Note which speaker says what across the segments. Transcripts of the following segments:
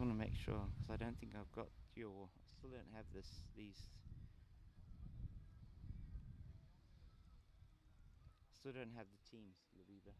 Speaker 1: want to make sure, because I don't think I've got your. I still don't have these. Still don't have the teams, Laviva.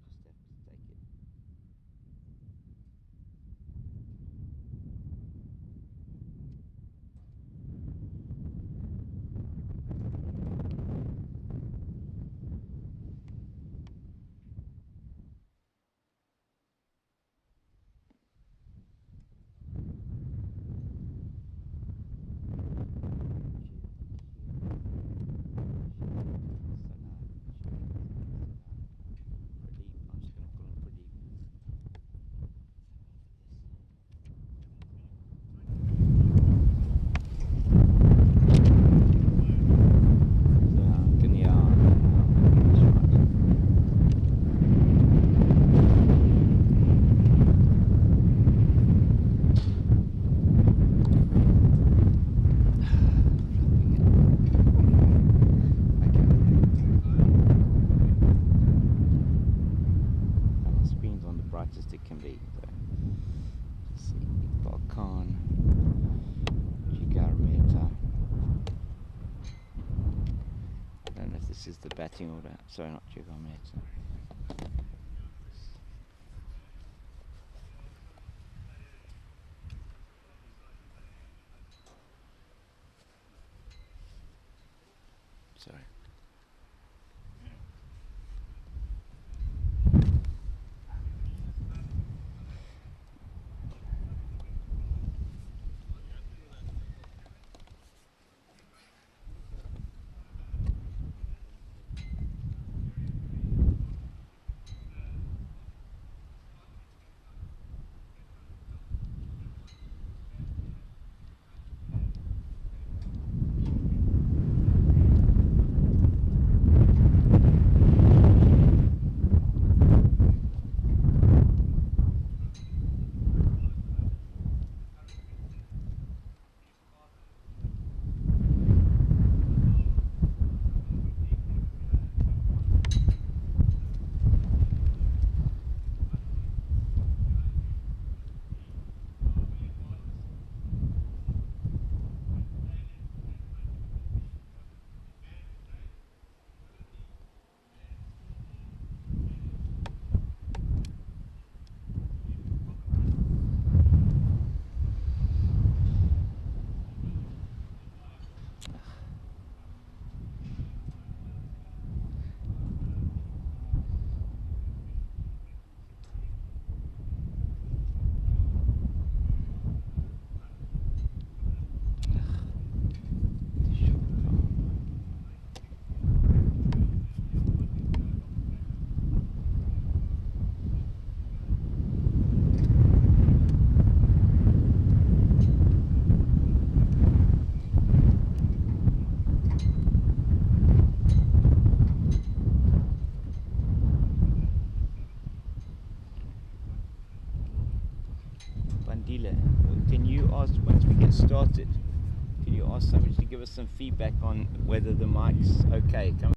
Speaker 1: I'll just have to take it. Brightest it can be. So, let's see, Balkan, Gigarameta. I don't know if this is the batting order. Sorry, not Gigarameta. Sorry. Bandila, can you ask, once we get started, can you ask somebody to give us some feedback on whether the mic's okay? Come.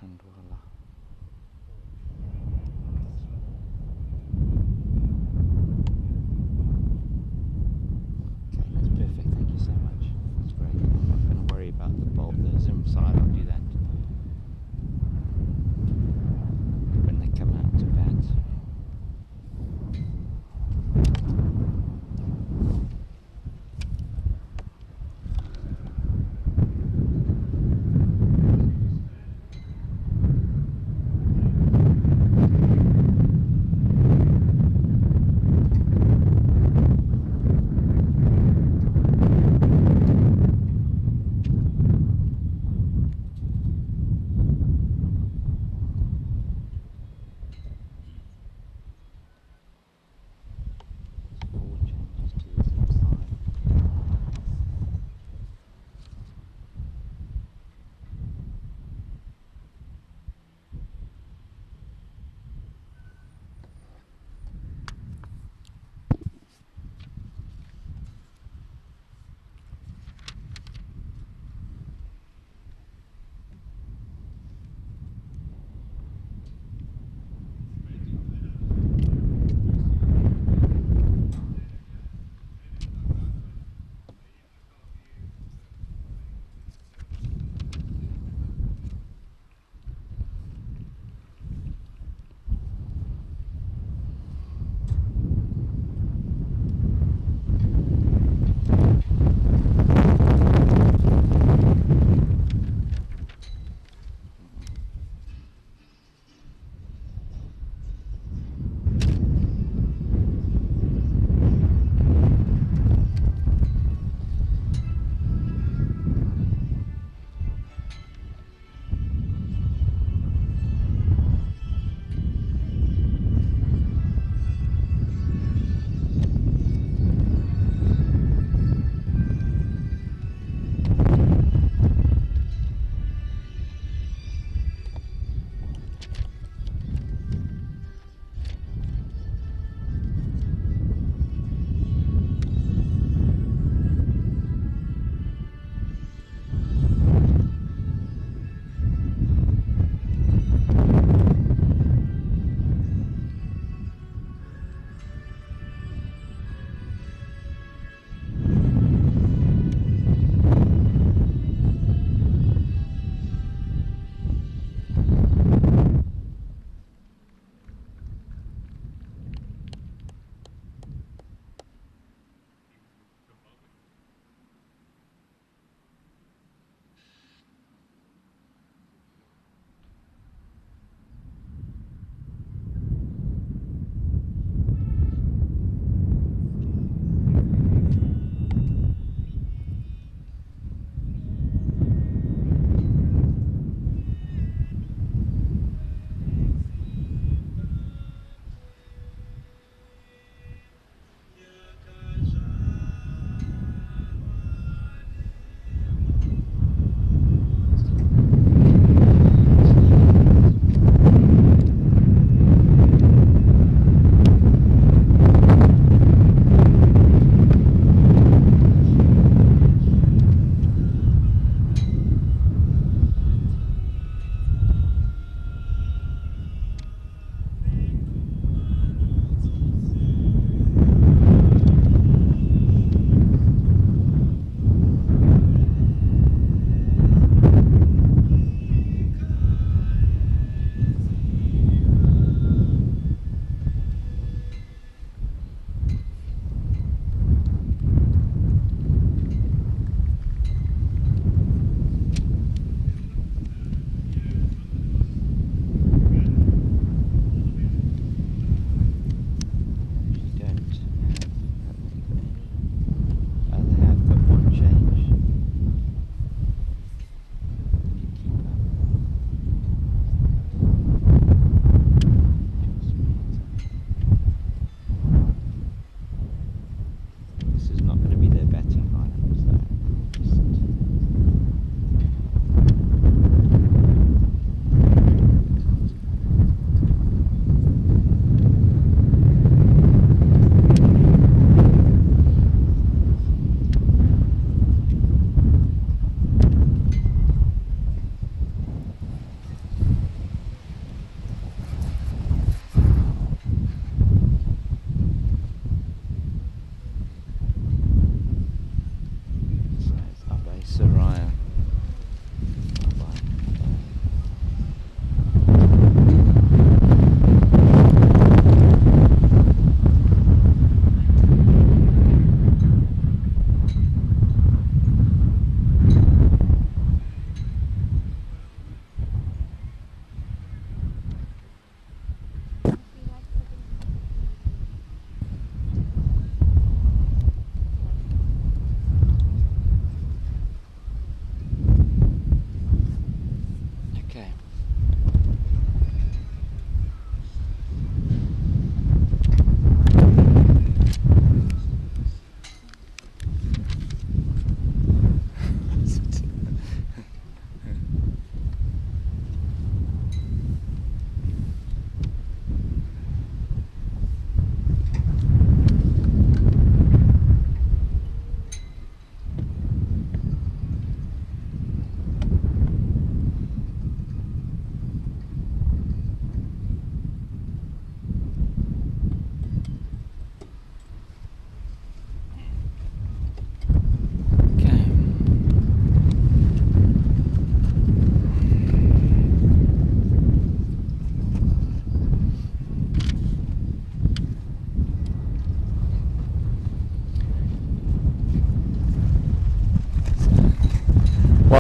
Speaker 1: Kandwala. Okay, that's perfect. Thank you so much. That's great. I'm not going to worry about the Zim side. I'll do that.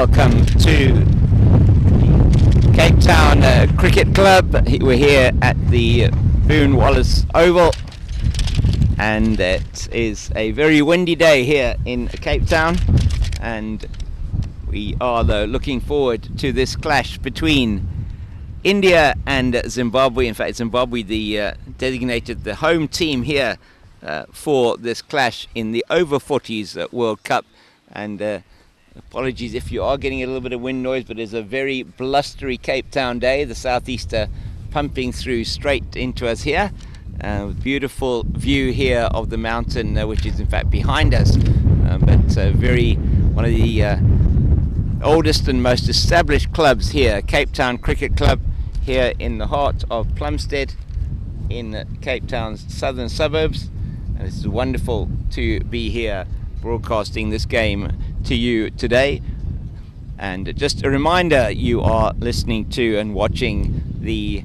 Speaker 1: welcome to Cape Town Cricket Club. We're here at the Boone Wallace Oval, and it is a very windy day here in Cape Town, and we are though looking forward to this clash between India and Zimbabwe. In fact, Zimbabwe designated the home team here for this clash in the Over-40s World Cup. And apologies if you are getting a little bit of wind noise, but it's a very blustery Cape Town day. The southeaster pumping through straight into us here. Beautiful view here of the mountain, which is in fact behind us. One of the oldest and most established clubs here, Cape Town Cricket Club, here in the heart of Plumstead in Cape Town's southern suburbs. And it's wonderful to be here broadcasting this game to you today. And just a reminder, you are listening to and watching the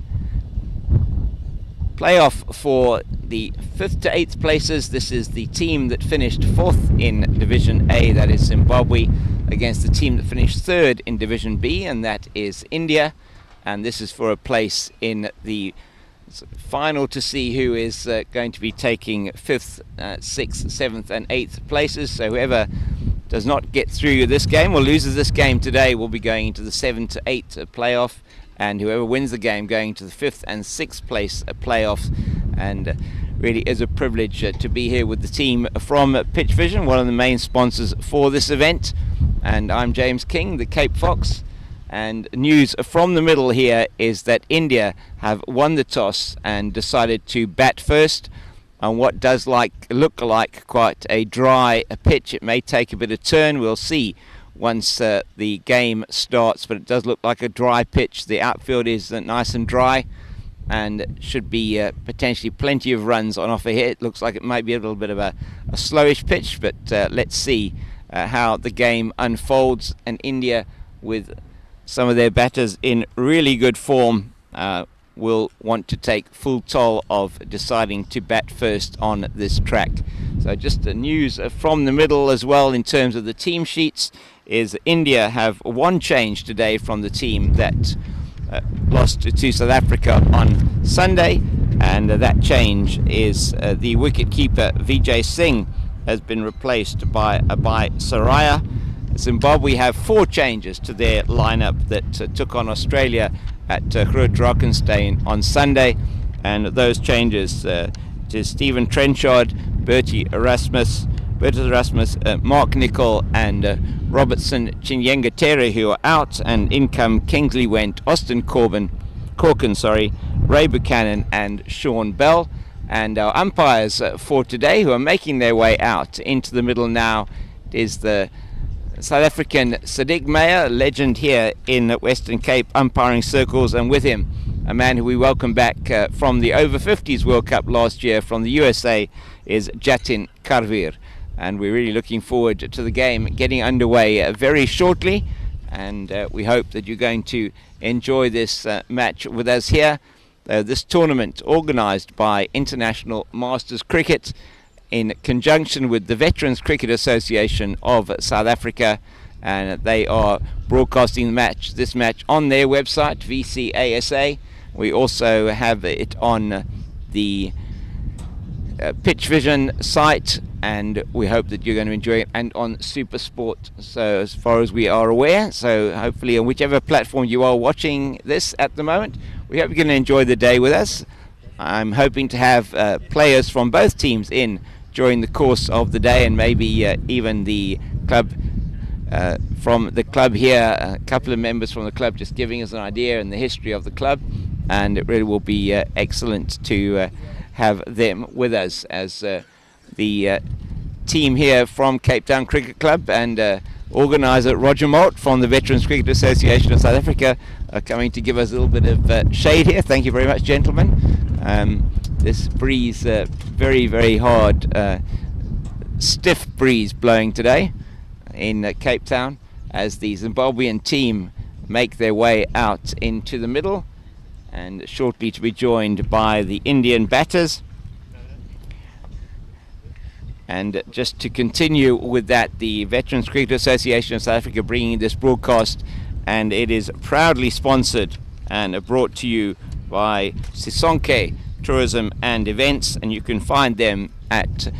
Speaker 1: playoff for the 5th to 8th places. This is the team that finished 4th in Division A, that is Zimbabwe, against the team that finished 3rd in Division B, and that is India. And this is for a place in the final to see who is going to be taking 5th, 6th, 7th and 8th places. So whoever does not get through this game or loses this game today will be going into the 7 to 8 playoff, and whoever wins the game going to the 5th and 6th place playoffs. And really is a privilege to be here with the team from Pitch Vision, one of the main sponsors for this event. And I'm James King, the Cape Fox. And news from the middle here is that India have won the toss and decided to bat first on what does look like quite a dry pitch. It may take a bit of turn, we'll see once the game starts, but it does look like a dry pitch. The outfield is nice and dry, and should be potentially plenty of runs on offer here. It looks like it might be a little bit of a slowish pitch, but let's see how the game unfolds. And India, with some of their batters in really good form, will want to take full toll of deciding to bat first on this track. So just the news from the middle as well in terms of the team sheets is India have one change today from the team that lost to South Africa on Sunday, and that change is the wicket keeper Vijay Singh has been replaced by Saraya. Zimbabwe have 4 changes to their lineup that took on Australia at Groot Drakenstein on Sunday, and those changes to Stephen Trenchard, Bertie Erasmus, Mark Nicol and Robertson Chinyengatere, who are out, and in come Kingsley Went, Austin Corkin, Ray Buchanan and Sean Bell. And our umpires for today, who are making their way out into the middle now, is the South African Sadiq Meyer, a legend here in Western Cape umpiring circles, and with him a man who we welcome back from the Over-50s World Cup last year from the USA is Jatin Karveer. And we're really looking forward to the game getting underway very shortly, and we hope that you're going to enjoy this match with us here. This tournament organised by International Masters Cricket in conjunction with the Veterans Cricket Association of South Africa, and they are broadcasting this match on their website, VCASA. We also have it on the Pitch Vision site, and we hope that you're going to enjoy it, and on SuperSport, so as far as we are aware. So hopefully on whichever platform you are watching this at the moment, we hope you're going to enjoy the day with us. I'm hoping to have players from both teams in during the course of the day, and maybe even the club from the club here, a couple of members from the club just giving us an idea and the history of the club, and it really will be excellent to have them with us as the team here from Cape Town Cricket Club and organiser Roger Malt from the Veterans Cricket Association of South Africa are coming to give us a little bit of shade here. Thank you very much, gentlemen. This breeze, very, very hard, stiff breeze blowing today in Cape Town as the Zimbabwean team make their way out into the middle, and shortly to be joined by the Indian batters. And just to continue with that, the Veterans Cricket Association of South Africa bringing this broadcast, and it is proudly sponsored and brought to you by Sisonke Tourism and Events, and you can find them at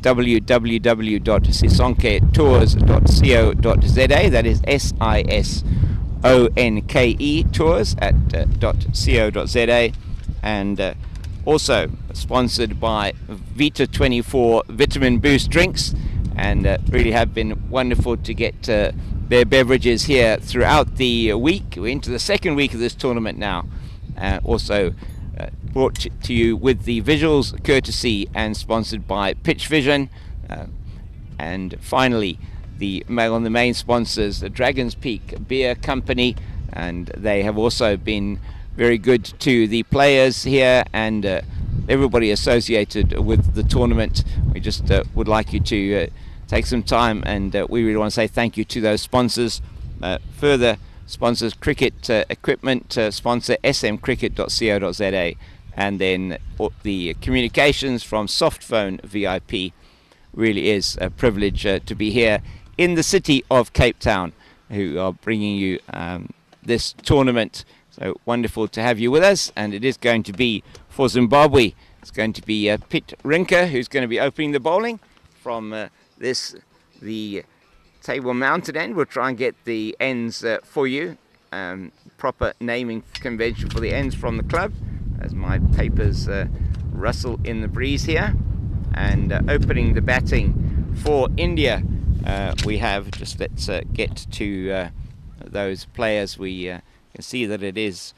Speaker 1: www.sisonketours.co.za. That is SISONKE tours at .co.za, and also sponsored by Vita 24 Vitamin Boost drinks, and really have been wonderful to get their beverages here throughout the week. We're into the second week of this tournament now. Also brought to you with the visuals courtesy and sponsored by Pitch Vision, and finally one of the main sponsors, the Dragon's Peak Beer Company, and they have also been very good to the players here and everybody associated with the tournament. We just would like you to take some time, and we really want to say thank you to those sponsors. Further sponsors: cricket equipment sponsor smcricket.co.za, and then the communications from Softphone VIP. Really is a privilege to be here in the city of Cape Town, who are bringing you this tournament. So wonderful to have you with us, and it is going to be for Zimbabwe. It's going to be Pete Rinker who's going to be opening the bowling from the table mounted end. We'll try and get the ends for you. Proper naming convention for the ends from the club, as my papers rustle in the breeze here. And opening the batting for India, we have, just let's get to those players. We can see that it is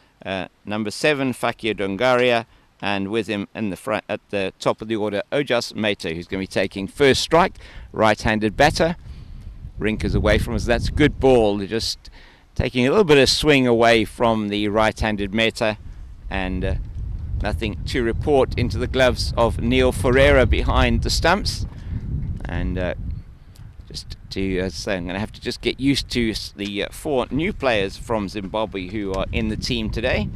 Speaker 1: number 7, Fakir Dongaria, and with him in the front at the top of the order, Ojas Mehta, who's going to be taking first strike, right-handed batter. Rinker's away from us. That's a good ball. They're just taking a little bit of swing away from the right-handed Mehta, and nothing to report into the gloves of Neil Ferreira behind the stumps. And just to say, I'm going to have to just get used to the 4 new players from Zimbabwe who are in the team today.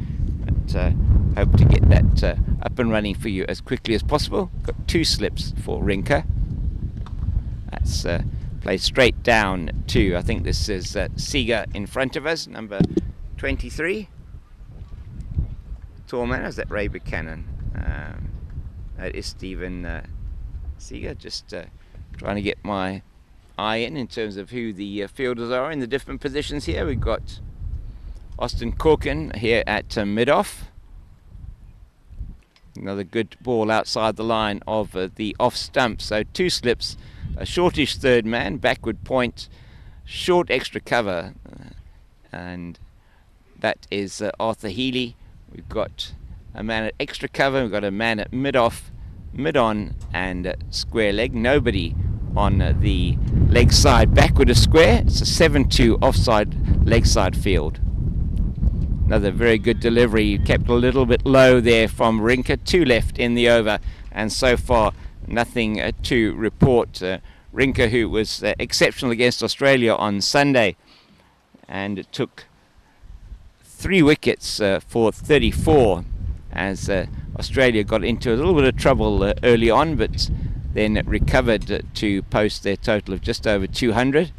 Speaker 1: But hope to get that up and running for you as quickly as possible. Got 2 slips for Rinker. That's played straight down to, I think this is Seeger in front of us, number 23. Tall man, is that Ray Buchanan? That is Stephen Seeger. Just trying to get my eye in terms of who the fielders are in the different positions here. We've got Austin Corkin here at mid-off. Another good ball outside the line of the off stump. So 2 slips, a shortish third man, backward point, short extra cover, and that is Arthur Healy. We've got a man at extra cover, we've got a man at mid-off, mid-on, and square leg. Nobody on the leg side backward of square. It's a 7-2 offside leg side field. Another very good delivery. Kept a little bit low there from Rinker. 2 left in the over, and so far nothing to report. Rinker, who was exceptional against Australia on Sunday, and took 3 wickets for 34 as Australia got into a little bit of trouble early on, but then recovered to post their total of just over 200.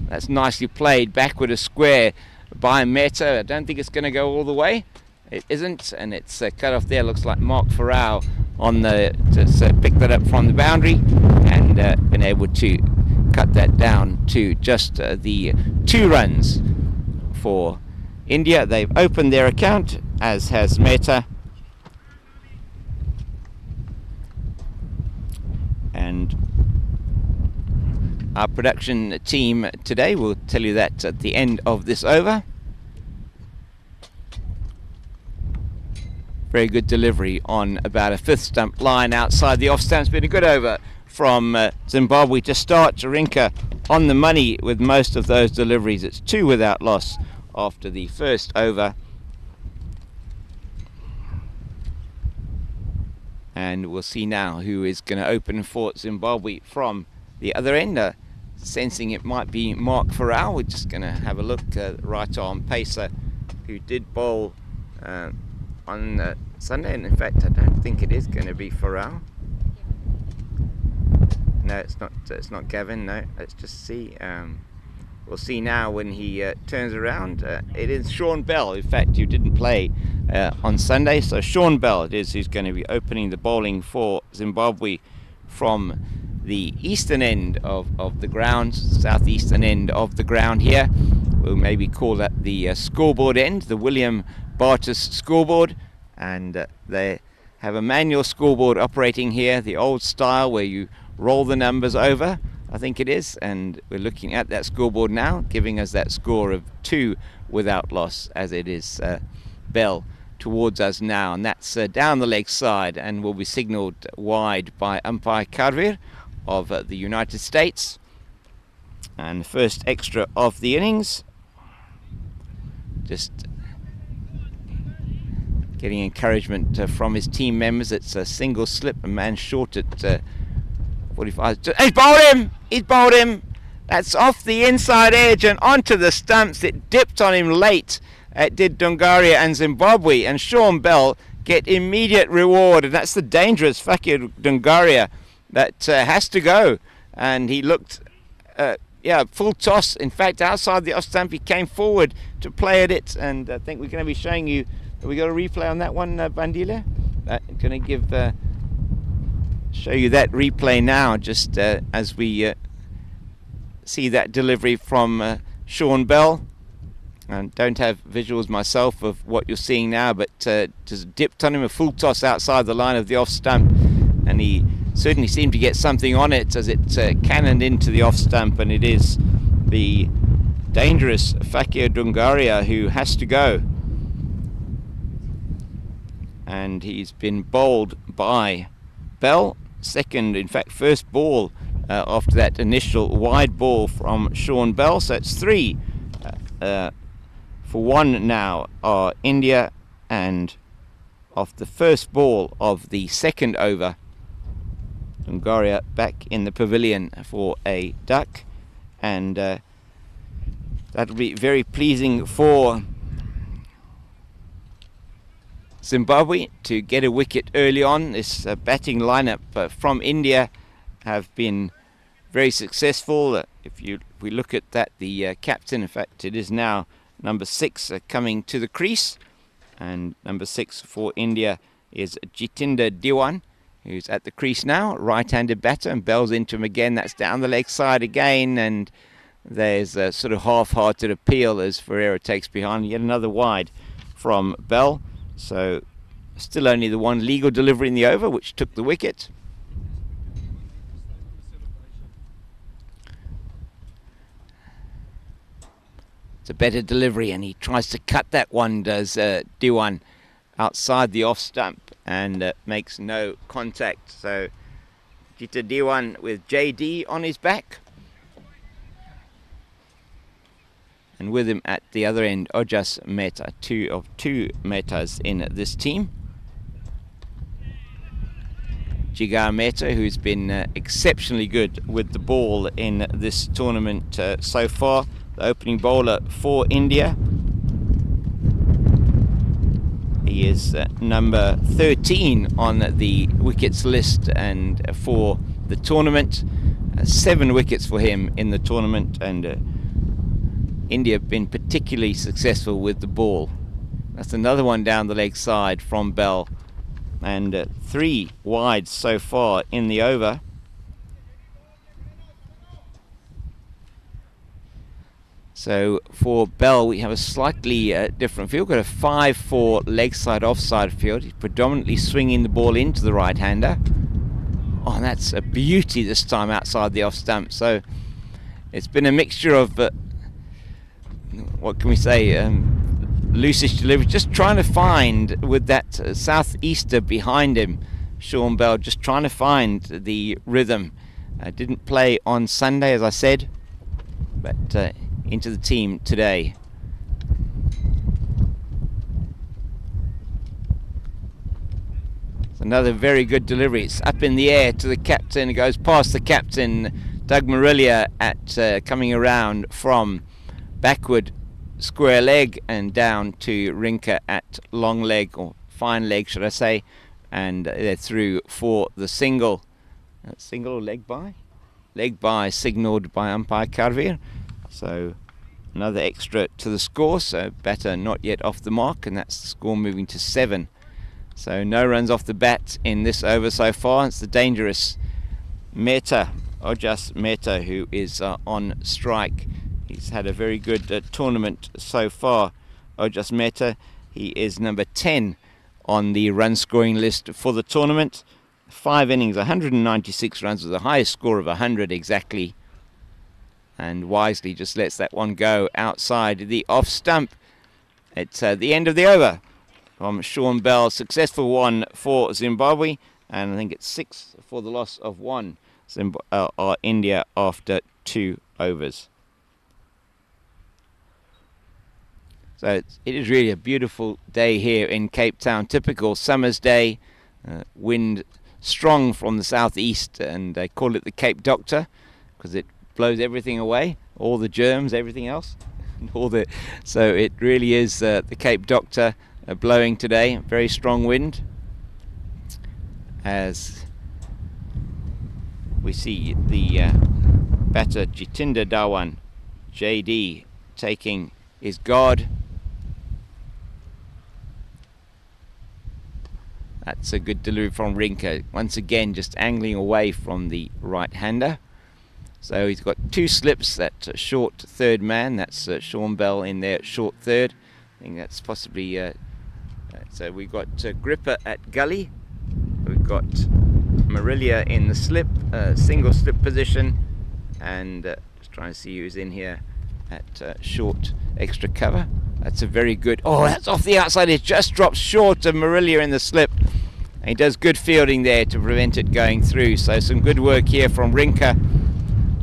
Speaker 1: That's nicely played backward of square by Mehta. I don't think it's going to go all the way. It isn't, and it's cut off there. Looks like Mark Farrell on the to pick that up from the boundary, and been able to cut that down to just the 2 runs for India. They've opened their account, as has Mehta, and our production team today will tell you that at the end of this over. Very good delivery on about a 5th stump line outside the off stump. It's been a good over from Zimbabwe to start. Rinker on the money with most of those deliveries. It's 2 without loss after the first over. And we'll see now who is going to open for Zimbabwe from the other end. Sensing it might be Mark Farrell. We're just going to have a look at right arm pacer who did bowl on Sunday, and in fact I don't think it is going to be Farrell. No, it's not Gavin. No, let's just see. We'll see now when he turns around. It is Sean Bell. In fact, you didn't play on Sunday, so Sean Bell it is who's going to be opening the bowling for Zimbabwe from the eastern end of the ground, southeastern end of the ground here. We'll maybe call that the scoreboard end, the William Bartus scoreboard, and they have a manual scoreboard operating here, the old style where you roll the numbers over, I think it is, and we're looking at that scoreboard now, giving us that score of 2 without loss, as it is Bell towards us now, and that's down the leg side and will be signalled wide by umpire Karvir of the United States. And the first extra of the innings, just getting encouragement from his team members. It's a single slip, a man short at 45. He's bowled him! That's off the inside edge and onto the stumps. It dipped on him late. It did Dungaria and Zimbabwe, and Sean Bell get immediate reward, and that's the dangerous Fakir Dungaria that has to go. And he looked full toss. In fact, outside the off stump, he came forward to play at it, and I think we're going to be showing you. Have we got a replay on that one, Bandila? I'm going to show you that replay now, just as we see that delivery from Sean Bell. And don't have visuals myself of what you're seeing now, but just dipped on him, a full toss outside the line of the off stump, and he certainly seemed to get something on it as it cannoned into the off stump, and it is the dangerous Fakir Dungaria who has to go. And he's been bowled by Bell, second, in fact first ball after that initial wide ball from Sean Bell. So it's 3 for 1 now are India, and off the first ball of the second over, Dungaria back in the pavilion for a duck, and that'll be very pleasing for Zimbabwe to get a wicket early on. This batting lineup from India have been very successful. If we look at that, the captain, in fact it is now number 6 coming to the crease, and number 6 for India is Jitinder Diwan, who's at the crease now, right-handed batter, and Bell's into him again. That's down the leg side again, and there's a sort of half-hearted appeal as Ferreira takes behind. Yet another wide from Bell. So still only the one legal delivery in the over, which took the wicket. It's a better delivery, and he tries to cut that one, does Diwan, outside the off stump, and makes no contact. So Jita Diwan with JD on his back, and with him at the other end, Ojas Mehta, 2 of 2 Mehtas in this team. Jigar Mehta, who's been exceptionally good with the ball in this tournament so far, the opening bowler for India. He is number 13 on the wickets list, and for the tournament, 7 wickets for him in the tournament, and India have been particularly successful with the ball. That's another one down the leg side from Bell, and 3 wide so far in the over. So for Bell, we have a slightly different field. We've got a 5-4 leg side offside field. He's predominantly swinging the ball into the right-hander. Oh, and that's a beauty this time outside the off stump. So it's been a mixture of what can we say, loosish delivery, just trying to find with that southeaster behind him, Sean Bell, just trying to find the rhythm. Didn't play on Sunday, as I said, but into the team today. It's another very good delivery. It's up in the air to the captain. It goes past the captain, Doug Marillier, at coming around from backward square leg and down to Rinka at long leg, or fine leg should I say, and they're through for the single. Single or leg by? leg bye signalled by umpire Karvir. So another extra to the score, so batter not yet off the mark, and that's the score moving to 7. So no runs off the bat in this over so far. It's the dangerous Mehta, Ojas Mehta, who is on strike. He's had a very good tournament so far. Ojas Mehta, he is number 10 on the run scoring list for the tournament. 5 innings, 196 runs with the highest score of 100 exactly. And wisely just lets that one go outside the off stump. It's the end of the over from Sean Bell. Successful one for Zimbabwe, and I think it's 6 for the loss of 1 India after 2 overs. So it is really a beautiful day here in Cape Town. Typical summer's day. Wind strong from the southeast, and they call it the Cape Doctor because it blows everything away, all the germs, everything else. So it really is the Cape Doctor blowing today. Very strong wind, as we see the batter Jitinder Dhawan, JD, taking his guard. That's a good delivery from Rinka. Once again, just angling away from the right-hander. So he's got 2 slips. That short third man. That's Sean Bell in there, short third. I think that's possibly. So we've got Gripper at gully. We've got Marillier in the slip, single slip position, and just trying to see who's in here at short extra cover. That's a very good. Oh, that's off the outside. It just drops short of Marillier in the slip. And he does good fielding there to prevent it going through. So some good work here from Rinka.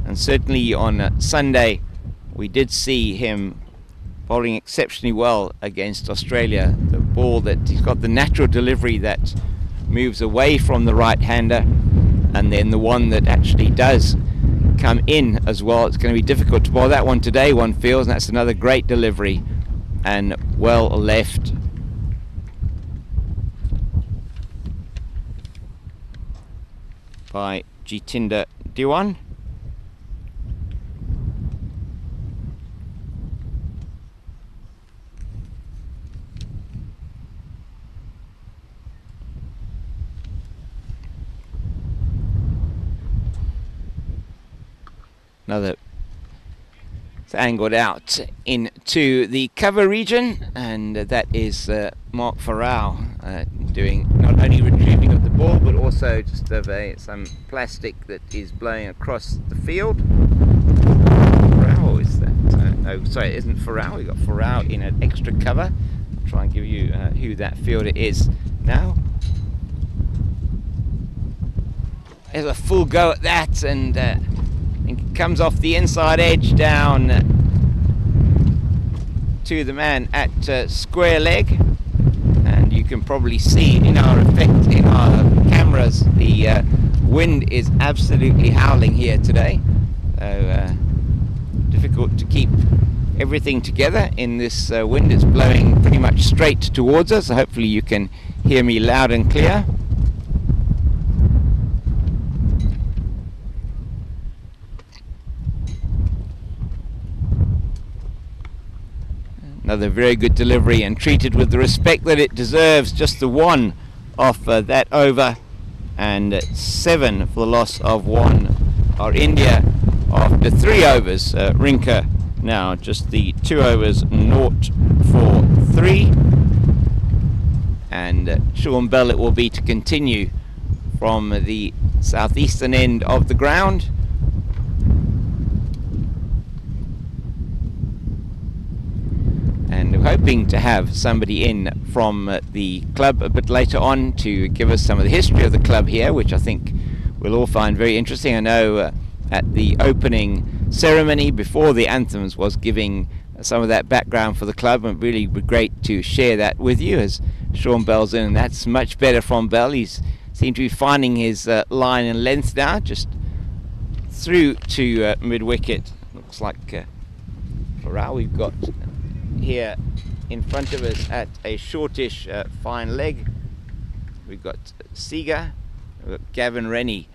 Speaker 1: And certainly on Sunday, we did see him bowling exceptionally well against Australia. The ball that he's got, the natural delivery that moves away from the right-hander, and then the one that actually does come in as well. It's going to be difficult to bowl that one today, one feels, and that's another great delivery and well left. By Jitinder Dhawan. Another angled out into the cover region, and that is Mark Farrell doing not only retrieving of the ball but also just of some plastic that is blowing across the field. Farrell is that? No, sorry, it isn't Farrell. We've got Farrell in an extra cover. I'll try and give you who that fielder is now. There's a full go at that, and it comes off the inside edge down to the man at square leg, and you can probably see in our effect in our cameras the wind is absolutely howling here today, so difficult to keep everything together in this wind. It's blowing pretty much straight towards us, so hopefully you can hear me loud and clear. Another very good delivery, and treated with the respect that it deserves. Just the one off that over, and 7 for the loss of 1 are India after 3 overs. Rinka now just the 2 overs, 0 for 3, and Sean Bell it will be to continue from the southeastern end of the ground. And we're hoping to have somebody in from the club a bit later on to give us some of the history of the club here, which I think we'll all find very interesting. I know at the opening ceremony before the anthems was giving some of that background for the club, and it really would be great to share that with you as Sean Bell's in, and that's much better from Bell. He's seemed to be finding his line and length now, just through to mid-wicket. Looks like Farrell we've got here in front of us at a shortish fine leg. We've got Seager, we've got Gavin Rennie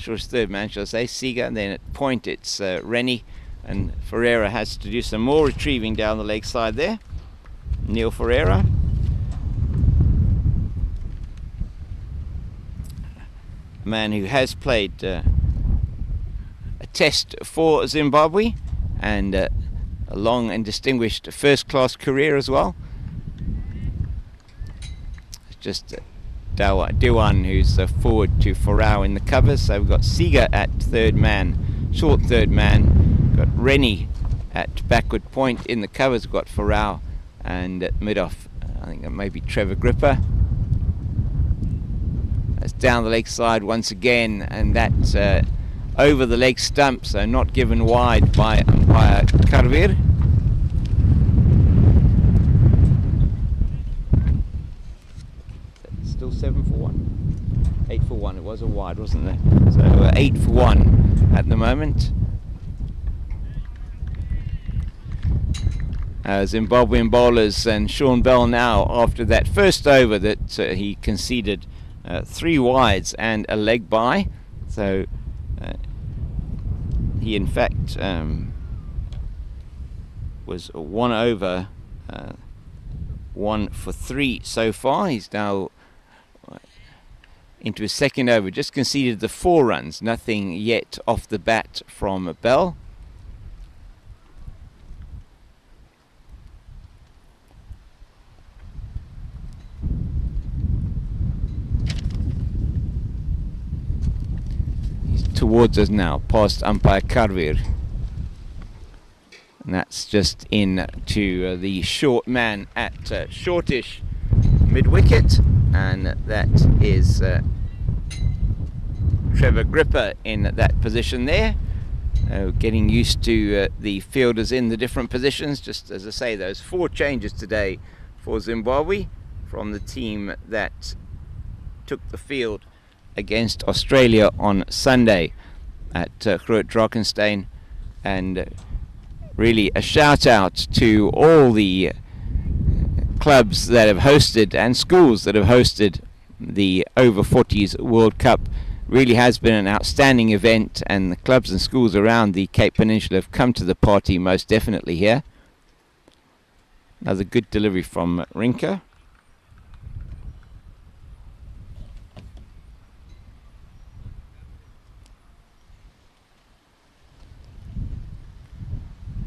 Speaker 1: shortest third man, shall I say, Seeger, and then at point it's Rennie, and Ferreira has to do some more retrieving down the leg side there. Neil Ferreira. A man who has played a test for Zimbabwe and a long and distinguished first-class career as well. It's just Dewan who's forward to Farao in the covers. So we've got Seeger at third man, short third man. We've got Rennie at backward point in the covers. We've got Farao, and at mid-off, I think it may be Trevor Gripper. That's down the leg side once again, and that's over the leg stump, so not given wide by umpire Karvir. Still 7 for 1. 8 for 1. It was a wide, wasn't there? So 8 for 1 at the moment. Zimbabwean bowlers, and Sean Bell now, after that first over that he conceded 3 wides and a leg bye. So he in fact was 1 over, 1 for 3 so far. He's now into his second over, just conceded the 4 runs, nothing yet off the bat from Bell. He's towards us now, past umpire Karvir. And that's just in to the short man at shortish mid-wicket, and that is Trevor Gripper in that position there. Getting used to the fielders in the different positions. Just as I say, those 4 changes today for Zimbabwe from the team that took the field against Australia on Sunday at Groot Drakenstein. And really a shout out to all the clubs that have hosted and schools that have hosted the Over-40s World Cup. Really has been an outstanding event, and the clubs and schools around the Cape Peninsula have come to the party most definitely here. Another good delivery from Rinka.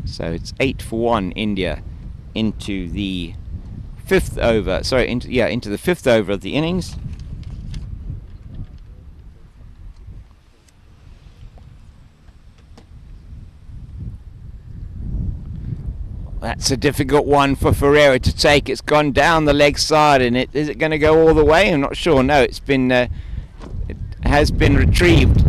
Speaker 1: So it's 8 for 1 India into the 5th over. Into the 5th over of the innings. That's a difficult one for Ferreira to take. It's gone down the leg side, and is it going to go all the way? I'm not sure. No, it has been retrieved.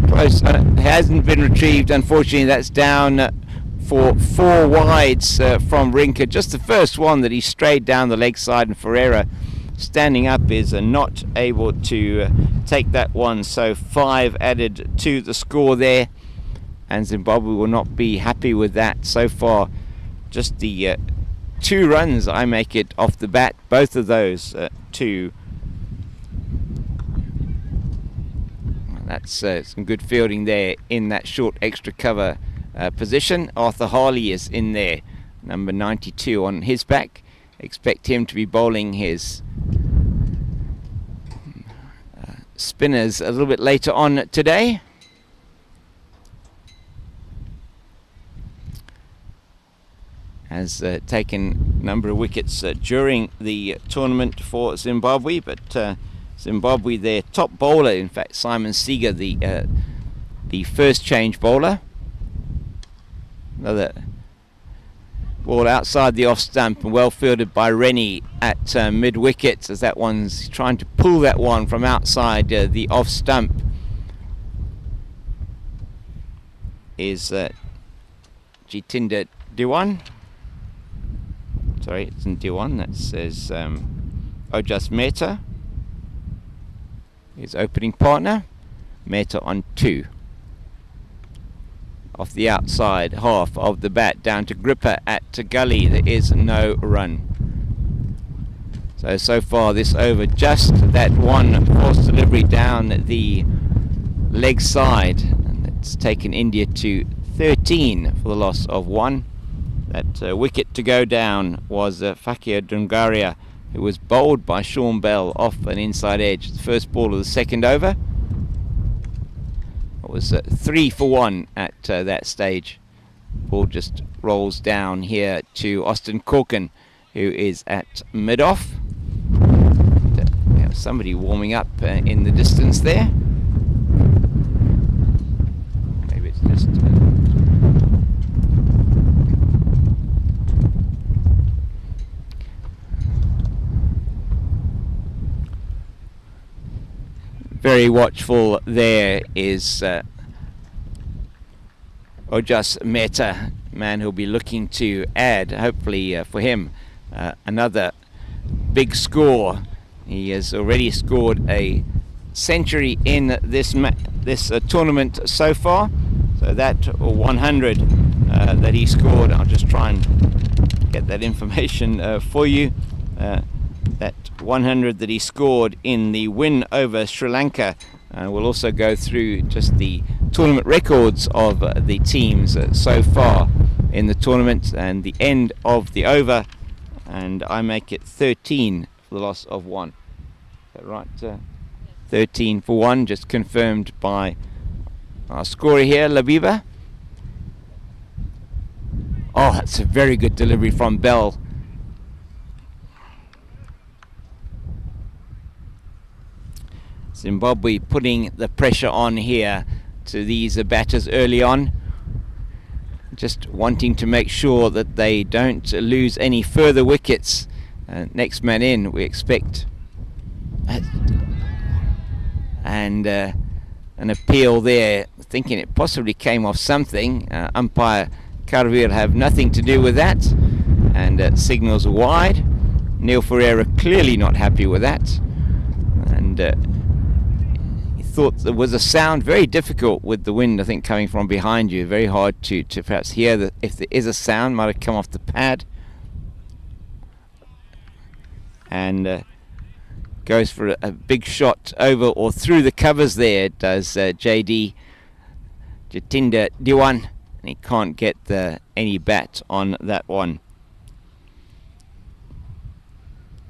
Speaker 1: Close. It hasn't been retrieved. Unfortunately, that's down for 4 wides from Rinka. Just the first one that he strayed down the leg side, and Ferreira, standing up, is not able to take that one. So 5 added to the score there, and Zimbabwe will not be happy with that so far. Just the 2 runs I make it off the bat, both of those 2. That's some good fielding there in that short extra cover position. Arthur Harley is in there, number 92 on his back. Expect him to be bowling his spinners a little bit later on today. Has taken a number of wickets during the tournament for Zimbabwe, but Zimbabwe, their top bowler, in fact Simon Seeger, the first change bowler. Another ball outside the off stump, and well fielded by Rennie at mid wicket, as that one's trying to pull that one from outside the off stump. Is Jitinder Dewan. Sorry, it's in Dewan. That says Ojas Mehta, his opening partner. Mehta on 2. Off the outside half of the bat, down to Gripper at Gully. There is no run. So far this over, just that one forced delivery down the leg side, and it's taken India to 13 for the loss of 1. That wicket to go down was Fakir Dungaria, who was bowled by Sean Bell off an inside edge. The first ball of the second over. It was 3 for 1 at that stage. Ball just rolls down here to Austin Corkin, who is at mid-off. We have somebody warming up in the distance there. Maybe it's just... very watchful there is Ojas Mehta, man who'll be looking to add, hopefully for him, another big score. He has already scored a century in this tournament so far. So that 100 that he scored, I'll just try and get that information for you. That 100 that he scored in the win over Sri Lanka. We'll also go through just the tournament records of the teams so far in the tournament and the end of the over, and I make it 13 for the loss of 1. Is that right? 13 for 1, just confirmed by our scorer here, Labiba. Oh, that's a very good delivery from Bell. Zimbabwe putting the pressure on here to these batters early on, just wanting to make sure that they don't lose any further wickets. Next man in, we expect. And an appeal there, thinking it possibly came off something. Umpire Karvir have nothing to do with that, and signals wide. Neil Ferreira clearly not happy with that, and thought there was a sound, very difficult with the wind, I think, coming from behind you. Very hard to perhaps hear that if there is a sound, might have come off the pad. And goes for a big shot over or through the covers there, does Jatinder Diwan, and he can't get any bat on that one.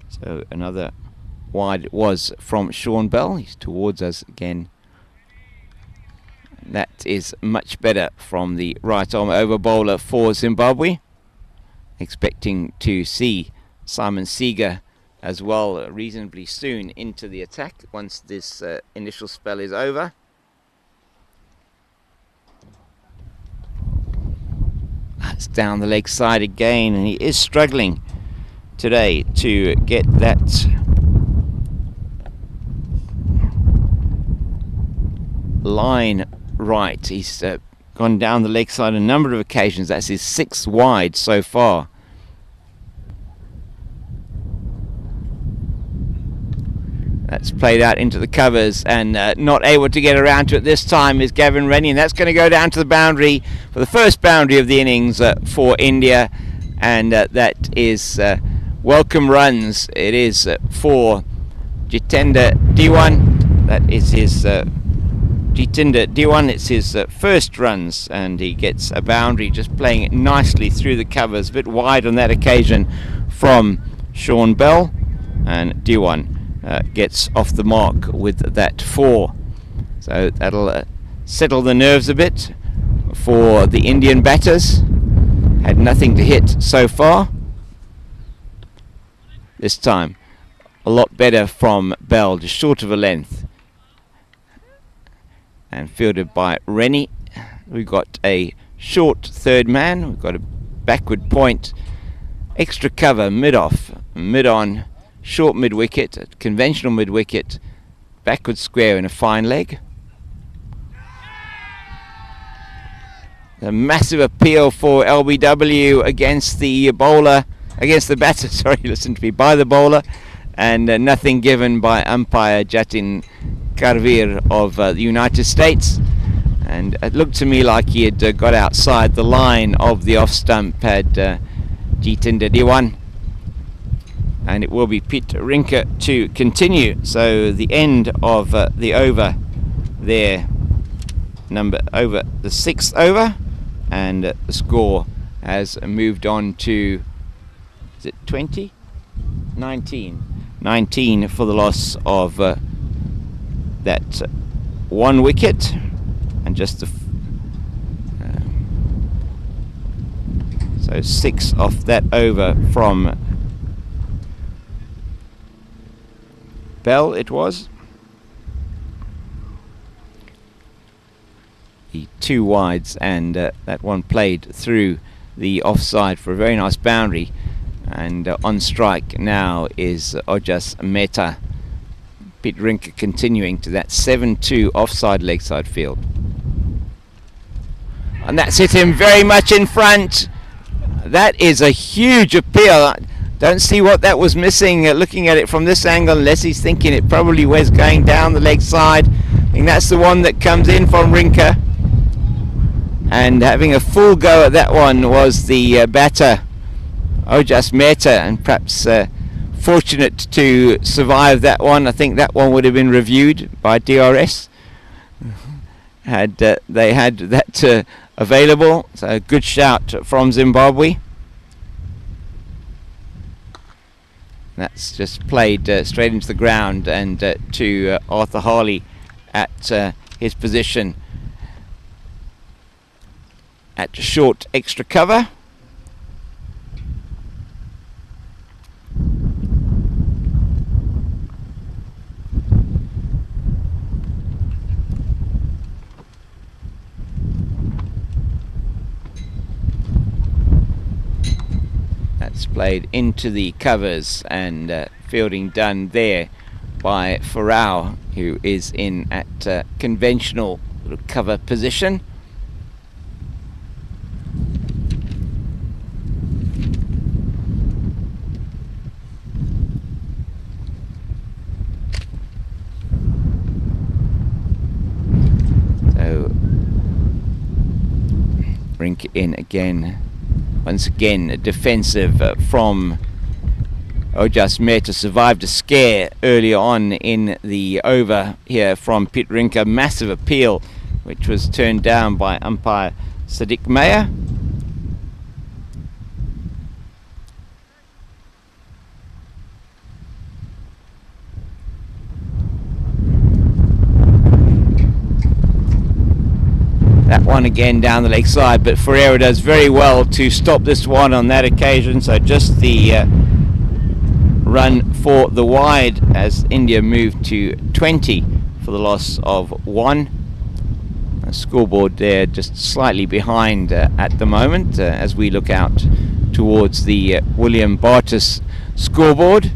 Speaker 1: So another wide it was from Sean Bell. He's towards us again. That is much better from the right arm over bowler for Zimbabwe. Expecting to see Simon Seeger as well reasonably soon into the attack once this initial spell is over. That's down the leg side again, and he is struggling today to get that line right. He's gone down the leg side a number of occasions. That's his 6th wide so far. That's played out into the covers, and not able to get around to it this time is Gavin Rennie, and that's going to go down to the boundary for the first boundary of the innings for India, and that is welcome runs. It is for Jatinder Diwan. That is his Jatinder Diwan. It's his first runs, and he gets a boundary, just playing it nicely through the covers, a bit wide on that occasion from Sean Bell, and Diwan gets off the mark with that 4. So that'll settle the nerves a bit for the Indian batters. Had nothing to hit so far. This time a lot better from Bell, just short of a length, and fielded by Rennie. We've got a short third man, we've got a backward point, extra cover, mid-off, mid-on, short mid-wicket, conventional mid-wicket, backward square and a fine leg. A massive appeal for LBW against the bowler, against the batter, sorry, listen to me, by the bowler, and nothing given by umpire Jatin Karvir of the United States. And it looked to me like he had got outside the line of the off stump, had Jatinder Diwan. And it will be Pete Rinker to continue. So the end of the over there over the 6th over, and the score has moved on to, is it 20? 19 for the loss of that 1 wicket, and just the so 6 off that over from Bell it was. The 2 wides, and that one played through the offside for a very nice boundary, and on strike now is Ojas Mehta. Pete Rinker continuing to that 7-2 offside leg side field, and that's hit him very much in front. That is a huge appeal. Don't see what that was missing looking at it from this angle, unless he's thinking it probably was going down the leg side. I think that's the one that comes in from Rinker, and having a full go at that one was the batter Ojas Mehta, and perhaps fortunate to survive that one. I think that one would have been reviewed by DRS had they had that available. So a good shout from Zimbabwe. That's just played straight into the ground, and to Arthur Harley at his position at short extra cover. That's played into the covers, and fielding done there by Farao, who is in at conventional sort of cover position. So Rink in again. Once again, defensive from Ojas Mehta. Survived a scare earlier on in the over here from Pete Rinker. Massive appeal, which was turned down by umpire Sadiq Meyer. That one again down the leg side, but Ferreira does very well to stop this one on that occasion. So just the run for the wide as India moved to 20 for the loss of 1. A scoreboard there just slightly behind at the moment as we look out towards the William Bartis scoreboard.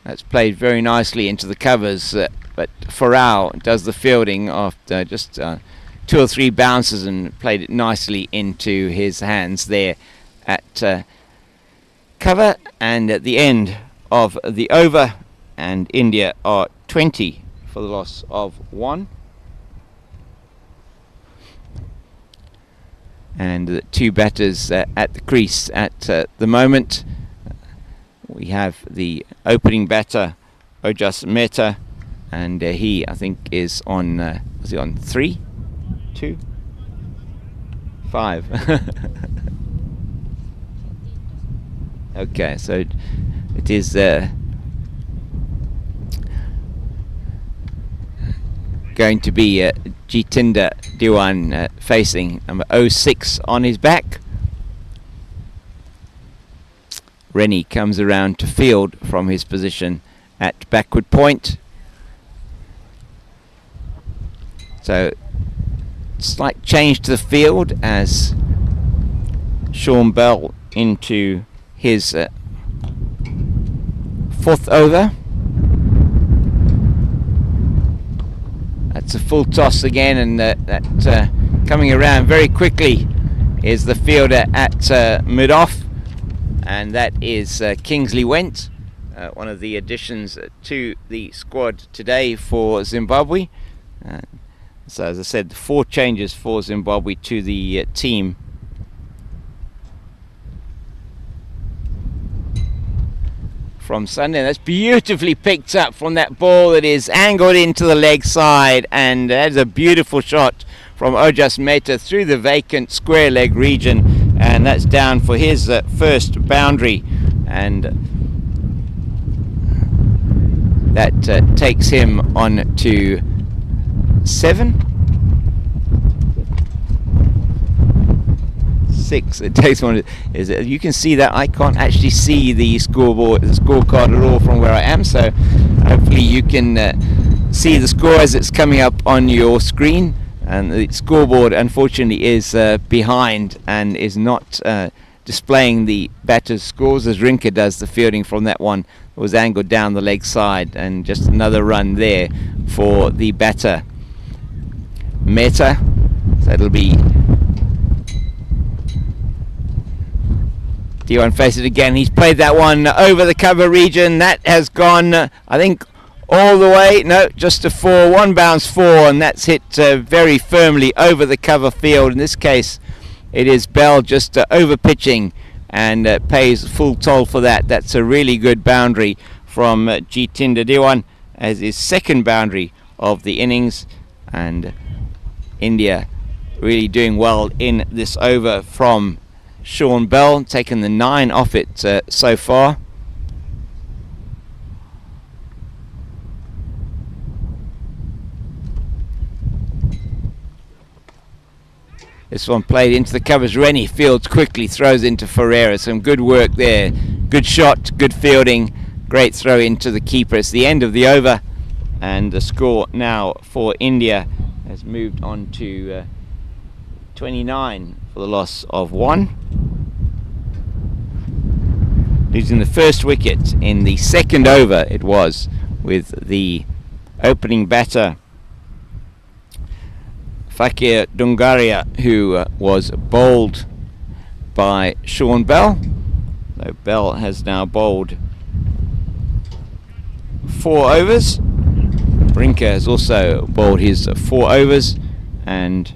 Speaker 1: That's played very nicely into the covers, but Farao does the fielding after just 2 or 3 bounces, and played it nicely into his hands there at cover. And at the end of the over, and India are 20 for the loss of 1. And the 2 batters at the crease at the moment. We have the opening batter Ojas Mehta, and he, I think, is on was he on 3, 2, 5? Okay, so it is going to be Jitinder Diwan facing number 06 on his back. Rennie comes around to field from his position at backward point. So slight change to the field as Sean Bell into his 4th over. That's a full toss again, and that coming around very quickly is the fielder at mid-off. And that is Kingsley Went, one of the additions to the squad today for Zimbabwe. So as I said, 4 changes for Zimbabwe to the team. from Sunday. That's beautifully picked up from that ball that is angled into the leg side, and that's a beautiful shot from Ojas Mehta through the vacant square leg region, and that's down for his first boundary, and that takes him on to 7. 6. It takes one. You can see that I can't actually see the scorecard at all from where I am, so hopefully you can see the score as it's coming up on your screen. And the scoreboard unfortunately is behind and is not displaying the batter's scores as Rinke does the fielding from that one. It was angled down the leg side, and just another run there for the batter Mehta. So it'll be D1 faces it again. He's played that one over the cover region. That has gone, I think, all the way. No, just a 4. 1 bounce 4, and that's hit very firmly over the cover field. In this case, it is Bell just over pitching, and pays full toll for that. That's a really good boundary from Jitinder Diwan as his second boundary of the innings, and India really doing well in this over from Sean Bell, taking the 9 off it so far. This one played into the covers. Rennie fields quickly, throws into Ferreira. Some good work there. Good shot, good fielding. Great throw into the keeper. It's the end of the over, and the score now for India has moved on to 29 for the loss of 1. Losing the first wicket in the second over it was, with the opening batter Fakir Dungaria, who was bowled by Sean Bell. So Bell has now bowled 4 overs. Rinke has also bowled his 4 overs, and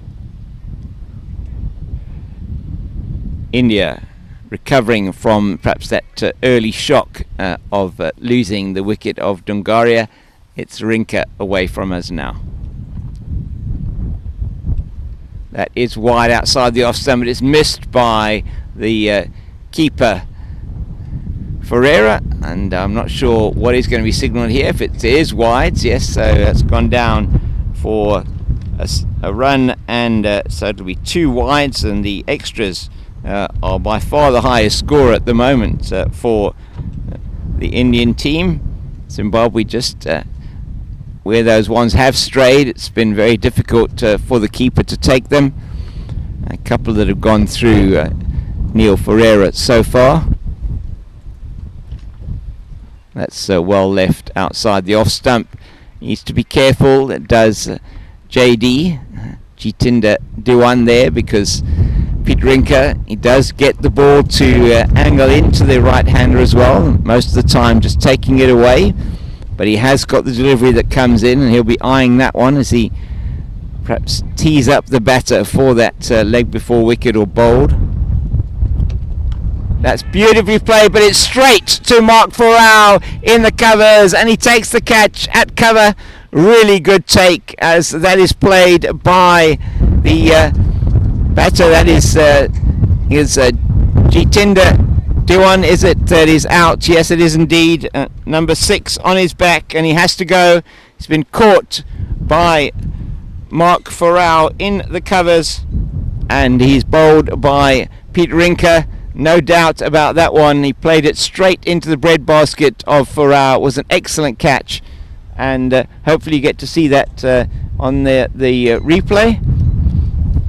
Speaker 1: India recovering from perhaps that early shock of losing the wicket of Dungaria. It's Rinke away from us now. That is wide outside the off stump. It is missed by the keeper Ferreira, and I'm not sure what is going to be signalled here. If it is wide, yes, so that's gone down for a run, and so it'll be 2 wides, and the extras are by far the highest score at the moment for the Indian team. Zimbabwe just where those ones have strayed, it's been very difficult for the keeper to take them. A couple that have gone through Neil Ferreira so far. That's well left outside the off stump. Needs to be careful. It does JD Jitinder Diwan there, because Pete Rinke, he does get the ball to angle into the right-hander as well, most of the time just taking it away, but he has got the delivery that comes in, and he'll be eyeing that one as he perhaps tees up the batter for that leg before wicket or bowled. That's beautifully played, but it's straight to Mark Farrell in the covers, and he takes the catch at cover. Really good take as that is played by the batter. That is Jitinder Diwan. Is it that is out? Yes, it is indeed. Number 6 on his back, and he has to go. He's been caught by Mark Farrell in the covers, and he's bowled by Pete Rinke. No doubt about that one. He played it straight into the breadbasket of Farrell. It was an excellent catch, and hopefully you get to see that on the replay,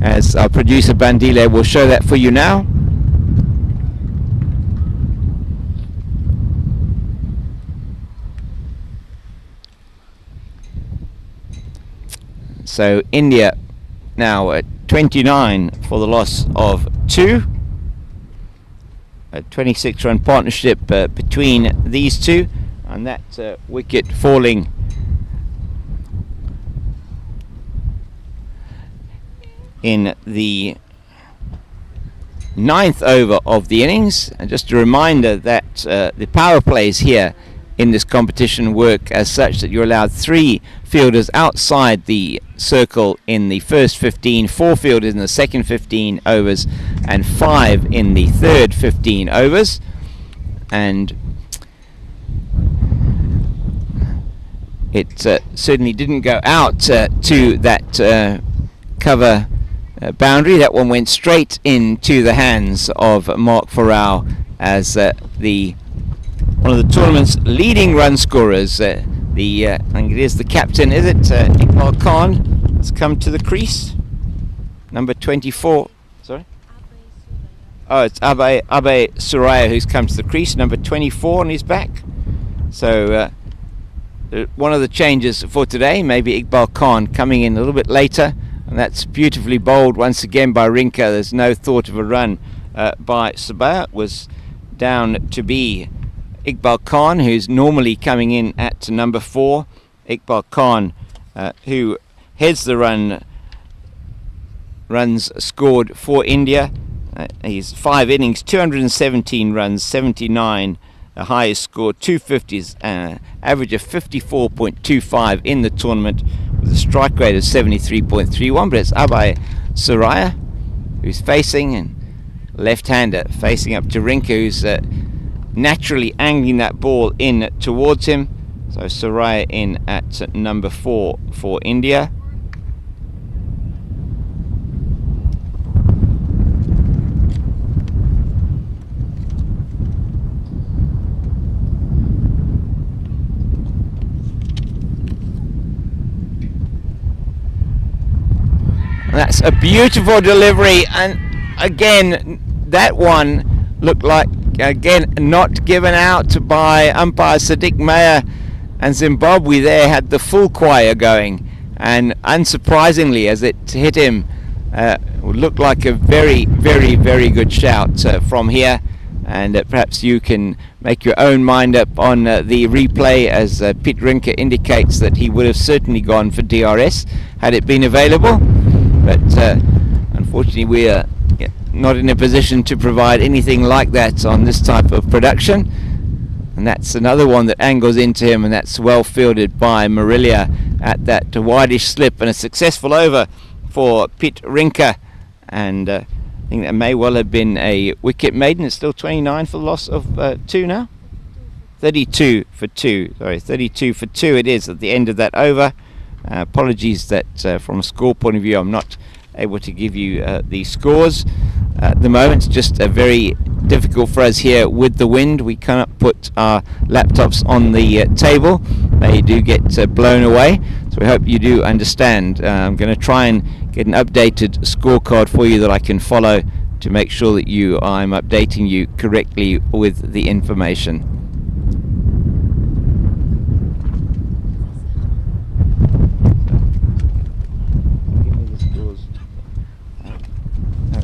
Speaker 1: as our producer Bandile will show that for you now. So India now at 29 for the loss of 2. A 26-run partnership between these two, and that wicket falling in the ninth over of the innings. And just a reminder that the power plays here in this competition work as such that you're allowed 3 fielders outside the circle in the first 15, 4 fielders in the second 15 overs, and 5 in the third 15 overs. And it certainly didn't go out to that cover boundary. That one went straight into the hands of Mark Farrell as one of the tournament's leading run scorers. I think it is the captain, is it? Iqbal Khan has come to the crease. Number 24. Sorry? Oh, it's Abe Suraya who's come to the crease. Number 24 on his back. So one of the changes for today, maybe Iqbal Khan coming in a little bit later. And that's beautifully bowled once again by Rinka. There's no thought of a run by Sabah. It was down to be Iqbal Khan, who's normally coming in at number 4. Iqbal Khan, who heads the runs scored for India. He's 5 innings, 217 runs, 79. The highest score, 250s, average of 54.25 in the tournament, with a strike rate of 73.31. But it's Abe Suraya who's facing, and left-hander facing up to Rinka, who's naturally angling that ball in towards him. So Suraya in at number 4 for India. That's a beautiful delivery, and again that one looked like, again, not given out by umpire Sadiq Mayer, and Zimbabwe there had the full choir going, and unsurprisingly, as it hit him, it looked like a very, very, very good shout from here. And perhaps you can make your own mind up on the replay, as Pete Rinka indicates that he would have certainly gone for DRS had it been available. But unfortunately we are not in a position to provide anything like that on this type of production. And that's another one that angles into him, and that's well fielded by Marillier at that wideish slip, and a successful over for Pete Rinka. And I think that may well have been a wicket maiden. It's still 29 for the loss of 2 now. 32 for 2. Sorry, 32 for 2 it is at the end of that over. Apologies that from a score point of view I'm not able to give you the scores at the moment. It's just very difficult for us here with the wind. We cannot put our laptops on the table. They do get blown away, so we hope you do understand. I'm going to try and get an updated scorecard for you that I can follow to make sure that I'm updating you correctly with the information.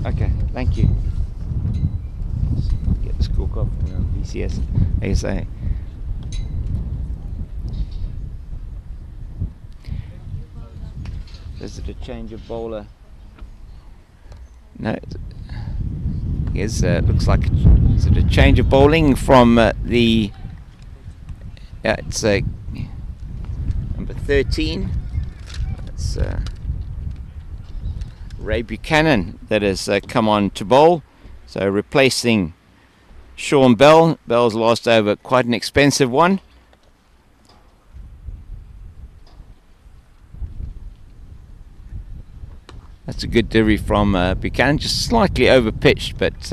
Speaker 1: Okay, thank you. Get the scorecard from BCS ASA. Is it a change of bowler? No. Yes, looks like is it a change of bowling from the? Yeah, it's number 13. That's Ray Buchanan that has come on to bowl, so replacing Sean Bell. Bell's lost over, quite an expensive one. That's a good delivery from Buchanan, just slightly over pitched, but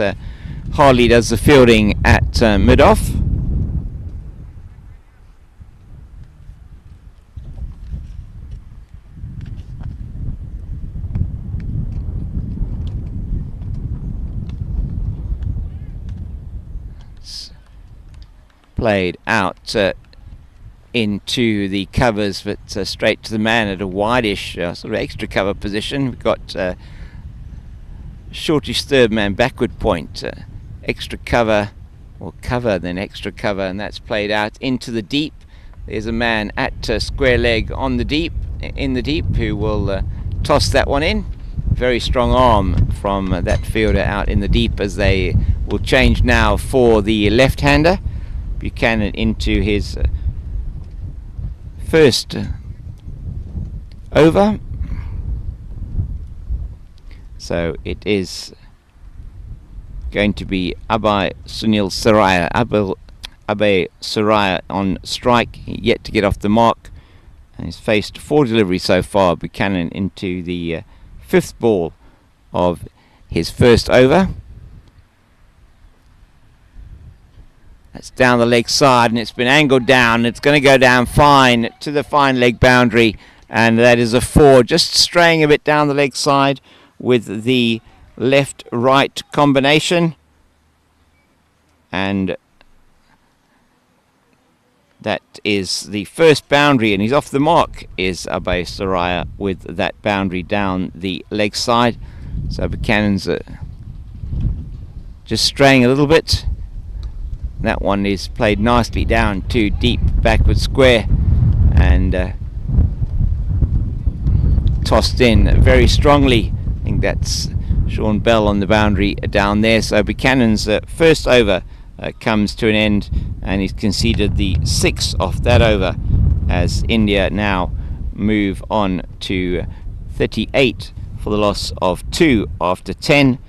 Speaker 1: Harley does the fielding at mid-off. Played out into the covers, but straight to the man at a wideish sort of extra cover position. We've got shortish third man backward point, extra cover, or cover then extra cover, and that's played out into the deep. There's a man at square leg on the deep, in the deep, who will toss that one in. very strong arm from that fielder out in the deep, as they will change now for the left-hander. Buchanan into his first over. So it is going to be Abai Sunil Saraya. Abai Saraya on strike, yet to get off the mark. And he's faced 4 deliveries so far. Buchanan into the 5th ball of his first over. That's down the leg side, and it's been angled down. It's going to go down fine to the fine leg boundary, and that is a 4, just straying a bit down the leg side with the left-right combination. And that is the first boundary, and he's off the mark, is Abai Saraya, with that boundary down the leg side. So Buchanan's just straying a little bit. That one is played nicely down to deep backward square and tossed in very strongly. I think that's Sean Bell on the boundary down there. So Buchanan's first over comes to an end, and he's conceded the 6 off that over, as India now move on to 38 for the loss of 2 after 10.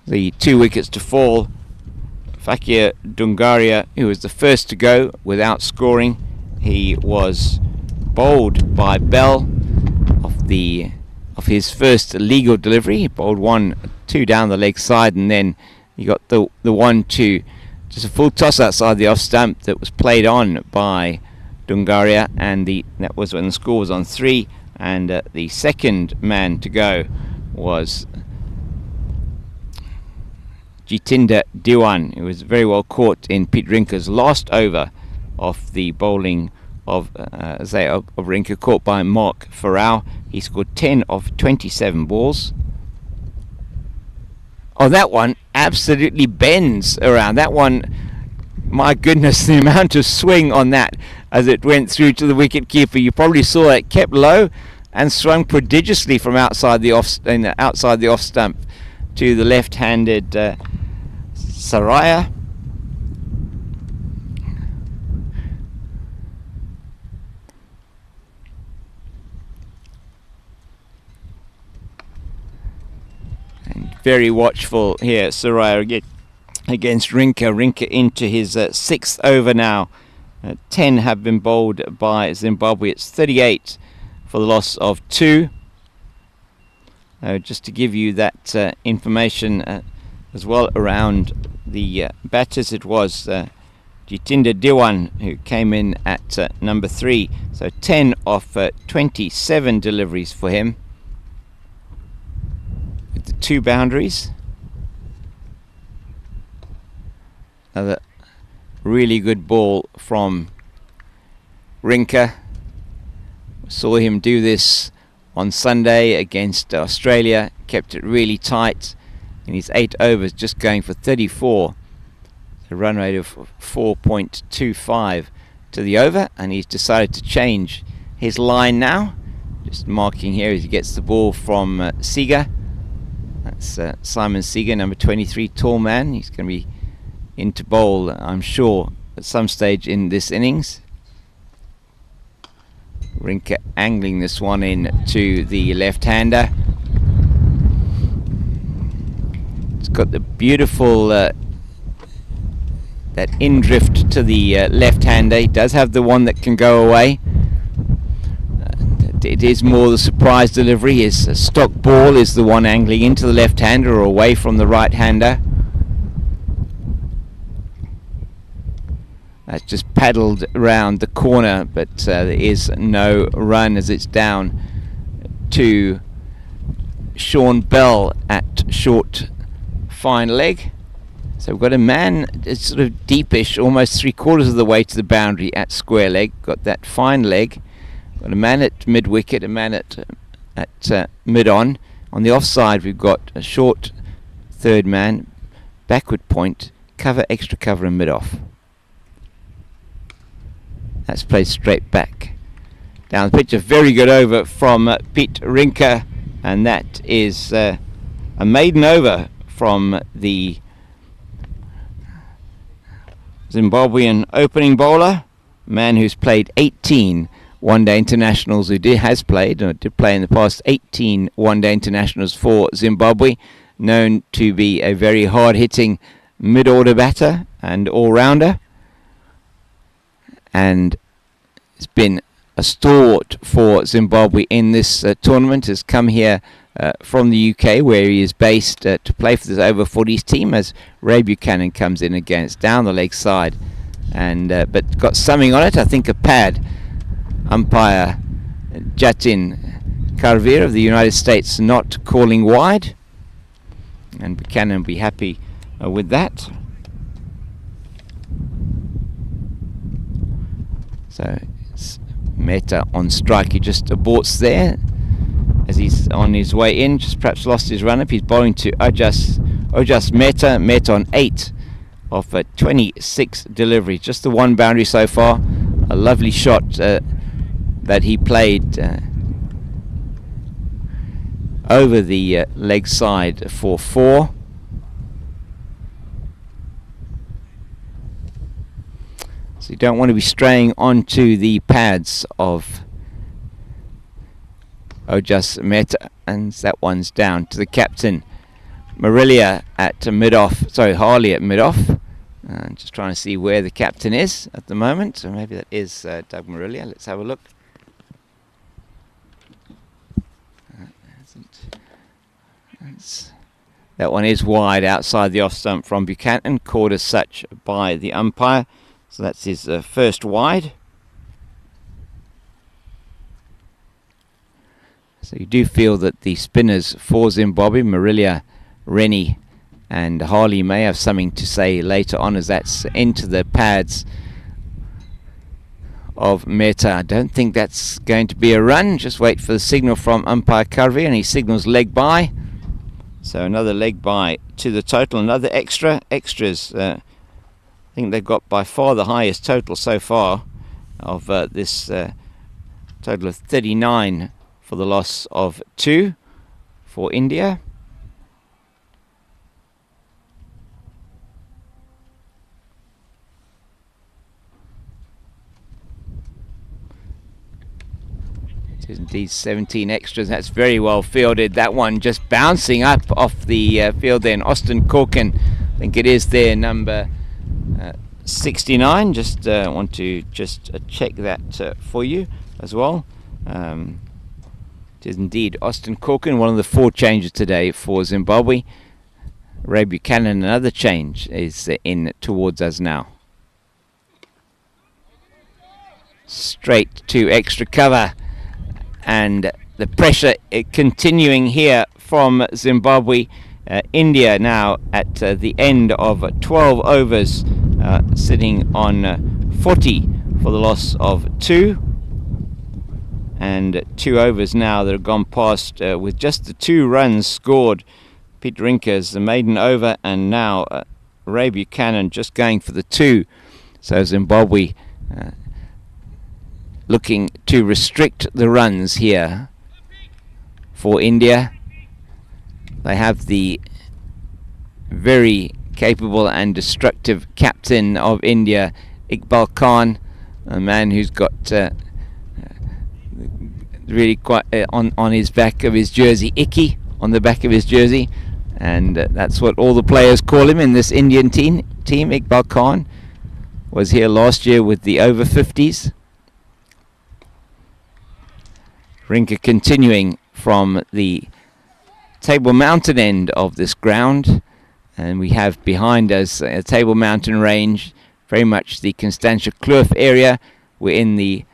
Speaker 1: The 2 wickets to fall. Fakir Dungaria, who was the first to go without scoring, he was bowled by Bell of his first legal delivery. He bowled 1-2 down the leg side, and then he got the 1-2, just a full toss outside the off stump that was played on by Dungaria, and that was when the score was on 3, and the second man to go was Jitinder Diwan, who was very well caught in Pete Rinker's last over off the bowling of Rinker, caught by Mark Farrell. He scored 10 of 27 balls. Oh, that one absolutely bends around. That one, my goodness, the amount of swing on that as it went through to the wicket keeper. You probably saw it kept low and swung prodigiously from outside the off stump to the left-handed Saraya. And very watchful here, Saraya against Rinker. Rinker into his 6th over now. 10 have been bowled by Zimbabwe. It's 38 for the loss of 2. Just to give you that information as well around the batters, it was Jitinder Diwan who came in at number 3. So 10 off 27 deliveries for him, with the 2 boundaries. Another really good ball from Rinker. Saw him do this on Sunday against Australia, kept it really tight in his 8 overs, just going for 34. A run rate of 4.25 to the over, and he's decided to change his line now. Just marking here as he gets the ball from Seager. That's Simon Seager, number 23, tall man. He's going to be in to bowl, I'm sure, at some stage in this innings. Rinker angling this one in to the left-hander. It's got the beautiful that in drift to the left-hander. He does have the one that can go away. It is more the surprise delivery. His stock ball is the one angling into the left-hander or away from the right-hander. That's just paddled around the corner, but there is no run as it's down to Sean Bell at short fine leg. So we've got a man, it's sort of deepish, almost 3/4 of the way to the boundary at square leg. Got that fine leg. Got a man at mid wicket, a man at mid on. On the offside, we've got a short third man, backward point, cover, extra cover, and mid off. That's played straight back down the pitch. A very good over from Pete Rinker, and that is a maiden over from the Zimbabwean opening bowler, man who's played 18 one-day internationals, did play in the past 18 one-day internationals for Zimbabwe, known to be a very hard-hitting mid-order batter and all-rounder, and it's been a stalwart for Zimbabwe in this tournament. Has come here from the UK, where he is based, to play for this Over-40s team, as Ray Buchanan comes in against down the leg side, and but got something on it, I think a pad. Umpire Jatin Karvir of the United States not calling wide, and Buchanan will be happy with that. So it's Mehta on strike. He just aborts there as he's on his way in, just perhaps lost his run up. He's bowling to Ojas Mehta on 8 of 26 deliveries, just the one boundary so far. A lovely shot that he played over the leg side for 4. So you don't want to be straying onto the pads of Ojas Mehta, and that one's down to the captain, Marillier at mid-off. Sorry, Harley at mid-off. Just trying to see where the captain is at the moment. So maybe that is Doug Marillier. Let's have a look. That one is wide outside the off stump from Buchanan, called as such by the umpire. So that's his first wide. So you do feel that the spinners for Zimbabwe, Marillier, Rennie and Harley, may have something to say later on, as that's into the pads of Mehta. I don't think that's going to be a run. Just wait for the signal from umpire Karvir, and he signals leg by. So another leg by to the total, another extras. I think they've got by far the highest total so far of this total of 39 for the loss of 2 for India. It is indeed 17 extras. That's very well fielded. That one just bouncing up off the field then. Austin Corkin, I think it is there, number 69. Just want to just check that for you as well. It is indeed Austin Corkin, one of the 4 changes today for Zimbabwe. Ray Buchanan, another change, is in towards us now. Straight to extra cover, and the pressure continuing here from Zimbabwe. India now at the end of 12 overs, sitting on 40 for the loss of 2. And 2 overs now that have gone past with just the 2 runs scored. Pete Rinker's the maiden over, and now Ray Buchanan just going for the 2. So Zimbabwe looking to restrict the runs here for India. They have the very capable and destructive captain of India, Iqbal Khan, a man who's got really quite on his back of his jersey, Icky, on the back of his jersey, and that's what all the players call him in this Indian team. Iqbal Khan was here last year with the Over-50s. Rinker continuing from the Table Mountain end of this ground, and we have behind us a Table Mountain range, very much the Constantia Kloof area. We're in the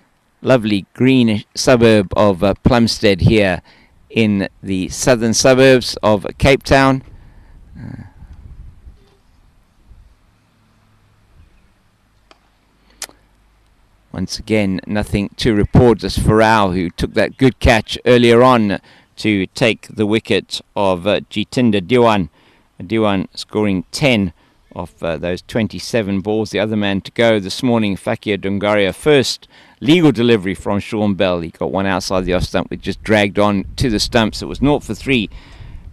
Speaker 1: lovely green suburb of Plumstead here in the southern suburbs of Cape Town. Once again, nothing to report. Just Farao, who took that good catch earlier on to take the wicket of Jitinder Diwan. Diwan scoring 10 of those 27 balls. The other man to go this morning, Fakir Dungaria, first legal delivery from Sean Bell. He got one outside the off stump, which just dragged on to the stumps. It was 0 for 3,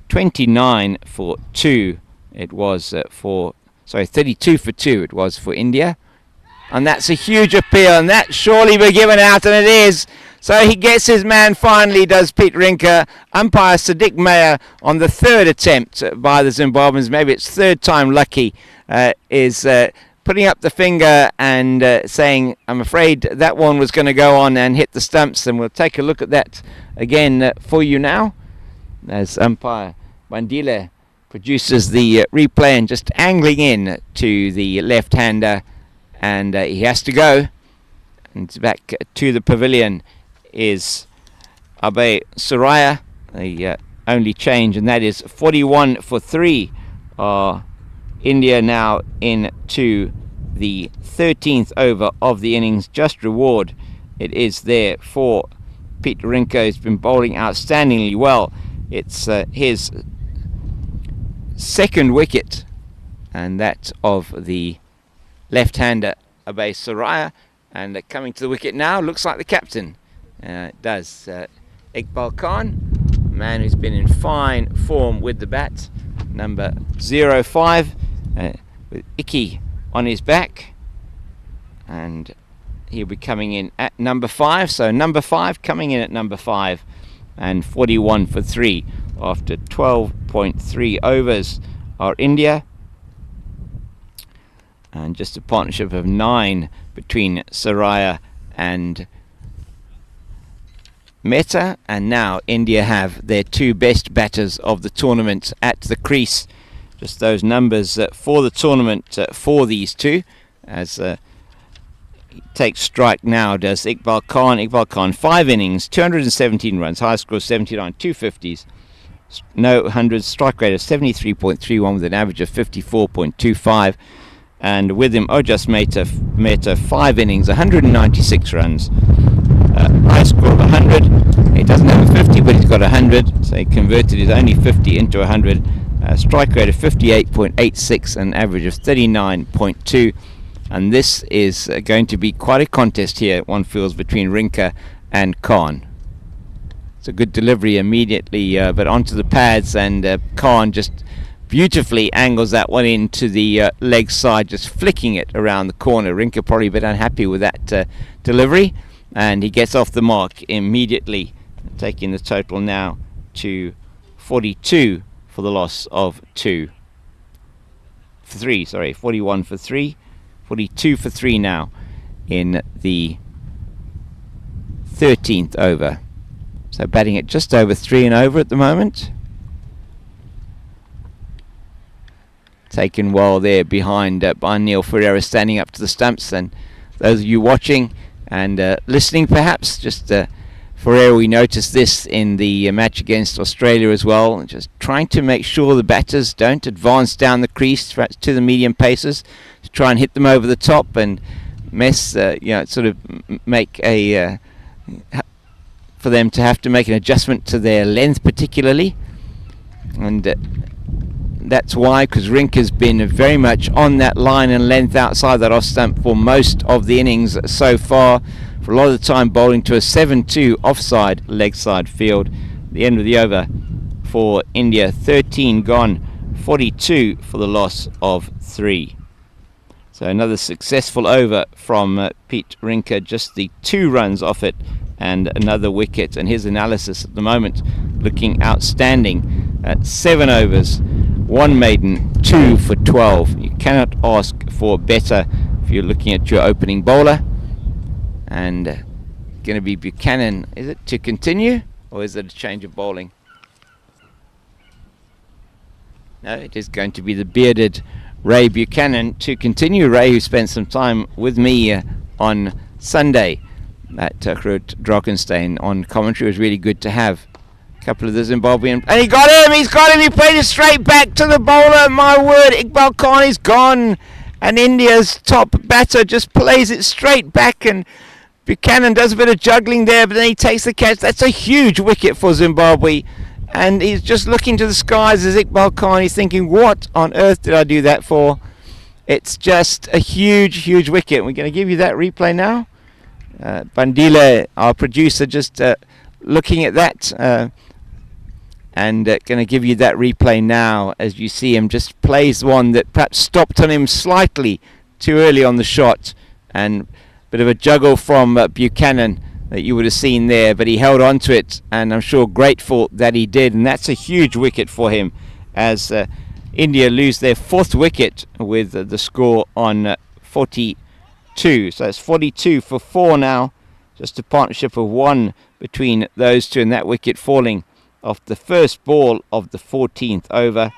Speaker 1: 29 for 2. It was 32 for 2 it was for India. And that's a huge appeal, and that surely be given out, and it is. So he gets his man finally, does Pete Rinker. Umpire Sadiq Mayer on the third attempt by the Zimbabweans, maybe it's third time lucky, is putting up the finger and saying, I'm afraid that one was going to go on and hit the stumps. And we'll take a look at that again for you now, as umpire Bandile produces the replay and just angling in to the left-hander, and he has to go. And back to the pavilion is Abe Suraya, the only change, and that is 41 for 3. India now into the 13th over of the innings. Just reward it is there for Pete Rinker, who's been bowling outstandingly well. It's his second wicket, and that of the left-hander Abe Suraya. And coming to the wicket now looks like the captain. It does. Iqbal Khan, a man who's been in fine form with the bat, number 05, with Icky on his back, and he'll be coming in at number 5. So number 5 coming in at number 5, and 41 for 3 after 12.3 overs are India, and just a partnership of 9 between Suraya and Mehta. And now India have their 2 best batters of the tournament at the crease. Just those numbers for the tournament for these two, as he takes strike now, does Iqbal Khan. Iqbal Khan, 5 innings, 217 runs, high score 79, 250s, no hundreds, strike rate of 73.31 with an average of 54.25. And with him, Ojas Mehta, 5 innings, 196 runs, high score of 100. He doesn't have a 50, but he's got 100, so he converted his only 50 into 100. Strike rate of 58.86, an average of 39.2. And this is going to be quite a contest here, one feels, between Rinker and Khan. It's a good delivery immediately, but onto the pads, and Khan just beautifully angles that one into the leg side, just flicking it around the corner. Rinker probably a bit unhappy with that delivery, and he gets off the mark immediately, taking the total now to 42 for the loss of 2 for 3, 41 for 3, 42 for 3 now in the 13th over. So batting at just over 3 and over at the moment. Taken well there behind by Neil Ferreira, standing up to the stumps. And those of you watching and listening, perhaps, just Ferreira, we noticed this in the match against Australia as well, just trying to make sure the batters don't advance down the crease to the medium paces, to try and hit them over the top and sort of make a for them to have to make an adjustment to their length particularly. And that's why, because Rinker's been very much on that line and length outside that off stump for most of the innings so far, for a lot of the time bowling to a 7-2 offside leg side field. The end of the over for India, 13 gone, 42 for the loss of 3. So another successful over from Pete Rinker, just the 2 runs off it and another wicket. And his analysis at the moment looking outstanding at 7 overs, 1 maiden, 2 for 12. You cannot ask for better if you're looking at your opening bowler. And going to be Buchanan, is it, to continue, or is it a change of bowling? No, it is going to be the bearded Ray Buchanan to continue. Ray, who spent some time with me on Sunday at Groot Drakenstein on commentary, was really good to have a couple of the Zimbabwean. And he got him! He's got him! He played it straight back to the bowler. My word, Iqbal Khan is gone. And India's top batter just plays it straight back, and Buchanan does a bit of juggling there, but then he takes the catch. That's a huge wicket for Zimbabwe. And he's just looking to the skies as Iqbal Khan. He's thinking, what on earth did I do that for? It's just a huge wicket. We're going to give you that replay now. Bandile, our producer, just looking at that and going to give you that replay now as you see him just plays one that perhaps stopped on him slightly too early on the shot, and a bit of a juggle from Buchanan that you would have seen there, but he held on to it, and I'm sure grateful that he did, and that's a huge wicket for him as India lose their 4th wicket with the score on 42. So it's 42 for 4 now, just a partnership of 1 between those two, and that wicket falling off the first ball of the 14th over.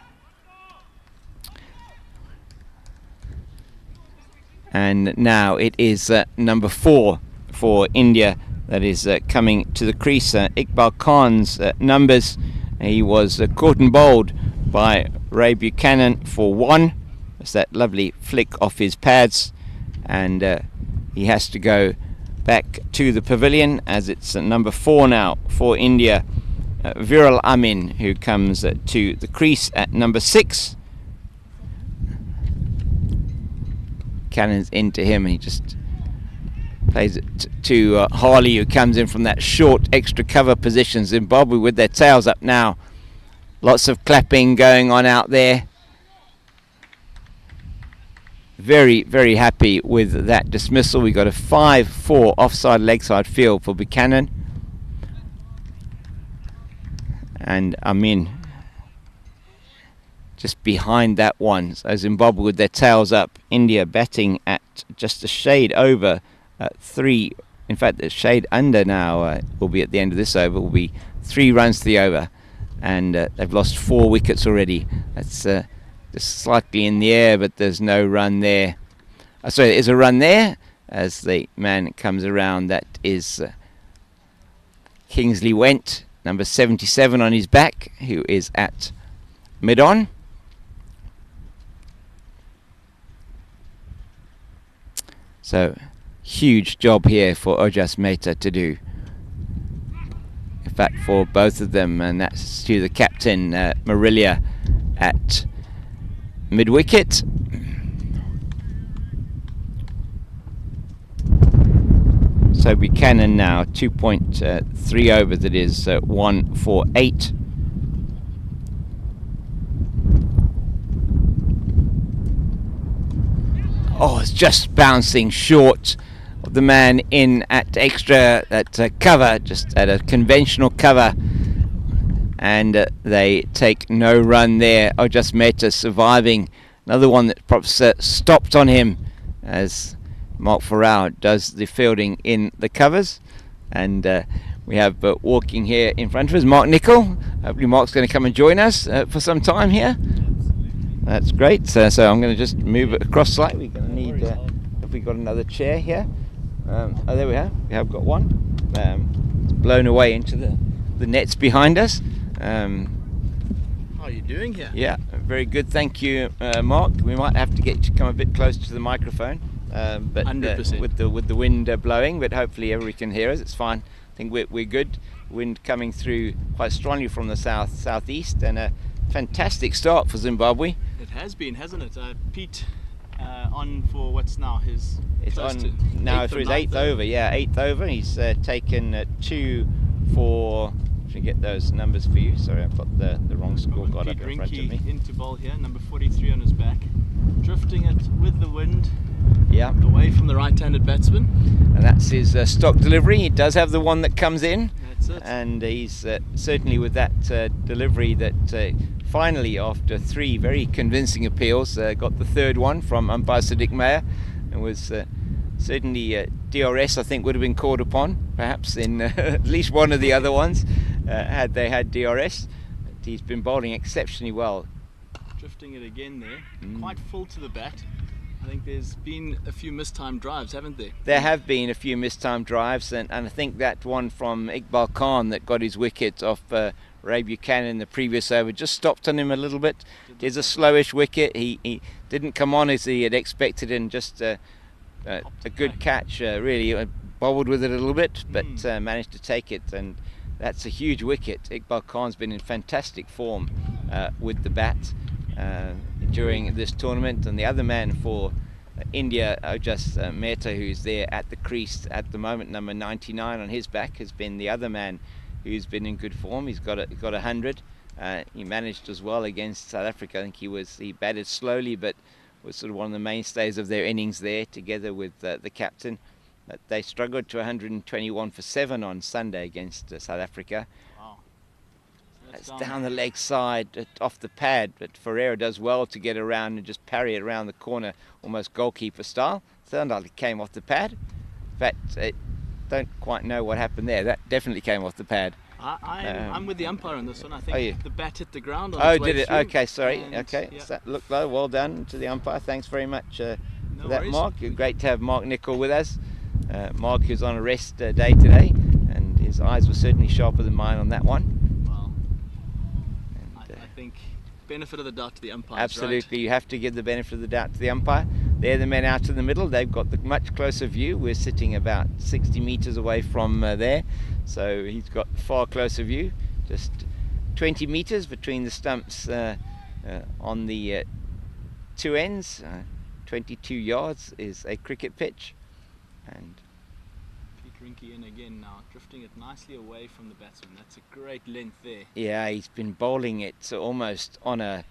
Speaker 1: And now it is number 4 for India that is coming to the crease. Iqbal Khan's numbers. He was caught and bowled by Ray Buchanan for 1. That's that lovely flick off his pads, and he has to go back to the pavilion as it's number 4 now for India. Viral Amin, who comes to the crease at number 6. Cannon's into him, and he just plays it to Harley, who comes in from that short extra cover position. Zimbabwe with their tails up now. Lots of clapping going on out there. Very, very happy with that dismissal. We got a 5-4 offside leg side field for Buchanan. And Amin just behind that one. So Zimbabwe with their tails up. India batting at just a shade over 3. In fact, the shade under now will be at the end of this over. Will be 3 runs to the over. And they've lost 4 wickets already. That's just slightly in the air, but there's no run there. Sorry, there is a run there as the man comes around. That is Kingsley Went, number 77 on his back, who is at mid-on. So, huge job here for Ojas Mehta to do. In fact, for both of them, and that's to the captain, Marillier, at mid-wicket. So Buchanan now 2.3 over, that is 1 for 8. Oh, it's just bouncing short of the man in at extra, at cover, just at a conventional cover, and they take no run there. Ojas Mehta surviving. Another one that perhaps stopped on him as Mark Farrell does the fielding in the covers. And we have walking here in front of us Mark Nichol. Hopefully Mark's going to come and join us for some time here. That's great. So I'm going to just move it across slightly. We're going to need, have we got another chair here? Oh, there we have. We have got one. It's blown away into the nets behind us.
Speaker 2: How are you doing here?
Speaker 1: Yeah, very good. Thank you, Mark. We might have to get you to come a bit closer to the microphone. But
Speaker 2: 100%.
Speaker 1: With the wind blowing, but hopefully everybody can hear us. It's fine. I think we're good. Wind coming through quite strongly from the southeast, and a fantastic start for Zimbabwe.
Speaker 2: It has been, hasn't it? Pete on for what's now his.
Speaker 1: It's on now for his 8th over. Yeah, 8th over. He's taken 2 for. Should get those numbers for you. Sorry, I've got the wrong scorecard up in front of me.
Speaker 2: Into bowl here, number 43 on his back, drifting it with the wind.
Speaker 1: Yeah,
Speaker 2: away from the right-handed batsman.
Speaker 1: And that's his stock delivery. He does have the one that comes in.
Speaker 2: That's it.
Speaker 1: And he's certainly with that delivery that finally, after 3 very convincing appeals, got the 3rd one from umpire Sadiq Meyer. It was certainly DRS, I think, would have been called upon, perhaps in at least one of the other ones, had they had DRS. But he's been bowling exceptionally well.
Speaker 2: Drifting it again there, quite full to the bat. I think there's been a few mistimed drives, haven't there? There
Speaker 1: have been a few mistimed drives, and I think that one from Iqbal Khan that got his wicket off Ray Buchanan in the previous over just stopped on him a little bit. It is a slowish wicket. He didn't come on as he had expected, and just a good catch, really. Bobbled with it a little bit, but managed to take it, and that's a huge wicket. Iqbal Khan's been in fantastic form with the bat. during this tournament, and the other man for India, Ojas Mehta, who's there at the crease at the moment, number 99 on his back, has been the other man who's been in good form. He's got 100. He managed as well against South Africa. I think he batted slowly, but was sort of one of the mainstays of their innings there, together with the captain. But they struggled to 121 for 7 on Sunday against South Africa.
Speaker 2: Wow.
Speaker 1: It's down the leg side, off the pad, but Ferreira does well to get around and just parry it around the corner, almost goalkeeper style. Sounded like it came off the pad. In fact, I don't quite know what happened there. That definitely came off the pad.
Speaker 2: I'm with the umpire on this one. I think the bat hit the ground on
Speaker 1: its
Speaker 2: way
Speaker 1: did it?
Speaker 2: through,
Speaker 1: Okay, sorry. Okay,
Speaker 2: yeah.
Speaker 1: so that looked low. Well done to the umpire. Thanks very much for that,
Speaker 2: worries.
Speaker 1: Mark. Great to have Mark Nicol with us. Mark, who's on a rest day today, and his eyes were certainly sharper than mine on that one.
Speaker 2: Well, I think benefit of the doubt to the umpire.
Speaker 1: Absolutely,
Speaker 2: right?
Speaker 1: You have to give the benefit of the doubt to the umpire. They're the men out in the middle. They've got the much closer view. We're sitting about 60 meters away from there, so he's got far closer view. Just 20 meters between the stumps on the two ends. 22 yards is a cricket pitch. And
Speaker 2: Pete Rinke in again now, drifting it nicely away from the batsman. That's a great length there.
Speaker 1: Yeah, he's been bowling it almost on the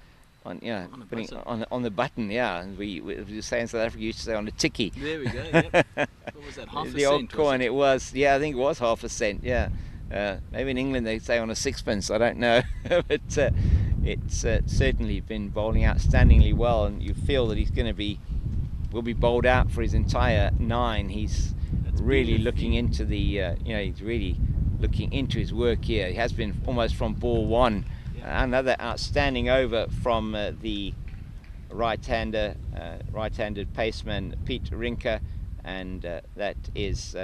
Speaker 1: button. Yeah, we were saying South Africa used to say on a ticky.
Speaker 2: There we go. Yep. What was that? Half a
Speaker 1: the
Speaker 2: cent?
Speaker 1: old coin. It was. Yeah, I think it was half a cent. Yeah, maybe in England they say on a sixpence. I don't know, but it's certainly been bowling outstandingly well, and you feel that will be bowled out for his entire 9. He's really looking into he's really looking into his work here. He has been almost from ball 1. Yeah. Another outstanding over from the right-handed paceman Pete Rinke, and that is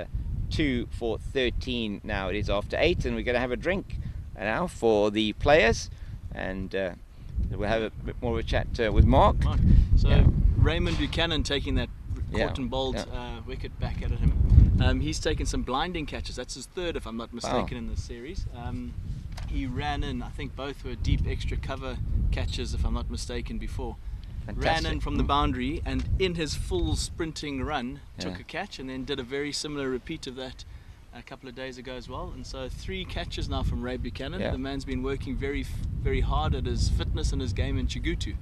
Speaker 1: 2 for 13 now. It is after 8, and we're going to have a drink now for the players, and we'll have a bit more of a chat with Mark.
Speaker 2: So
Speaker 1: yeah.
Speaker 2: Raymond Buchanan taking that caught and bowled wicket back at him. He's taken some blinding catches. That's his 3rd, if I'm not mistaken, in this series. He ran in, I think both were deep extra cover catches, if I'm not mistaken, before.
Speaker 1: Fantastic.
Speaker 2: Ran in from the boundary, and in his full sprinting run took a catch, and then did a very similar repeat of that a couple of days ago as well. And so 3 catches now from Ray Buchanan. The man's been working very, very hard at his fitness and his game in Chigutu,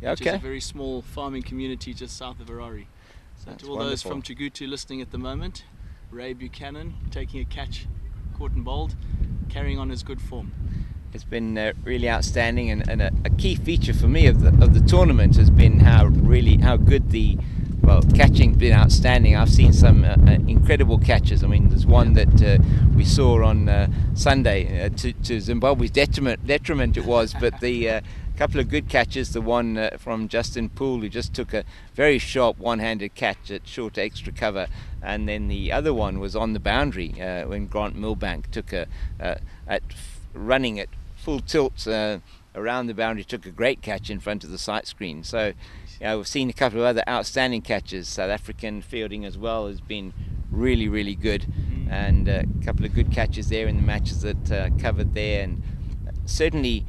Speaker 2: which is a very small farming community just south of Harare. So
Speaker 1: That's
Speaker 2: to all
Speaker 1: wonderful.
Speaker 2: those from Chigutu listening at the moment, Ray Buchanan taking a catch, caught and bowled, carrying on his good form.
Speaker 1: It's been really outstanding, and a key feature for me of the tournament has been how good the catching's been outstanding. I've seen some incredible catches. I mean, there's one that we saw on Sunday to Zimbabwe's detriment it was, but the couple of good catches. The one from Justin Poole, who just took a very sharp one-handed catch at short extra cover, and then the other one was on the boundary when Grant Milbank took running at full tilt around the boundary, took a great catch in front of the sight screen. So we've seen a couple of other outstanding catches. South African fielding as well has been really, really good, and a couple of good catches there in the matches that covered there. And certainly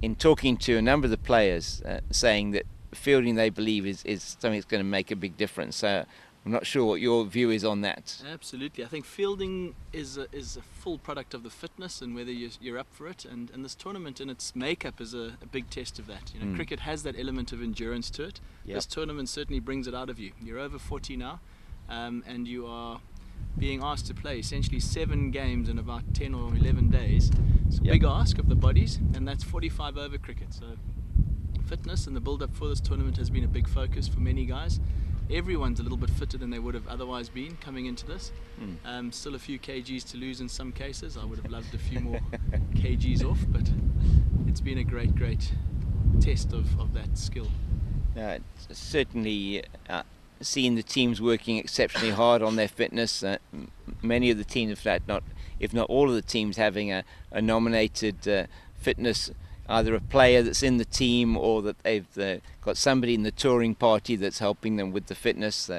Speaker 1: in talking to a number of the players, saying that fielding, they believe, is something that's going to make a big difference. So I'm not sure what your view is on that.
Speaker 2: Absolutely. I think fielding is a full product of the fitness and whether you're up for it. And this tournament in its makeup is a big test of that. Cricket has that element of endurance to it.
Speaker 1: Yep.
Speaker 2: This tournament certainly brings it out of you. You're over 40 now, and you are being asked to play essentially 7 games in about 10 or 11 days. It's a big ask of the bodies, and that's 45 over cricket. So fitness and the build-up for this tournament has been a big focus for many guys. Everyone's a little bit fitter than they would have otherwise been coming into this. Still a few kgs to lose in some cases. I would have loved a few more kgs off, but it's been a great test of that skill.
Speaker 1: It's certainly seen the teams working exceptionally hard on their fitness. Many of the teams, if not all of the teams, having a nominated fitness, either a player that's in the team or that they've got somebody in the touring party that's helping them with the fitness,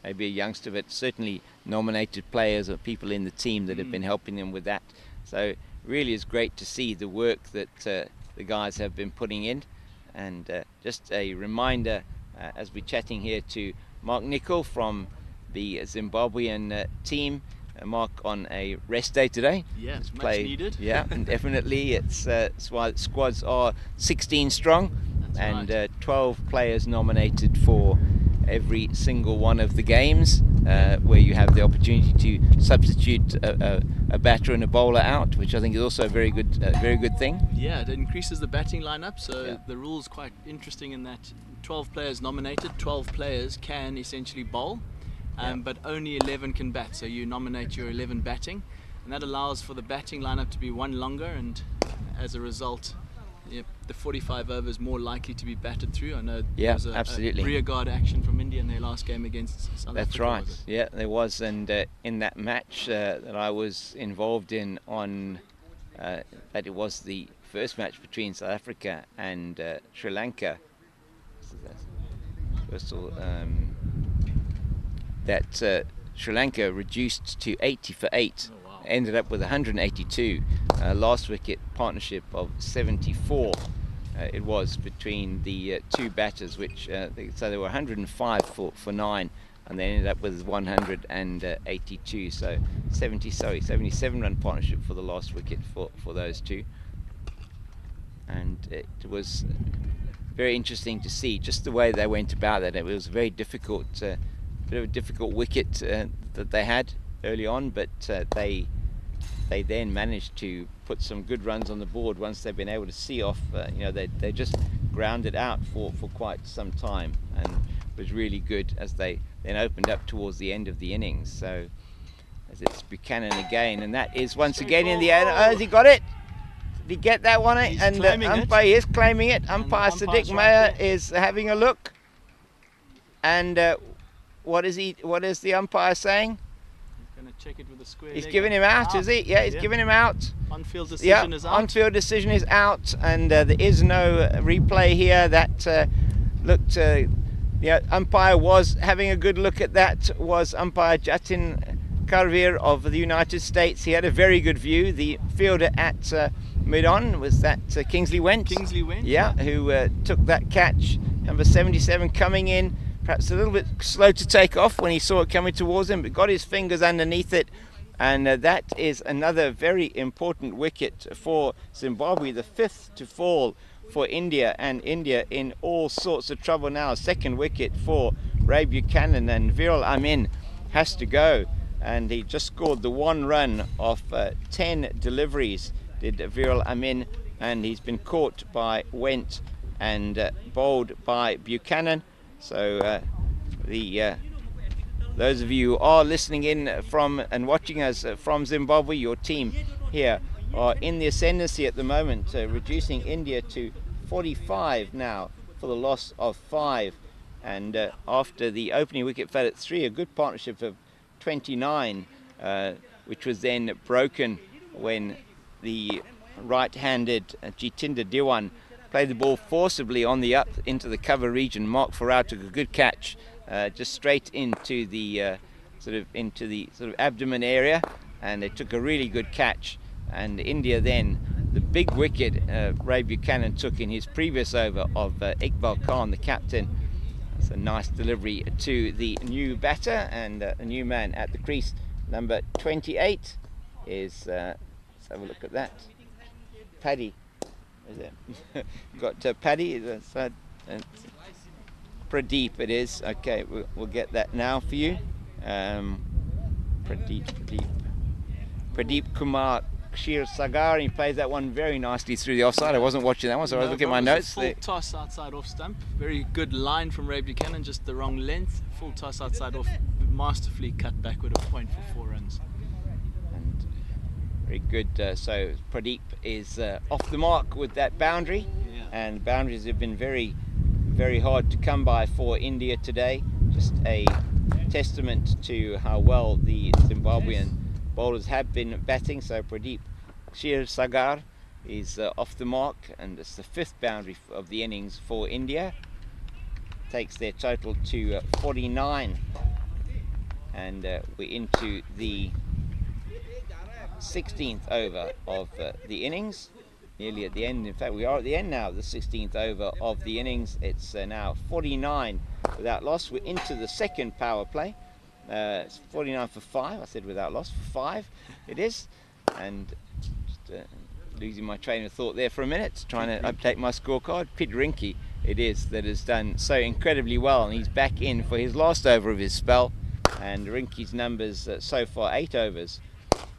Speaker 1: maybe a youngster, but certainly nominated players or people in the team that have been helping them with that. So really it's great to see the work that the guys have been putting in. And just a reminder, as we're chatting here to Mark Nicol from the Zimbabwean team. Mark on a rest day today.
Speaker 2: Yeah, it's much needed.
Speaker 1: Yeah, and definitely. It's why the squads are 16 strong.
Speaker 2: That's
Speaker 1: and
Speaker 2: right.
Speaker 1: 12 players nominated for every single one of the games, where you have the opportunity to substitute a batter and a bowler out, which I think is also a very good thing.
Speaker 2: Yeah, it increases the batting lineup, so
Speaker 1: Yeah.
Speaker 2: the rule's quite interesting in that 12 players nominated, 12 players can essentially bowl, but only 11 can bat, so you nominate your 11 batting, and that allows for the batting lineup to be one longer, and as a result, the 45 overs more likely to be batted through. I know there was a rear guard action from India in their last game against South Africa.
Speaker 1: That's right. Yeah, there was, and in that match that I was involved in that it was the first match between South Africa and Sri Lanka. That Sri Lanka reduced to 80 for 8.
Speaker 2: Oh, wow.
Speaker 1: Ended up with 182. Last wicket partnership of 74. It was between the two batters, which so they were 105 for 9, and they ended up with 182. So 77 run partnership for the last wicket for those two. And it was very interesting to see just the way they went about it. It was a very difficult, bit of a difficult wicket that they had early on, but they then managed to put some good runs on the board once they've been able to see off. They just grounded out for quite some time, and it was really good as they then opened up towards the end of the innings. So as it's Buchanan again, and that is once again in the air. Oh, has he got it? Did he get that one?
Speaker 2: He's
Speaker 1: and umpire is claiming it. Umpire Sadiq Mayer is having a look. And what is the umpire saying?
Speaker 2: He's going to check it with a square
Speaker 1: He's
Speaker 2: leg.
Speaker 1: giving him out, is he? Yeah, he's giving him out.
Speaker 2: On-field decision is out.
Speaker 1: On-field decision is out, and there is no replay here. That looked. Umpire was having a good look at that. Was umpire Jatin Karveer of the United States. He had a very good view. The fielder at mid-on was that Kingsley Went.
Speaker 2: Kingsley Went.
Speaker 1: Yeah, who took that catch. Number 77 coming in. Perhaps a little bit slow to take off when he saw it coming towards him, but got his fingers underneath it. And that is another very important wicket for Zimbabwe, the 5th to fall for India, and India in all sorts of trouble now. Second wicket for Ray Buchanan, and Viral Amin has to go. And he just scored the 1 run off 10 deliveries, did Viral Amin, and he's been caught by Went and bowled by Buchanan. So those of you who are listening in from and watching us from Zimbabwe, your team here are in the ascendancy at the moment, reducing India to 45 now for the loss of 5. And after the opening wicket fell at 3, a good partnership of 29, which was then broken when the right-handed Jitinder Diwan played the ball forcibly on the up into the cover region. Mark Farrar took a good catch, just straight into the sort of abdomen area, and they took a really good catch. And India then, the big wicket Ray Buchanan took in his previous over of Iqbal Khan, the captain. That's a nice delivery to the new batter, and a new man at the crease. Number 28 is, let's have a look at that, Paddy. Is it? Got Paddy, Pradeep it is. Okay, we'll get that now for you. Pradeep Kumar Kshir Sagar, he plays that one very nicely through the offside. I wasn't watching that one, so I was looking at my notes.
Speaker 2: Full toss outside off stump. Very good line from Ray Buchanan, just the wrong length. Full toss outside off, masterfully cut backward a point for 4 runs.
Speaker 1: And very good. So Pradeep is off the mark with that boundary, and boundaries have been very, very hard to come by for India today. Just a testament to how well the Zimbabwean bowlers have been batting. So Pradeep Kshir Sagar is off the mark, and it's the 5th boundary of the innings for India. Takes their total to 49, and we're into the 16th over of the innings. nearly at the end. In fact, we are at the end now, the 16th over of the innings. It's now 49 without loss. We're into the second power play. It's 49 for 5. I said without loss for 5. It is. And just losing my train of thought there for a minute, trying to update my scorecard. Pete Rinke it is that has done so incredibly well, and he's back in for his last over of his spell. And Rinke's numbers so far: 8 overs,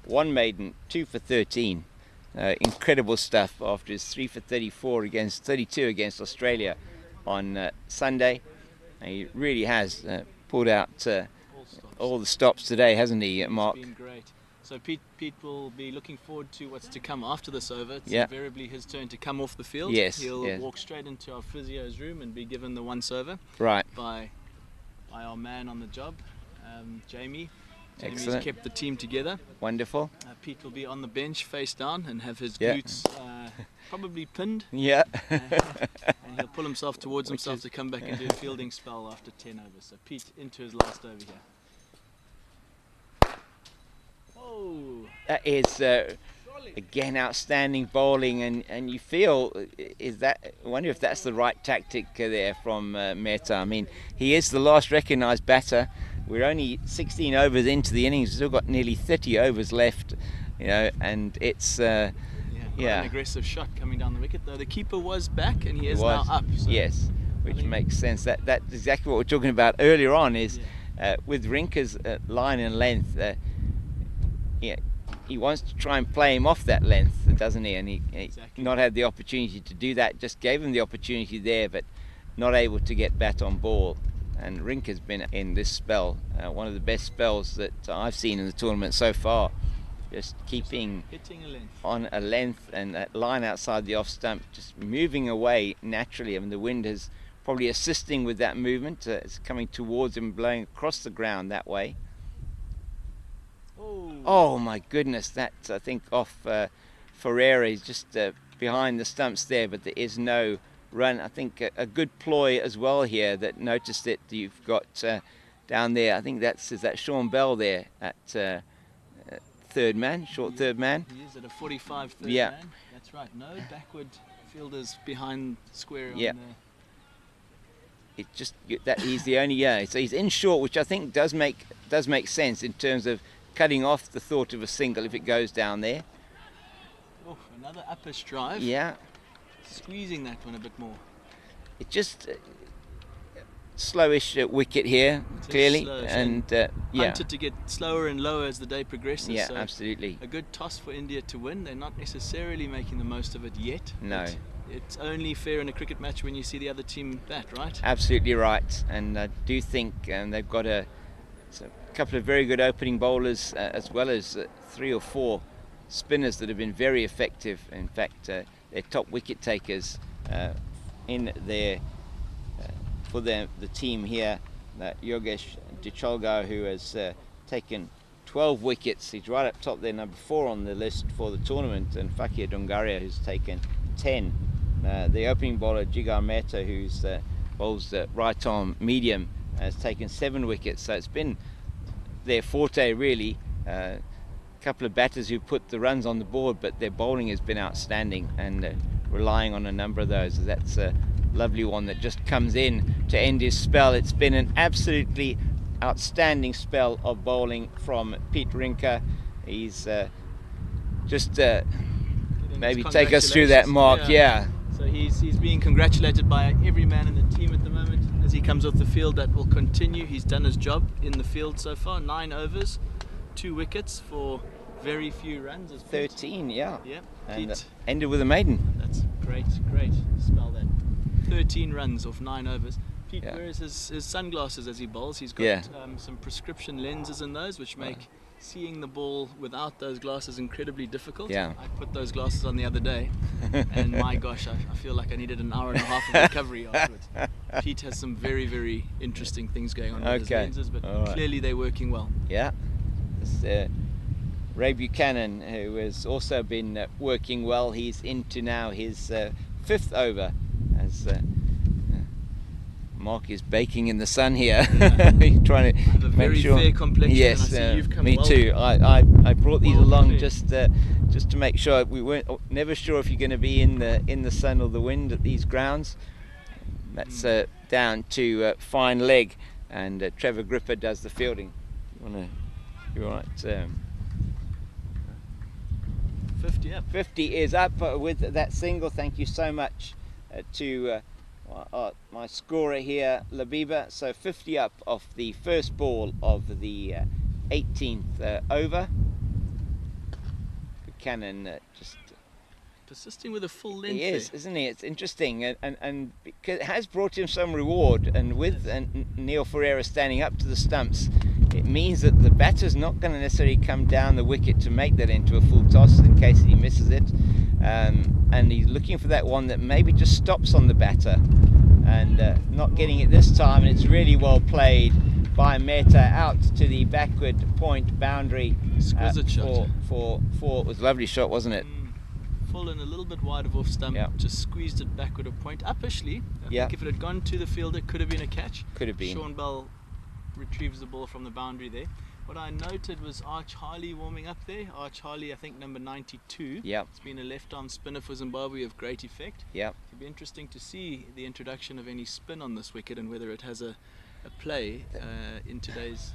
Speaker 1: 1 maiden, 2 for 13. Incredible stuff after his 3 for 34 against 32 against Australia on Sunday. And he really has pulled out all the stops today, hasn't he, Mark?
Speaker 2: It's been great. So Pete will be looking forward to what's to come after this over. It's
Speaker 1: yeah.
Speaker 2: invariably his turn to come off the field.
Speaker 1: Yes,
Speaker 2: he'll walk straight into our physio's room and be given the once over.
Speaker 1: Right.
Speaker 2: By our man on the job, Jamie. Jamie's
Speaker 1: Excellent.
Speaker 2: kept the team together.
Speaker 1: Wonderful.
Speaker 2: Pete will be on the bench face down and have his
Speaker 1: yeah.
Speaker 2: glutes probably pinned.
Speaker 1: Yeah.
Speaker 2: And he'll pull himself towards himself to come back and do a fielding spell after 10 overs. So Pete into his last over here. Oh.
Speaker 1: That is again outstanding bowling, and you feel I wonder if that's the right tactic there from Mehta. I mean, he is the last recognised batter. We're only 16 overs into the innings. We've still got nearly 30 overs left, and it's
Speaker 2: an aggressive shot coming down the wicket. Though the keeper was back and he is now up.
Speaker 1: So yes, which makes sense. That's exactly what we're talking about earlier on. Is with Rinke's line and length. He wants to try and play him off that length, doesn't he? And he
Speaker 2: exactly.
Speaker 1: Not had the opportunity to do that. Just gave him the opportunity there, but not able to get bat on ball. And Rinke has been in this spell one of the best spells that I've seen in the tournament so far. Just keeping
Speaker 2: hitting a length.
Speaker 1: On a length and that line outside the off stump, just moving away naturally. I mean, the wind is probably assisting with that movement. It's coming towards him, blowing across the ground that way. Oh my goodness, that's I think off Ferreira. He's just behind the stumps there, but there is no run. I think a good ploy as well here that noticed it. You've got down there, I think is that Sean Bell there at third man, short third man.
Speaker 2: He is at a 45 third
Speaker 1: yeah.
Speaker 2: man. That's right. No backward fielders behind square.
Speaker 1: Yeah.
Speaker 2: On the...
Speaker 1: It just that he's the only So he's in short, which I think does make sense in terms of cutting off the thought of a single if it goes down there.
Speaker 2: Oh, another uppish drive.
Speaker 1: Yeah.
Speaker 2: Squeezing that one a bit more.
Speaker 1: It just slowish wicket here, clearly, and
Speaker 2: hunted to get slower and lower as the day progresses.
Speaker 1: Yeah,
Speaker 2: so
Speaker 1: absolutely.
Speaker 2: A good toss for India to win. They're not necessarily making the most of it yet.
Speaker 1: No.
Speaker 2: It's only fair in a cricket match when you see the other team bat, right?
Speaker 1: Absolutely right, and I do think they've got a couple of very good opening bowlers as well as 3 or 4 spinners that have been very effective. In fact, they're top wicket takers in their for the team here. Yogesh Dicholgar, who has taken 12 wickets. He's right up top there, number 4 on the list for the tournament, and Fakir Dongaria, who's taken 10. The opening bowler Jigar Mehta, who's bowls right arm medium, has taken 7 wickets. So it's been their forte really. A couple of batters who put the runs on the board, but their bowling has been outstanding, and relying on a number of those. That's a lovely one that just comes in to end his spell. It's been an absolutely outstanding spell of bowling from Pete Rinke. He's just maybe take us through that, Mark. Yeah.
Speaker 2: So he's being congratulated by every man in the team at the moment. As he comes off the field, that will continue. He's done his job in the field so far. 9 overs, 2 wickets for very few runs.
Speaker 1: 13, yeah.
Speaker 2: Yeah.
Speaker 1: And ended with a maiden.
Speaker 2: That's great spell that. 13 runs off 9 overs. Pete wears his sunglasses as he bowls. He's got some prescription lenses in those, which make seeing the ball without those glasses incredibly difficult.
Speaker 1: Yeah.
Speaker 2: I put those glasses on the other day, and my gosh, I feel like I needed an hour and a half of recovery afterwards. Pete has some very, very interesting things going on with his lenses, but clearly they're working well.
Speaker 1: Yeah. This, Ray Buchanan, who has also been working well, he's into now his 5th over as Mark is baking in the sun here.
Speaker 2: Yeah.
Speaker 1: He's trying to
Speaker 2: I have a very fair complexion.
Speaker 1: Yes,
Speaker 2: and I see you've come
Speaker 1: me
Speaker 2: well.
Speaker 1: too. I brought these
Speaker 2: well
Speaker 1: along
Speaker 2: prepared.
Speaker 1: just to make sure. We weren't never sure if you're going to be in the sun or the wind at these grounds. That's down to fine leg, and Trevor Gripper does the fielding. You're right.
Speaker 2: 50 up.
Speaker 1: 50 is up with that single. Thank you so much to my scorer here, Labiba. So 50 up off the first ball of the 18th over. Buchanan just
Speaker 2: persisting with a full length.
Speaker 1: He is,
Speaker 2: there.
Speaker 1: isn't he? It's interesting, and because it has brought him some reward. And with Neil Ferreira standing up to the stumps, it means that the batter's not going to necessarily come down the wicket to make that into a full toss in case he misses it. And he's looking for that one that maybe just stops on the batter, and not getting it this time. And it's really well played by Mehta out to the backward point boundary.
Speaker 2: Exquisite shot.
Speaker 1: For it was a lovely shot, wasn't it?
Speaker 2: Fallen a little bit wide of off stump, just squeezed it backward a point upishly. I think if it had gone to the fielder, it could have been a catch.
Speaker 1: Could have been.
Speaker 2: Sean Bell retrieves the ball from the boundary there. What I noted was Arch Harley warming up there. Arch Harley, I think number 92.
Speaker 1: Yeah.
Speaker 2: It's been a left-arm spinner for Zimbabwe of great effect.
Speaker 1: Yeah.
Speaker 2: It'll be interesting to see the introduction of any spin on this wicket and whether it has a play in today's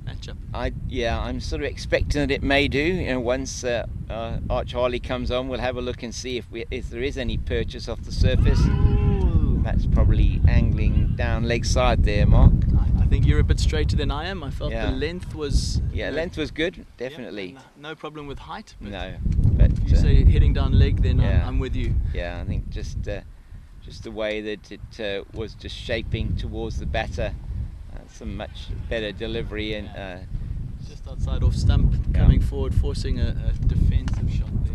Speaker 2: matchup.
Speaker 1: I'm sort of expecting that it may do. You know, once Arch Harley comes on, we'll have a look and see if there is any purchase off the surface.
Speaker 2: Ooh.
Speaker 1: That's probably angling down leg side there, Mark.
Speaker 2: I think you're a bit straighter than I am. I felt the length was...
Speaker 1: length was good, definitely.
Speaker 2: Yeah, no problem with height. But
Speaker 1: no, but
Speaker 2: if you say heading down leg, then I'm with you.
Speaker 1: Yeah, I think just the way that it was just shaping towards the batter, some much better delivery and
Speaker 2: just outside off stump, coming forward, forcing a defensive shot there.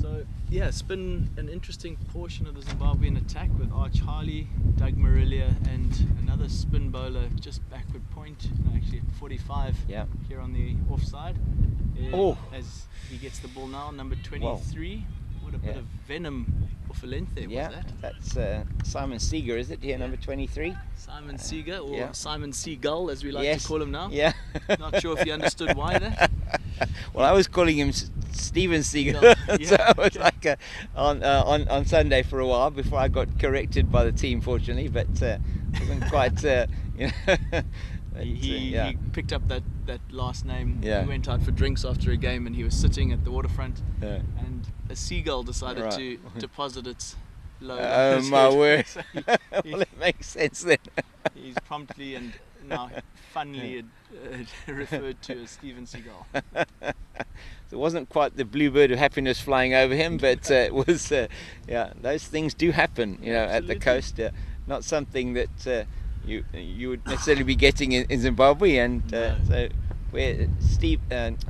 Speaker 2: So it's been an interesting portion of the Zimbabwean attack with Arch Harley, Doug Marillier, and another spin bowler just backward point, actually at 45 here on the offside. As he gets the ball now, number 23. Whoa. What a bit of venom off a length there, was that?
Speaker 1: That's Simon Seeger, is it, here, number 23?
Speaker 2: Simon Seeger, or Simon Seagull, as we like to call him now.
Speaker 1: Yeah.
Speaker 2: Not sure if you understood why that.
Speaker 1: Well, I was calling him Steven Seagull,
Speaker 2: Yeah.
Speaker 1: so I was like on Sunday for a while before I got corrected by the team, fortunately, but wasn't quite,
Speaker 2: He picked up that last name.
Speaker 1: Yeah.
Speaker 2: He went out for drinks after a game and he was sitting at the waterfront, and a seagull decided to deposit its load.
Speaker 1: Oh my word. Well, it makes sense then.
Speaker 2: He's promptly and now funnily referred to as Steven Seagull.
Speaker 1: So it wasn't quite the bluebird of happiness flying over him, but it was, those things do happen, at the coast. Not something that you would necessarily be getting in Zimbabwe, and so where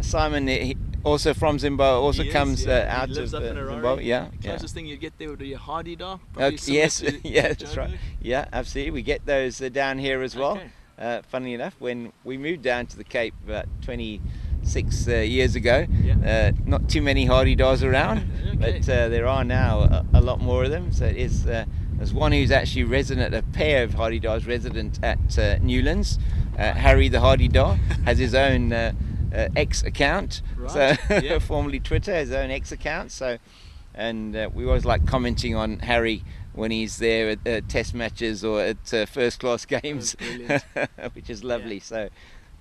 Speaker 1: Simon, also from Zimbabwe, also comes out of Zimbabwe.
Speaker 2: The closest thing you'd get there would be a hardy-dar.
Speaker 1: Yes, that's right. Yeah, absolutely. We get those down here as well. Funnily enough, when we moved down to the Cape about 26 years ago, not too many hardy-dars around, but there are now a lot more of them. So it is. There's one who's actually resident, a pair of hardy-dars resident at Newlands. Harry the hardy-dar has his own X account, formerly Twitter, his own X account. So, and we always like commenting on Harry when he's there at test matches or at first-class games, which is lovely. So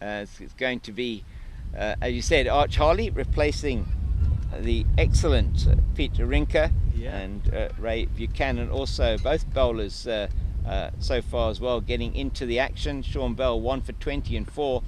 Speaker 1: it's going to be, as you said, Arch Harley replacing the excellent Peter Rinker and Ray Buchanan, also both bowlers so far as well, getting into the action. Sean Bell 1 for 20 and 4.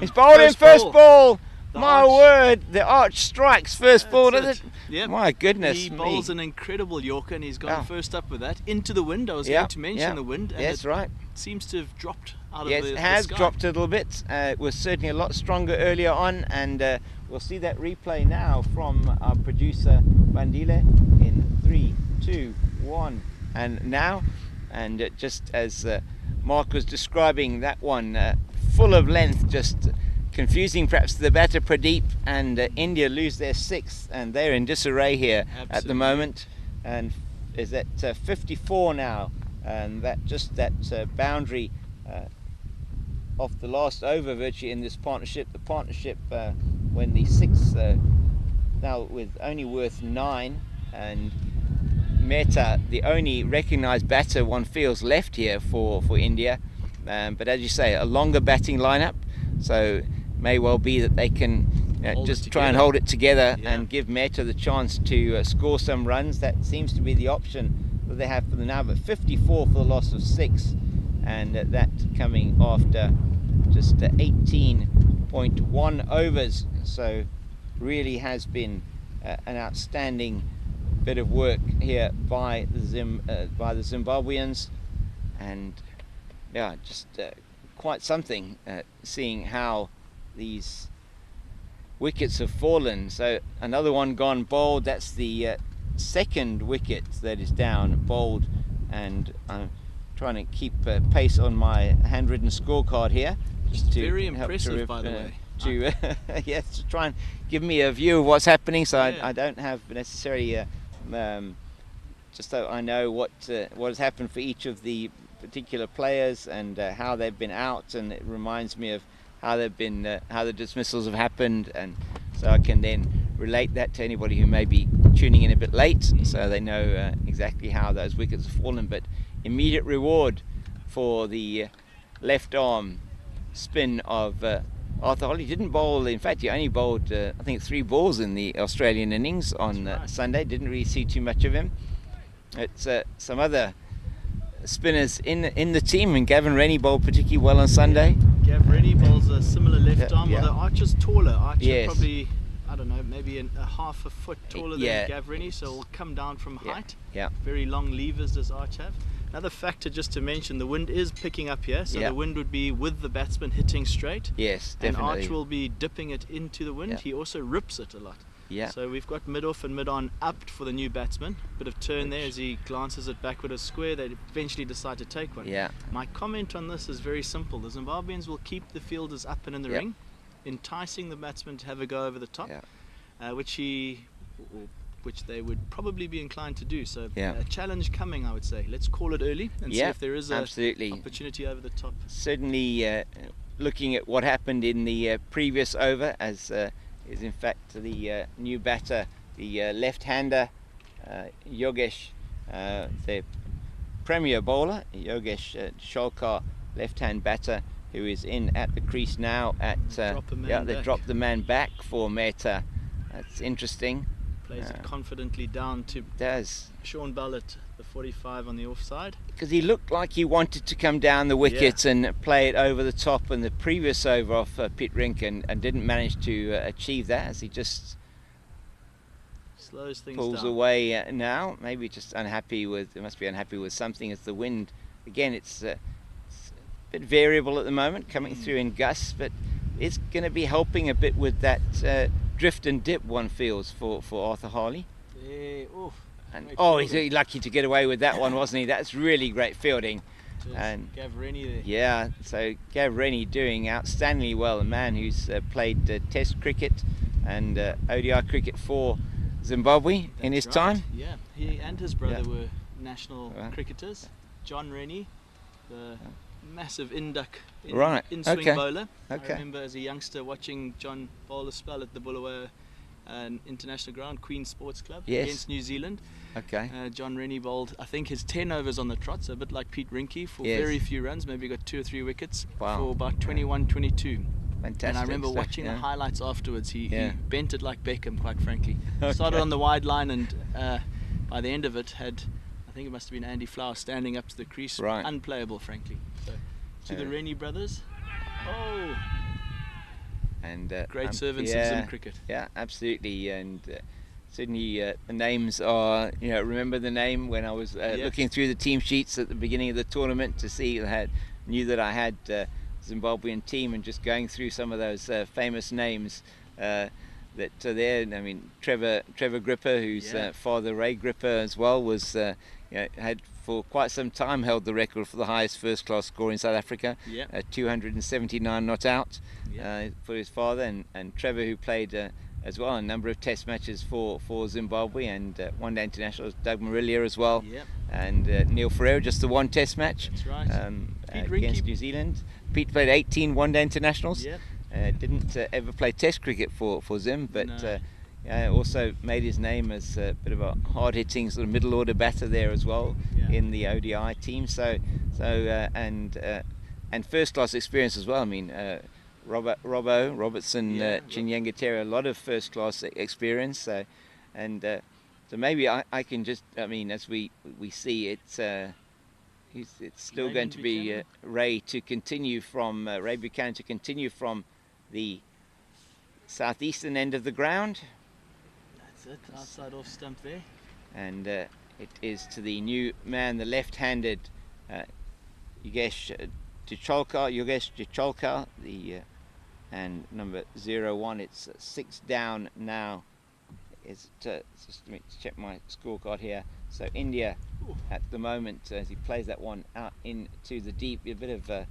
Speaker 1: He's bowled in first ball. My word, the Arch strikes first ball, does it?
Speaker 2: Yep.
Speaker 1: My goodness.
Speaker 2: He bowls an incredible Yorker and he's gone first up with that. Into the wind, I was going to mention the wind. And it seems to have dropped out of the sky.
Speaker 1: Yes, it has dropped a little bit. It was certainly a lot stronger earlier on, and we'll see that replay now from our producer Bandile in 3, 2, 1, and now. And just as Mark was describing that one, full of length, just confusing perhaps the batter Pradeep, and India lose their 6th, and they're in disarray here at the moment, and is at 54 now and that boundary off the last over virtually in this partnership. The partnership when the 6 now with only worth 9, and Mehta, the only recognised batter one feels left here for India, but as you say, a longer batting lineup, so may well be that they can just try and hold it together and give Mehta the chance to score some runs. That seems to be the option that they have for the now, but 54 for the loss of 6, and that coming after just 18.1 overs, so really has been an outstanding bit of work here by the Zimbabweans, and just quite something seeing how these wickets have fallen. So another one gone bowled. That's the second wicket that is down bowled, and I'm trying to keep pace on my handwritten scorecard here.
Speaker 2: Just very impressive, by the way.
Speaker 1: To to try and give me a view of what's happening, so I don't have necessarily just so I know what has happened for each of the particular players and how they've been out, and it reminds me of how they've been how the dismissals have happened, and so I can then relate that to anybody who may be tuning in a bit late, so they know exactly how those wickets have fallen. But immediate reward for the left arm spin of Arthur Holly. Didn't bowl, in fact he only bowled I think 3 balls in the Australian innings on Sunday. Didn't really see too much of him. It's some other spinners in the team, and Gavin Rennie bowled particularly well on Sunday.
Speaker 2: Gav Rennie bowls a similar left arm, although Archer's taller. Archer probably, I don't know, maybe a half a foot taller than Gav Rennie, so it'll come down from height. Very long levers does Arch have. Another factor just to mention, the wind is picking up here, so the wind would be with the batsman hitting straight.
Speaker 1: Yes, definitely.
Speaker 2: And Arch will be dipping it into the wind. He also rips it a lot. So we've got mid-off and mid-on upped for the new batsman. Bit of turn there as he glances it backward as square. They eventually decide to take one. My comment on this is very simple. The Zimbabweans will keep the fielders up and in the ring, enticing the batsman to have a go over the top, which they would probably be inclined to do. So a challenge coming, I would say. Let's call it early and see if there is an opportunity over the top.
Speaker 1: Certainly looking at what happened in the previous over, as is in fact the new batter, the left-hander Yogesh, the premier bowler Yogesh Sholkar, left-hand batter, who is in at the crease now at they dropped the man back for Mehta. That's interesting.
Speaker 2: Plays it confidently down to Sean Bell at the 45 on the offside,
Speaker 1: because he looked like he wanted to come down the wicket and play it over the top in the previous over off Pete Rink, and didn't manage to achieve that, as he just
Speaker 2: slows things
Speaker 1: pulls
Speaker 2: down.
Speaker 1: away now. Maybe just unhappy with, must be unhappy with something, as the wind again, it's a bit variable at the moment, coming through in gusts, but it's going to be helping a bit with that drift and dip one feels for Arthur Harley. And he's lucky to get away with that one, wasn't he? That's really great fielding. And
Speaker 2: Gav Rennie there.
Speaker 1: So Gav Rennie doing outstandingly well, a man who's played Test cricket and ODI cricket for Zimbabwe in his time.
Speaker 2: He and his brother were national cricketers. John Rennie, the massive in-swing bowler. I remember as a youngster watching John bowl a spell at the Bulawayo International Ground, Queen's Sports Club, against New Zealand. John Rennie bowled, I think, his 10 overs on the trot, so a bit like Pete Rinke, for very few runs, maybe got 2 or 3 wickets for about 21, 22.
Speaker 1: Fantastic.
Speaker 2: And I remember watching the highlights afterwards. He bent it like Beckham, quite frankly. Started on the wide line, and by the end of it had, I think it must have been Andy Flower standing up to the crease. Unplayable, frankly. So to the Rennie brothers. And great servants of Zim cricket.
Speaker 1: Yeah, absolutely. And certainly the names are, remember the name when I was looking through the team sheets at the beginning of the tournament to see, knew that I had Zimbabwean team, and just going through some of those famous names that are there. I mean, Trevor Gripper, whose father Ray Gripper as well was had for quite some time held the record for the highest first-class score in South Africa, 279 not out for his father, and Trevor, who played as well. A number of test matches for Zimbabwe, and one day internationals, Doug Marillier as well.
Speaker 2: Yep.
Speaker 1: And Neil Ferreira, just the one test match.
Speaker 2: That's right.
Speaker 1: Against New Zealand. Pete played 18 one day internationals.
Speaker 2: Yep.
Speaker 1: Didn't ever play test cricket for Zim, but
Speaker 2: No.
Speaker 1: also made his name as a bit of a hard-hitting sort of middle order batter there as well.
Speaker 2: Yeah.
Speaker 1: In the ODI team. And first class experience as well. I mean, Robertson, Chinyangatera, a lot of first class experience. So maybe I can just, I mean, as we see, it's still going to be Ray Buchanan to continue from the southeastern end of the ground.
Speaker 2: That's it, outside off stump there.
Speaker 1: And it is to the new man, the left-handed Yogesh Jacholka, and number 01. It's 6 down now. Just let me check my scorecard here. So India at the moment, as he plays that one out into the deep, a bit of a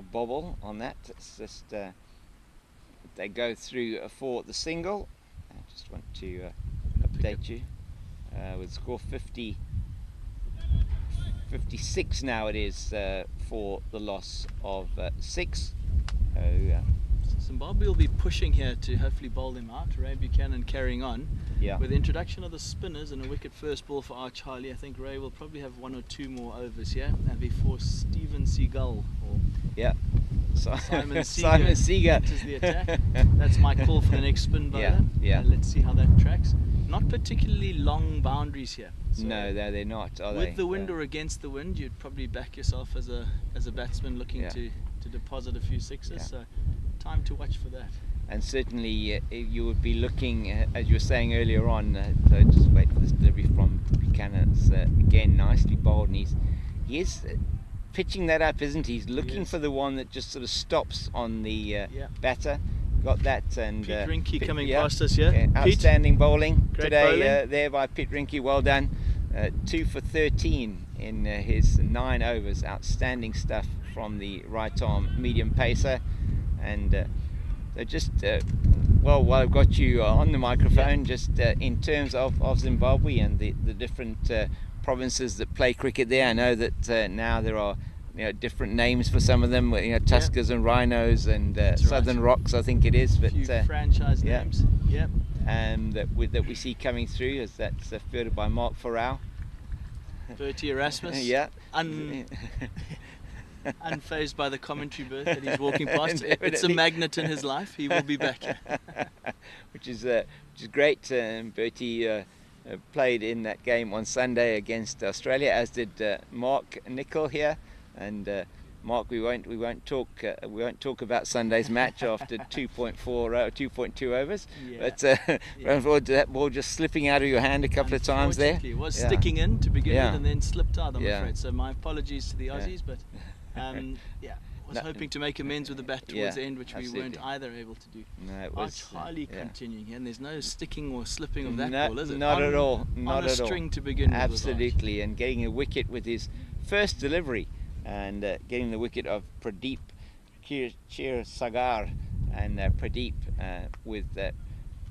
Speaker 1: bobble on that. It's just they go through for the single. I just want to update you with score 56 now it is for the loss of 6.
Speaker 2: Zimbabwe will be pushing here to hopefully bowl them out. Ray Buchanan carrying on.
Speaker 1: Yeah.
Speaker 2: With the introduction of the spinners and a wicket first ball for Arch Harley, I think Ray will probably have 1 or 2 more overs here. And before Steven Seagull or Simon Seager enters the attack. That's my call for the next spin bowler.
Speaker 1: Yeah.
Speaker 2: Let's see how that tracks. Not particularly long boundaries here. So
Speaker 1: no, they're not, are they?
Speaker 2: With the wind or against the wind, you'd probably back yourself as a batsman looking to deposit a few sixes.
Speaker 1: Yeah.
Speaker 2: So time to watch for that.
Speaker 1: And certainly you would be looking, as you were saying earlier on, so just wait for this delivery from Buchanan. It's again nicely bowled, and he is pitching that up, isn't he? He's looking for the one that just sort of stops on the batter. Got that, and
Speaker 2: Pete Rinke coming past us here.
Speaker 1: Outstanding bowling today
Speaker 2: bowling.
Speaker 1: there by Pete Rinke. Well done. 2 for 13 in his 9 overs. Outstanding stuff from the right arm medium pacer. And so just while I've got you on the microphone, just in terms of Zimbabwe and the different provinces that play cricket there, I know that now there are different names for some of them, Tuskers and Rhinos and Southern Rocks, I think it is. But
Speaker 2: a few franchise names. Yep.
Speaker 1: And that we see coming through, as that's fielded by Mark Farrell.
Speaker 2: Bertie Erasmus. Unfazed by the commentary booth that he's walking past. It's a magnet in his life. He will be back.
Speaker 1: which is great. Bertie played in that game on Sunday against Australia, as did Mark Nicol here. And Mark, we won't talk about Sunday's match after 2.2 overs. But that ball just slipping out of your hand a couple of times there.
Speaker 2: It was sticking in to begin with and then slipped out, I'm afraid. So my apologies to the Aussies, but was hoping to make amends with the bat towards the end, which we weren't either able to do.
Speaker 1: No, it was
Speaker 2: Charlie continuing here, and there's no sticking or slipping of that ball, is it?
Speaker 1: Not at all.
Speaker 2: On a string to begin with.
Speaker 1: Absolutely, and getting a wicket with his first delivery, and getting the wicket of Pradeep Sagar, and Pradeep with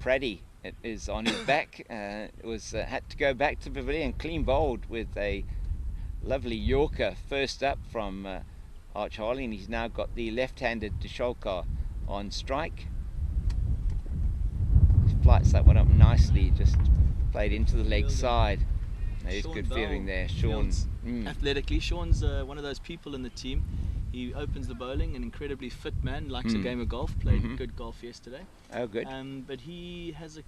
Speaker 1: Praddy is on his back. Had to go back to pavilion, clean bowled with a lovely Yorker first up from Arch Harley, and he's now got the left-handed Jacholka on strike. He flights that one up nicely, just played into the leg side. There's good fielding there, Sean.
Speaker 2: Athletically, Sean's one of those people in the team. He opens the bowling, an incredibly fit man, likes a game of golf, played good golf yesterday.
Speaker 1: Oh, good.
Speaker 2: But he has a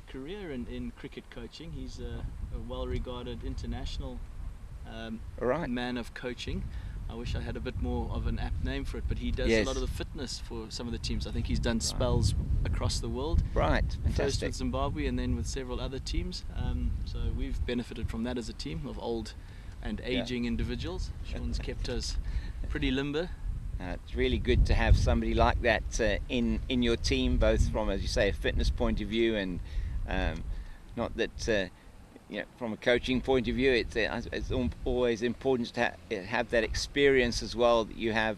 Speaker 2: career in cricket coaching. He's a well-regarded international man of coaching. I wish I had a bit more of an apt name for it, but he does a lot of the fitness for some of the teams. I think he's done spells across the world.
Speaker 1: Right, fantastic.
Speaker 2: First with Zimbabwe and then with several other teams. So we've benefited from that as a team of old and aging individuals. Sean's kept us pretty limber.
Speaker 1: It's really good to have somebody like that in your team, both from, as you say, a fitness point of view, and not that from a coaching point of view, it's always important to have that experience as well that you have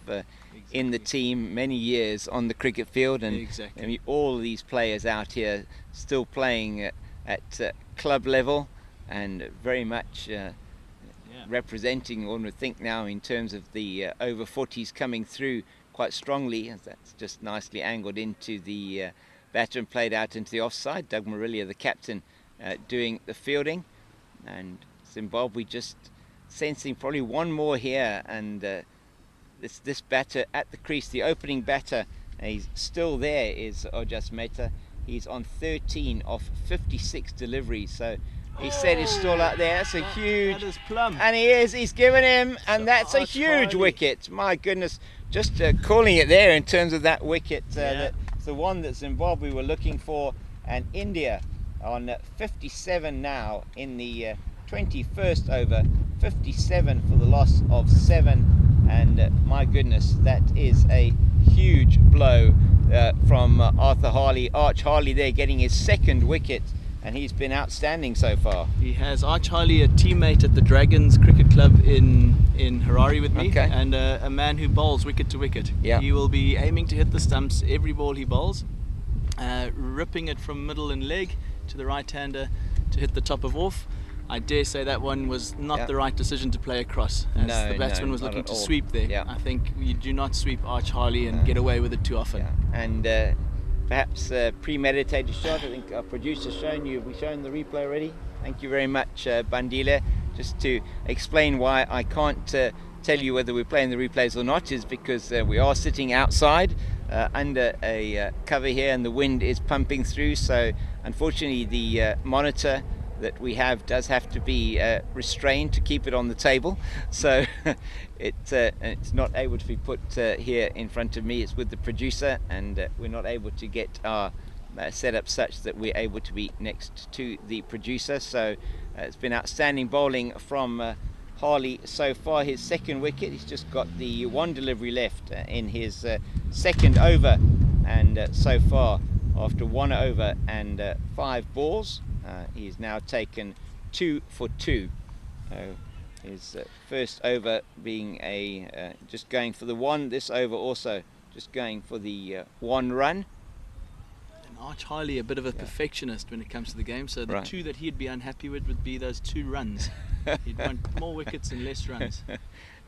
Speaker 1: in the team, many years on the cricket field, and
Speaker 2: Exactly.
Speaker 1: I mean, all of these players out here still playing at club level, and very much representing, one would think now, in terms of the over-40s coming through quite strongly. That's just nicely angled into the batter and played out into the offside. Doug Marillier, the captain, doing the fielding, and Zimbabwe just sensing probably one more here, and this batter at the crease, the opening batter, he's still there, is Ojas Mehta. He's on 13 of 56 deliveries, so he said he's still out there. That's a huge,
Speaker 2: that is plumb.
Speaker 1: and he's given him, and that's a huge wicket. My goodness, just calling it there in terms of that wicket. That's the one that Zimbabwe were looking for, and India on 57 now in the 21st over, 57 for the loss of 7, and my goodness, that is a huge blow from Arthur Harley. Arch Harley there getting his 2nd wicket, and he's been outstanding so far.
Speaker 2: He has. Arch Harley, a teammate at the Dragons Cricket Club in Harare with me, and a man who bowls wicket to wicket.
Speaker 1: Yeah.
Speaker 2: He will be aiming to hit the stumps every ball he bowls, ripping it from middle and leg to the right-hander to hit the top of off. I dare say that one was not the right decision to play across, as the batsman was looking to sweep there.
Speaker 1: Yeah.
Speaker 2: I think you do not sweep Arch Harley and get away with it too often.
Speaker 1: Yeah. And perhaps a premeditated shot. I think our producer's shown you. Have we shown the replay already? Thank you very much, Bandile. Just to explain why I can't tell you whether we're playing the replays or not, is because we are sitting outside under a cover here, and the wind is pumping through. So unfortunately, the monitor that we have does have to be restrained to keep it on the table, so it's not able to be put here in front of me. It's with the producer, and we're not able to get our set up such that we're able to be next to the producer. So it's been outstanding bowling from Harley so far. His 2nd wicket, he's just got the 1 delivery left in his 2nd over, and so far after 1 over and 5 balls, he's now taken 2 for 2. His first over being just going for the 1. This over also just going for the 1 run.
Speaker 2: And Arch Harley, a bit of a perfectionist when it comes to the game, so the 2 that he'd be unhappy with would be those 2 runs. He'd want more wickets and less runs,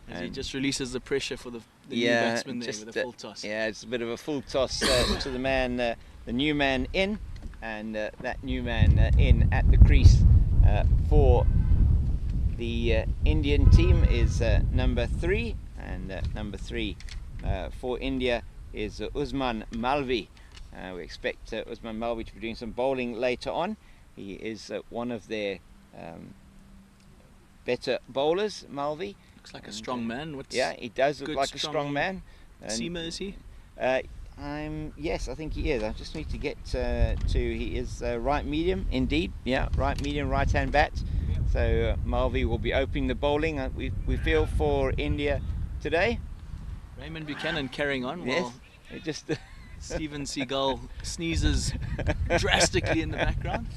Speaker 2: as he just releases the pressure for the new batsman there with a full toss.
Speaker 1: Yeah, it's a bit of a full toss to the man, the new man in, and that new man in at the crease for the Indian team is number 3, and number 3 for India is Usman Malvi. We expect Usman Malvi to be doing some bowling later on. He is one of their better bowlers, Malvi.
Speaker 2: Looks like a strong man.
Speaker 1: Yeah, he does look like a strong man.
Speaker 2: Seamer, is he?
Speaker 1: Yes, I think he is. I just need to get he is right medium indeed. Yeah, right medium, right hand bat. So Malvi will be opening the bowling. We feel for India today.
Speaker 2: Raymond Buchanan carrying on.
Speaker 1: Yes,
Speaker 2: while
Speaker 1: it just
Speaker 2: Steven Seagal sneezes drastically in the background.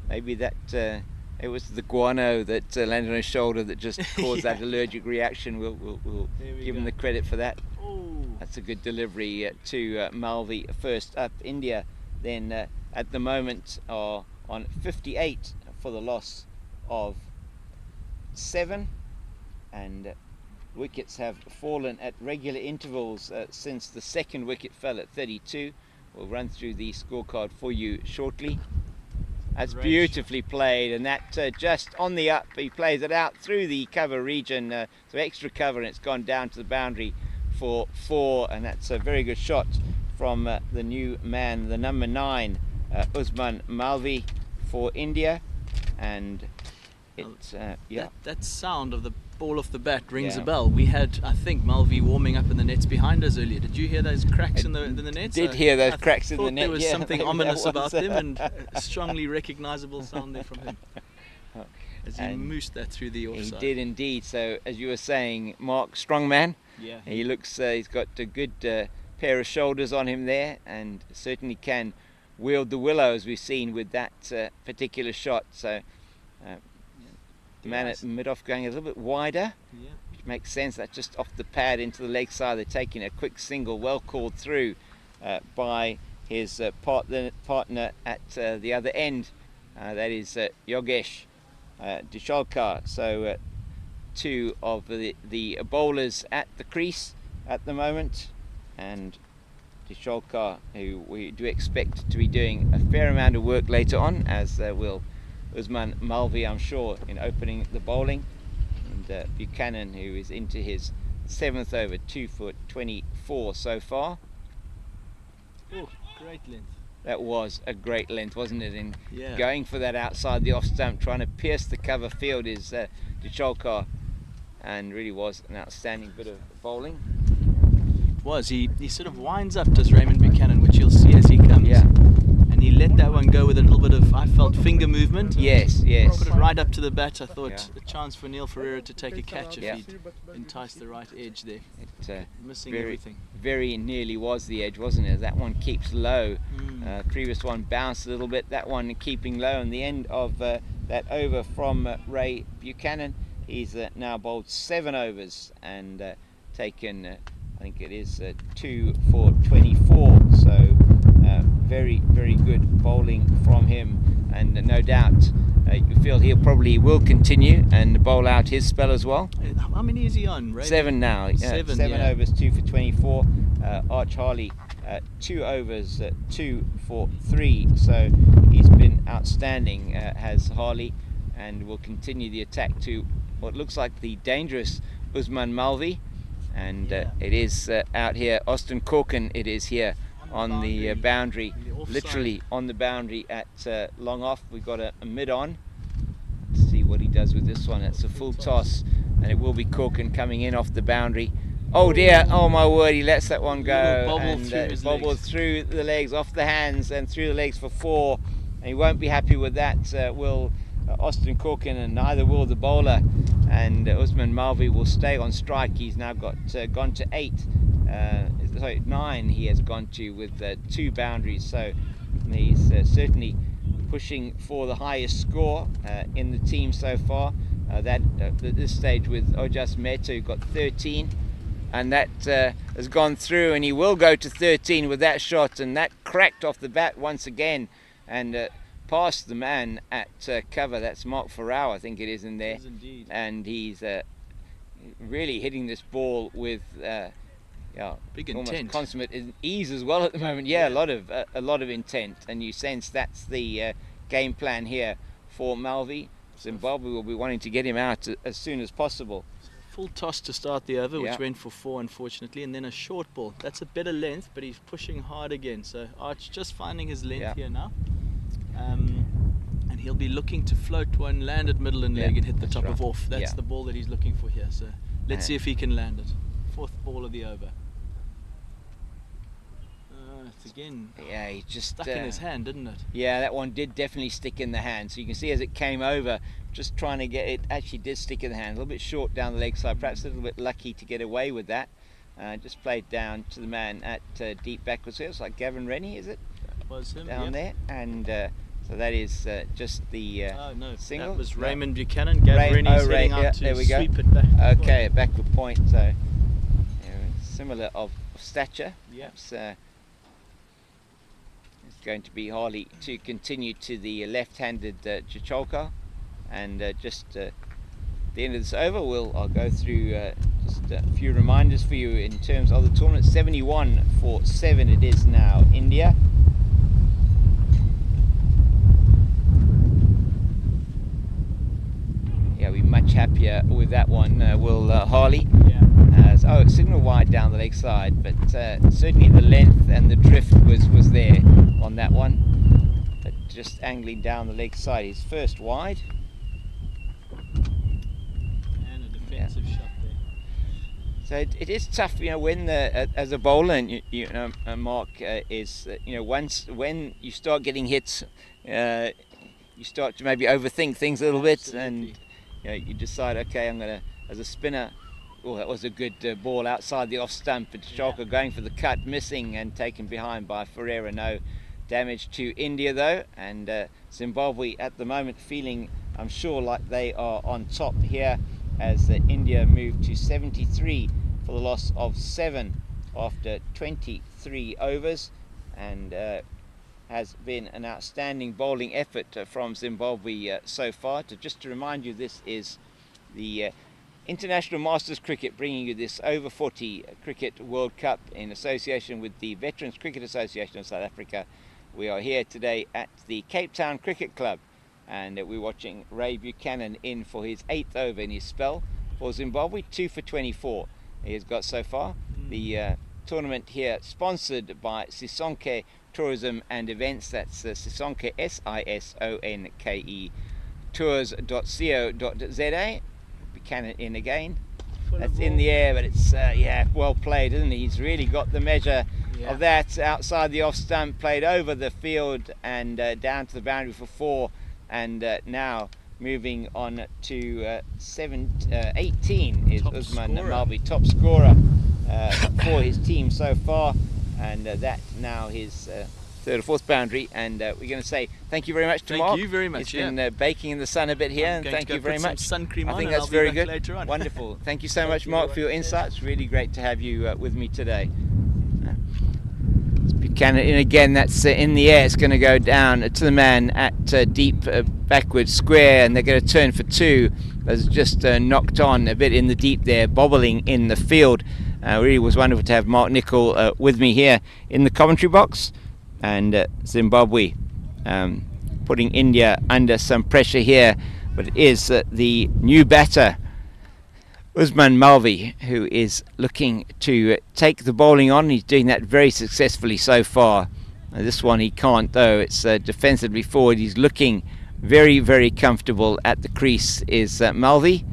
Speaker 1: Maybe that it was the guano that landed on his shoulder that just caused that allergic reaction. We'll give him the credit for that.
Speaker 2: Ooh.
Speaker 1: That's a good delivery to Malvi. First up, India then at the moment are on 58 for the loss of 7, and wickets have fallen at regular intervals since the 2nd wicket fell at 32. We'll run through the scorecard for you shortly. That's beautifully played, and that just on the up. He plays it out through the cover region, so extra cover, and it's gone down to the boundary for 4, and that's a very good shot from the new man, the number 9, Usman Malvi for India. And it's
Speaker 2: that sound of the ball off the bat rings a bell. We had, I think, Malvi warming up in the nets behind us earlier. Did you hear those cracks in the nets?
Speaker 1: Did hear those cracks in the net.
Speaker 2: There was something ominous about them, and a strongly recognisable sound there from him as he moosed that through the offside.
Speaker 1: He did indeed. So as you were saying, Mark, strong man.
Speaker 2: Yeah.
Speaker 1: He looks. He's got a good pair of shoulders on him there, and certainly can wield the willow, as we've seen with that particular shot. So. Man at mid-off going a little bit wider, makes sense. That's just off the pad into the leg side. They're taking a quick single, well called through by his partner at the other end. That is Yogesh Disholkar. So two of the bowlers at the crease at the moment, and Disholkar, who we do expect to be doing a fair amount of work later on, as will Usman Malvi, I'm sure, in opening the bowling. And Buchanan, who is into his 7th over, 2 for 24 so far.
Speaker 2: Oh, great length.
Speaker 1: That was a great length, wasn't it? In going for that outside the off stump, trying to pierce the cover field is Disholkar, and really was an outstanding bit of bowling.
Speaker 2: It was. He sort of winds up, does Raymond Buchanan, which you'll see as he comes.
Speaker 1: Yeah.
Speaker 2: And he let that one go with a little bit of, I felt, finger movement.
Speaker 1: Yes.
Speaker 2: Put it right up to the bat. I thought a chance for Neil Ferreira to take a catch if he'd enticed the right edge there. Missing everything.
Speaker 1: Very nearly was the edge, wasn't it? That one keeps low. Previous one bounced a little bit. That one keeping low. And the end of that over from Ray Buchanan. He's now bowled 7 overs and taken, I think it is 2 for 24. So very good bowling from him, and no doubt you feel he will continue and bowl out his spell as well.
Speaker 2: How many is he on, Ray?
Speaker 1: 7 now. 7 overs, 2 for 24. Arch Harley 2 overs, 2 for 3. So he's been outstanding, has Harley, and will continue the attack to what looks like the dangerous Usman Malvi. And it is out here, Austin Corkin, it is here on the boundary, literally on the boundary at long off. We've got a mid on. Let's see what he does with this one. It's a full toss, and it will be Corkin coming in off the boundary. Oh dear, oh my word, he lets that one go, and bobbled through the legs, off the hands and through the legs for 4, and he won't be happy with that, will Austin Corkin, and neither will the bowler, and Usman Malvi will stay on strike. He's now got gone to 8, 9 he has gone to with 2 boundaries, so he's certainly pushing for the highest score in the team so far. At this stage with Ojas Mehta, who got 13, and that has gone through, and he will go to 13 with that shot, and that cracked off the bat once again and past the man at cover. That's Mark Farrow, I think it is, in there.
Speaker 2: It is indeed.
Speaker 1: And he's really hitting this ball with
Speaker 2: big
Speaker 1: almost
Speaker 2: intent,
Speaker 1: consummate ease as well at the moment. A lot of intent, and you sense that's the game plan here for Malvi. Zimbabwe will be wanting to get him out as soon as possible.
Speaker 2: Full toss to start the over, which went for 4 unfortunately, and then a short ball. That's a better length, but he's pushing hard again. So Arch just finding his length here now, and he'll be looking to float one, land at middle and leg, and hit the top of off. That's the ball that he's looking for here. So let's see if he can land it. 4th ball of the over. It's again.
Speaker 1: He just
Speaker 2: stuck in his hand, didn't it?
Speaker 1: Yeah, that one did definitely stick in the hand. So you can see as it came over, just trying to get it, actually did stick in the hand. A little bit short down the leg side, perhaps a little bit lucky to get away with that. Just played down to the man at deep backwards here. It's like Gavin Rennie, is it?
Speaker 2: That was him,
Speaker 1: down there, and so that is just the single.
Speaker 2: That was Raymond Buchanan. Gavin Rennie's heading out to sweep it back.
Speaker 1: Okay, backward point. So similar of stature. Perhaps, it's going to be Harley to continue to the left-handed Disholkar, and just at the end of this over, I'll go through just a few reminders for you in terms of the tournament. 71 for 7 it is now, India. We'll be much happier with that one, will Harley. Signal wide down the leg side, but certainly the length and the drift was there on that one. But just angling down the leg side, his first wide.
Speaker 2: And a defensive shot there.
Speaker 1: So it is tough, when as a bowler, and Mark is, when you start getting hits, you start to maybe overthink things a little bit, and you decide, okay, I'm gonna, as a spinner. Oh, that was a good ball outside the off stump, but Disholkar going for the cut, missing and taken behind by Ferreira. No damage to India though, and Zimbabwe at the moment feeling, I'm sure, like they are on top here as India moved to 73 for the loss of 7 after 23 overs, and has been an outstanding bowling effort from Zimbabwe so far. Just to remind you, this is the International Masters Cricket, bringing you this over 40 Cricket World Cup in association with the Veterans Cricket Association of South Africa. We are here today at the Cape Town Cricket Club, and we're watching Ray Buchanan in for his 8th over in his spell for Zimbabwe, 2 for 24 he has got so far. The tournament here sponsored by Sisonke Tourism and Events. That's Sisonke, Sisonke tours.co.za. Buchanan in again. That's in the air, but it's yeah, well played, isn't he? He's really got the measure of that. Outside the off stump, played over the field and down to the boundary for 4, and now moving on to 18 is Usman Malvi, top scorer for his team so far, and that now his 3rd or 4th boundary. And we're going to say thank you very much to Mark.
Speaker 2: Thank you very much.
Speaker 1: It's been baking in the sun a bit here, and thank you very much.
Speaker 2: Sun cream
Speaker 1: I think
Speaker 2: on,
Speaker 1: that's
Speaker 2: and
Speaker 1: very
Speaker 2: I'll be back
Speaker 1: good.
Speaker 2: Later on.
Speaker 1: Wonderful. Thank you so much, Mark, for your insights. Really great to have you with me today. It's Buchanan in again. That's in the air. It's going to go down to the man at deep backward square, and they're going to turn for 2. It's just knocked on a bit in the deep there, bobbling in the field. Really was wonderful to have Mark Nicol with me here in the commentary box. And Zimbabwe putting India under some pressure here, but it is the new batter Usman Malvi who is looking to take the bowling on. He's doing that very successfully so far. This one he can't, though. It's defensively forward. He's looking very, very comfortable at the crease is Malvi.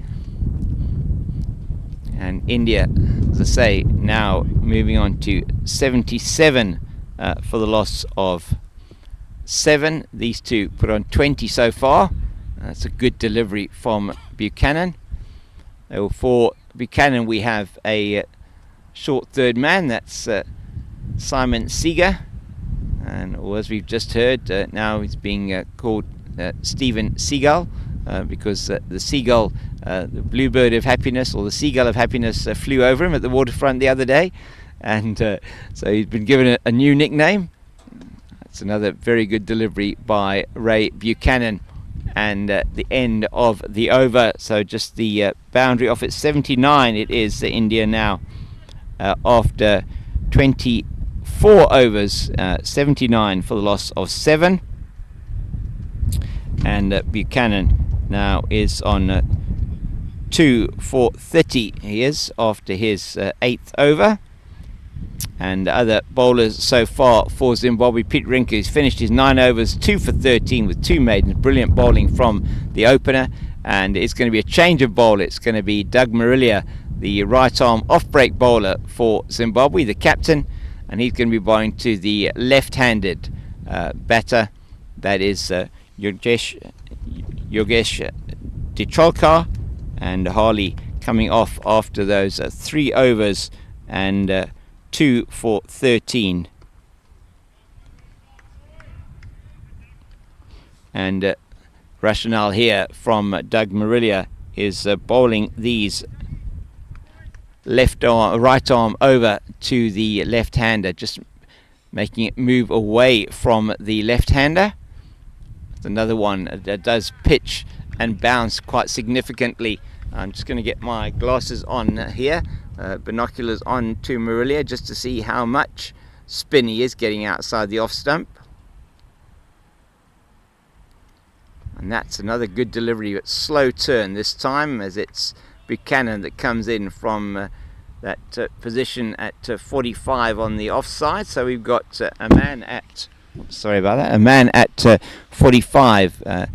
Speaker 1: And India, as I say, now moving on to 77 for the loss of 7. These two put on 20 so far. That's a good delivery from Buchanan. For Buchanan we have a short third man, that's Simon Seager, and as we've just heard, now he's being called Stephen Seagull, because the seagull, the bluebird of happiness, or the seagull of happiness, flew over him at the waterfront the other day, and so he's been given a new nickname. That's another very good delivery by Ray Buchanan, and the end of the over. So just the boundary off at 79 it is India now, after 24 overs, 79 for the loss of 7, and Buchanan now is on 2 for 30 he is after his 8th over. And other bowlers so far for Zimbabwe, Pete Rinker, who's finished his 9 overs, 2 for 13 with 2 maidens. Brilliant bowling from the opener, and it's going to be a change of bowl. It's going to be Doug Marillier, the right arm off break bowler for Zimbabwe, the captain, and he's going to be bowling to the left-handed batter, that is Yogesh Dicholkar, and Harley coming off after those 3 overs and 2 for 13. And rationale here from Doug Marillier is bowling these right arm over to the left-hander, just making it move away from the left-hander. Another one that does pitch and bounce quite significantly. I'm just going to get my glasses on here, binoculars on to Marillier, just to see how much spin he is getting outside the off stump. And that's another good delivery, but slow turn this time, as it's Buchanan that comes in from that position at 45 on the offside. So we've got a man at, sorry about that, a man at 45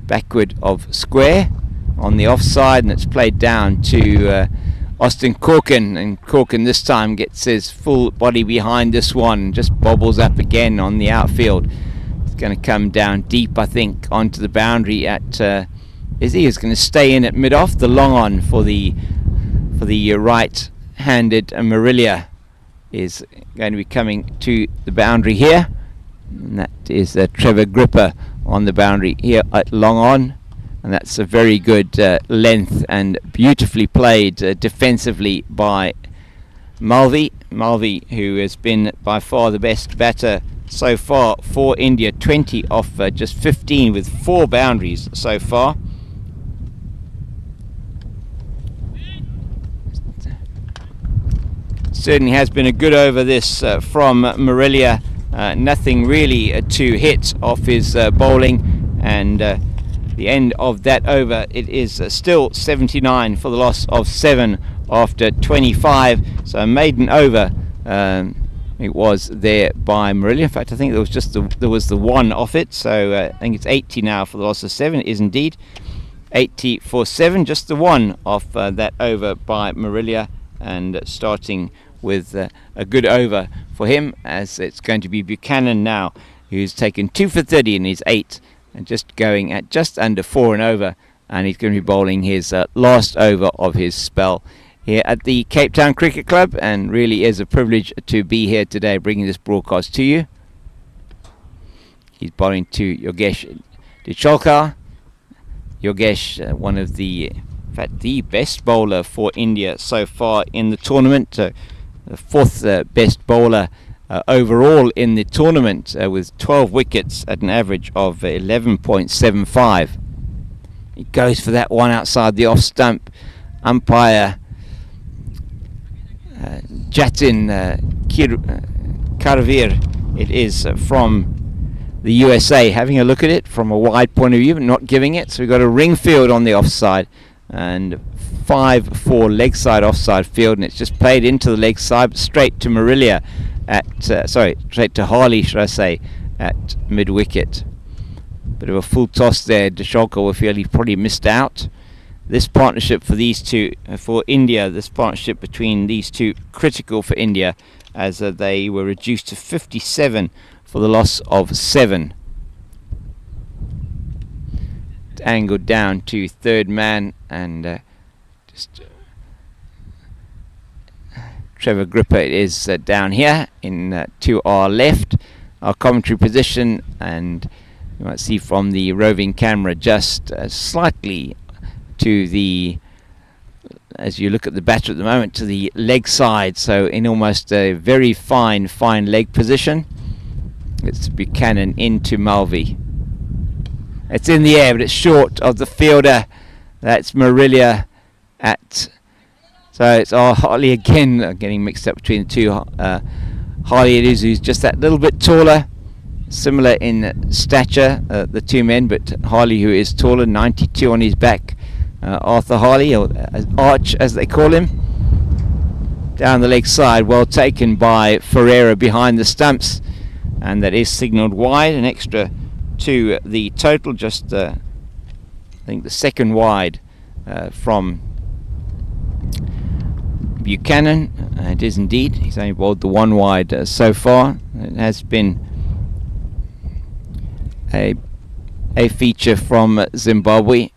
Speaker 1: backward of square on the offside, and it's played down to Austin Corkin, and Corkin this time gets his full body behind this one, just bobbles up again on the outfield. It's going to come down deep, I think, onto the boundary at is going to stay in at mid-off. The long on for the right-handed Marillier is going to be coming to the boundary here, and that is Trevor Gripper on the boundary here at long on. Backward of square. And it's played down to Austin Corkin, and Corkin this time gets his full body behind this one, just bobbles up again on the outfield. It's going to come down deep, I think, onto the boundary at is going to be coming to the boundary here. And that is Trevor Gripper on the boundary here at long on. and that's a very good length and beautifully played defensively by Marillier, who has been by far the best batter so far for India. 20 off just 15 with 4 boundaries so far. Certainly has been a good over this from Marillier. Nothing really to hit off his bowling, and the end of that over, it is still 79 for the loss of 7 after 25. So a maiden over it was there by Marillier. In fact, I think there was the 1 off it, so I think it's 80 now for the loss of 7. It is indeed 80 for 7, just the 1 off that over by Marillier, and starting with a good over for him, as it's going to be Buchanan now, who's taken 2 for 30 in his 8 and just going at just under 4 and over, and he's going to be bowling his last over of his spell here at the Cape Town Cricket Club, and really is a privilege to be here today bringing this broadcast to you. He's bowling to Yogesh Dicholkar. Yogesh, one of the, in fact, the best bowler for India so far in the tournament, the 4th best bowler overall in the tournament, with 12 wickets at an average of 11.75. He goes for that one outside the off stump. Umpire Jatin Karavir, it is from the USA, having a look at it from a wide point of view, but not giving it. So we've got a ring field on the offside, and 5-4 leg side offside field, and it's just played into the leg side, straight to Marillier straight to Harley, should I say, at mid wicket. Bit of a full toss there. Dicholkar will feel he probably missed out. This partnership for these two, for India, this partnership between these two, critical for India, as they were reduced to 57 for the loss of 7. Angled down to third man, and Trevor Gripper is down here in to our left, our commentary position, and you might see from the roving camera just slightly to the, as you look at the batter at the moment, to the leg side, so in almost a very fine leg position. It's Buchanan into Marillier. It's in the air, but it's short of the fielder. That's Marillier at, so it's Harley again, getting mixed up between the two. Harley it is, who's just that little bit taller, similar in stature, the two men, but Harley, who is taller, 92 on his back. Arthur Harley, or Arch as they call him, down the leg side, well taken by Ferreira behind the stumps, and that is signalled wide, an extra to the total, just I think the second wide from Buchanan. It is indeed, he's only bowled the 1 wide so far. It has been a feature from Zimbabwe.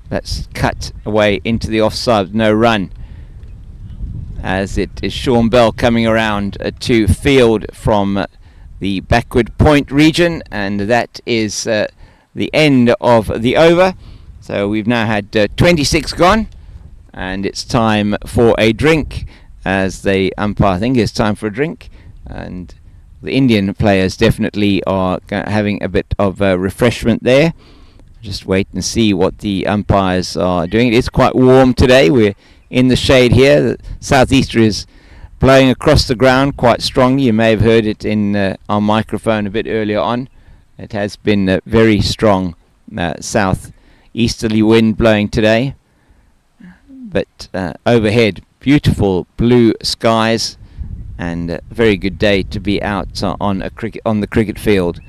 Speaker 1: That's cut away into the offside, no run, as it is Sean Bell coming around to field from the backward point region, and that is the end of the over. So we've now had 26 gone, and it's time for a drink, as the umpire think it's time for a drink, and the Indian players definitely are having a bit of refreshment there. Just wait and see what the umpires are doing. It is quite warm today. We're in the shade here. The southeaster is blowing across the ground quite strongly. You may have heard it in our microphone a bit earlier on. It has been very strong southeasterly wind blowing today. But overhead, beautiful blue skies, and a very good day to be out on the cricket field.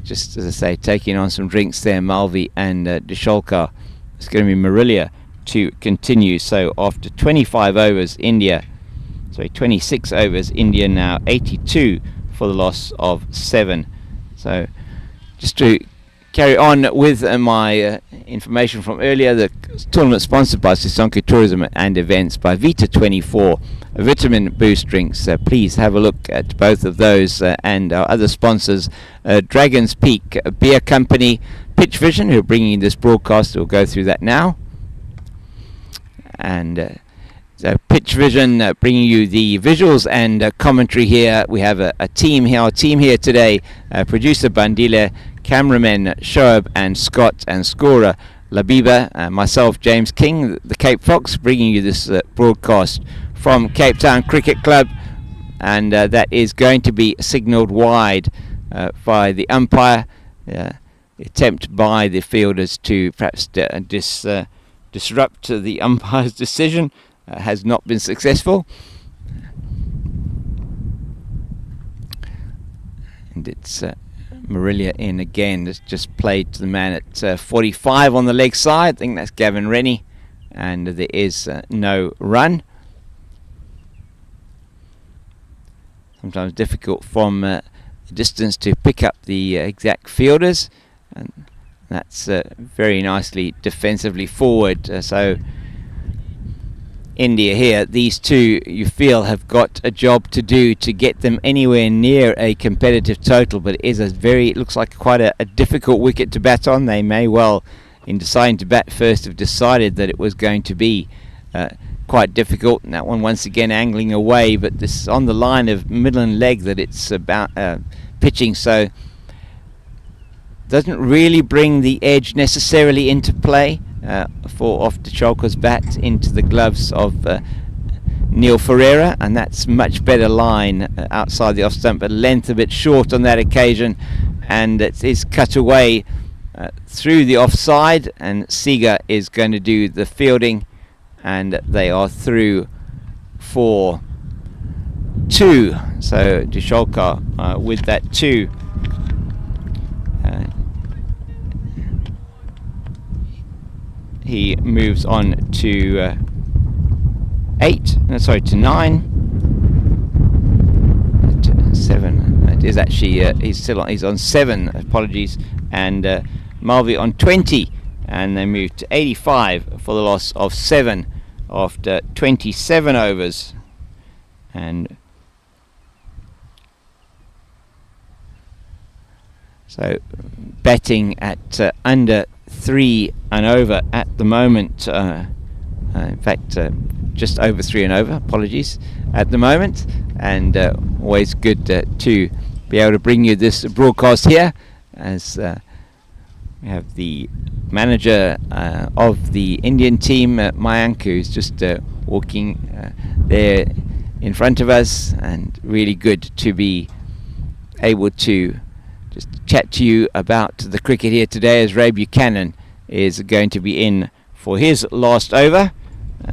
Speaker 1: Just as I say, taking on some drinks there, Marillier and Dicholkar. It's going to be Marillier to continue. So after 25 overs, 26 overs, India now 82 for the loss of 7. So just to carry on with my information from earlier. The tournament sponsored by Sisonke Tourism and Events, by Vita 24 Vitamin Boost Drinks. Please have a look at both of those and our other sponsors, Dragon's Peak Beer Company, Pitch Vision, who are bringing this broadcast. We'll go through that now. And so Pitch Vision bringing you the visuals and commentary here. We have a team here. Our team here today, producer Bandile, cameramen Shoaib and Scott, and scorer Labiba, myself James King, the Cape Fox, bringing you this broadcast from Cape Town Cricket Club. And that is going to be signalled wide by the umpire. Attempt by the fielders to perhaps disrupt the umpire's decision has not been successful. And it's Marillier in again. It's just played to the man at 45 on the leg side. I think that's Gavin Rennie, and there is no run. Sometimes difficult from a distance to pick up the exact fielders, and that's very nicely defensively forward. So India here, these two you feel have got a job to do to get them anywhere near a competitive total, but it is it looks like quite a difficult wicket to bat on. They may well, in deciding to bat first, have decided that it was going to be quite difficult, and that one once again angling away, but this on the line of middle and leg that it's about pitching, so doesn't really bring the edge necessarily into play for off the Chalker's bat into the gloves of Neil Ferreira, and that's much better line outside the off stump, but length a bit short on that occasion, and it is cut away through the offside, and Seeger is going to do the fielding, and they are through for 2. So Disholka with that 2. He moves on to 9, 7. It is actually he's on 7. Apologies, and Malvi on 20, and they move to 85 for the loss of 7 after 27 overs, and so batting at under 3 and over at the moment. In fact, just over 3 and over, apologies, at the moment, and always good to be able to bring you this broadcast here, as we have the manager of the Indian team, Mayank, who's just walking there in front of us, and really good to be able to just chat to you about the cricket here today, as Ray Buchanan is going to be in for his last over.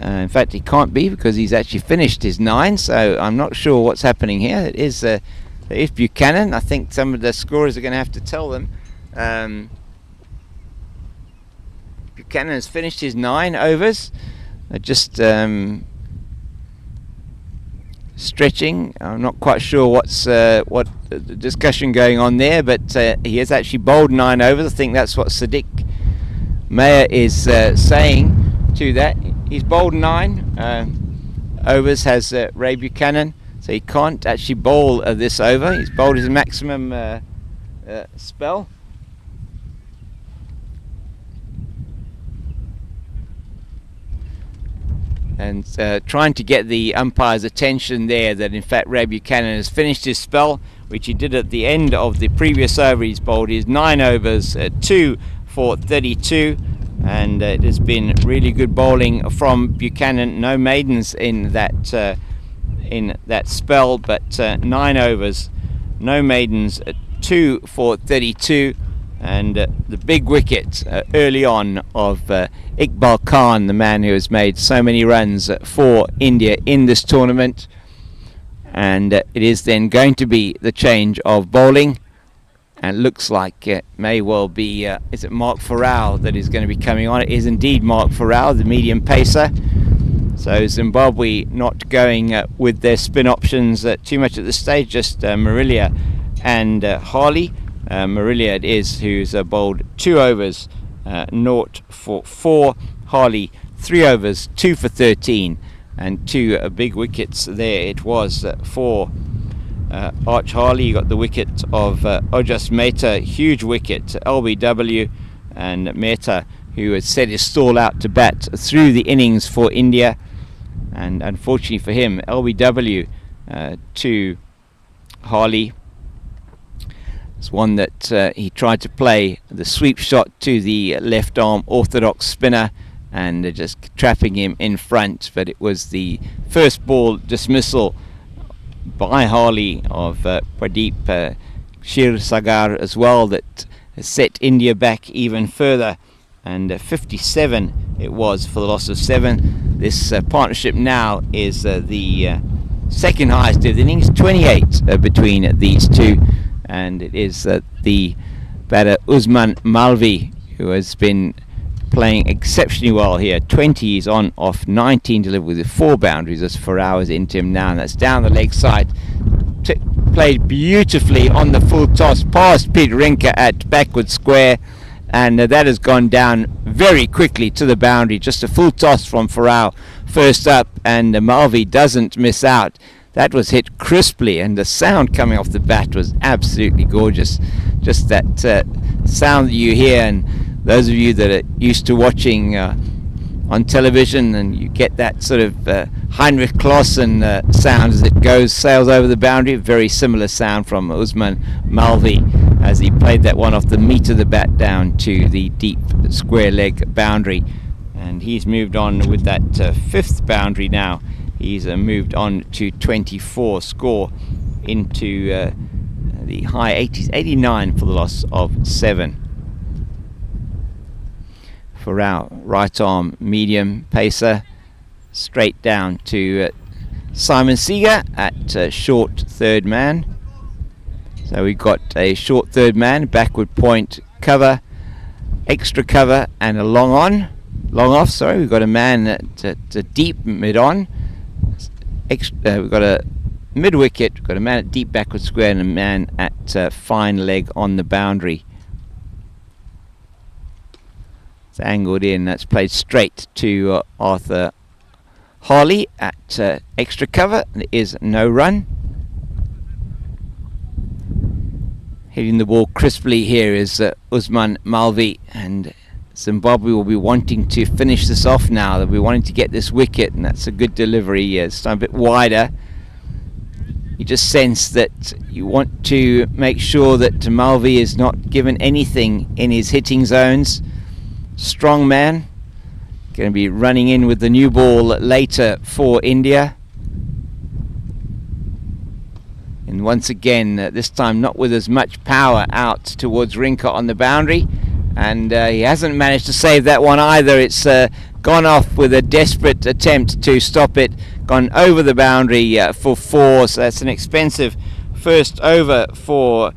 Speaker 1: In fact, he can't be, because he's actually finished his 9, so I'm not sure what's happening here. It is Buchanan. I think some of the scorers are going to have to tell them. Buchanan has finished his 9 overs. Just stretching. I'm not quite sure what the discussion going on there, but he has actually bowled 9 overs. I think that's what Sadiq Mayer is saying to that. He's bowled 9 overs, has Ray Buchanan, so he can't actually bowl this over. He's bowled his maximum spell. And trying to get the umpire's attention there, that in fact Ray Buchanan has finished his spell, which he did at the end of the previous over. He's bowled his 9 overs, 2 for 32, and it has been really good bowling from Buchanan. No maidens in that spell, but 9 overs, no maidens, 2 for 32. And the big wicket early on of Iqbal Khan, the man who has made so many runs for India in this tournament. And it is then going to be the change of bowling, and looks like it may well be is it Mark Farrell that is going to be coming on? It is indeed Mark Farrell, the medium pacer. So Zimbabwe not going with their spin options too much at this stage, just Marillier and Harley Marillier it is, who's bowled 2 overs, 0 for 4. Harley 3 overs, 2 for 13, and 2 big wickets there. It was for Arch Harley. You got the wicket of Ojas Mehta, huge wicket, LBW, and Mehta, who had set his stall out to bat through the innings for India, and unfortunately for him, LBW to Harley. It's one that he tried to play the sweep shot to the left arm orthodox spinner, and just trapping him in front, but it was the first ball dismissal by Harley of Pradeep Shirsagar as well that set India back even further, and 57 it was for the loss of 7. This partnership now is the second highest of the innings, 28 between these two, and it is the batter Usman Malvi who has been playing exceptionally well here. 20 is on off 19 delivered with 4 boundaries as 4 hours into him now, and that's down the leg side. Played beautifully on the full toss past Pete Rinker at backward square, and that has gone down very quickly to the boundary. Just a full toss from Farao first up, and Malvi doesn't miss out. That was hit crisply, and the sound coming off the bat was absolutely gorgeous. Just that sound that you hear, and those of you that are used to watching on television, and you get that sort of Heinrich Clausen sound as it sails over the boundary. Very similar sound from Usman Malvi as he played that one off the meat of the bat down to the deep square leg boundary, and he's moved on with that 5th boundary now. He's moved on to 24, score into the high 80s, 89 for the loss of 7. For our right arm medium pacer, straight down to Simon Seeger at short third man. So we've got a short third man, backward point cover, extra cover, and a long off. Sorry, we've got a man at deep mid on. We've got a mid wicket. We've got a man at deep backward square and a man at fine leg on the boundary. It's angled in. That's played straight to Arthur Harley at extra cover. There is no run. Hitting the ball crisply here is Usman Malvi, and Zimbabwe will be wanting to finish this off now. They'll be wanting to get this wicket, and that's a good delivery. It's a bit wider. You just sense that you want to make sure that Malvi is not given anything in his hitting zones. Strong man, going to be running in with the new ball later for India. And once again, this time not with as much power out towards Rinker on the boundary. And he hasn't managed to save that one either. It's gone off with a desperate attempt to stop it. Gone over the boundary for 4. So that's an expensive first over for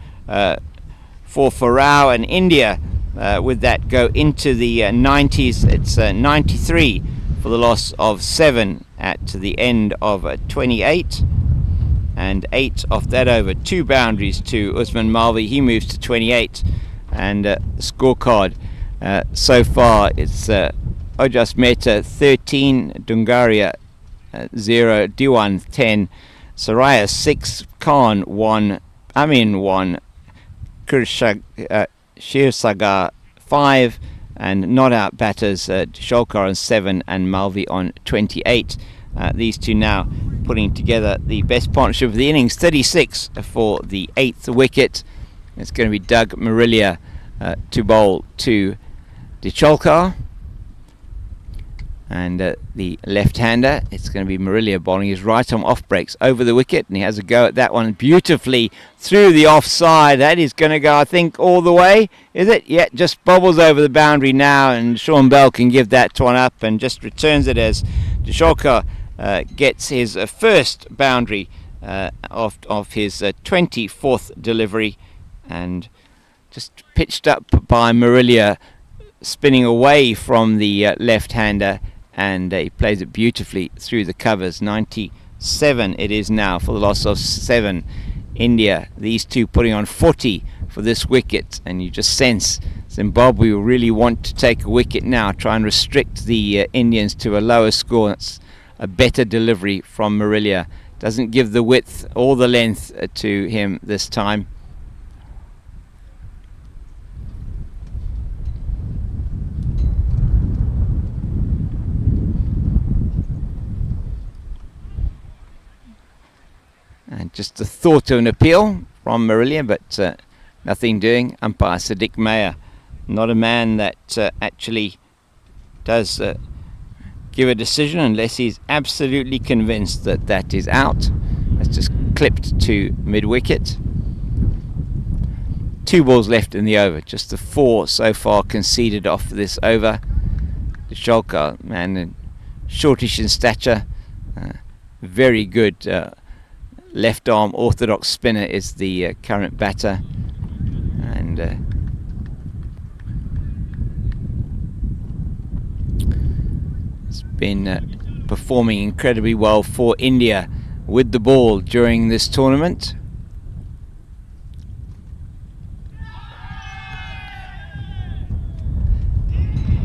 Speaker 1: Farao, and India with that go into the 90s. It's 93 for the loss of 7 at the end of 28. And 8 off that over, 2 boundaries to Usman Malvi. He moves to 28. And scorecard so far, it's Ojas Mehta 13, Dungaria 0, Diwan 10, Saraya 6, Khan 1, Amin 1, Shirsagar 5, and not out batters Sholkar on 7 and Malvi on 28. These two now putting together the best partnership of the innings, 36 for the 8th wicket. It's going to be Doug Marillier to bowl to Dicholkar, and the left-hander, it's going to be Marillier bowling his right arm off breaks over the wicket, and he has a go at that one beautifully through the offside. That is going to go, I think, all the way, is it? Yeah, just bobbles over the boundary now, and Sean Bell can give that one up and just returns it as Dicholkar gets his first boundary of his 24th delivery, and just pitched up by Marillier, spinning away from the left-hander, and he plays it beautifully through the covers. 97 it is now for the loss of 7. India, these two putting on 40 for this wicket, and you just sense Zimbabwe will really want to take a wicket now, try and restrict the Indians to a lower score. That's a better delivery from Marillier. Doesn't give the width or the length to him this time. And just a thought of an appeal from Marillier, but nothing doing. Umpire Sadiq Mayer, not a man that actually does give a decision unless he's absolutely convinced that that is out. That's just clipped to mid-wicket. 2 balls left in the over, just the 4 so far conceded off this over. The Sholka, man, shortish in stature, very good left arm orthodox spinner is the current batter, and it's been performing incredibly well for India with the ball during this tournament.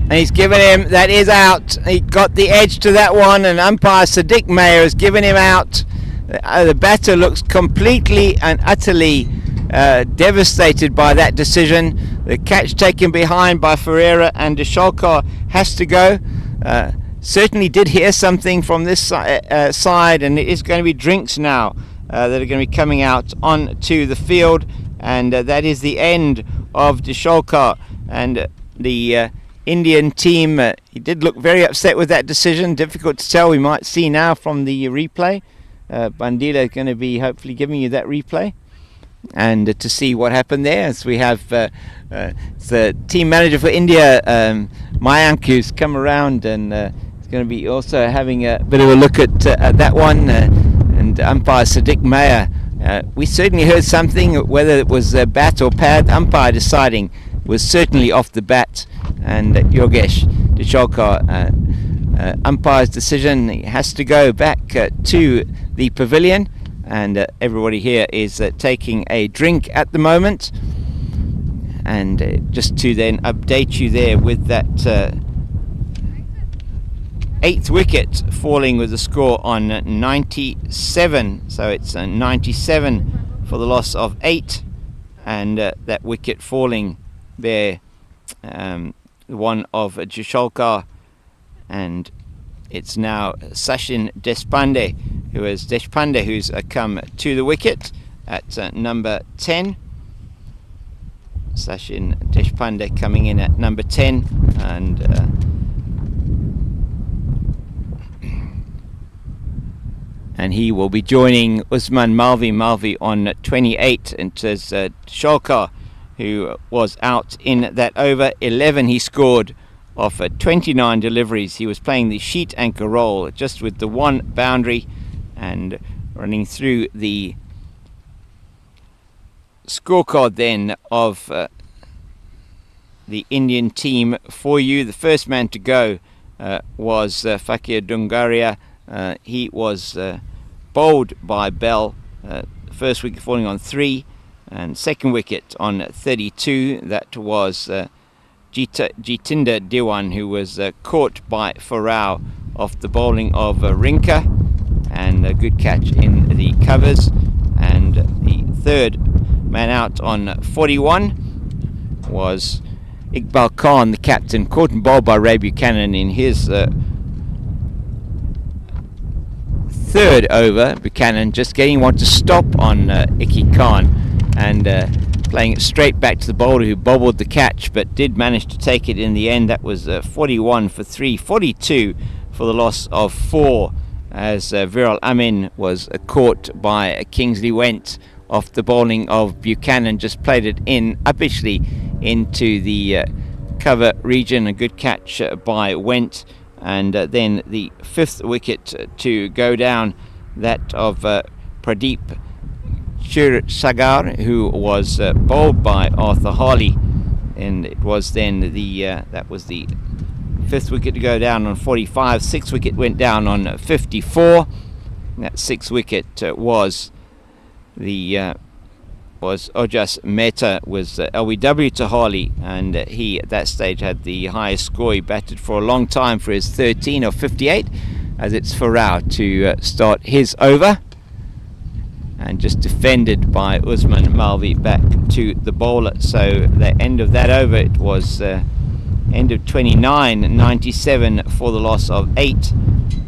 Speaker 1: And he's given him, that is out. He got the edge to that one, and umpire Sadiq Mayer has given him out. The batter looks completely and utterly devastated by that decision. The catch taken behind by Ferreira, and Desholkar has to go. Certainly did hear something from this side, and it is going to be drinks now that are going to be coming out onto the field, and that is the end of Desholkar. And the Indian team, he did look very upset with that decision. Difficult to tell. We might see now from the replay. Bandila is going to be hopefully giving you that replay, and to see what happened there, as we have the team manager for India, Mayank, who's come around, and is going to be also having a bit of a look at that one, and umpire Sadiq Mayer. We certainly heard something, whether it was bat or pad, umpire deciding was certainly off the bat, and Yogesh Desholkar, umpire's decision, he has to go back to the pavilion, and everybody here is taking a drink at the moment. And just to then update you there with that 8th wicket falling with a score on 97, so it's 97 for the loss of 8, and that wicket falling there, one of Desholkar, and it's now Sachin Deshpande, who's come to the wicket at number 10. Sachin Deshpande coming in at number 10, and he will be joining Usman Malvi on 28, and says Sholka, who was out in that over. 11 he scored off 29 deliveries. He was playing the sheet anchor role just with the 1 boundary, and running through the scorecard then of the Indian team for you. The first man to go was Fakir Dungaria. He was bowled by Bell. First wicket falling on 3, and second wicket on 32. That was Jitinder Diwan, who was caught by Farao off the bowling of Rinka, and a good catch in the covers. And the third man out on 41 was Iqbal Khan, the captain, caught and bowled by Ray Buchanan in his third over. Buchanan just getting one to stop on Iqbal Khan, and playing it straight back to the bowler, who bobbled the catch but did manage to take it in the end. That was 41 for 3, 42 for the loss of 4, as Viral Amin was caught by Kingsley Went off the bowling of Buchanan. Just played it in uppishly into the cover region. A good catch by Went, and then the 5th wicket to go down, that of Pradeep Sagar, who was bowled by Arthur Harley, and it was then that was the 5th wicket to go down on 45. 6th wicket went down on 54. That 6th wicket was the was Ojas Mehta, was LBW Tahali, and he at that stage had the highest score. He batted for a long time for his 13 of 58, as it's Farao to start his over, and just defended by Usman Malvi back to the bowler. So the end of that over, it was end of 29.97 for the loss of 8,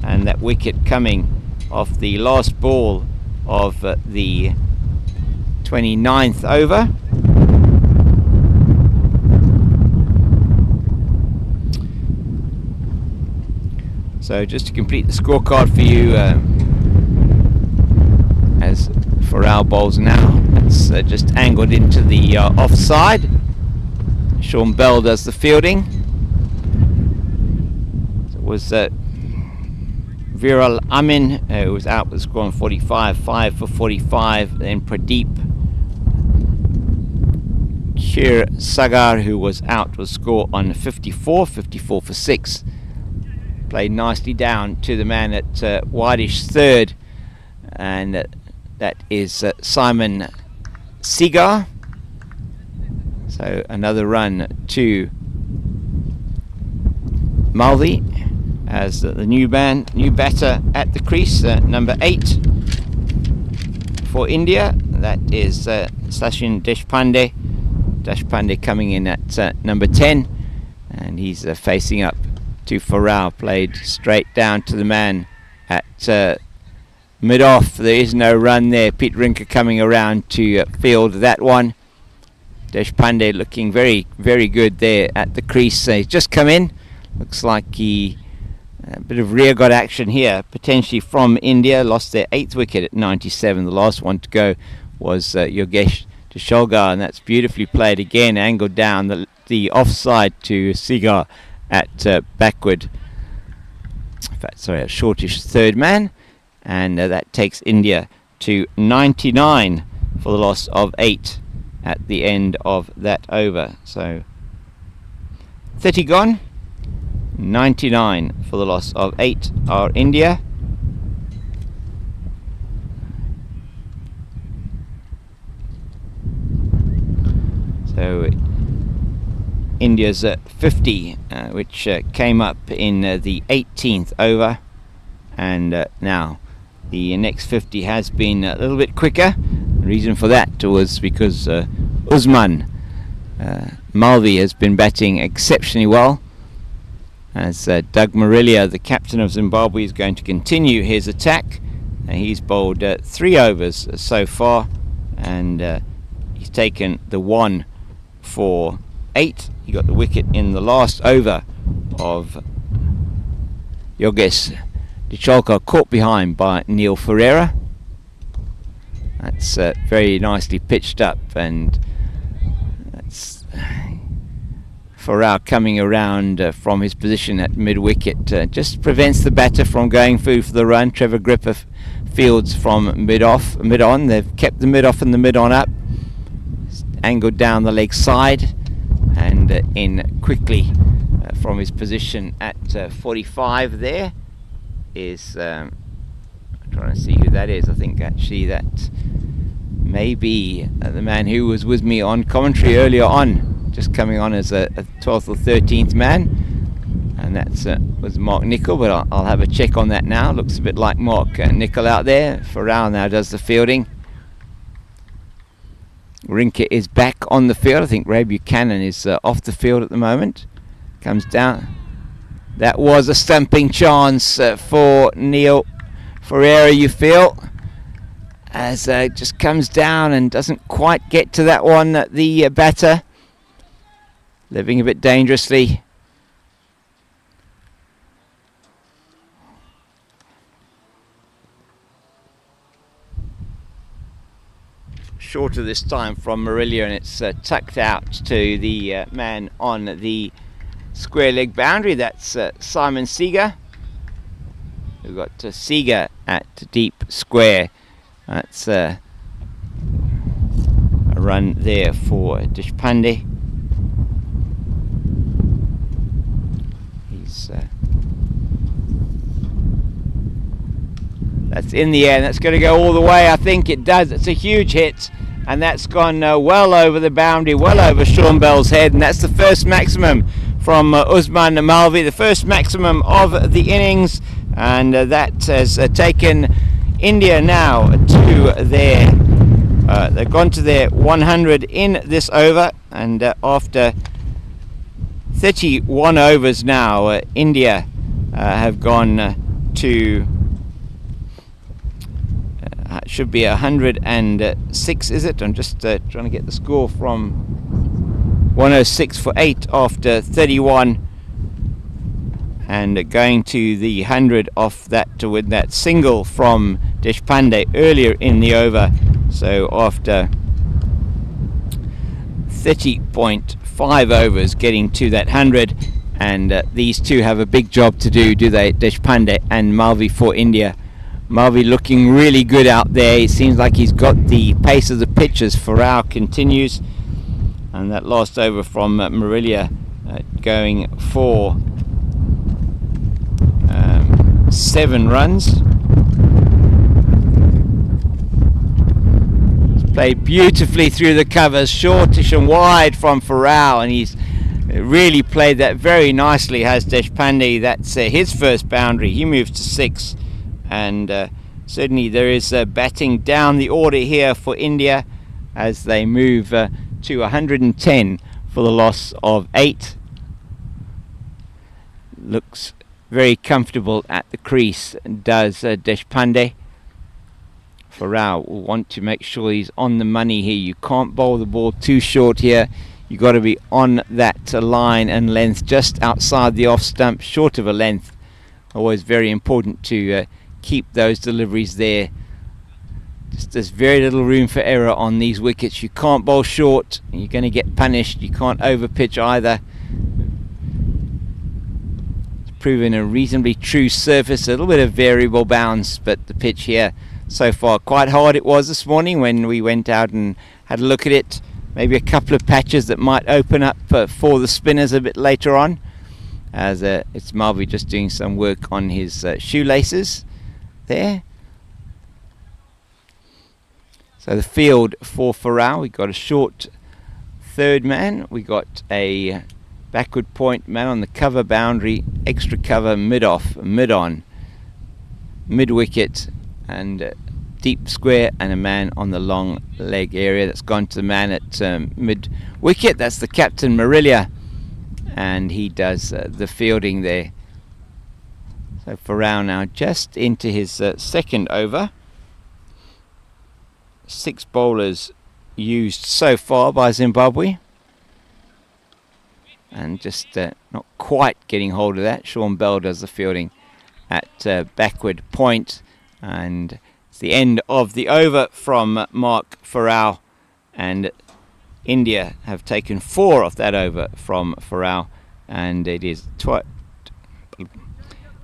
Speaker 1: and that wicket coming off the last ball of the 29th over. So just to complete the scorecard for you, as Farao bowls now, it's just angled into the offside. Sean Bell does the fielding. So it was Viral Amin who was out with a score on 45, 5 for 45. Then Pradeep Shir Sagar, who was out, was score on 54, 54 for 6. Played nicely down to the man at wideish third, and that is Simon Seagar. So another run to Malvi as the new batter at the crease, number 8 for India. That is Sachin Deshpande. Deshpande coming in at number 10, and he's facing up to Farao. Played straight down to the man at mid-off. There is no run there. Pete Rinker coming around to field that one. Deshpande looking very, very good there at the crease. He's just come in. Looks like he a bit of rear guard action here, potentially from India. Lost their 8th wicket at 97. The last one to go was Yogesh Tisholgar, and that's beautifully played again, angled down the offside to Seagar at backward. In fact, sorry, a shortish third man, and that takes India to 99 for the loss of 8 at the end of that over. So 30 gone, 99 for the loss of 8 are India. So India's 50, which came up in the 18th over, and now the next 50 has been a little bit quicker. The reason for that was because Usman Malvi has been batting exceptionally well, as Doug Marillier, the captain of Zimbabwe, is going to continue his attack. He's bowled 3 overs so far, and he's taken the 1 for 8. He got the wicket in the last over of Yogesh Tisholgar, caught behind by Neil Ferreira. That's very nicely pitched up, and that's Farao coming around from his position at mid-wicket. Just prevents the batter from going through for the run. Trevor Gripper fields from mid-on. They've kept the mid-off and the mid-on up. Angled down the leg side, and in quickly from his position at 45 there is I'm trying to see who that is. I think actually that may be the man who was with me on commentary earlier on, just coming on as a 12th or 13th man, and that's was Mark Nicol, but I'll have a check on that now. Looks a bit like Mark Nicol out there. Farao now does the fielding. Rinker is back on the field. I think Ray Buchanan is off the field at the moment. Comes down. That was a stumping chance for Neil Ferreira, you feel, as just comes down and doesn't quite get to that one. The batter living a bit dangerously. Shorter this time from Marillier, and it's tucked out to the man on the square leg boundary. That's Simon Seagar. We've got Seagar at deep square. That's a run there for Deshpande. He's that's in the air, and that's going to go all the way. I think it does. It's a huge hit, and that's gone well over the boundary, well over Sean Bell's head, and that's the first maximum from Usman Malvi, the first maximum of the innings, and that has taken India now to their they've gone to their 100 in this over, and after 31 overs now, India have gone to should be 106, is it? I'm just trying to get the score from 106 for 8 after 31, and going to the 100 off that to win that single from Deshpande earlier in the over. So after 30.5 overs, getting to that 100, and these two have a big job to do they, Deshpande and Malvi, for India. Malvi looking really good out there. It seems like he's got the pace of the pitch as Farao continues, and that last over from Marillier going for 7 runs. He's played beautifully through the covers, shortish and wide from Farao, and he's really played that very nicely, has Deshpande. That's his first boundary. He moves to 6, and certainly there is batting down the order here for India as they move to 110 for the loss of 8. Looks very comfortable at the crease, does Deshpande. Farao will want to make sure he's on the money here. You can't bowl the ball too short here. You've got to be on that line and length, just outside the off stump, short of a length. Always very important to keep those deliveries there. Just there's very little room for error on these wickets. You can't bowl short, you're going to get punished. You can't over pitch either. It's proven a reasonably true surface, a little bit of variable bounce, but the pitch here so far quite hard. It was this morning when we went out and had a look at it. Maybe a couple of patches that might open up for the spinners a bit later on, as it's Malvi just doing some work on his shoelaces there. So the field for Farao, we got a short third man, we got a backward point man on the cover boundary, extra cover mid off, mid on, mid wicket, and deep square, and a man on the long leg area. That's gone to the man at mid wicket. That's the captain, Marillier, and he does the fielding there. So Farao now just into his second over. 6 bowlers used so far by Zimbabwe, and just not quite getting hold of that. Sean Bell does the fielding at backward point, and it's the end of the over from Mark Farao, and India have taken 4 off that over from Farao, and it is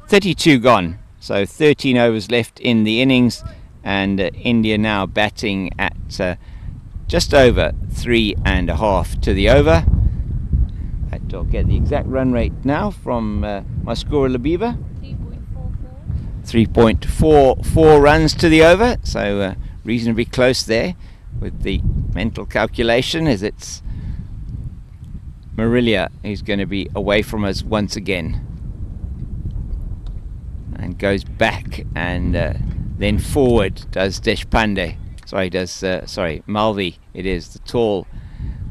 Speaker 1: 32 gone, so 13 overs left in the innings, and India now batting at just over 3.5 to the over. I'll get the exact run rate now from my scorer Labiba. 3.44 runs to the over, so reasonably close there with the mental calculation, as it's Marillier who's going to be away from us once again, and goes back and then forward does Deshpande. Malvi. It is the tall,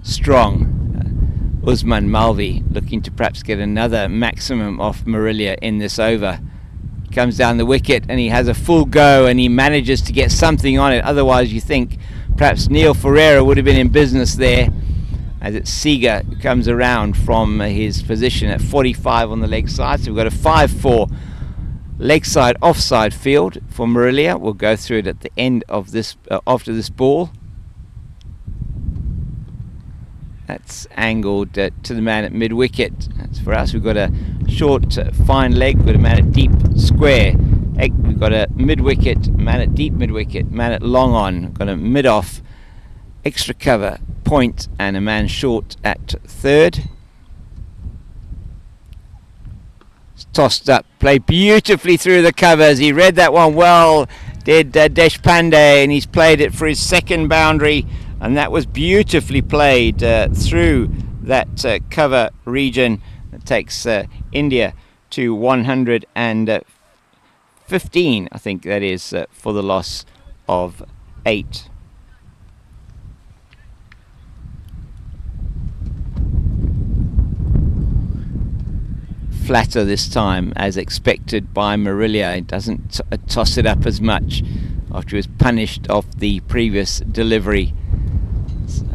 Speaker 1: strong Usman Malvi, looking to perhaps get another maximum off Marillier in this over. Comes down the wicket and he has a full go, and he manages to get something on it. Otherwise you think perhaps Neil Ferreira would have been in business there, as it's Seager who comes around from his position at 45 on the leg side. So we've got a 5-4 leg side offside field for Marillier. We'll go through it at the end of this after this ball. That's angled to the man at mid wicket. That's for us. We've got a short fine leg, we've got a man at deep square, we've got a mid wicket, man at deep mid wicket, man at long on, we've got a mid off, extra cover point, and a man short at third. It's tossed up, played beautifully through the covers. He read that one well, did Deshpande, and he's played it for his second boundary and that was beautifully played through that cover region. It takes India to 115, I think that is, for the loss of 8. Flatter this time, as expected by Marillier. He doesn't toss it up as much after he was punished off the previous delivery. So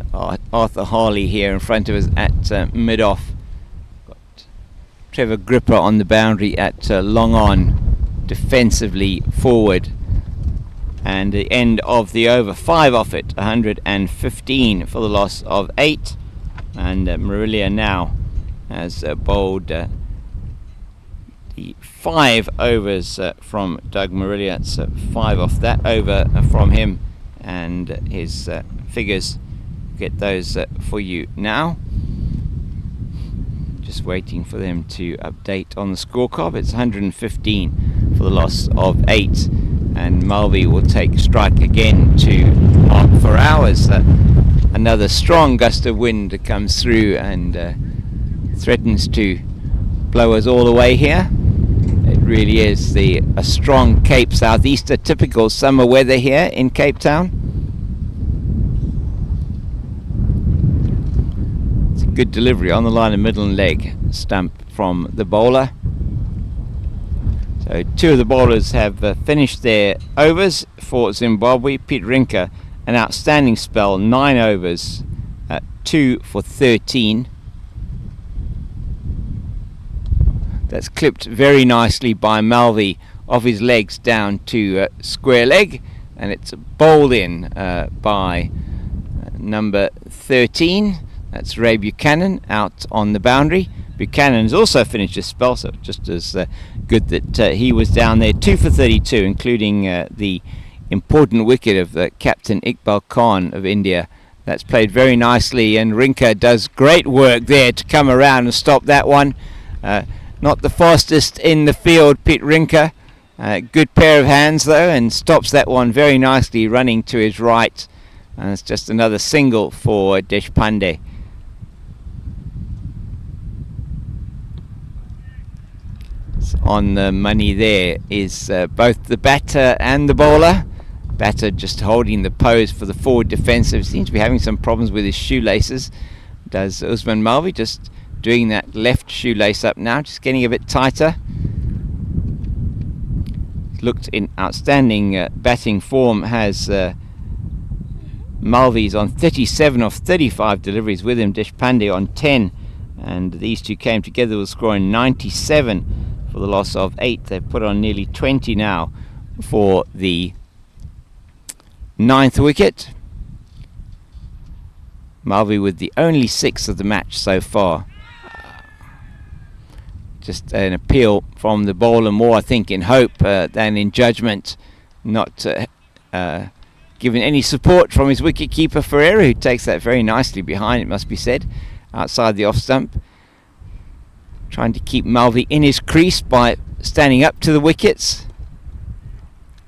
Speaker 1: Arthur Harley here in front of us at mid-off. Got Trevor Gripper on the boundary at long on, defensively forward. And the end of the over, 5 off it, 115 for the loss of 8. And Marillier now has bowled the 5 overs from Doug Marillier. So 5 off that over from him, and his figures, get those for you now. Just waiting for them to update on the scorecard. It's 115 for the loss of 8, and Malvi will take strike again to mark for hours. Another strong gust of wind comes through and threatens to blow us all away here. It really is a strong Cape southeaster, typical summer weather here in Cape Town. It's a good delivery on the line of middle and leg stump from the bowler. So 2 of the bowlers have finished their overs for Zimbabwe. Pete Rinker, an outstanding spell, 9 overs, 2 for 13. That's clipped very nicely by Malvi off his legs down to square leg, and it's bowled in by number 13. That's Ray Buchanan out on the boundary. Buchanan has also finished his spell, so just as good that he was down there. 2 for 32, including the important wicket of Captain Iqbal Khan of India. That's played very nicely, and Rinker does great work there to come around and stop that one. Not the fastest in the field, Pete Rinker. Good pair of hands though, and stops that one very nicely, running to his right. And it's just another single for Deshpande. So on the money there is both the batter and the bowler. Batter just holding the pose for the forward defensive. Seems to be having some problems with his shoelaces. Does Usman Malvi, just doing that left shoelace up now, just getting a bit tighter. Looked in outstanding batting form, has Malvi's on 37 off 35 deliveries, with him Deshpande on 10, and these two came together with scoring 97 for the loss of 8. They've put on nearly 20 now for the 9th wicket. Malvi with the only 6 of the match so far. Just an appeal from the bowler, more I think in hope than in judgment, not given any support from his wicket-keeper Ferreira, who takes that very nicely behind, it must be said, outside the off-stump. Trying to keep Malvi in his crease by standing up to the wickets.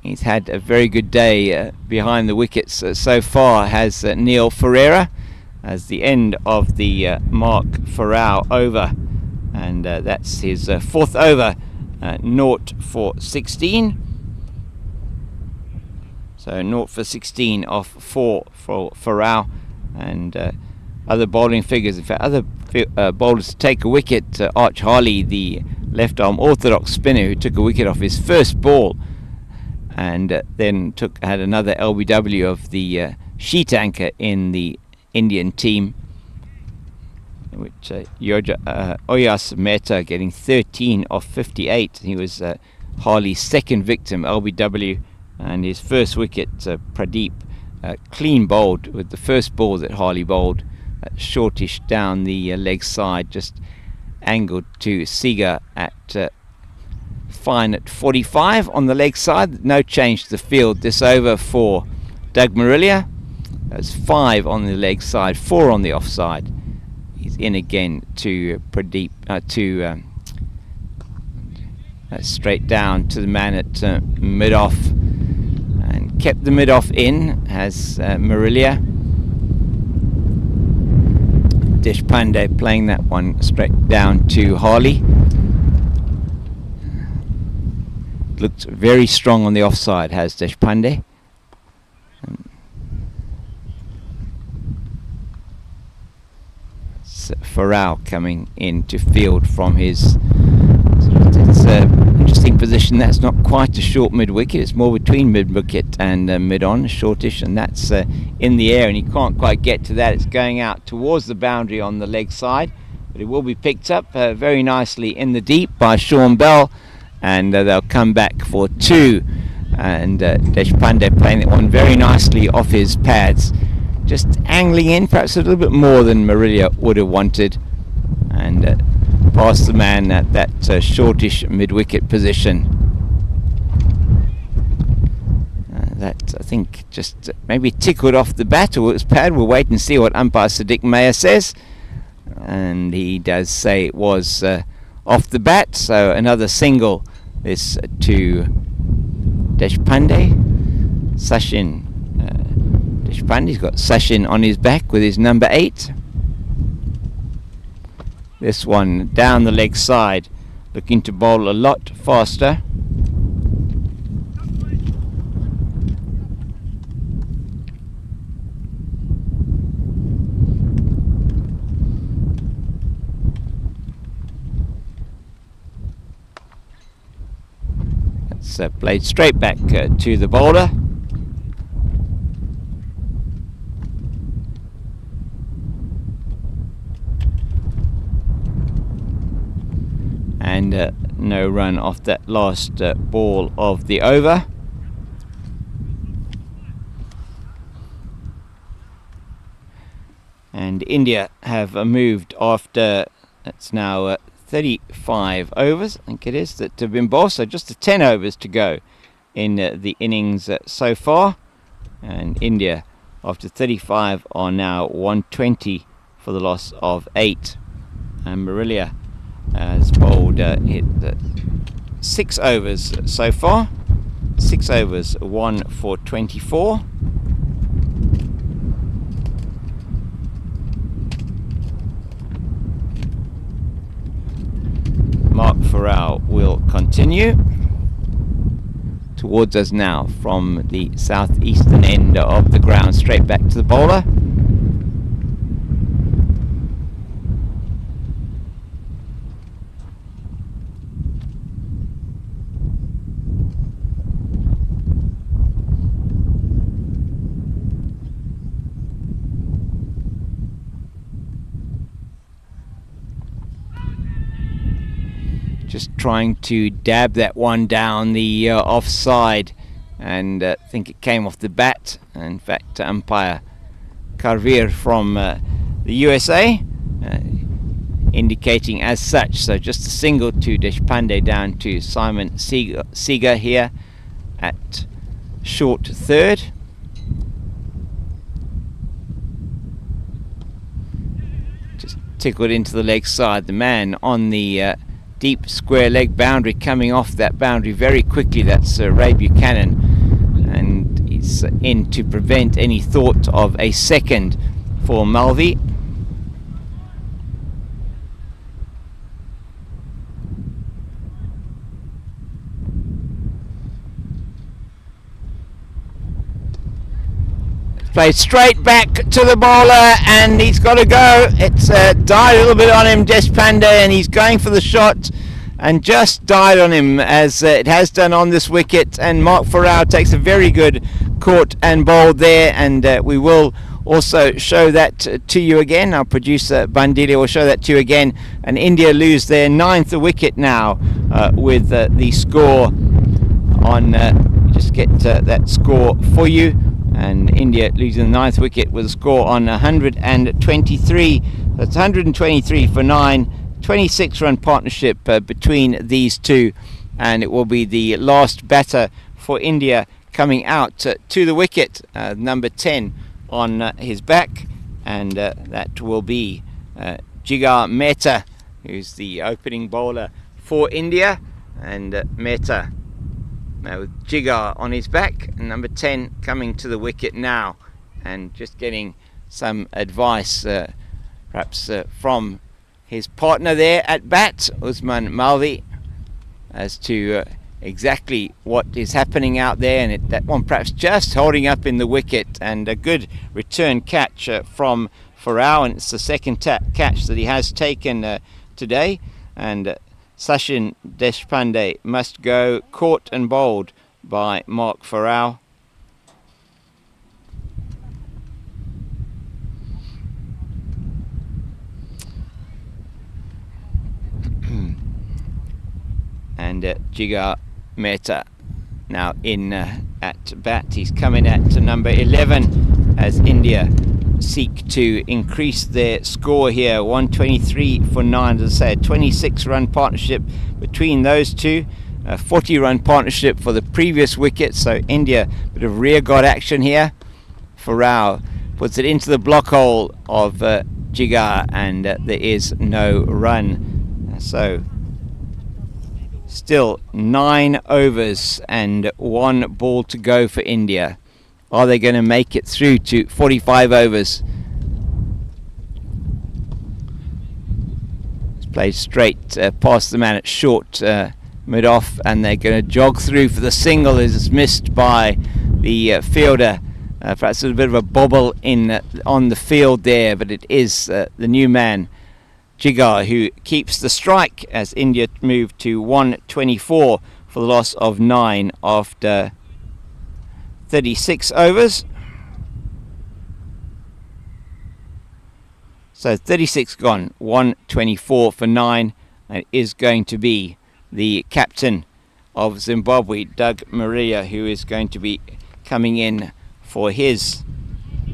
Speaker 1: He's had a very good day behind the wickets so far, has Neil Ferreira, as the end of the Mark Farrell over. And that's his 4th over, 0 for 16. So 0 for 16 off 4 for Farrell. And other bowling figures, in fact, other bowlers to take a wicket. Arch Harley, the left-arm orthodox spinner, who took a wicket off his first ball, and then had another LBW of the sheet anchor in the Indian team, which Oyas Mehta getting 13 off 58. He was Harley's 2nd victim, LBW, and his first wicket, Pradeep, clean bowled with the first ball that Harley bowled, shortish down the leg side, just angled to Seager at fine at 45 on the leg side. No change to the field this over for Doug Marillier. That's 5 on the leg side, 4 on the offside. He's in again to Pradeep, straight down to the man at mid-off, and kept the mid-off in, has Marillier. Deshpande playing that one straight down to Harley. Looked very strong on the offside, has Deshpande. Farao coming into field from his, it's an interesting position. That's not quite a short mid-wicket, it's more between mid-wicket and mid-on, shortish, and that's in the air, and he can't quite get to that. It's going out towards the boundary on the leg side, but it will be picked up very nicely in the deep by Sean Bell, and they'll come back for 2, and Deshpande playing that one very nicely off his pads, just angling in perhaps a little bit more than Marillier would have wanted, and past the man at that shortish mid-wicket position. That, I think, just maybe tickled off the bat or his pad. We'll wait and see what umpire Sadiq Mayer says, and he does say it was off the bat, so another single is to Deshpande. Sachin Deshpande's got Sachin on his back with his number 8. This one down the leg side, looking to bowl a lot faster. It's played straight back to the bowler. And no run off that last ball of the over. And India have moved after, it's now 35 overs, I think it is, that have been bowled, so just 10 overs to go in the innings so far. And India, after 35, are now 120 for the loss of 8. And Marillier has bowled 6 overs so far. 6 overs, 1 for 24. Mark Farao will continue towards us now from the southeastern end of the ground, straight back to the bowler. Just trying to dab that one down the offside, and I think it came off the bat. In fact, umpire Karveer from the USA indicating as such. So just a single to Deshpande down to Simon Seager here at short third. Just tickled into the leg side. The man on the deep square leg boundary, coming off that boundary very quickly. That's Ray Buchanan, and he's in to prevent any thought of a second for Malvi. Played straight back to the bowler, and he's got to go. It's died a little bit on him, Deshpande, and he's going for the shot and just died on him, as it has done on this wicket. And Mark Farao takes a very good caught and bowled there, and we will also show that to you again. Our producer Bandili will show that to you again. And India lose their 9th wicket now with the score on, just get that score for you. And India losing the 9th wicket with a score on 123. That's 123 for 9. 26 run partnership between these two, and it will be the last batter for India coming out to the wicket, number 10 on his back, and that will be Jigar Mehta, who's the opening bowler for India. And Mehta with Jigar on his back, and number 10 coming to the wicket now, and just getting some advice perhaps from his partner there at bat, Usman Malvi, as to exactly what is happening out there, and that one perhaps just holding up in the wicket, and a good return catch from Farao, and it's the second catch that he has taken today, and Sachin Deshpande must go, caught and bowled by Mark Farao. And Jigar Mehta now in at bat. He's coming at number 11 as India seek to increase their score here. 123 for 9. As I said, 26-run partnership between those two. A 40-run partnership for the previous wicket. So India, bit of rear guard action here. Farao puts it into the block hole of Jigar, and there is no run. So still 9 overs and 1 ball to go for India. Are they going to make it through to 45 overs? It's played straight past the man at short mid-off, and they're going to jog through for the single. Is missed by the fielder. Perhaps a bit of a bobble in on the field there, but it is the new man, Jigar, who keeps the strike as India move to 124 for the loss of 9 after 36 overs. So 36 gone, 124 for 9, and it is going to be the captain of Zimbabwe, Doug Marillier, who is going to be coming in for his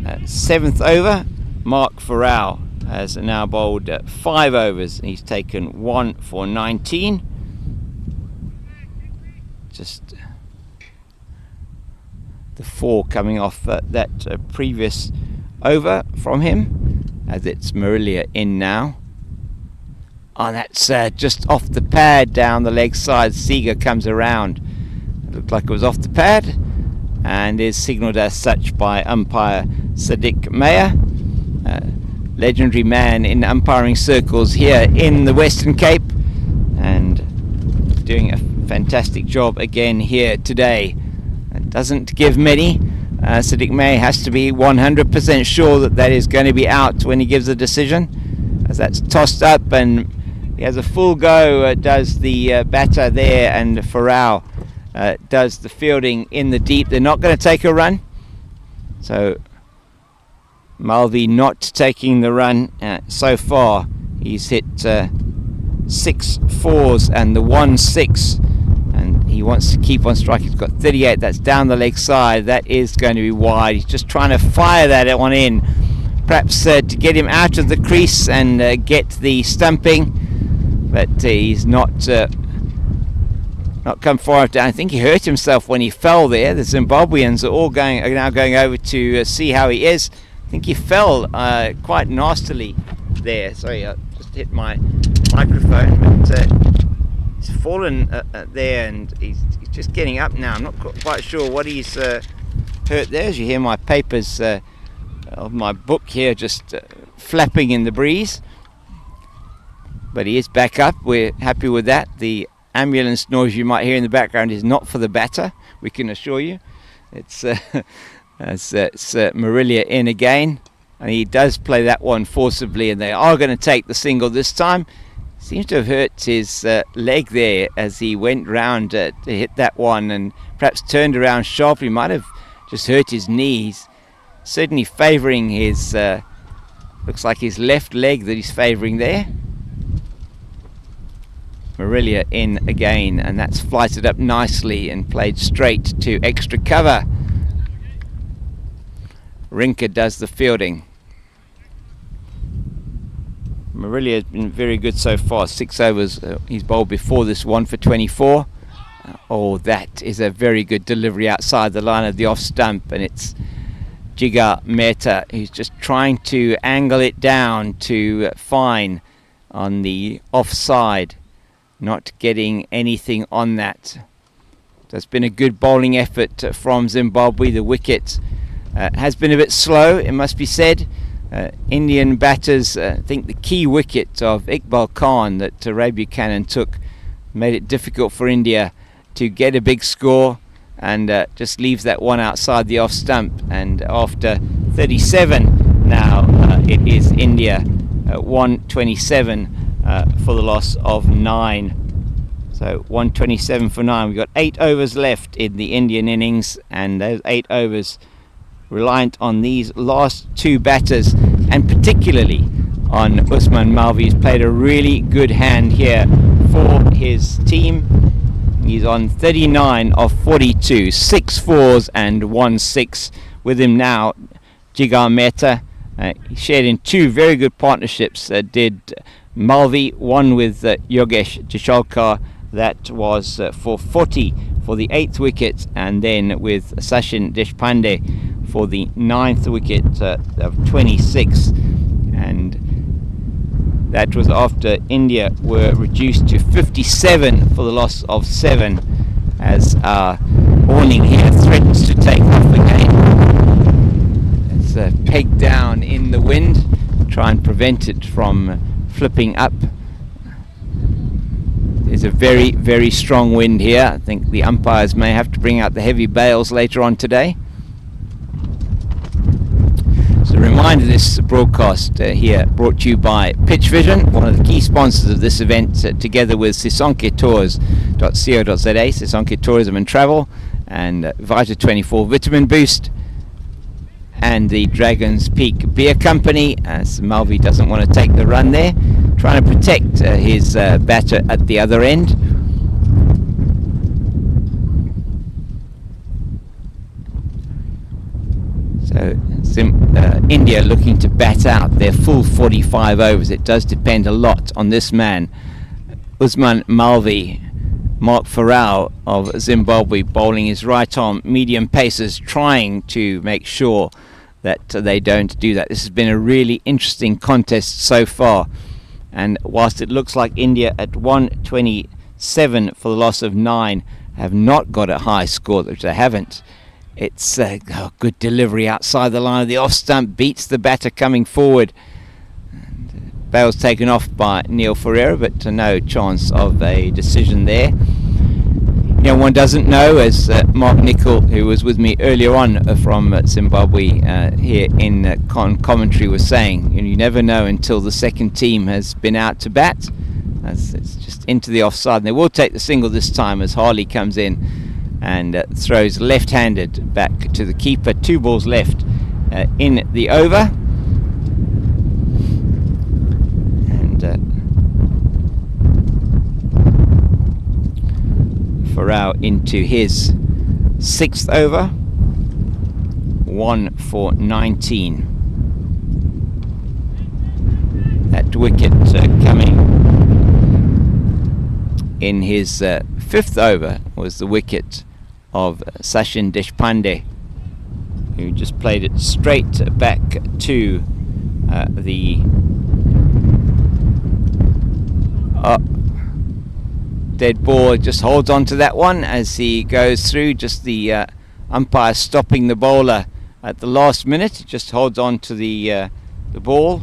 Speaker 1: 7th over. Mark Farao has now bowled 5 overs. He's taken 1 for 19. Just the 4 coming off that previous over from him, as it's Marillier in now. Oh, that's just off the pad down the leg side. Seeger comes around. It looked like it was off the pad, and is signalled as such by umpire Sadiq Mayer. Legendary man in umpiring circles here in the Western Cape, and doing a fantastic job again here today. It doesn't give many. Sadiq Mayer has to be 100% sure that that is going to be out when he gives a decision, as that's tossed up, and he has a full go, does the batter there, and Farao does the fielding in the deep. They're not going to take a run, so Malvi not taking the run so far. He's hit 6 4s and the 1 6, and he wants to keep on striking. He's got 38. That's down the leg side. That is going to be wide. He's just trying to fire that one in, perhaps to get him out of the crease and get the stumping, but he's not come far enough down. I think he hurt himself when he fell there. The Zimbabweans are now going over to see how he is. I think he fell quite nastily there. Sorry, I just hit my microphone, but he's fallen there, and he's just getting up now. I'm not quite sure what he's hurt there. As you hear my papers of my book here just flapping in the breeze, but he is back up. We're happy with that. The ambulance noise you might hear in the background is not for the batter, we can assure you. It's Marillier in again, and he does play that one forcibly, and they are going to take the single this time. Seems to have hurt his leg there as he went round to hit that one, and perhaps turned around sharply. Might have just hurt his knees. Certainly favouring his looks like his left leg that he's favouring there. Marillier in again, and that's flighted up nicely and played straight to extra cover. Rinker does the fielding. Marillier has been very good so far. 6 overs he's bowled before this, 1 for 24. Oh, that is a very good delivery outside the line of the off stump, and it's Jigar Mehta who's just trying to angle it down to fine on the offside, not getting anything on that. That's been a good bowling effort from Zimbabwe. The wicket has been a bit slow, it must be said. Indian batters, I think the key wicket of Iqbal Khan that Ray Buchanan took made it difficult for India to get a big score, and just leaves that one outside the off stump. And after 37 now, it is India 127 for the loss of 9. So 127 for 9. We've got 8 overs left in the Indian innings, and those 8 overs reliant on these last 2 batters, and particularly on Usman Malvi. He's played a really good hand here for his team. He's on 39 of 42, 6 4s and 1 6. With him now, Jigar Mehta. He shared in 2 very good partnerships. Did Malvi, one with Yogesh Jishalkar, that was for 40 for the 8th wicket, and then with Sachin Deshpande for the 9th wicket of 26. And that was after India were reduced to 57 for the loss of 7, as our warning here threatens to take off again. It's pegged down in the wind, try and prevent it from flipping up. There's a very, very strong wind here. I think the umpires may have to bring out the heavy bales later on today. So a reminder, this broadcast here brought to you by Pitch Vision, one of the key sponsors of this event, together with sisonketours.co.za, Sisonke Tourism and Travel, and Vita 24 Vitamin Boost, and the Dragon's Peak Beer Company, as Malvi doesn't want to take the run there, trying to protect his batter at the other end. So India looking to bat out their full 45 overs. It does depend a lot on this man, Usman Malvi. Mark Farrell of Zimbabwe bowling his right arm medium pacers, trying to make sure that they don't do that. This has been a really interesting contest so far, and whilst it looks like India at 127 for the loss of 9 have not got a high score, which they haven't, it's a good delivery outside the line of the off stump, beats the batter coming forward. Bale's taken off by Neil Ferreira, but no chance of a decision there. You know, one doesn't know, as Mark Nichol, who was with me earlier on from Zimbabwe here in commentary, was saying, you never know until the second team has been out to bat. It's just into the offside, and they will take the single this time as Harley comes in and throws left-handed back to the keeper. 2 balls left in the over. Farrell into his 6th over, 1 for 19. That wicket coming in his 5th over was the wicket of Sachin Deshpande, who just played it straight back to the dead ball. Just holds on to that one as he goes through. Just the umpire stopping the bowler at the last minute. Just holds on to the ball.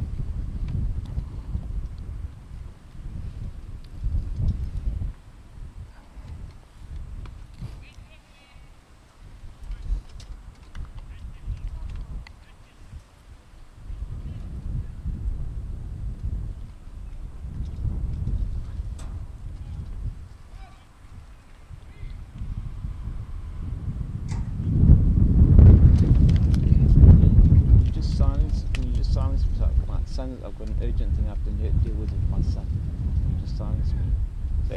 Speaker 1: I've got an urgent thing I have to deal with my son. Can you just silence me? So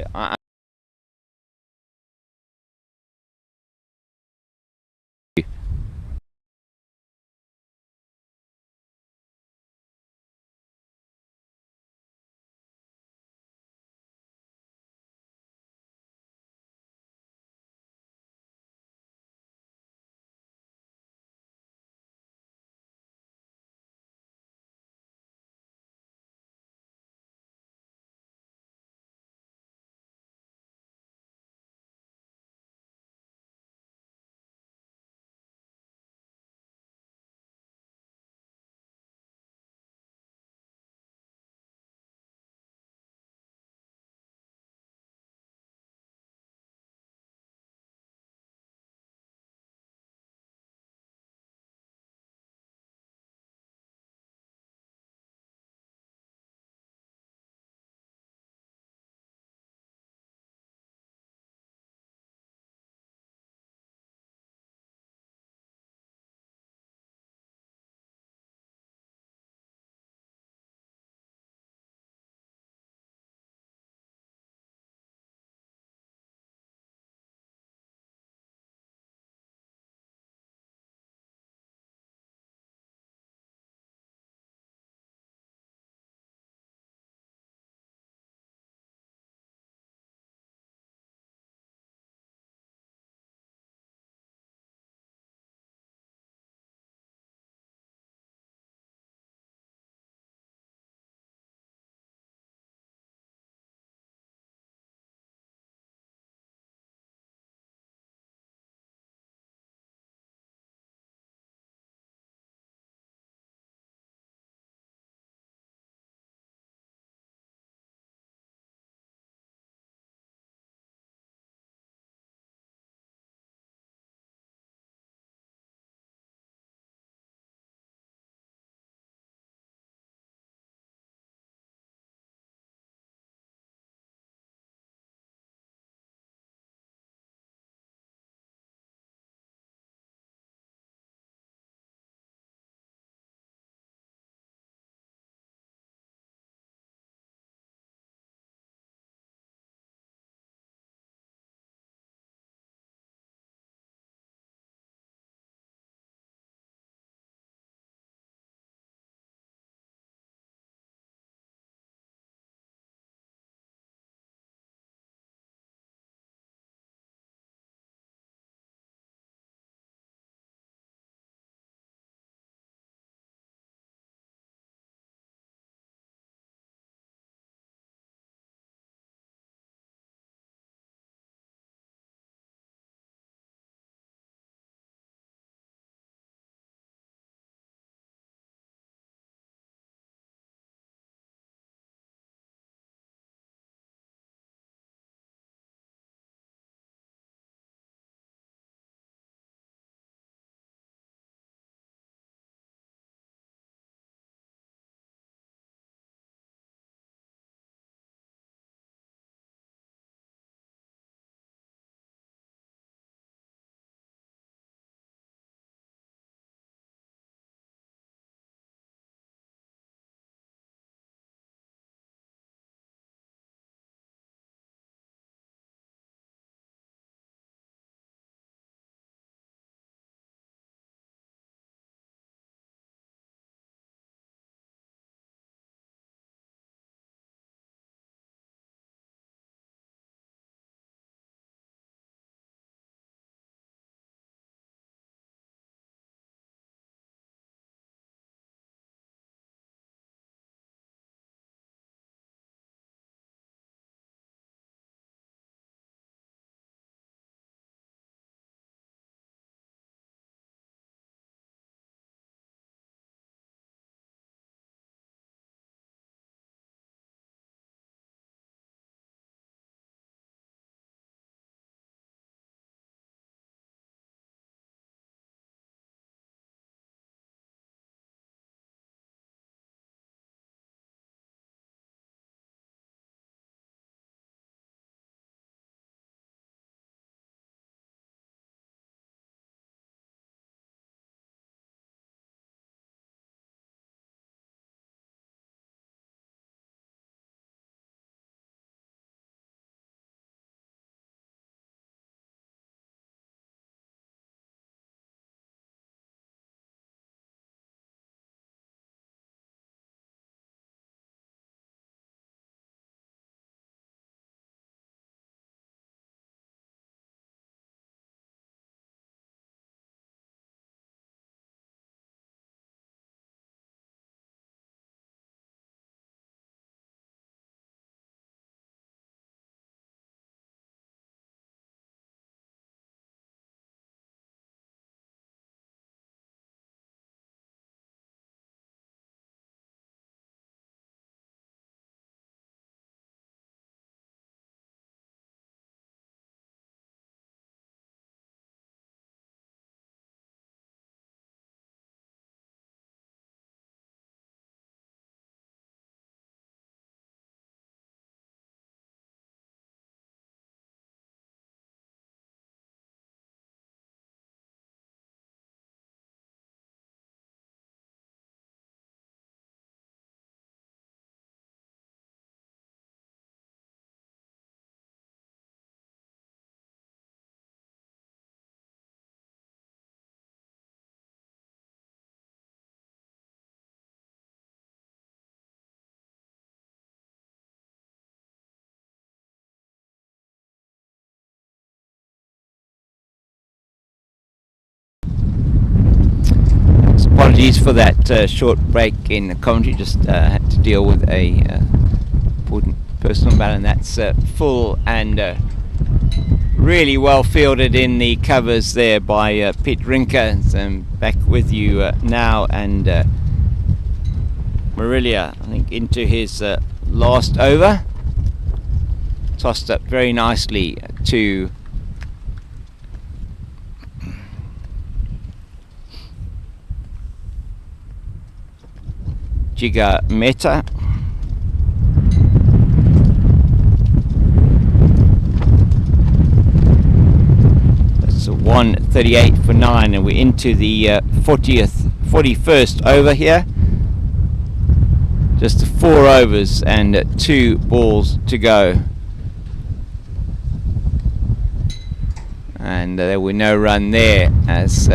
Speaker 1: apologies for that short break in the commentary. Just had to deal with a important personal matter, and that's full and really well fielded in the covers there by Pete Rinker. So I'm back with you now, and Marillier, I think, into his last over. Tossed up very nicely to Jigar Mehta. That's a 138 for 9, and we're into the 41st over here. Just 4 overs and 2 balls to go. And there were no run there as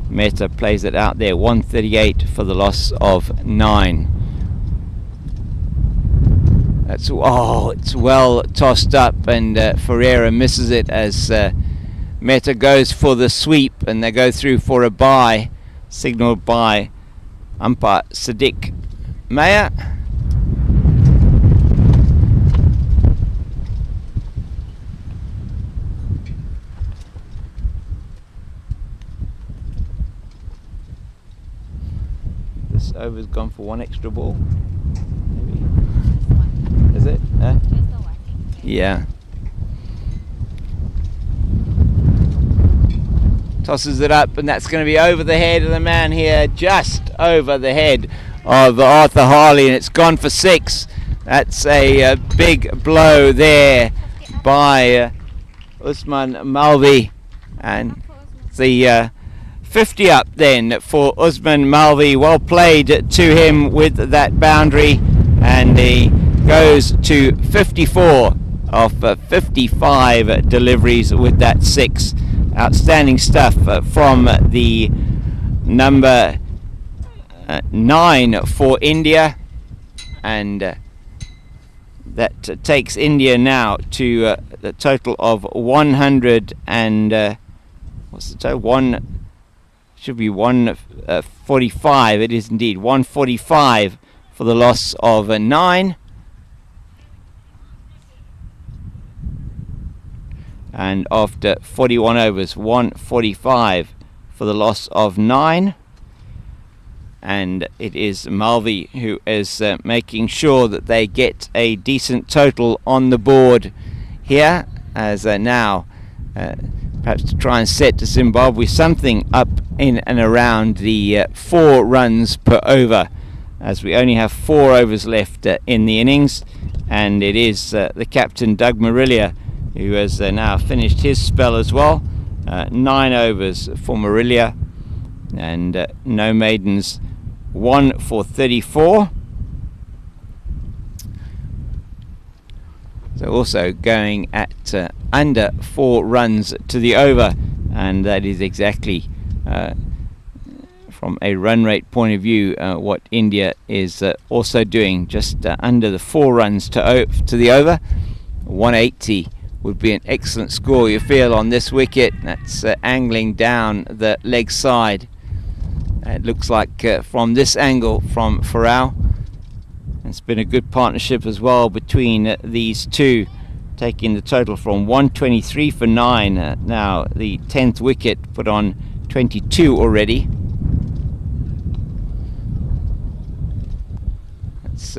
Speaker 1: Mehta plays it out there. 138 for the loss of 9. That's it's well tossed up, and Ferreira misses it as Mehta goes for the sweep, and they go through for a bye, signalled by umpire Sadiq Mayer. This over's gone for 1 extra ball. Maybe. Is it? Yeah. Tosses it up, and that's going to be over the head of the man here, just over the head of Arthur Harley, and it's gone for 6. That's a big blow there by Usman Malvi, and the 50 up then for Usman Malvi. Well played to him with that boundary, and he goes to 54 off 55 deliveries with that 6. Outstanding stuff from the number 9 for India, and that takes India now to the total of 100 and what's the total? Should be 145. It is indeed 145 for the loss of 9. And after 41 overs, 145 for the loss of 9. And it is Malvi who is making sure that they get a decent total on the board here, as now perhaps to try and set Zimbabwe something up in and around the 4 runs per over, as we only have 4 overs left in the innings. And it is the captain, Doug Marillier, who has now finished his spell as well. 9 overs for Marillier, and no maidens, 1 for 34. So also going at under 4 runs to the over, and that is exactly from a run rate point of view what India is also doing, just under the 4 runs to the over. 180 would be an excellent score, you feel, on this wicket. That's angling down the leg side. It looks like from this angle from Farao. It's been a good partnership as well between these two, taking the total from 123 for 9. Now the 10th wicket put on 22 already. It's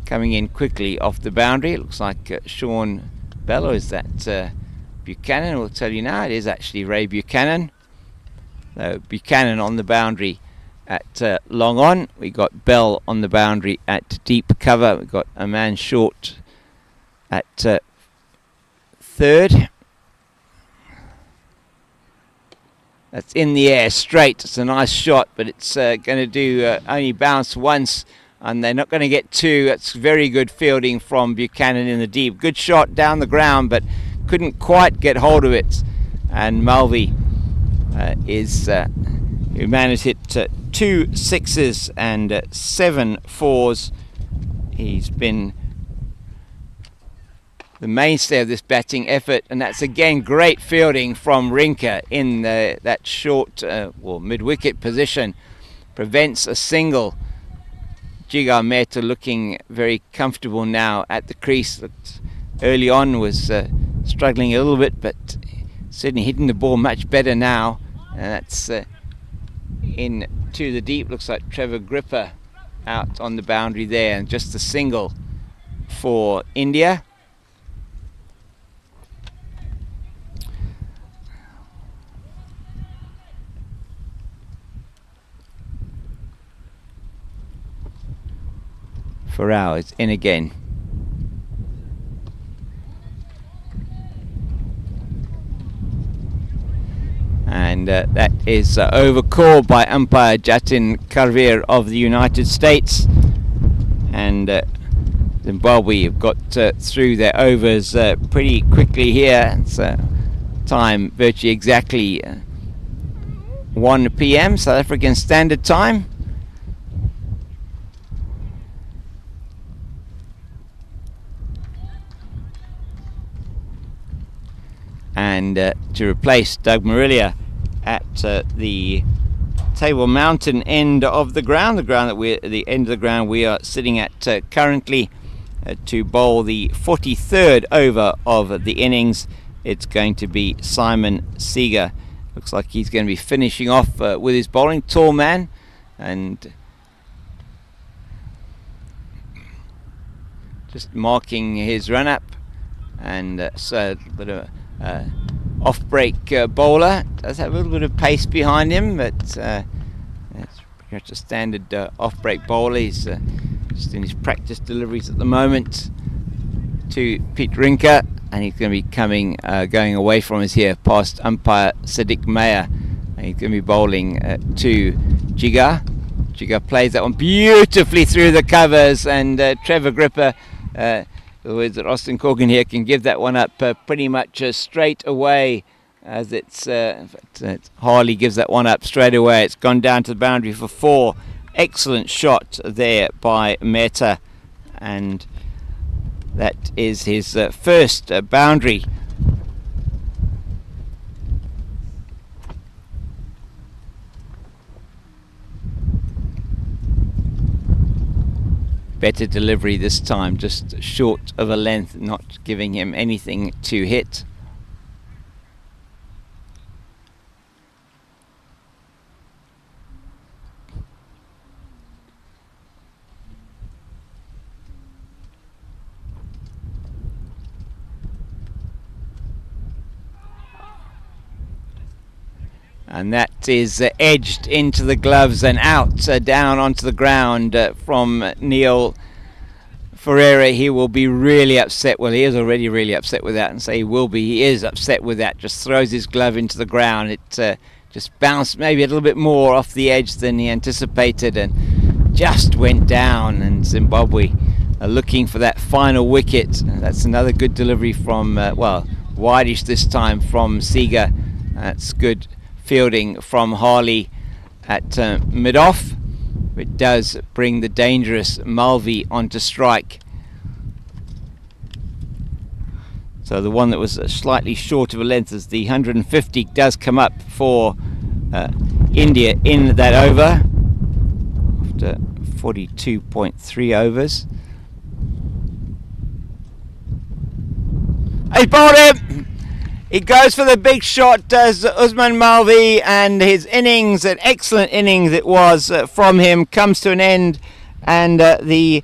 Speaker 1: coming in quickly off the boundary. It looks like Sean Bell, or is that Buchanan? We'll tell you now, it is actually Ray Buchanan. So Buchanan on the boundary at long on. We got Bell on the boundary at deep cover. We got a man short at 3rd. That's in the air straight. It's a nice shot, but it's going to do only bounce once, and they're not going to get 2. That's very good fielding from Buchanan in the deep. Good shot down the ground, but couldn't quite get hold of it. And Malvi who managed to hit 2 6s and 7 4s. He's been the mainstay of this batting effort, and that's again great fielding from Rinka in that short mid-wicket position. Prevents a single. Jigar Mehta looking very comfortable now at the crease. Early on was struggling a little bit, but certainly hitting the ball much better now. And that's into the deep. Looks like Trevor Gripper out on the boundary there, and just a single for India. Farao is in again. And that is over called by umpire Jatin Karveer of the United States. And Zimbabwe have got through their overs pretty quickly here. It's time virtually exactly 1 p.m. South African Standard Time. And to replace Doug Marillier at the Table Mountain end of the ground, the end of the ground we are sitting at currently, to bowl the 43rd over of the innings. It's going to be Simon Seager. Looks like he's going to be finishing off with his bowling. Tall man, and just marking his run up, and so a bit of off-break bowler. Does have a little bit of pace behind him, but it's pretty much a standard off-break bowler. He's just in his practice deliveries at the moment to Pete Rinka, and he's going to be going away from us here past umpire Sadiq Mayer, and he's going to be bowling to Jigar. Jigar plays that one beautifully through the covers, and Trevor Gripper, the words that Austin Corgan here, can give that one up pretty much straight away, as it's Harley gives that one up straight away. It's gone down to the boundary for 4. Excellent shot there by Mehta, and that is his first boundary. Better delivery this time, just short of a length, not giving him anything to hit. And that is edged into the gloves and out, down onto the ground from Neil Ferreira. He will be really upset. Well, he is already really upset with that, and so he is upset with that. Just throws his glove into the ground. It just bounced maybe a little bit more off the edge than he anticipated, and just went down. And Zimbabwe are looking for that final wicket. That's another good delivery from, wideish this time from Seager. That's good fielding from Harley at mid-off. It does bring the dangerous Mulvey onto strike. So the one that was slightly short of a length, as the 150 does come up for India in that over after 42.3 overs. He bowled him! He goes for the big shot, does Usman Mulvey, and his innings, an excellent innings it was from him, comes to an end, and the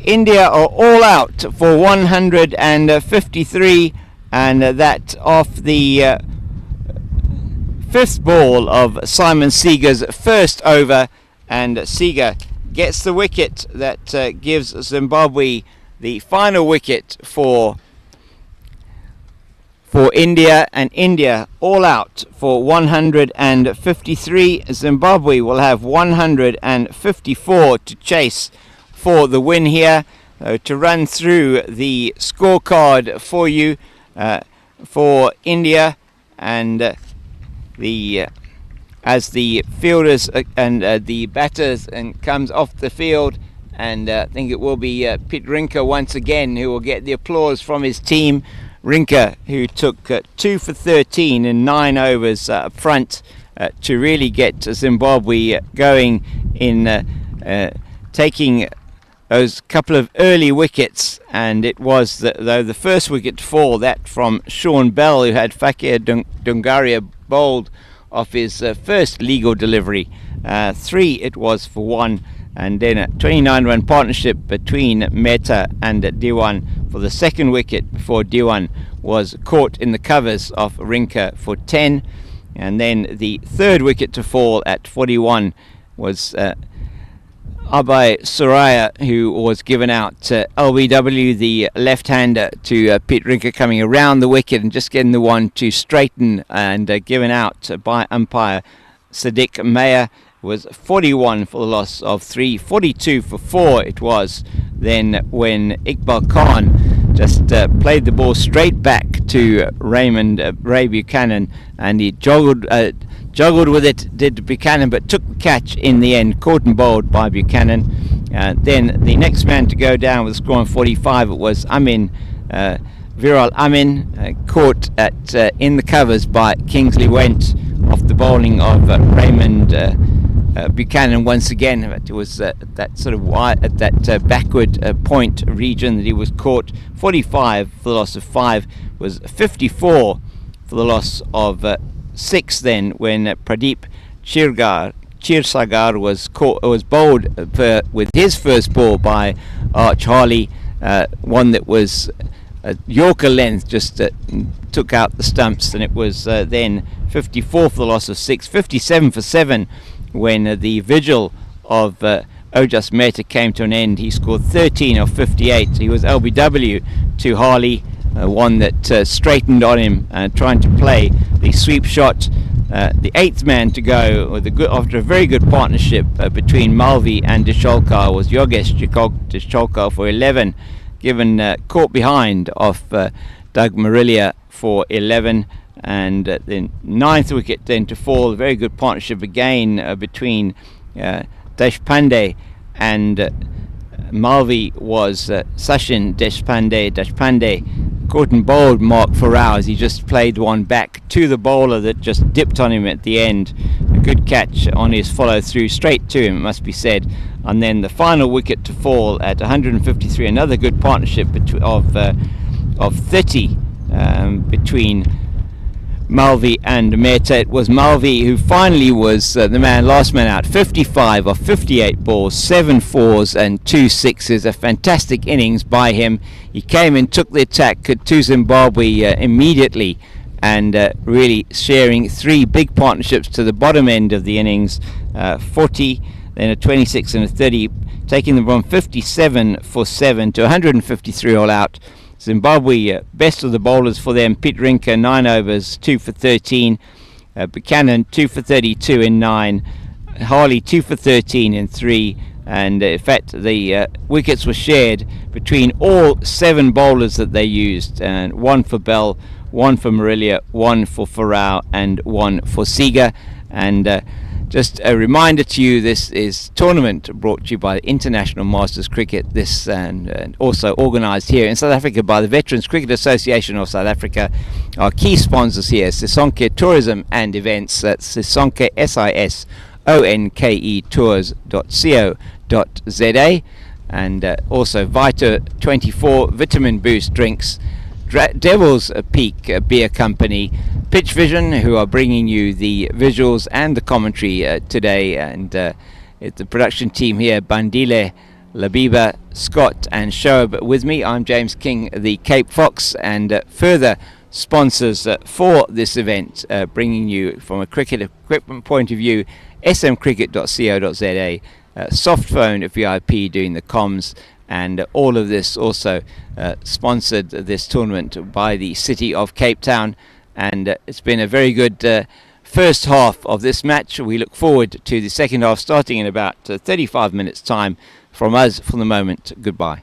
Speaker 1: India are all out for 153, and that off the fifth ball of Simon Seager's first over, and Seager gets the wicket that gives Zimbabwe the final wicket for India, and India all out for 153. Zimbabwe will have 154 to chase for the win here. To run through the scorecard for you for India, and as the fielders and the batters and comes off the field, and I think it will be Pete Rinke once again who will get the applause from his team. Rinke, who took 2 for 13 in 9 overs up front to really get Zimbabwe going in taking those couple of early wickets, and it was though the first wicket to fall, that from Sean Bell, who had Fakir Dungaria bowled off his first legal delivery. 3 it was for 1, and then a 29-run partnership between Mehta and Diwan for the second wicket before Diwan was caught in the covers of Rinke for 10. And then the third wicket to fall at 41 was Abhay Suraya, who was given out LBW, the left-hander, to Pete Rinke, coming around the wicket and just getting the one to straighten, and given out by umpire Sadiq Mayer. Was 41 for the loss of 3, 42 for 4 it was then when Iqbal Khan just played the ball straight back to Ray Buchanan, and he juggled with it, did Buchanan, but took the catch in the end, caught and bowled by Buchanan. Then the next man to go down with a score of 45, it was Amin, Viral Amin, caught at in the covers by Kingsley Went off the bowling of Raymond Buchanan once again. It was that sort of wide, at that backward point region that he was caught. 45 for the loss of 5, was 54 for the loss of 6 then when Pradeep Chirsagar was bowled with his first ball by Arch Harley, one that was Yorker length, just took out the stumps, and it was then 54 for the loss of 6, 57 for 7 when the vigil of Ojas Mehta came to an end. He scored 13 of 58. He was LBW to Harley, one that straightened on him, trying to play the sweep shot. The 8th man to go after a very good partnership between Malvi and Desholkar was Yogesh Desholkar for 11, given caught behind off Doug Marillier for 11. And the 9th wicket then to fall, a very good partnership again between Deshpande and Malvi was Sachin Deshpande caught and bowled Mark Farrow as he just played one back to the bowler that just dipped on him at the end. A good catch on his follow through, straight to him, it must be said. And then the final wicket to fall at 153, another good partnership of 30 between Malvi and Mehta. It was Malvi who finally was the last man out. 55 of 58 balls, 7 fours and 2 sixes. A fantastic innings by him. He came and took the attack to Zimbabwe immediately, and really sharing 3 big partnerships to the bottom end of the innings. 40, then a 26 and a 30, taking them from 57 for 7 to 153 all out. Zimbabwe, best of the bowlers for them. Pete Rinke, 9 overs, 2 for 13. Buchanan, 2 for 32 in 9. Harley, 2 for 13 in 3. And in fact, the wickets were shared between all 7 bowlers that they used. And 1 for Bell, 1 for Marillier, 1 for Farrow, and 1 for Seager. And just a reminder to you, this is tournament brought to you by International Masters Cricket, this and also organised here in South Africa by the Veterans Cricket Association of South Africa. Our key sponsors here, Sisonke Tourism and Events, Sisonke, SISONKE tours.co.za, and also Vita 24 Vitamin Boost drinks, Devil's Peak Beer Company, Pitch Vision, who are bringing you the visuals and the commentary today, and it's the production team here, Bandile, Labiba, Scott and Shoaib with me. I'm James King, the Cape Fox, and further sponsors for this event, bringing you from a cricket equipment point of view, smcricket.co.za, Softphone VIP doing the comms, and all of this also sponsored this tournament by the City of Cape Town. And it's been a very good first half of this match. We look forward to the second half starting in about 35 minutes time. From us for the moment, goodbye.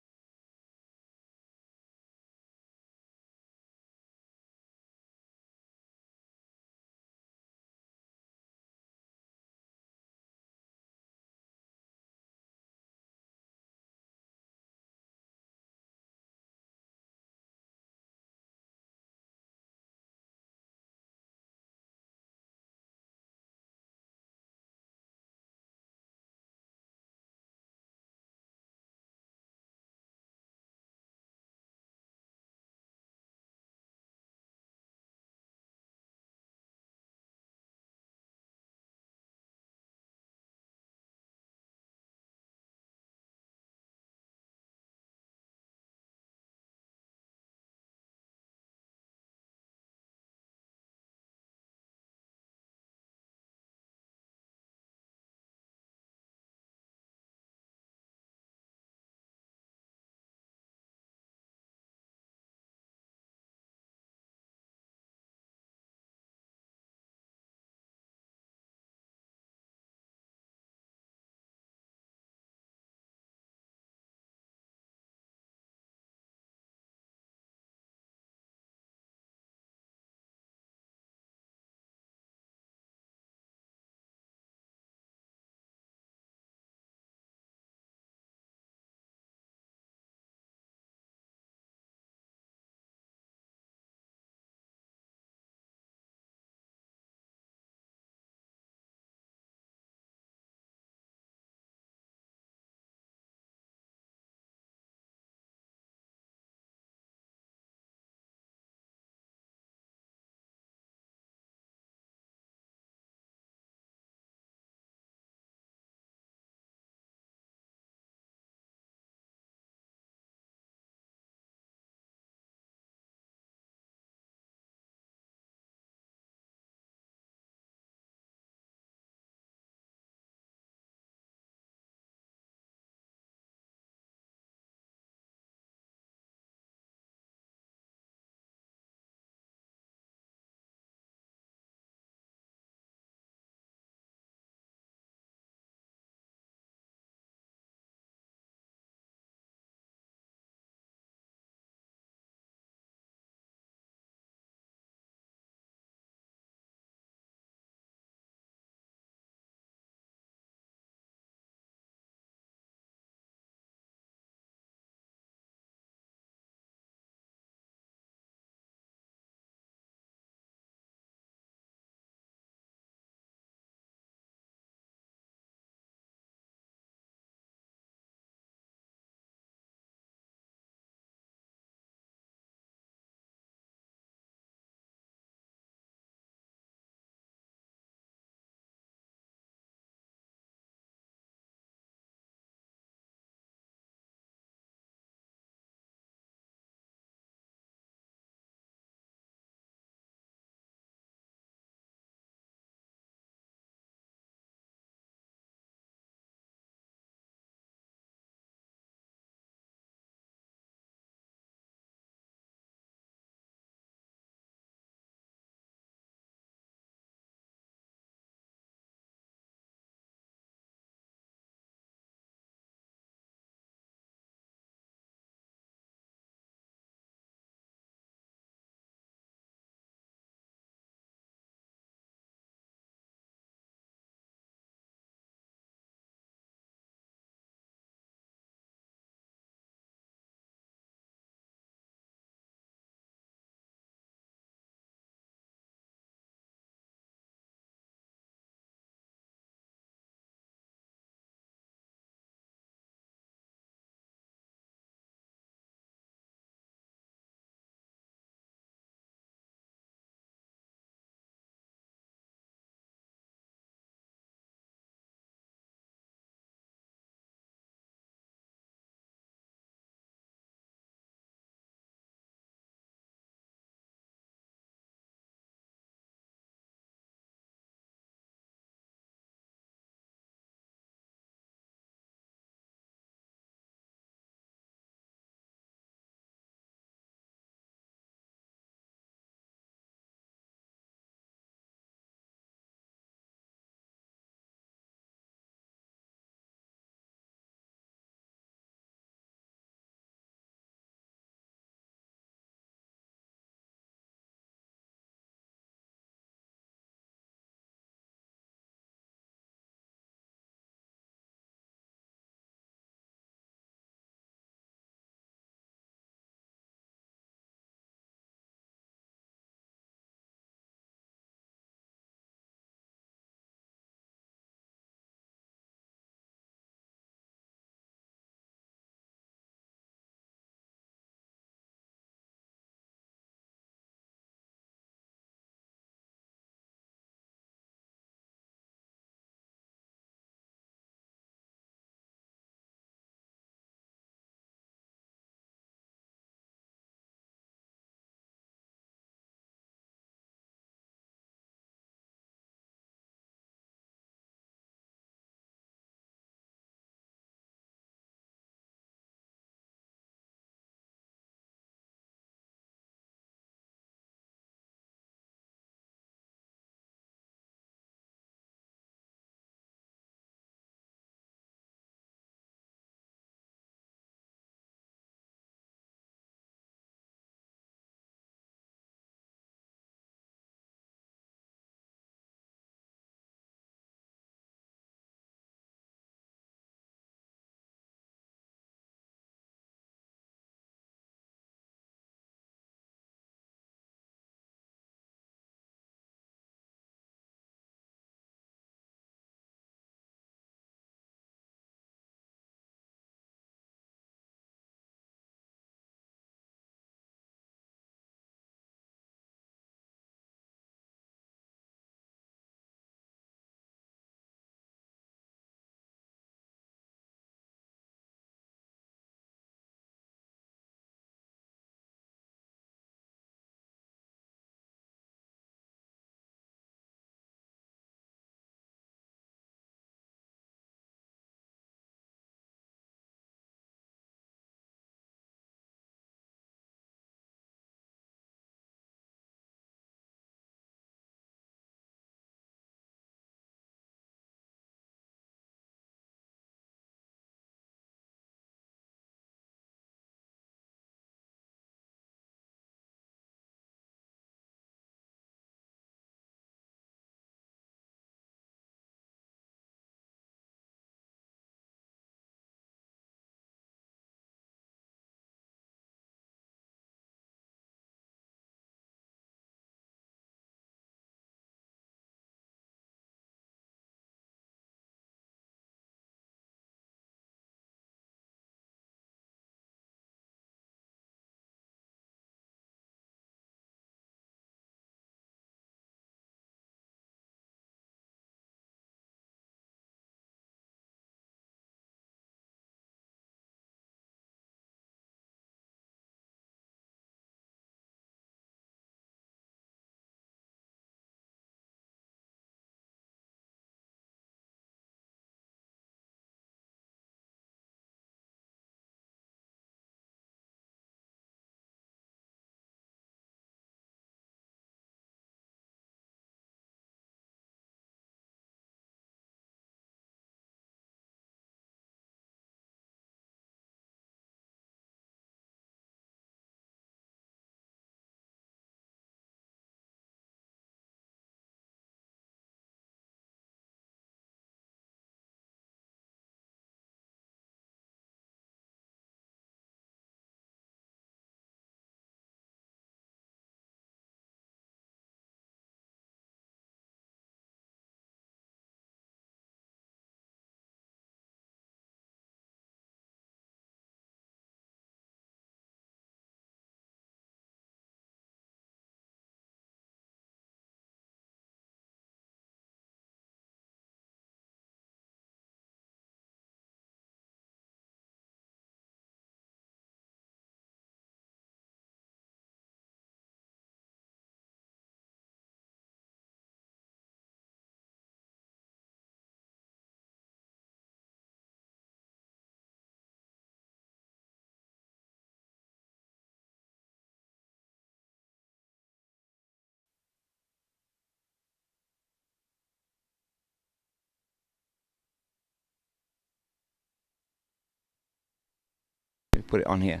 Speaker 1: put it on here.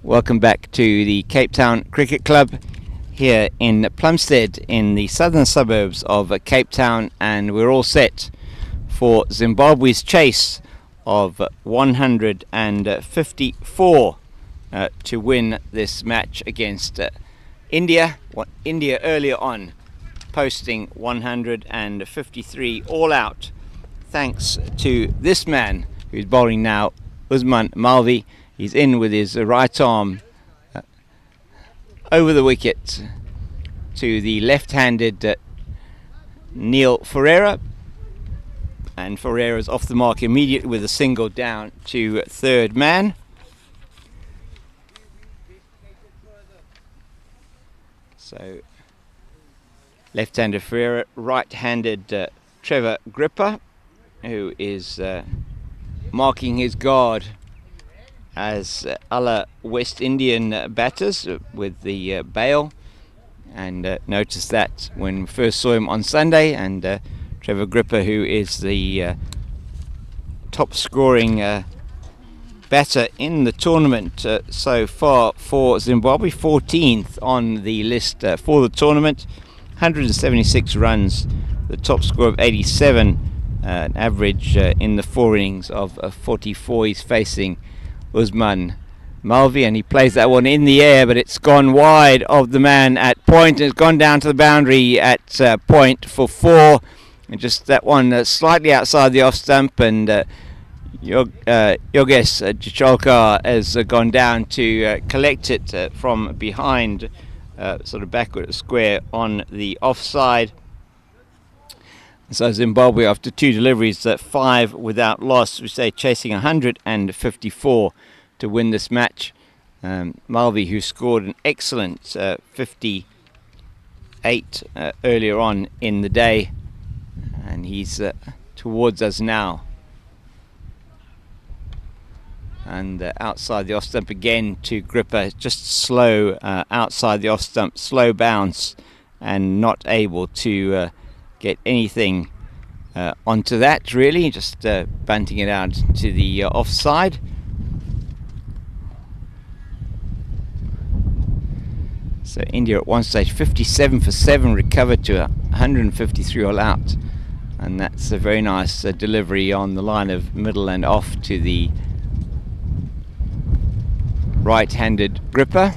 Speaker 1: Welcome back to the Cape Town Cricket Club here in Plumstead in the southern suburbs of Cape Town, and we're all set for Zimbabwe's chase of 154 to win this match against India. India earlier on posting 153 all out, thanks to this man who's bowling now, Usman Malvi. He's in with his right arm over the wicket to the left-handed Neil Ferreira, and Ferreira's off the mark immediately with a single down to third man. So left-handed Ferreira, right-handed Trevor Gripper, who is marking his guard as other West Indian batters with the bail, and noticed that when we first saw him on Sunday. And Trevor Gripper, who is the top scoring batter in the tournament so far for Zimbabwe, 14th on the list for the tournament, 176 runs, the top score of 87, an average in the 4 innings of 44. He's facing Usman Malvi, and he plays that one in the air, but it's gone wide of the man at point, and it's gone down to the boundary at point for 4, and just that one slightly outside the off stump, and Yogesh Jachalkar has gone down to collect it from behind, sort of backward square on the offside. So Zimbabwe, after 2 deliveries, 5 without loss, we say chasing 154 to win this match. Malvi, who scored an excellent 58 earlier on in the day, and he's towards us now. And outside the off stump again to Gripper, just slow outside the off stump, slow bounce, and not able to get anything onto that, really, just bunting it out to the offside. So India at one stage 57 for 7, recovered to 153 all out, and that's a very nice delivery on the line of middle and off to the right-handed Gripper.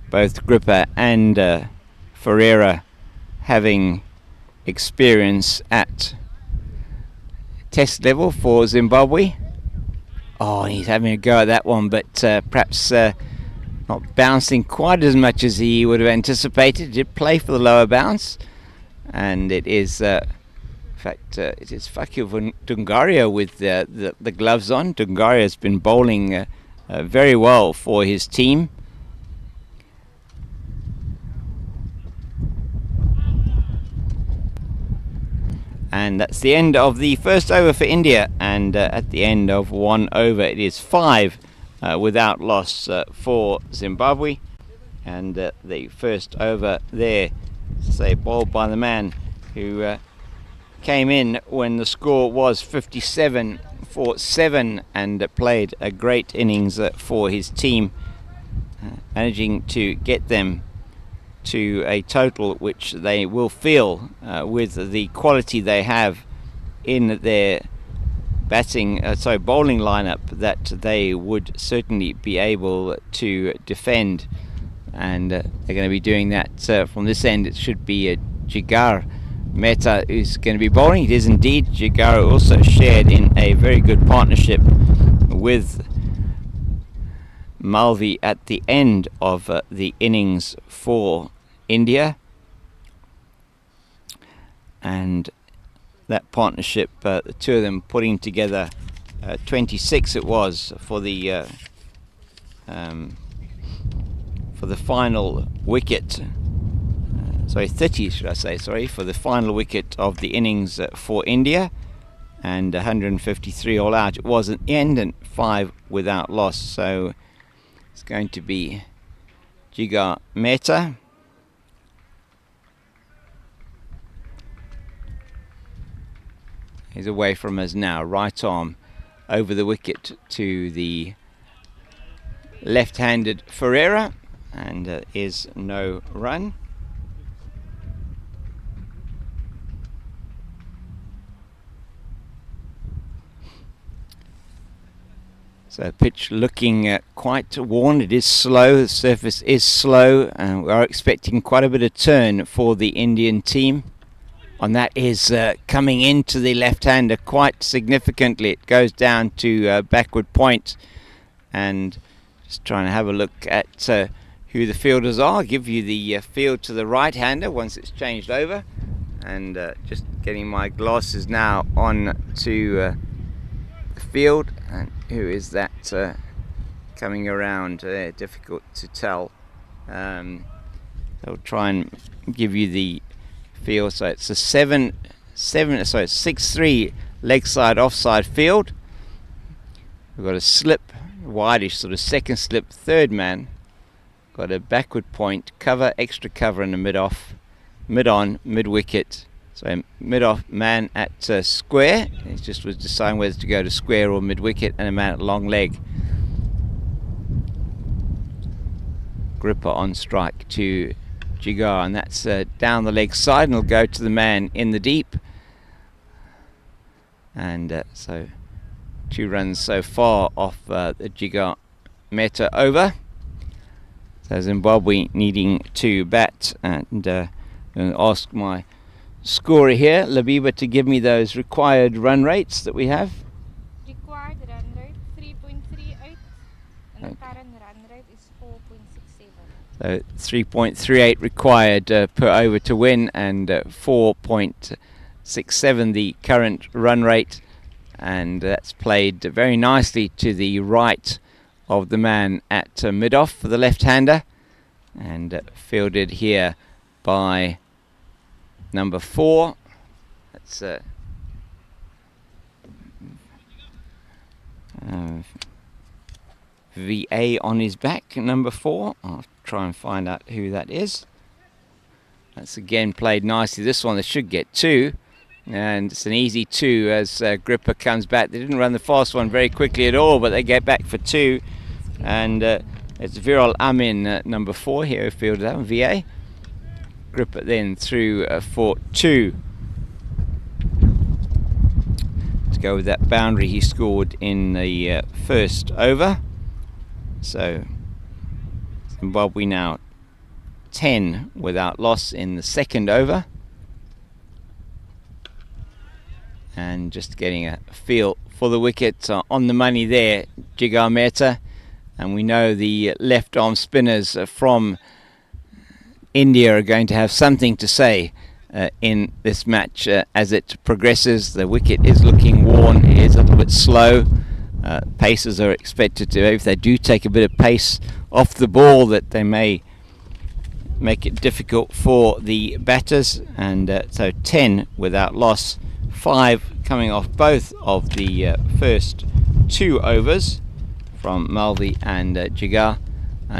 Speaker 1: Both Gripper and Ferreira having experience at test level for Zimbabwe. Oh, he's having a go at that one, but perhaps not bouncing quite as much as he would have anticipated. He did play for the lower bounce, and it is in fact it is Fakir Dungaria with the gloves on. Dungaria has been bowling very well for his team. And that's the end of the first over for India, and at the end of 1 over it is 5 without loss for Zimbabwe. And the first over there, say, bowled by the man who came in when the score was 57 for 7, and played a great innings for his team, managing to get them to a total which they will feel with the quality they have in their bowling lineup, that they would certainly be able to defend, and they're going to be doing that from this end. It should be Jigar Mehta who's going to be bowling. It is indeed. Jigar also shared in a very good partnership with Malvi at the end of the innings for India, and that partnership, the two of them putting together 26 it was for the final wicket, 30 should I say, for the final wicket of the innings for India, and 153 all out it was at the end, and 5 without loss. So it's going to be Jigar Mehta. He's away from us now, right arm over the wicket to the left-handed Ferreira, and is no run. So pitch looking quite worn. It is slow. The surface is slow, and we are expecting quite a bit of turn for the Indian team. And that is coming into the left-hander quite significantly. It goes down to backward point, and just trying to have a look at who the fielders are. I'll give you the field to the right-hander once it's changed over, and just getting my glasses now on to the field. And who is that coming around? Difficult to tell. I'll try and give you the field. So it's a 6-3 leg side offside field. We've got a slip, wideish sort of second slip, third man. Got a backward point, cover, extra cover, and a mid-off, mid-on, mid-wicket. So mid-off man at square. He just was deciding whether to go to square or mid-wicket, and a man at long leg. Gripper on strike to Jigar, and that's down the leg side, and will go to the man in the deep. And so 2 runs so far off the Jigar Mehta over. So Zimbabwe needing to bat, and I'm going to ask my scorer here, Labiba, to give me those required run rates that we have.
Speaker 3: Required run rate 3.38, and the current run rate is 4.67.
Speaker 1: So 3.38 required per over to win, and 4.67 the current run rate, and that's played very nicely to the right of the man at mid-off for the left-hander, and fielded here by number 4. That's VA on his back, number 4. I'll try and find out who that is. That's again played nicely. This one they should get 2, and it's an easy 2 as Gripper comes back. They didn't run the fast one very quickly at all, but they get back for 2, and it's Viral Amin, number 4 here, who fielded that one, VA. Gripper then through for 2 to go with that boundary he scored in the first over. So Zimbabwe now 10 without loss in the second over, and just getting a feel for the wicket on the money there, Jigar Mehta. And we know the left arm spinners from India are going to have something to say in this match as it progresses. The wicket is looking worn. It is a little bit slow. Pacers are expected to, if they do take a bit of pace off the ball, that they may make it difficult for the batters. And so 10 without loss, 5 coming off both of the first 2 overs from Malvi and Jigar.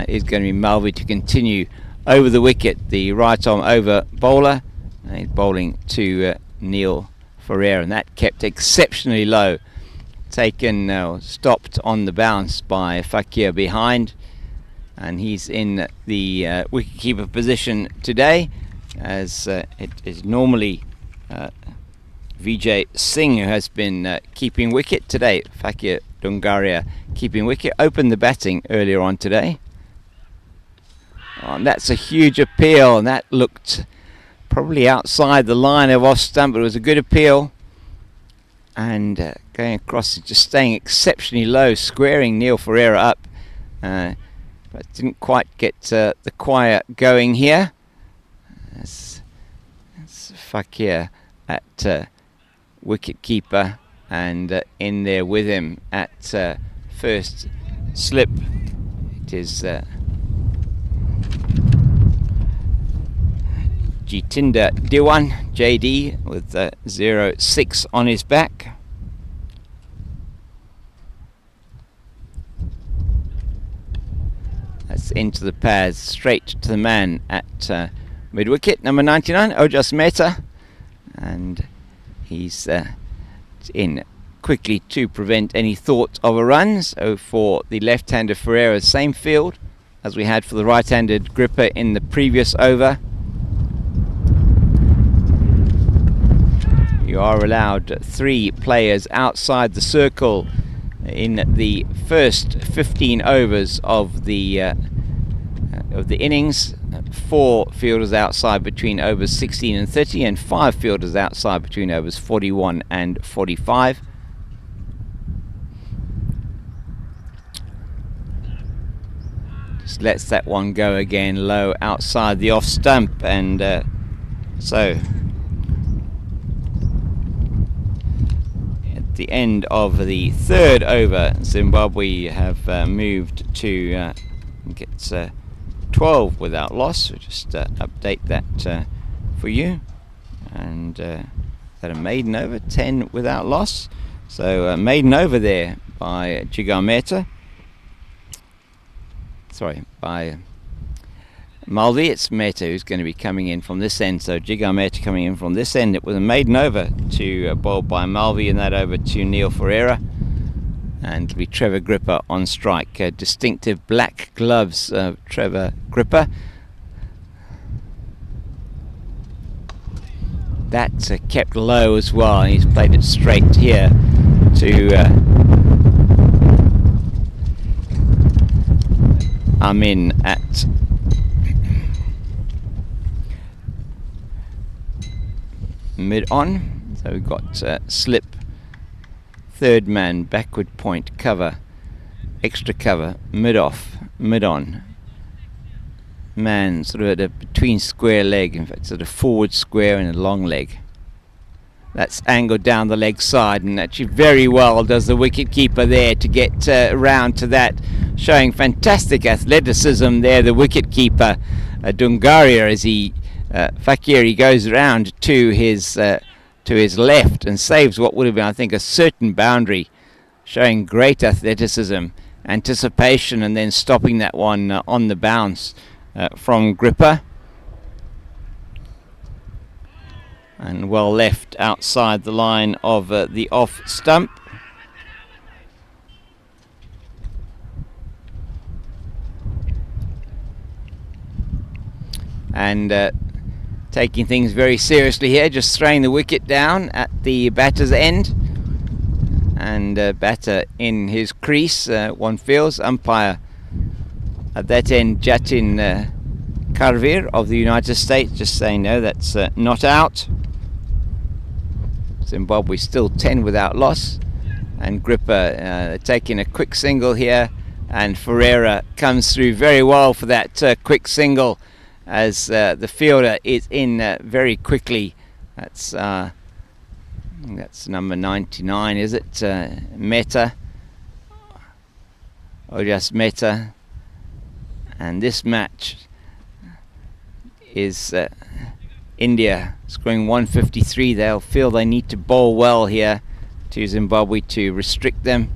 Speaker 1: Is going to be Malvi to continue over the wicket, the right arm over bowler, and he's bowling to Neil Ferreira, and that kept exceptionally low, taken stopped on the bounce by Fakir behind, and he's in the wicketkeeper position today, as it is normally Vijay Singh who has been keeping wicket today. Fakir Dungaria keeping wicket, opened the batting earlier on today. And that's a huge appeal, and that looked probably outside the line of off stump, but it was a good appeal. And going across, just staying exceptionally low, squaring Neil Ferreira up, but didn't quite get the choir going here. That's Fakir at wicket keeper, and in there with him at first slip. It is Jitinder Diwan, JD, with 0-6 on his back. That's into the pads, straight to the man at mid-wicket, number 99, Ojas Mehta. And he's in quickly to prevent any thought of a run. So for the left-hander Ferreira, same field as we had for the right-handed gripper in the previous over. You are allowed 3 players outside the circle in the first 15 overs of the innings. 4 fielders outside between overs 16 and 30, and 5 fielders outside between overs 41 and 45. Just lets that one go again low outside the off stump, and so at the end of the 3rd over, Zimbabwe have moved to get 12 without loss. We'll just update that for you. And that a maiden over, 10 without loss. So maiden over there by Jigar Mehta. Sorry, by Malvi. It's Mehta who's going to be coming in from this end. So Jigar Mehta coming in from this end. It was a maiden over to bowled by Malvi, and that over to Neil Ferreira. And it'll be Trevor Gripper on strike. Distinctive black gloves, Trevor Gripper. That's kept low as well. He's played it straight here to Amin at mid-on. So we've got slip, 3rd man, backward point, cover, extra cover, mid-off, mid-on. Man sort of at a between square leg, in fact sort of forward square and a long leg. That's angled down the leg side, and actually very well does the wicket keeper there to get around to that, showing fantastic athleticism there, the wicket keeper Dungaria, as he Fakiri goes around to his left and saves what would have been, I think, a certain boundary, showing great athleticism, anticipation, and then stopping that one on the bounce from Gripper. And well left outside the line of the off stump. And taking things very seriously here, just throwing the wicket down at the batter's end. And batter in his crease, one feels. Umpire at that end, Jatin Karvir of the United States, just saying no, that's not out. Zimbabwe still 10 without loss. And Gripper taking a quick single here. And Ferreira comes through very well for that quick single, as the fielder is in very quickly. That's number 99, is it? Mehta. Or just Mehta. And this match is India scoring 153. They'll feel they need to bowl well here to Zimbabwe to restrict them.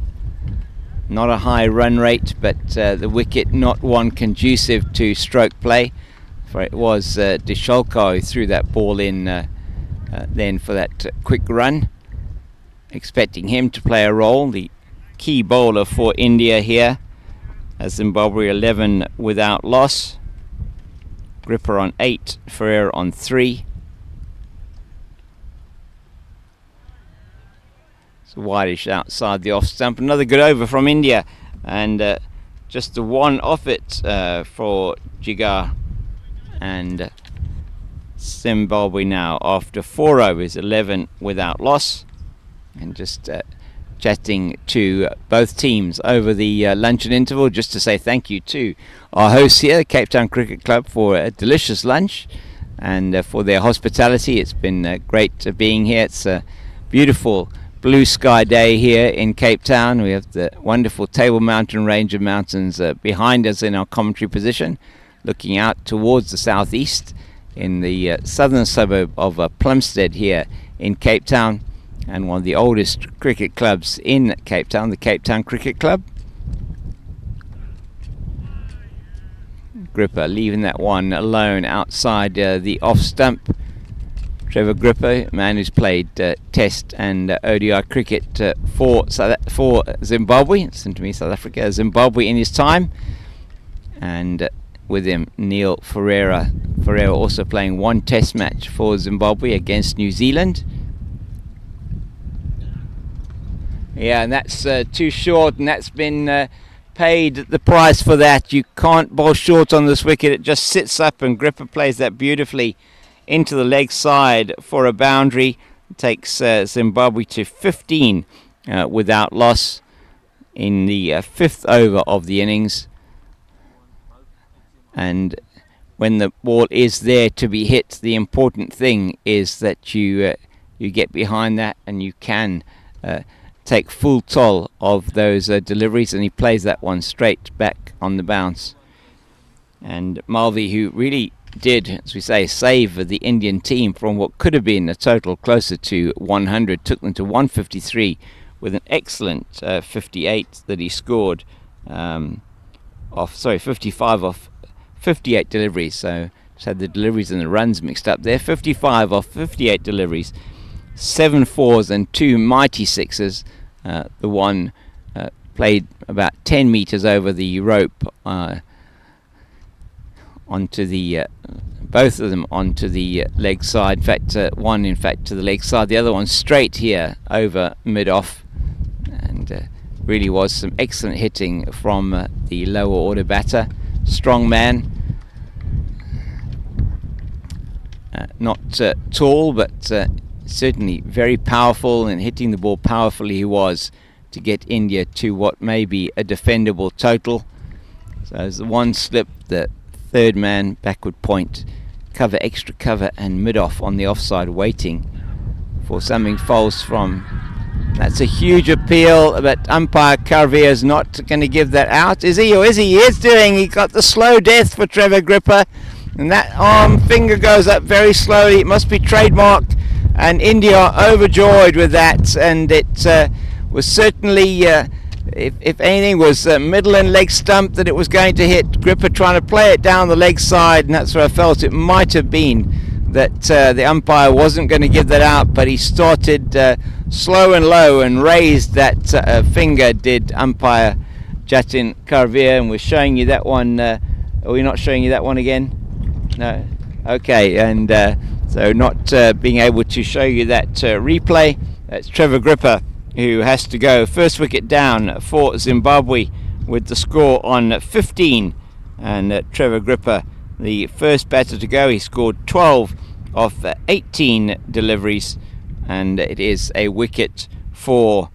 Speaker 1: Not a high run rate, but the wicket not one conducive to stroke play. For it was Disholka who threw that ball in then for that quick run, expecting him to play a role, the key bowler for India here, as Zimbabwe 11 without loss. Gripper on 8, Ferreira on 3. So wideish outside the off stump. Another good over from India, and just the one off it for Jigar. And Zimbabwe now, after 4 overs, 11 without loss. And just chatting to both teams over the luncheon interval, just to say thank you to our hosts here, Cape Town Cricket Club, for a delicious lunch and for their hospitality. It's been great being here. It's a beautiful blue sky day here in Cape Town. We have the wonderful Table Mountain range of mountains behind us in our commentary position, looking out towards the southeast in the southern suburb of Plumstead here in Cape Town, and one of the oldest cricket clubs in Cape Town, the Cape Town Cricket Club. Gripper leaving that one alone outside the off stump. Trevor Gripper, man who's played Test and ODI cricket for Zimbabwe. Listen to me, South Africa, Zimbabwe in his time. And with him, Neil Ferreira. Ferreira also playing one Test match for Zimbabwe against New Zealand. Yeah, and that's too short, and that's been paid the price for that. You can't bowl short on this wicket. It just sits up, and Gripper plays that beautifully into the leg side for a boundary. Takes Zimbabwe to 15 without loss in the fifth over of the innings. And when the ball is there to be hit, the important thing is that you get behind that and you can take full toll of those deliveries, and he plays that one straight back on the bounce. And Malvi, who really did, as we say, save the Indian team from what could have been a total closer to 100, took them to 153 with an excellent 58 that he scored 55 off 58 deliveries. So just had the deliveries and the runs mixed up there. 55 off 58 deliveries, 7 fours and 2 mighty sixes. The one played about 10 meters over the rope onto the both of them onto the leg side. In fact, one to the leg side, the other one straight here over mid-off. And really was some excellent hitting from the lower order batter. Strong man, not tall, but certainly very powerful, and hitting the ball powerfully he was to get India to what may be a defendable total. So as the one slip, the third man backward point, cover, extra cover, and mid-off on the offside, waiting for something false from. That's a huge appeal, but umpire Carvier is not going to give that out, is he? Or is he? He is doing. He got the slow death for Trevor Gripper, and that arm finger goes up very slowly. It must be trademarked, and India are overjoyed with that. And it was certainly, if anything, was middle and leg stump that it was going to hit. Gripper trying to play it down the leg side, and that's where I felt it might have been that the umpire wasn't going to give that out, but he started slow and low and raised that finger, did umpire Jatin Carvier. And we're showing you that one. Are we not showing you that one again? No? Okay, and so not being able to show you that replay. That's Trevor Gripper, who has to go. First wicket down for Zimbabwe with the score on 15. And Trevor Gripper, the first batter to go, he scored 12 off 18 deliveries, and it is a wicket for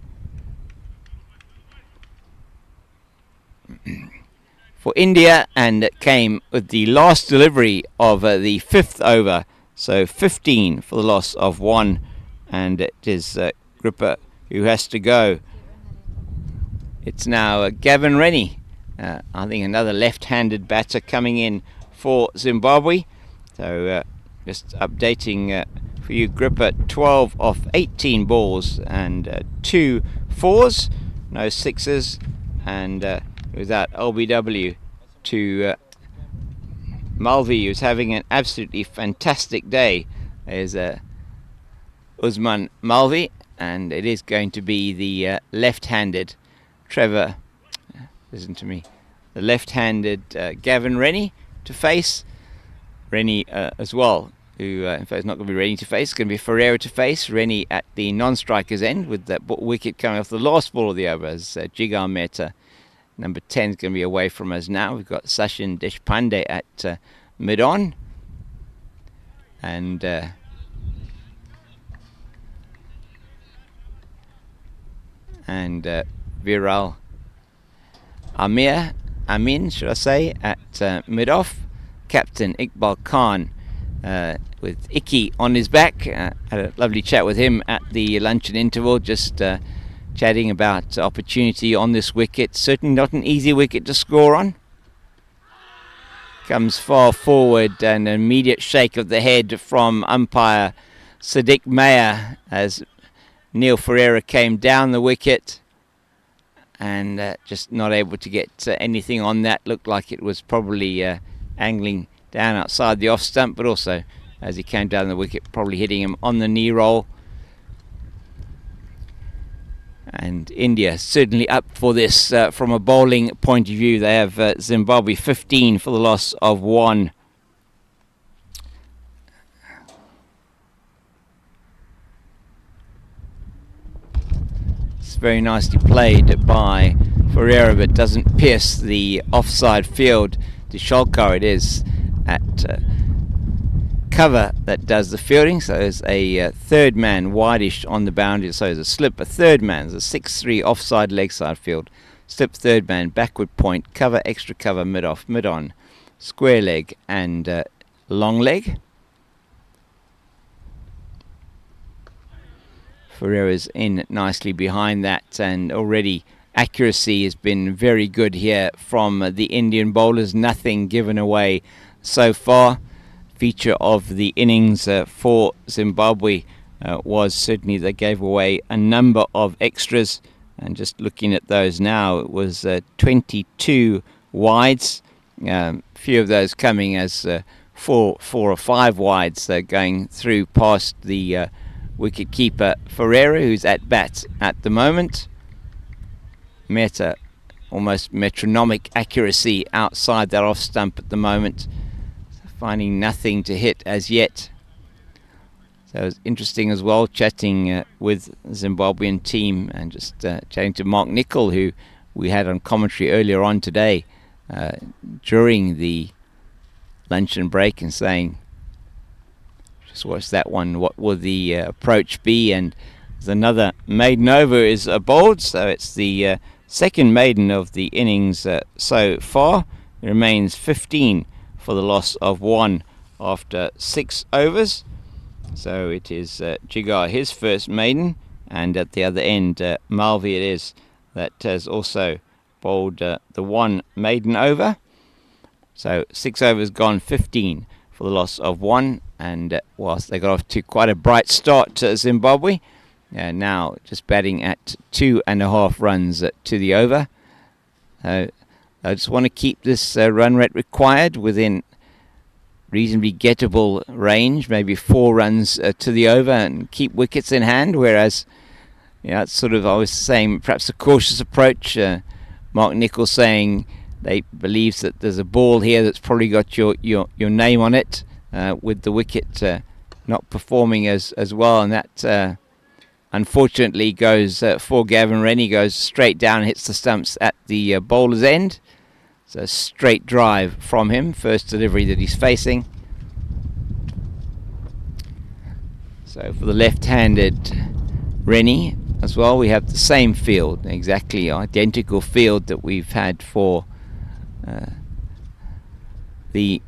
Speaker 1: India, and it came with the last delivery of the fifth over. So 15 for the loss of 1, and it is Gripper who has to go. It's now Gavin Rennie, I think another left-handed batter coming in for Zimbabwe. So just updating for you, Gripper 12 off 18 balls and 2 fours, no sixes, and without LBW to Malvi, who's having an absolutely fantastic day. There's Usman Malvi, and it is going to be the left-handed Trevor, listen to me, the left-handed Gavin Rennie to face. Rennie as well, who in fact is not going to be Rennie to face. It's going to be Ferreira to face. Rennie at the non-striker's end with that wicket coming off the last ball of the over as Jigar Mehta, number 10, is going to be away from us now. We've got Sachin Deshpande at mid-on, and Viral Amin, should I say, at mid-off. Captain Iqbal Khan with Icky on his back. Had a lovely chat with him at the luncheon interval, just chatting about opportunity on this wicket. Certainly not an easy wicket to score on. Comes far forward, and an immediate shake of the head from umpire Sadiq Mayer as Neil Ferreira came down the wicket, and just not able to get anything on that. Looked like it was probably angling down outside the off stump, but also as he came down the wicket, probably hitting him on the knee roll. And India certainly up for this from a bowling point of view. They have Zimbabwe 15 for the loss of 1. It's very nicely played by Ferreira, but doesn't pierce the offside field. To Sholkar it is at cover that does the fielding, so there's a third man wideish on the boundary, so there's a slip, a third man, there's a 6-3 offside leg side field, slip third man, backward point, cover, extra cover, mid off, mid on, square leg and long leg. Ferreira's in nicely behind that, and already accuracy has been very good here from the Indian bowlers, nothing given away so far. Feature of the innings for Zimbabwe was certainly they gave away a number of extras, and just looking at those now, it was 22 wides, few of those coming as 4 or 5 wides going through past the wicket keeper Ferreira, who's at bat at the moment. Mehta, almost metronomic accuracy outside that off stump at the moment, finding nothing to hit as yet. So it was interesting as well, chatting with the Zimbabwean team, and just chatting to Mark Nicol, who we had on commentary earlier on today during the luncheon break, and saying, just watch that one, what will the approach be? And there's another maiden over is bowled, so it's the second maiden of the innings so far. It remains 15 for the loss of 1 after 6 overs. So it is Jigar, his first maiden, and at the other end Malvi it is that has also bowled the 1 maiden over. So 6 overs gone, 15 for the loss of 1, and whilst they got off to quite a bright start to Zimbabwe, now just batting at 2.5 runs to the over. I just want to keep this run rate required within reasonably gettable range, maybe 4 runs to the over, and keep wickets in hand, whereas it's sort of, I was saying, perhaps a cautious approach. Mark Nicol saying they believes that there's a ball here that's probably got your name on it, with the wicket not performing as well, and that unfortunately goes for Gavin Rennie, goes straight down and hits the stumps at the bowler's end. It's a straight drive from him, first delivery that he's facing. So for the left-handed Rennie as well, we have the same field, exactly identical field that we've had for the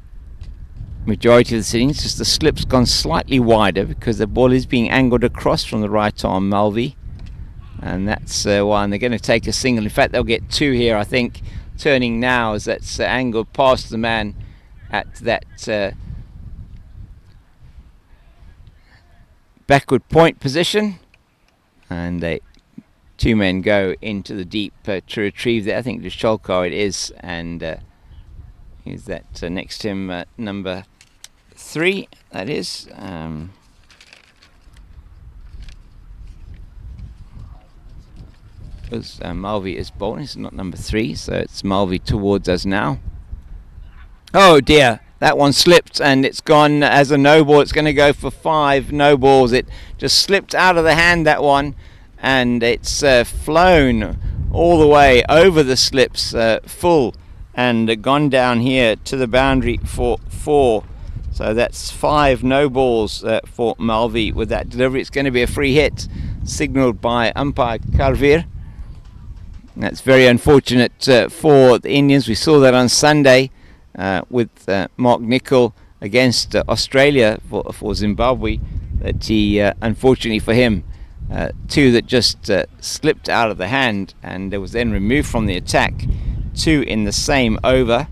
Speaker 1: majority of the sittings. Just the slip's gone slightly wider because the ball is being angled across from the right arm Malvi, and that's why. And they're going to take a single. In fact, they'll get 2 here, I think. Turning now as that's angled past the man at that backward point position, and 2 men go into the deep to retrieve that. I think the Sholkar it is, and is that next to him number 3, that is. Malvi is bowling, it's not number 3, so it's Malvi towards us now. Oh dear, that one slipped and it's gone as a no ball. It's going to go for 5 no balls. It just slipped out of the hand, that one, and it's flown all the way over the slips full and gone down here to the boundary for 4. So that's 5 no balls for Malvi with that delivery. It's going to be a free hit, signalled by umpire Karvir. That's very unfortunate for the Indians. We saw that on Sunday with Mark Nicol against Australia for Zimbabwe, that he, unfortunately for him, 2 that just slipped out of the hand, and it was then removed from the attack, 2 in the same over.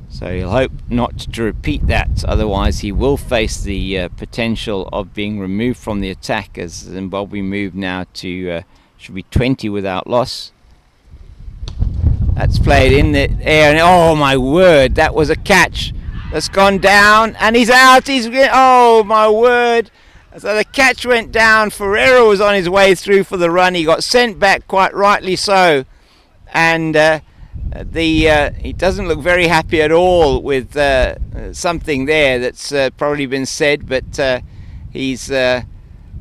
Speaker 1: So he'll hope not to repeat that, otherwise he will face the potential of being removed from the attack as Zimbabwe move now to Should be 20 without loss. That's played in the air, and oh my word, that was a catch that's gone down, and he's out. Oh my word. So the catch went down. Ferreira was on his way through for the run. He got sent back, quite rightly so, and he doesn't look very happy at all with something there that's probably been said, but he's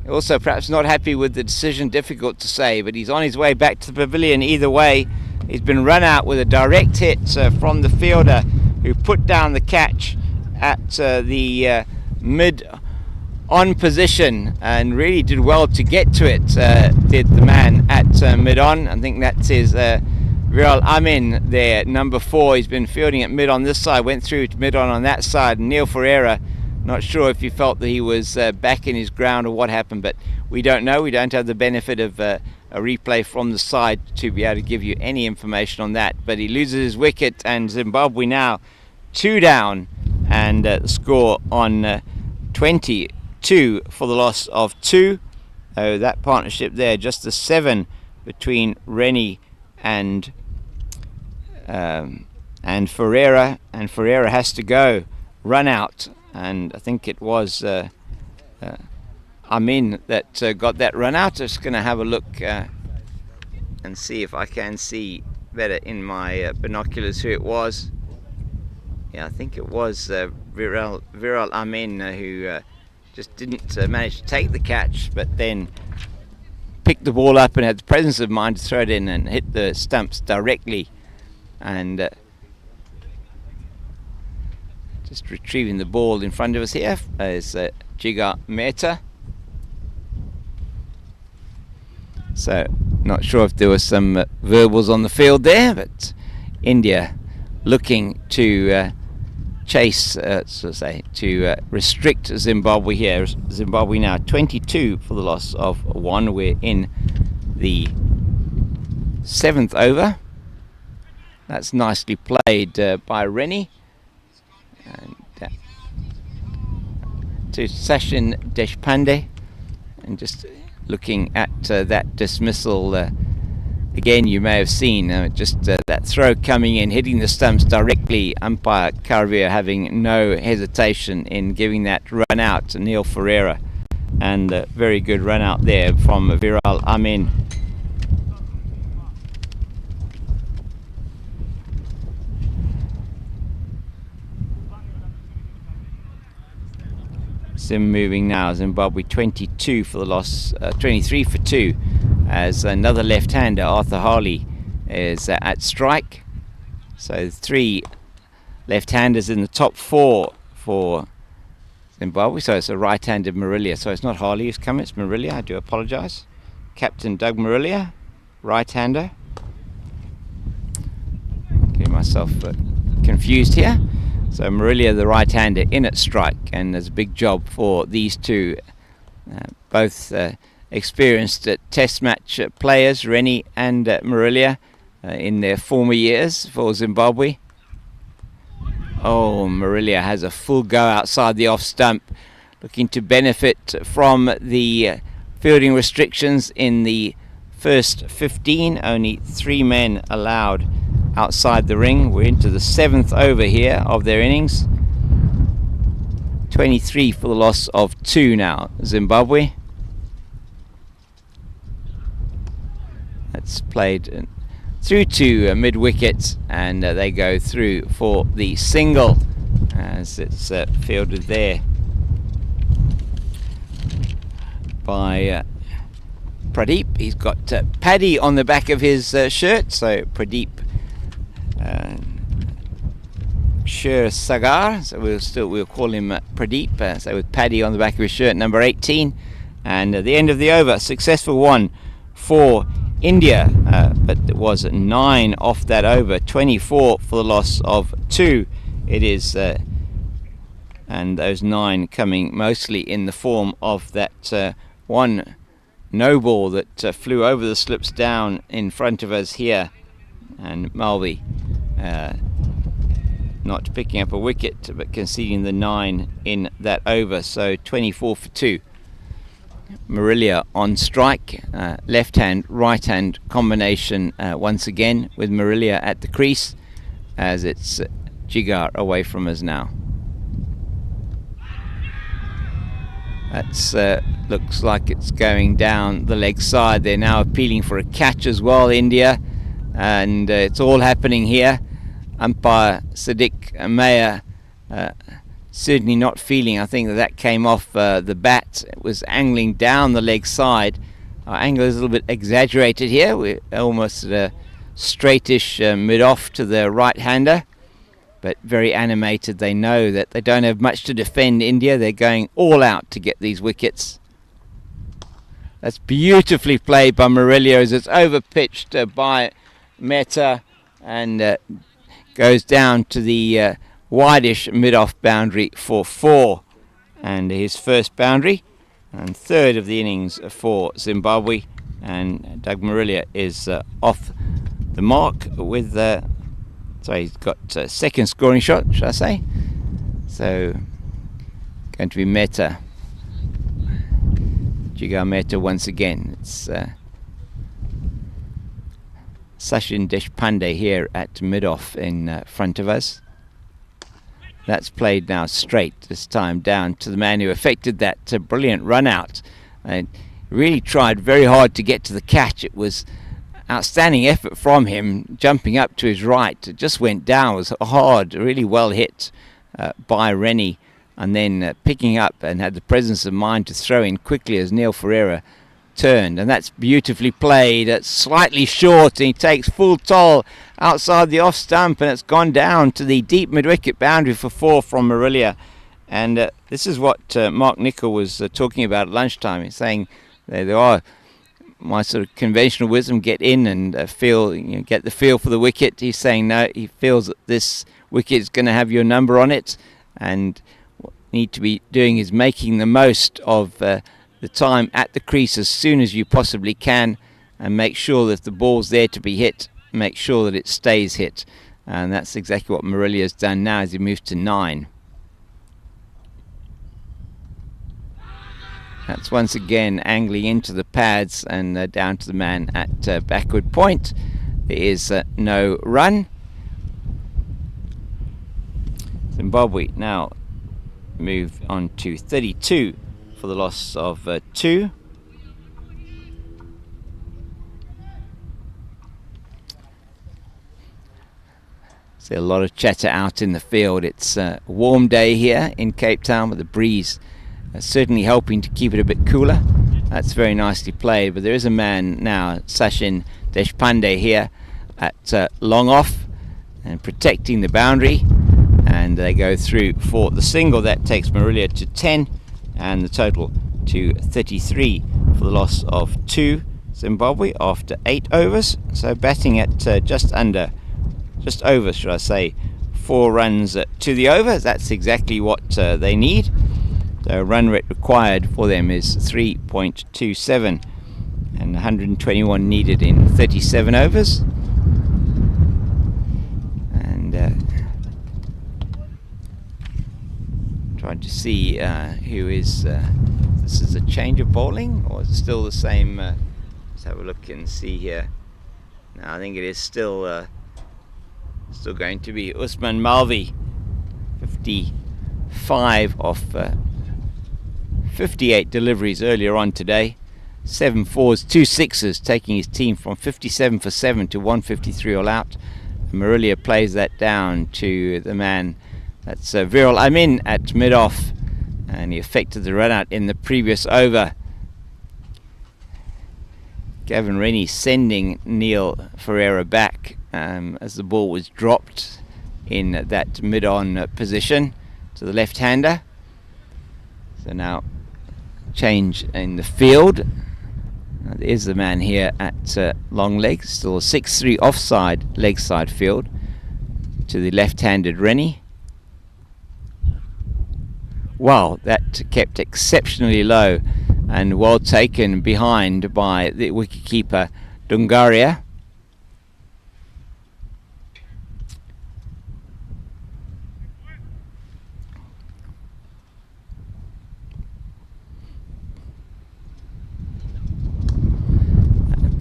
Speaker 1: also perhaps not happy with the decision. Difficult to say, but he's on his way back to the pavilion either way. He's been run out with a direct hit from the fielder who put down the catch at the mid-on position and really did well to get to it, did the man at mid-on. I think that's his Viral Amin there, number 4. He's been fielding at mid on this side, went through to mid on that side. Neil Ferreira, not sure if he felt that he was back in his ground or what happened, but we don't know. We don't have the benefit of a replay from the side to be able to give you any information on that. But he loses his wicket, and Zimbabwe now 2 down, and the score on 22 for the loss of 2. Oh, that partnership there, just the 7 between Rennie and Ferreira, and Ferreira has to go run out, and I think it was Amin that got that run out. Just going to have a look and see if I can see better in my binoculars who it was. Yeah, I think it was Viral Amin who just didn't manage to take the catch, but then picked the ball up and had the presence of mind to throw it in and hit the stumps directly. And just retrieving the ball in front of us here is Jigar Mehta. So not sure if there was some verbals on the field there, but India looking to chase, to restrict Zimbabwe here. Zimbabwe now 22 for the loss of 1. We're in the 7th over. That's nicely played by Rennie. And to Sachin Deshpande, and just looking at that dismissal again, you may have seen that throw coming in, hitting the stumps directly. Umpire Carvier having no hesitation in giving that run out to Neil Ferreira, and a very good run out there from Viral Amin. Sim moving now. Zimbabwe 22 for the loss, 23 for 2, as another left-hander, Arthur Harley, is at strike. So 3 left-handers in the top 4 for Zimbabwe. So it's a right-handed Marillier. So it's not Harley who's come, it's Marillier. I do apologise. Captain Doug Marillier, right-hander. Getting myself confused here. So Marillier, the right-hander, in at strike, and there's a big job for these two, both experienced Test match players, Rennie and Marillier, in their former years for Zimbabwe. Oh, Marillier has a full go outside the off stump, looking to benefit from the fielding restrictions in the first 15. Only 3 men allowed outside the ring. We're into the 7th over here of their innings. 23 for the loss of 2 now, Zimbabwe. That's played through to mid-wicket, and they go through for the single as it's fielded there by Pradeep. He's got Paddy on the back of his shirt, so Pradeep Sher Sagar, so we'll call him Pradeep, so with Paddy on the back of his shirt, number 18. And at the end of the over, successful one for India, but it was 9 off that over, 24 for the loss of 2. It is and those 9 coming mostly in the form of that one no ball that flew over the slips down in front of us here, and Malvi not picking up a wicket but conceding the 9 in that over, so 24 for 2. Marillier on strike. Left hand, right hand combination once again with Marillier at the crease, as it's Jigar away from us now. That's looks like it's going down the leg side. They're now appealing for a catch as well, India, and it's all happening here. Umpire Sadiq Mayer certainly not feeling. I think that came off the bat. It was angling down the leg side. Our angle is a little bit exaggerated here. We're almost at a straightish mid-off to the right-hander, but very animated. They know that they don't have much to defend, India. They're going all out to get these wickets. That's beautifully played by Marillier as it's over-pitched by Mehta and goes down to the wideish mid-off boundary for 4. And his first boundary and third of the innings for Zimbabwe. And Doug Marillier is off the mark with... so he's got second scoring shot, should I say. So, going to be Mehta. Jigar Mehta once again. It's Sachin Deshpande here at mid-off in front of us. That's played now straight, this time down to the man who effected that brilliant run out. And really tried very hard to get to the catch. It was outstanding effort from him, jumping up to his right. It just went down. It was hard, really well hit by Rennie, and then picking up and had the presence of mind to throw in quickly as Neil Ferreira turned. And that's beautifully played. It's slightly short, and he takes full toll outside the off stump, and it's gone down to the deep mid-wicket boundary for 4 from Marillier. And this is what Mark Nichol was talking about at lunchtime. He's saying there are my sort of conventional wisdom, get in and feel, get the feel for the wicket. He's saying no, he feels that this wicket is going to have your number on it, and what you need to be doing is making the most of the time at the crease as soon as you possibly can, and make sure that if the ball's there to be hit, make sure that it stays hit. And that's exactly what Marillier's done now as he moves to 9. That's once again angling into the pads and down to the man at backward point. There is no run. Zimbabwe now move on to 32 for the loss of 2. See a lot of chatter out in the field. It's a warm day here in Cape Town with the breeze certainly helping to keep it a bit cooler. That's very nicely played, but there is a man now, Sachin Deshpande, here at long off and protecting the boundary, and they go through for the single. That takes Marillier to 10 and the total to 33 for the loss of 2. Zimbabwe after 8 overs, so batting at just over, should I say, 4 runs to the over. That's exactly what they need. The run rate required for them is 3.27 and 121 needed in 37 overs. And trying to see who is this is a change of bowling, or is it still the same? Let's have a look and see here. No, I think it is still going to be Usman Malvi, 55 off 58 deliveries earlier on today. 7 4s, 2 6s, taking his team from 57 for 7 to 153 all out. Marillier plays that down to the man, that's Viral Amin at mid-off, and he effected the run out in the previous over. Gavin Rennie sending Neil Ferreira back as the ball was dropped in that mid-on position to the left-hander. So now change in the field. There's the man here at long leg, still a 6-3 offside leg side field to the left-handed Rennie. Wow, that kept exceptionally low and well taken behind by the wicketkeeper Dungaria.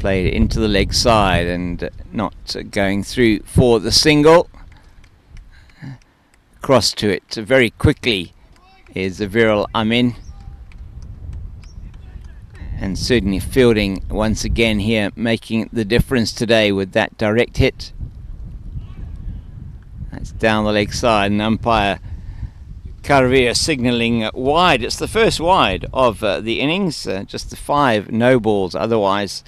Speaker 1: Played into the leg side and not going through for the single. Across to it very quickly is Viral Amin. And certainly fielding once again here, making the difference today with that direct hit. That's down the leg side, and umpire Karavia signalling wide. It's the first wide of the innings, just the 5 no balls otherwise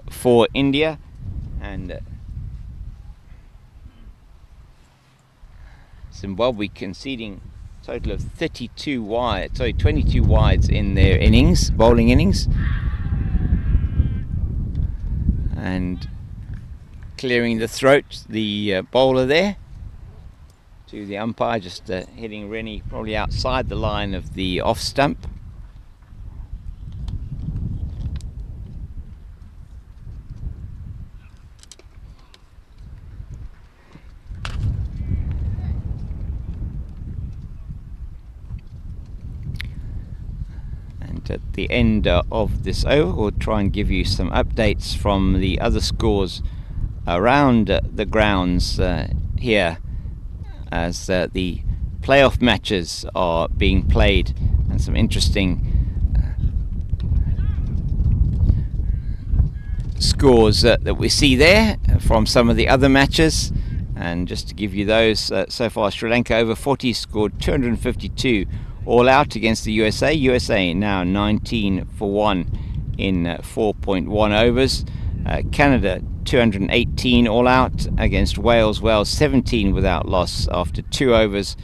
Speaker 1: for India. And Zimbabwe conceding a total of 22 wides in their innings, bowling innings. And clearing the throat, the bowler there to the umpire, just hitting Rennie probably outside the line of the off stump. And at the end of this over, we'll try and give you some updates from the other scores around the grounds here, as the playoff matches are being played, and some interesting scores that we see there from some of the other matches. And just to give you those, so far Sri Lanka over-40s scored 252 all out against the USA. USA now 19 for 1 in 4.1 overs. Canada 218 all out against Wales. Wales 17 without loss after 2 overs.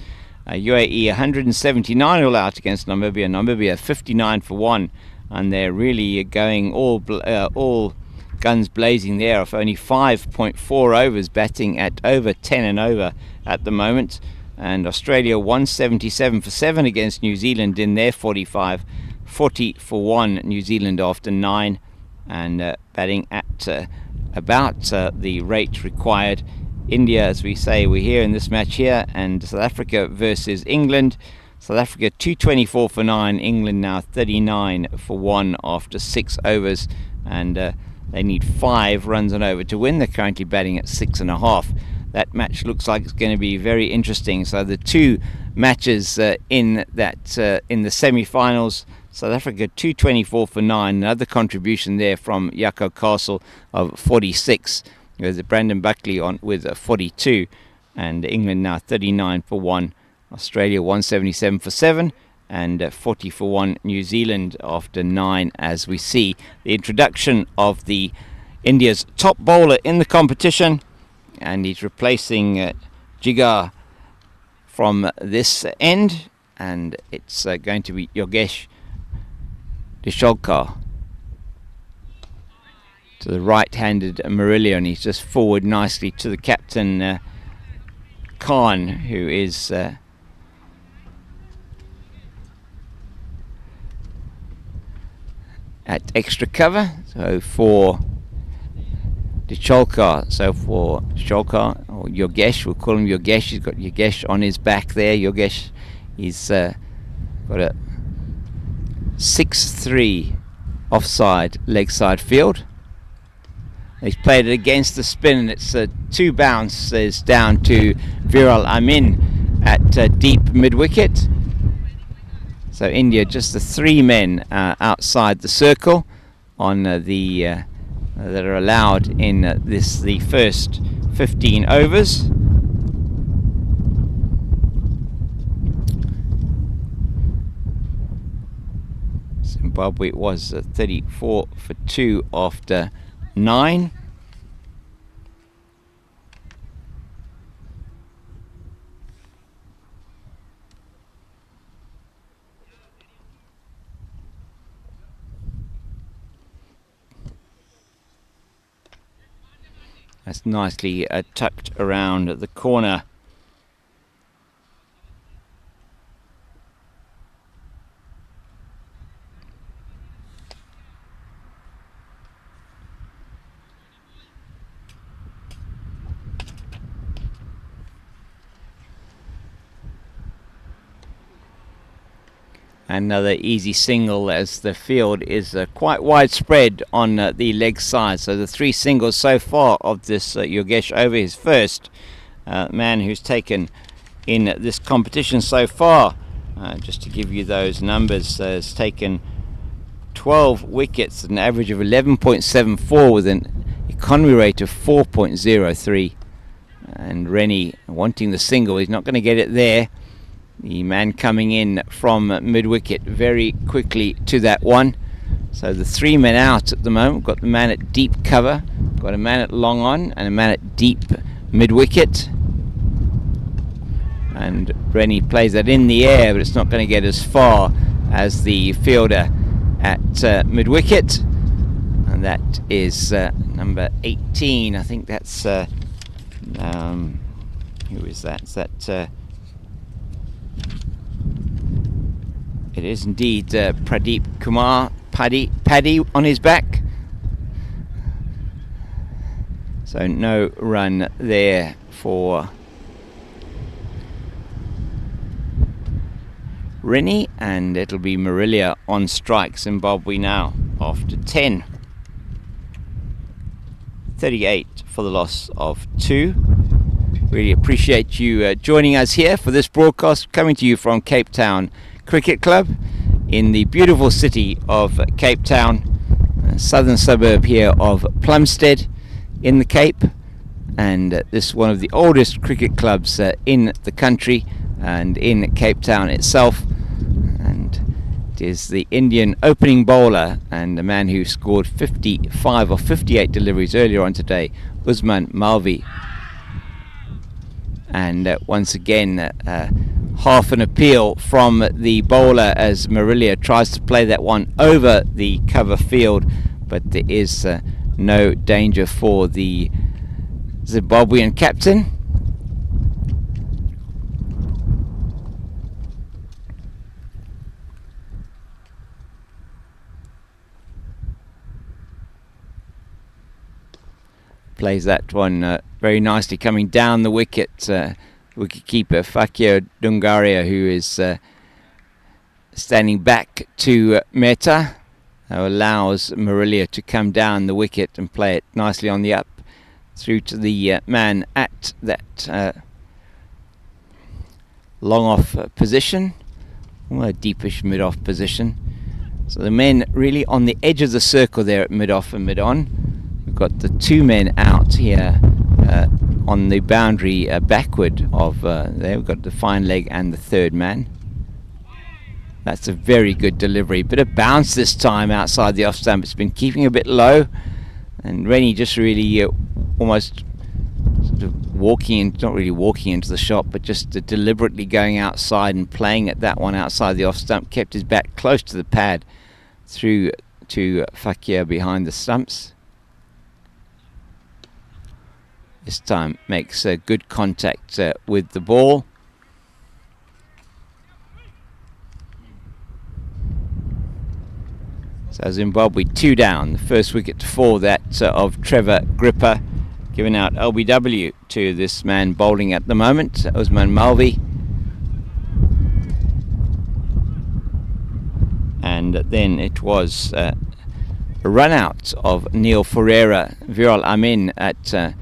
Speaker 1: UAE 179 all out against Namibia. Namibia 59 for 1, and they're really going all guns blazing there, of only 5.4 overs, batting at over 10 and over at the moment. And Australia 177 for 7 against New Zealand in their 45. 40 for 1 New Zealand after 9, and batting at about the rate required. India, as we say, we're here in this match here, and South Africa versus England. South Africa 224 for 9, England now 39 for 1 after 6 overs, and they need 5 runs and over to win. They're currently batting at 6.5. That match looks like it's going to be very interesting. So the 2 matches in the semi-finals, South Africa 224 for 9, another contribution there from Jaco Castle of 46. There's Brandon Buckley on with 42, and England now 39 for 1. Australia 177 for 7, and 40 for 1 New Zealand after 9, as we see the introduction of the India's top bowler in the competition, and he's replacing Jigar from this end, and it's going to be Yogesh Disholkar to the right-handed Marillier, and he's just forward nicely to the captain Khan, who is at extra cover. So for Disholkar, or Yogesh, we'll call him Yogesh. He's got Yogesh on his back there. Yogesh, he's got a 6-3 offside leg side field. He's played it against the spin, and it's 2 bounces down to Viral Amin at deep mid-wicket. So India just the 3 men outside the circle on that are allowed in the first 15 overs. Zimbabwe was 34 for 2 after 9. That's nicely tucked around the corner. Another easy single, as the field is quite widespread on the leg side. So the 3 singles so far of this Yogesh over his first man who's taken in this competition so far. Just to give you those numbers, has taken 12 wickets at an average of 11.74 with an economy rate of 4.03. And Rennie wanting the single, he's not going to get it there. The man coming in from mid-wicket very quickly to that one. So the 3 men out at the moment. We've got the man at deep cover, got a man at long on, and a man at deep mid-wicket. And Rennie plays that in the air, but it's not going to get as far as the fielder at mid-wicket. And that is number 18. I think that's who is that? Is that it is indeed Pradeep Kumar, Paddy on his back. So no run there for Rennie, and it'll be Marillier on strike. Zimbabwe now after 10. 38 for the loss of 2. Really appreciate you joining us here for this broadcast, coming to you from Cape Town Cricket Club in the beautiful city of Cape Town, southern suburb here of Plumstead in the Cape. And this is one of the oldest cricket clubs in the country and in Cape Town itself. And it is the Indian opening bowler and a man who scored 55 or 58 deliveries earlier on today, Usman Malvi. And once again, half an appeal from the bowler as Marillier tries to play that one over the cover field, but there is no danger for the Zimbabwean captain. Plays that one very nicely coming down the wicket. Wicketkeeper Fakir Dungaria, who is standing back to Mehta, who allows Marillier to come down the wicket and play it nicely on the up through to the man at that long off position, or a deepish mid off position. So the men really on the edge of the circle there at mid off and mid on. We've got the 2 men out here on the boundary backward of there. We've got the fine leg and the 3rd man. That's a very good delivery. Bit of bounce this time outside the off stump. It's been keeping a bit low, and Rennie just really almost sort of walking in, not really walking into the shot, but just deliberately going outside and playing at that one outside the off stump. Kept his back close to the pad through to Fakir behind the stumps. This time makes good contact with the ball. So Zimbabwe 2 down. The first wicket to fall, that of Trevor Gripper, giving out LBW to this man bowling at the moment, Usman Malvi. And then it was a run out of Neil Ferreira, Viral Amin at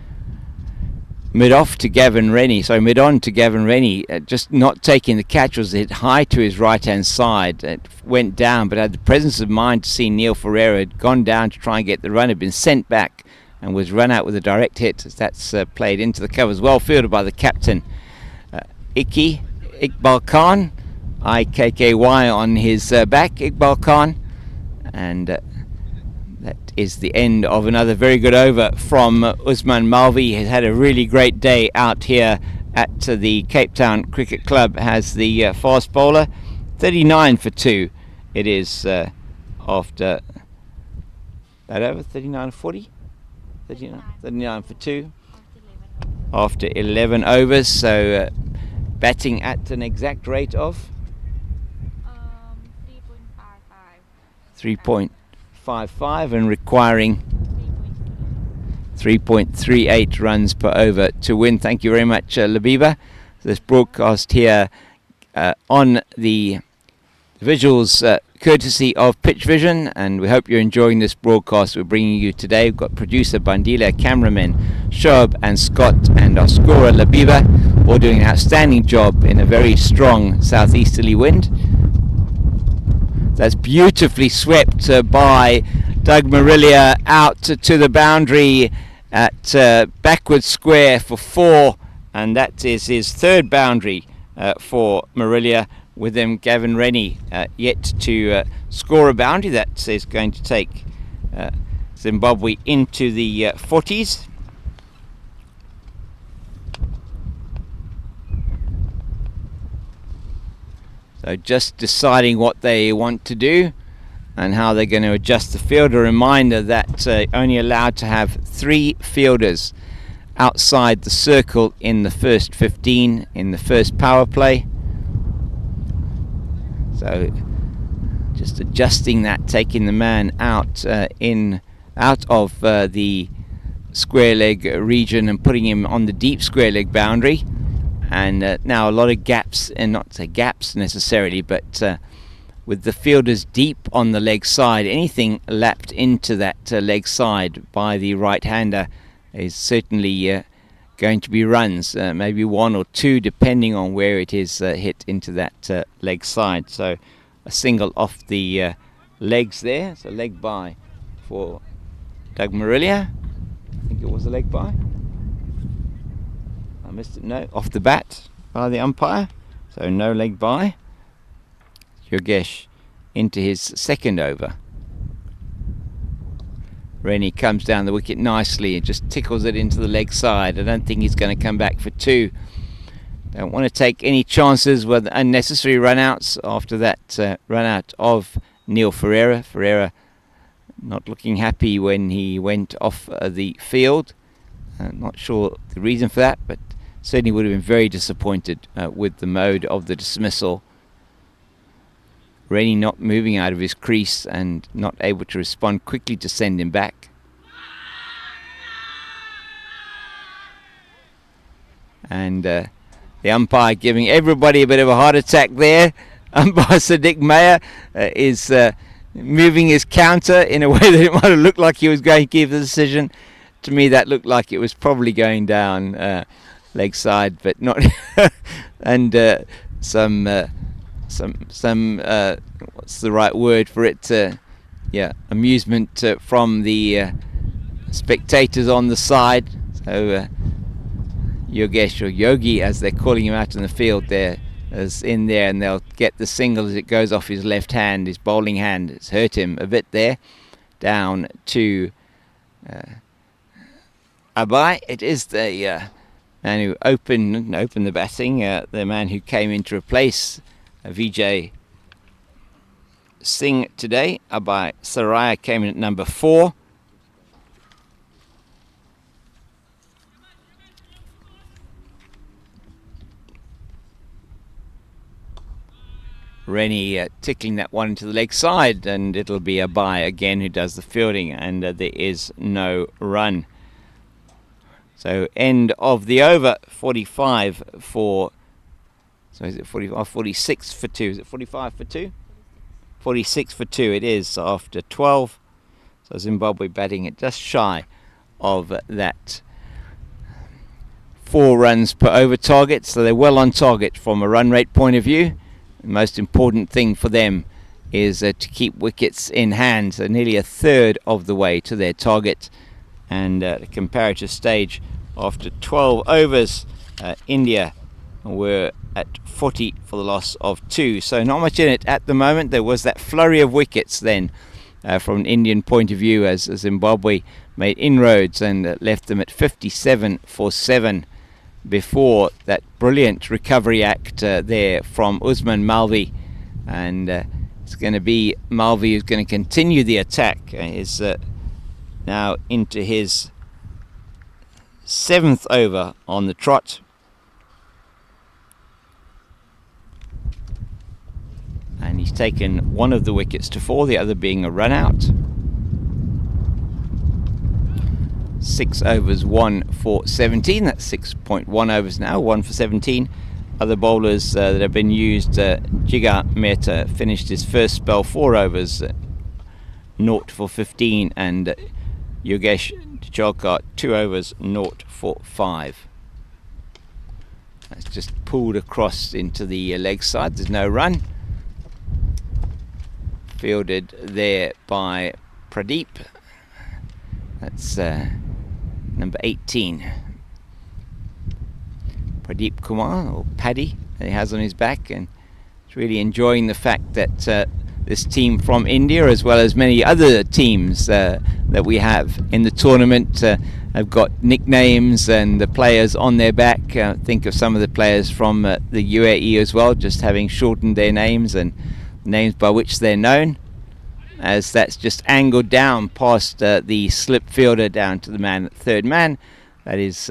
Speaker 1: mid-off to Gavin Rennie, mid-on to Gavin Rennie, just not taking the catch. Was hit high to his right-hand side. It went down, but had the presence of mind to see Neil Ferreira had gone down to try and get the run, had been sent back and was run out with a direct hit. That's played into the covers. Well fielded by the captain, Iqbal Khan, IKKY on his back, Iqbal Khan. And that is the end of another very good over from Usman Malvi. He's had a really great day out here at the Cape Town Cricket Club. Has the fast bowler, 39 for 2. It is after that over 39 40, 39 for 2 after 11 overs. So batting at an exact rate of 3.55 and requiring 3.38 runs per over to win. Thank you very much, Labiba. This broadcast here on the Visuals courtesy of Pitch Vision, and we hope you're enjoying this broadcast we're bringing you today. We've got producer Bandila, cameramen Shob and Scott, and our scorer Labiba, all doing an outstanding job in a very strong southeasterly wind. That's beautifully swept by Doug Marillier out to the boundary at backward square for 4, and that is his third boundary for Marillier, with them Gavin Rennie yet to score a boundary that is going to take Zimbabwe into the 40s. So just deciding what they want to do and how they're going to adjust the field. A reminder that only allowed to have 3 fielders outside the circle in the first 15 in the first power play. So just adjusting that, taking the man out of the square leg region and putting him on the deep square leg boundary. And now a lot of gaps, and not say gaps necessarily, but with the fielders deep on the leg side, anything lapped into that leg side by the right-hander is certainly going to be runs, maybe 1 or 2 depending on where it is hit into that leg side. So a single off the legs there, so leg by for Doug Marillier. I think it was a leg by. I missed it. No, off the bat by the umpire, so no leg by. Yogesh into his second over. Rennie comes down the wicket nicely and just tickles it into the leg side. I don't think he's going to come back for 2. Don't want to take any chances with unnecessary runouts after that run out of Neil Ferreira. Ferreira not looking happy when he went off the field. Not sure the reason for that, but certainly would have been very disappointed with the mode of the dismissal. Rennie not moving out of his crease and not able to respond quickly to send him back. And the umpire giving everybody a bit of a heart attack there. Umpire Sadiq Mayer is moving his counter in a way that it might have looked like he was going to give the decision. To me, that looked like it was probably going down leg side, but not. And some what's the right word for it? Amusement from the spectators on the side. So Yogesh, or Yogi as they're calling him out in the field, there is in there, and they'll get the single as it goes off his left hand. His bowling hand has hurt him a bit there. Down to Abai. It is the man who opened the batting, the man who came in to replace Vijay Singh today. Abai Saraya came in at number 4. Rennie tickling that one into the leg side, and it'll be Abai again who does the fielding, and there is no run. So end of the over. 45 for, so is it 46 for 2? Is it 45 for 2? 46 for 2 it is after 12. So Zimbabwe batting at just shy of that 4 runs per over target. So they're well on target from a run rate point of view. The most important thing for them is to keep wickets in hand. So nearly a third of the way to their target. And the comparative stage after 12 overs, India were at 40 for the loss of 2. So not much in it at the moment. There was that flurry of wickets then from an Indian point of view as Zimbabwe made inroads and left them at 57 for 7 before that brilliant recovery act there from Usman Malvi. And it's going to be Malvi who's going to continue the attack. Is now into his 7th over on the trot. And he's taken one of the wickets to 4, the other being a run out. 6 overs, 1 for 17. That's 6.1 overs now, 1 for 17. other bowlers that have been used. Jigar Mehta finished his first spell 4 overs, 0 for 15, and Yogesh Cholkar 2 overs, 0 for 5. That's just pulled across into the leg side. There's no run. Fielded there by Pradeep. That's number 18. Pradeep Kumar, or Paddy, that he has on his back, and he's really enjoying the fact that this team from India, as well as many other teams that we have in the tournament, have got nicknames and the players on their back. Think of some of the players from the UAE as well, just having shortened their names and names by which they're known, as that's just angled down past the slip fielder down to the man at third man. That is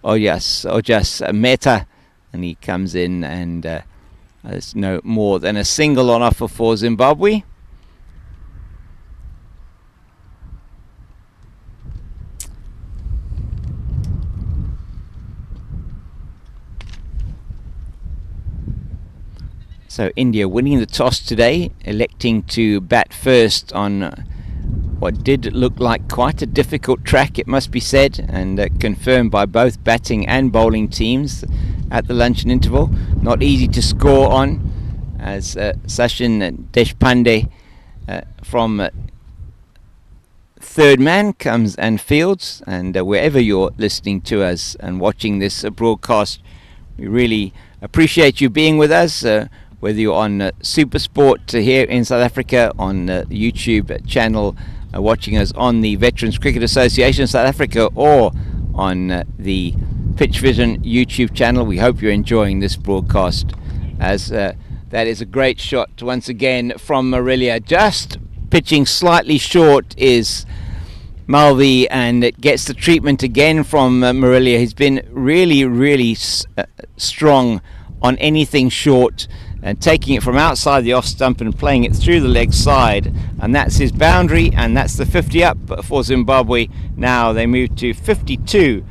Speaker 1: Ojas Mehta, and he comes in, and there's no more than a single on offer for Zimbabwe. So India winning the toss today, electing to bat first on what did look like quite a difficult track, it must be said, and confirmed by both batting and bowling teams at the luncheon interval. Not easy to score on, as Sachin Deshpande from third man comes and fields. And wherever you're listening to us and watching this broadcast, we really appreciate you being with us. Whether you're on SuperSport here in South Africa, on the YouTube channel, watching us on the Veterans Cricket Association of South Africa, or on the Pitch Vision YouTube channel, we hope you're enjoying this broadcast, as that is a great shot once again from Marillier. Just pitching slightly short is Malvi, and it gets the treatment again from Marillier. He's been really strong on anything short, and taking it from outside the off stump and playing it through the leg side, and that's his boundary, and that's the 50 up for Zimbabwe. Now they move to 52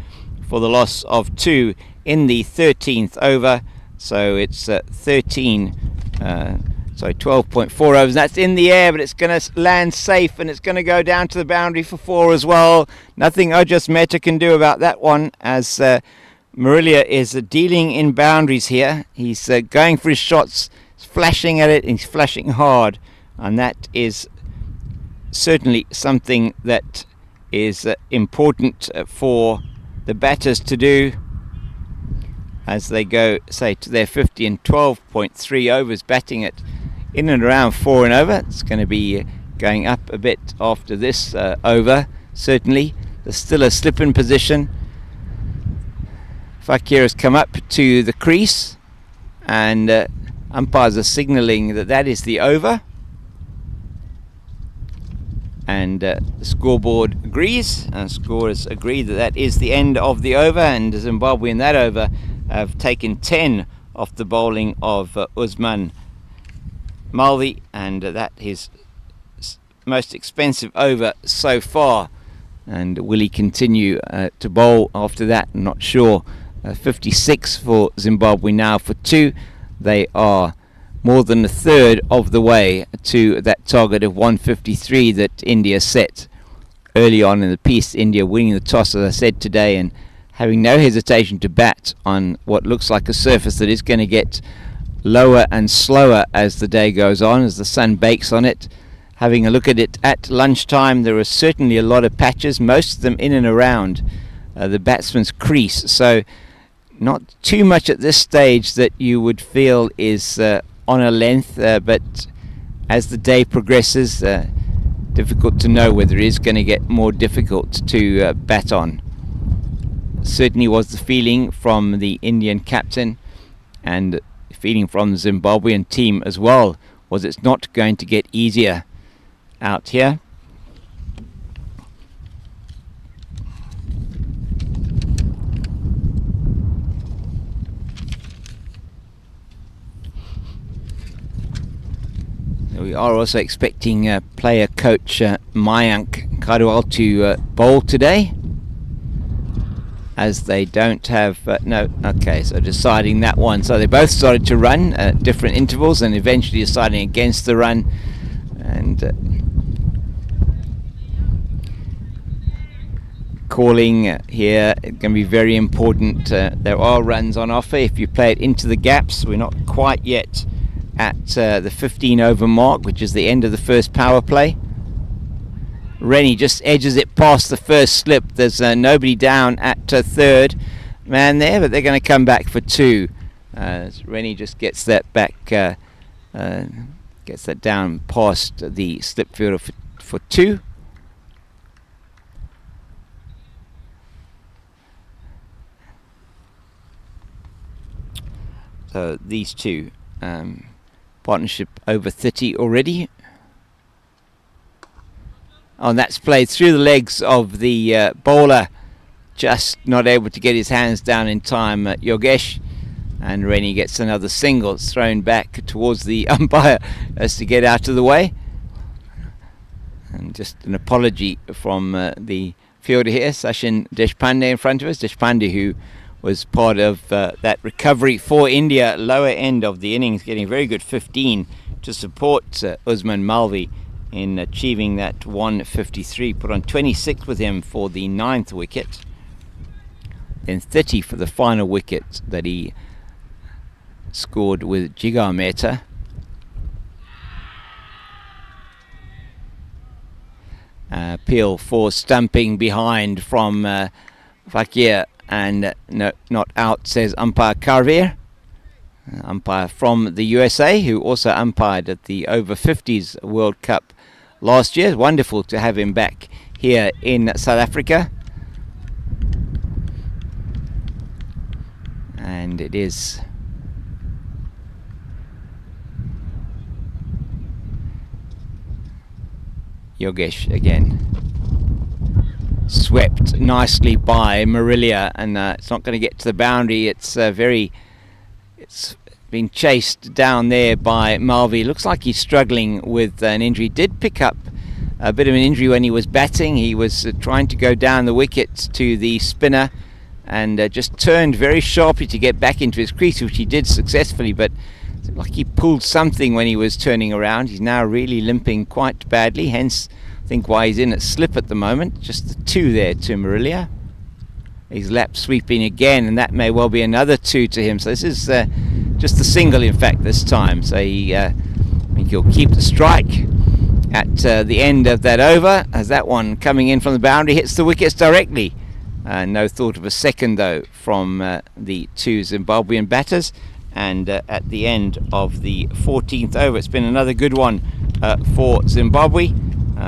Speaker 1: for the loss of 2 in the 13th over, so it's 12.4 overs. That's in the air, but it's going to land safe, and it's going to go down to the boundary for 4 as well. Nothing Ojas Mehta can do about that one, as Marillier is dealing in boundaries here. He's going for his shots, he's flashing at it, and he's flashing hard, and that is certainly something that is important for the batters to do as they go, say, to their 50 and 12.3 overs, batting it in and around 4 and over. It's going to be going up a bit after this over, certainly. There's still a slip-in position. Fakir has come up to the crease, and umpires are signalling that that is the over, and the scoreboard agrees, and scorers agree that that is the end of the over, and Zimbabwe in that over have taken 10 off the bowling of Usman Malvi, and that is most expensive over so far. And will he continue to bowl after that? I'm not sure. 56 for Zimbabwe now for 2. They are more than a third of the way to that target of 153 that India set early on in the piece. India winning the toss, as I said today, and having no hesitation to bat on what looks like a surface that is going to get lower and slower as the day goes on, as the sun bakes on it. Having a look at it at lunchtime, there are certainly a lot of patches, most of them in and around the batsman's crease, so not too much at this stage that you would feel is on a length, but as the day progresses, difficult to know whether it is going to get more difficult to bat on. Certainly was the feeling from the Indian captain, and the feeling from the Zimbabwean team as well, was it's not going to get easier out here. We are also expecting player coach Mayank Kadiwal to bowl today, as they don't have no. Okay, so deciding that one. So they both started to run at different intervals and eventually deciding against the run. And calling here going to be very important. There are runs on offer if you play it into the gaps. We're not quite yet at the 15 over mark, which is the end of the first power play. Rennie just edges it past the first slip. There's nobody down at third man there, but they're going to come back for 2. Rennie just gets that back, gets that down past the slip fielder for 2. So these two, partnership over 30 already. Oh, and that's played through the legs of the bowler, just not able to get his hands down in time, Yogesh. And Rennie gets another single. It's thrown back towards the umpire as to get out of the way. And just an apology from the fielder here, Sachin Deshpande in front of us. Deshpande, who was part of that recovery for India, lower end of the innings, getting a very good 15 to support Usman Malvi in achieving that 153. Put on 26 with him for the 9th wicket. Then 30 for the final wicket that he scored with Jigar Mehta. Appeal for stumping behind from Fakir, and no, not out, says umpire Karveer, umpire from the USA, who also umpired at the Over-40s World Cup last year. Wonderful to have him back here in South Africa. And it is Yogesh again. Swept nicely by Marillier, and it's not going to get to the boundary. It's been chased down there by Malvi. Looks like he's struggling with an injury. Did pick up a bit of an injury when he was batting. He was trying to go down the wicket to the spinner, and just turned very sharply to get back into his crease, which he did successfully, but like he pulled something when he was turning around. He's now really limping quite badly, hence I think why he's in at slip at the moment. Just the 2 there to Marillier. He's lap sweeping again, and that may well be another 2 to him. So this is just a single, in fact, this time. So I think he'll keep the strike at the end of that over, as that one coming in from the boundary hits the wickets directly. No thought of a second, though, from the 2 Zimbabwean batters. And at the end of the 14th over, it's been another good one for Zimbabwe.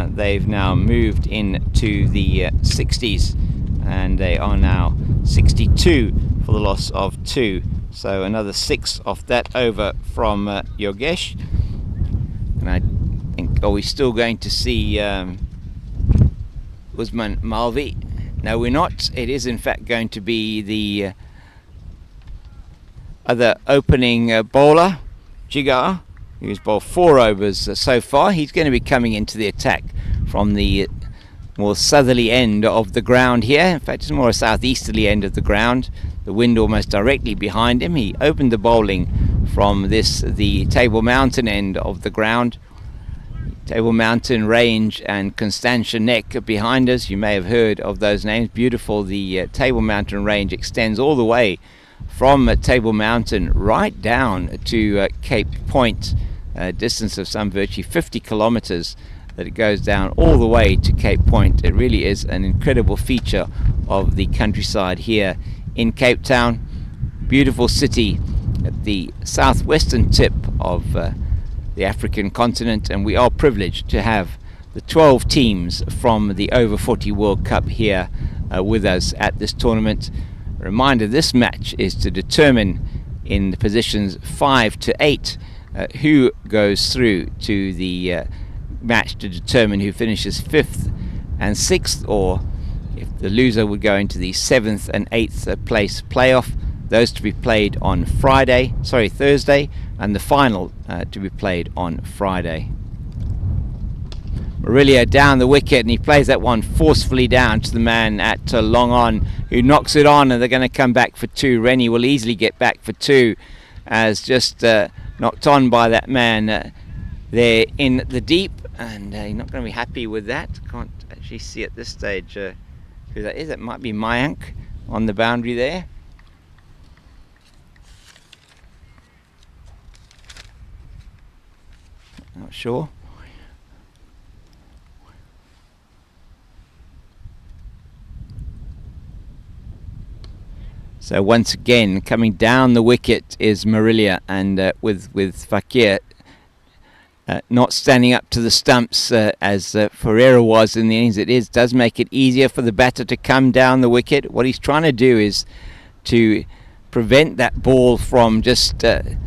Speaker 1: They've now moved into the 60s, and they are now 62 for the loss of 2. So another 6 off that over from Yogesh. And I think, are we still going to see Usman Malvi? No, we're not. It is in fact going to be the other opening bowler, Jigar, who's bowled 4 overs so far. He's going to be coming into the attack from the more southerly end of the ground here. In fact, it's more a southeasterly end of the ground. The wind almost directly behind him. He opened the bowling from the Table Mountain end of the ground. Table Mountain Range and Constantia Neck behind us. You may have heard of those names. Beautiful. The Table Mountain Range extends all the way from Table Mountain right down to Cape Point, a distance of some virtually 50 kilometers that it goes down all the way to Cape Point. It really is an incredible feature of the countryside here in Cape Town. Beautiful city at the southwestern tip of the African continent, and we are privileged to have the 12 teams from the Over-40 World Cup here with us at this tournament. A reminder, this match is to determine in the positions 5 to 8 who goes through to the match to determine who finishes 5th and 6th, or if the loser would go into the 7th and 8th place playoff. Those to be played on Thursday, and the final to be played on Friday. Marillier down the wicket, and he plays that one forcefully down to the man at long on, who knocks it on, and they're going to come back for 2. Rennie will easily get back for 2, as just knocked on by that man there in the deep, and he's not going to be happy with that. Can't actually see at this stage who that is. It might be Mayank on the boundary there. Not sure. So once again, coming down the wicket is Marillier, and with Fakir not standing up to the stumps as Ferreira was in the innings, does make it easier for the batter to come down the wicket. What he's trying to do is to prevent that ball from just the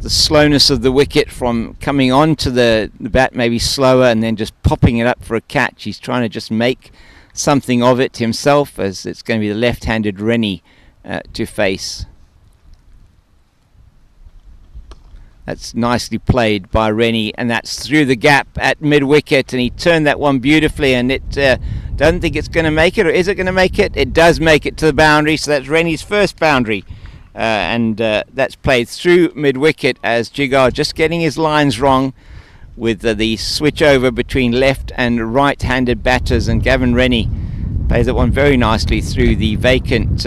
Speaker 1: slowness of the wicket from coming onto the bat, maybe slower, and then just popping it up for a catch. He's trying to just make something of it himself, as it's going to be the left-handed Rennie to face. That's nicely played by Rennie, and that's through the gap at mid-wicket, and he turned that one beautifully, and it doesn't think it's going to make it, or is it going to make it? It does make it to the boundary, so that's Rennie's first boundary, and that's played through mid-wicket, as Jigar just getting his lines wrong with the switch over between left and right-handed batters, and Gavin Rennie plays that one very nicely through the vacant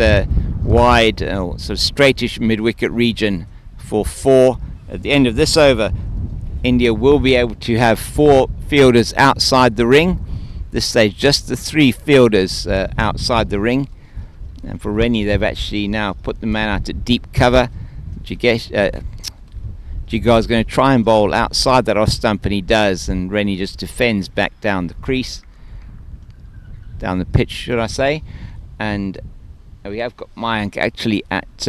Speaker 1: wide, sort of straightish mid-wicket region for 4. At the end of this over, India will be able to have 4 fielders outside the ring. This stage, just the 3 fielders outside the ring. And for Rennie, they've actually now put the man out at deep cover. Jigar's going to try and bowl outside that off stump, and he does. And Rennie just defends back down the crease, down the pitch, should I say. And we have got Mayank actually at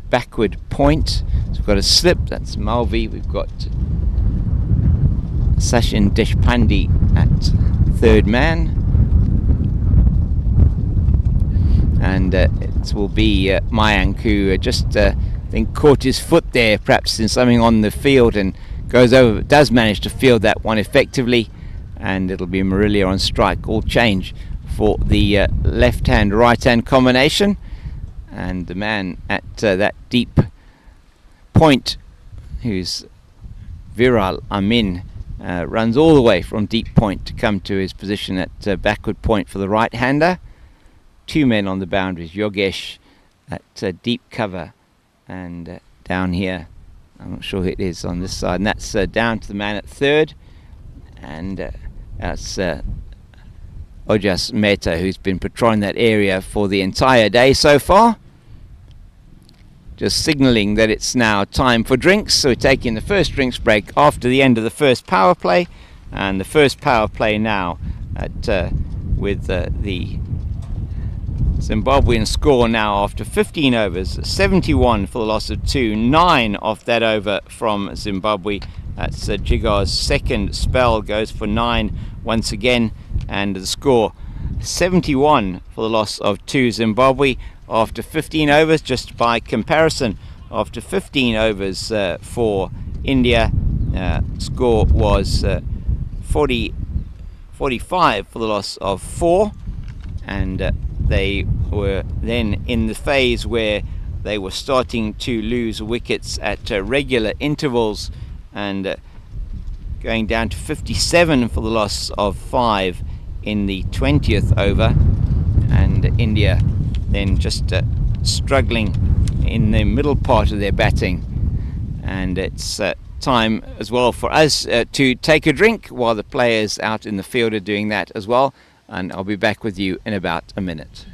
Speaker 1: backward point. So we've got a slip, that's Malvi. We've got Sachin Deshpande at third man. And it will be Mayank, who just I think caught his foot there, perhaps in something on the field, and goes over, does manage to field that one effectively. And it'll be Marillier on strike. All change for the left-hand, right-hand combination. And the man at that deep point, who's Viral Amin, runs all the way from deep point to come to his position at backward point for the right-hander. 2 men on the boundaries, Yogesh at deep cover, and down here, I'm not sure who it is on this side, and that's down to the man at third, and that's Ojas Mehta, who's been patrolling that area for the entire day so far. Just signalling that it's now time for drinks. So we're taking the first drinks break after the end of the first power play. And the first power play now with the Zimbabwean score now after 15 overs, 71 for the loss of 2, 9 off that over from Zimbabwe. That's Jigar's second spell, goes for 9 once again, and the score 71 for the loss of 2 Zimbabwe after 15 overs. Just by comparison, after 15 overs for India, score was 45 for the loss of 4, and they were then in the phase where they were starting to lose wickets at regular intervals, and going down to 57 for the loss of 5 in the 20th over, and India then just struggling in the middle part of their batting. And it's time as well for us to take a drink while the players out in the field are doing that as well, and I'll be back with you in about a minute.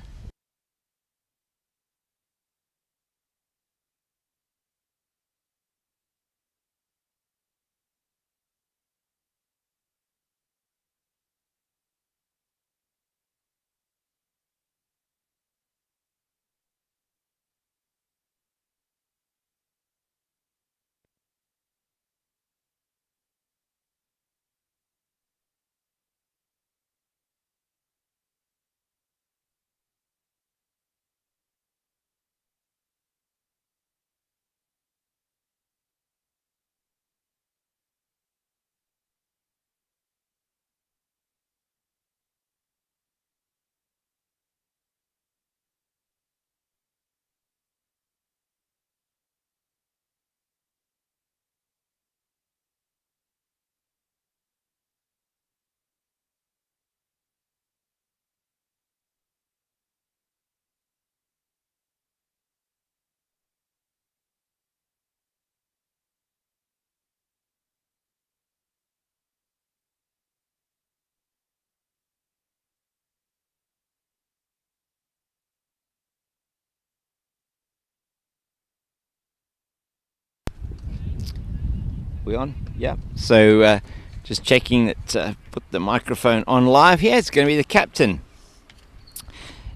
Speaker 1: We on? Yeah. So just checking that, put the microphone on live here. It's going to be the captain,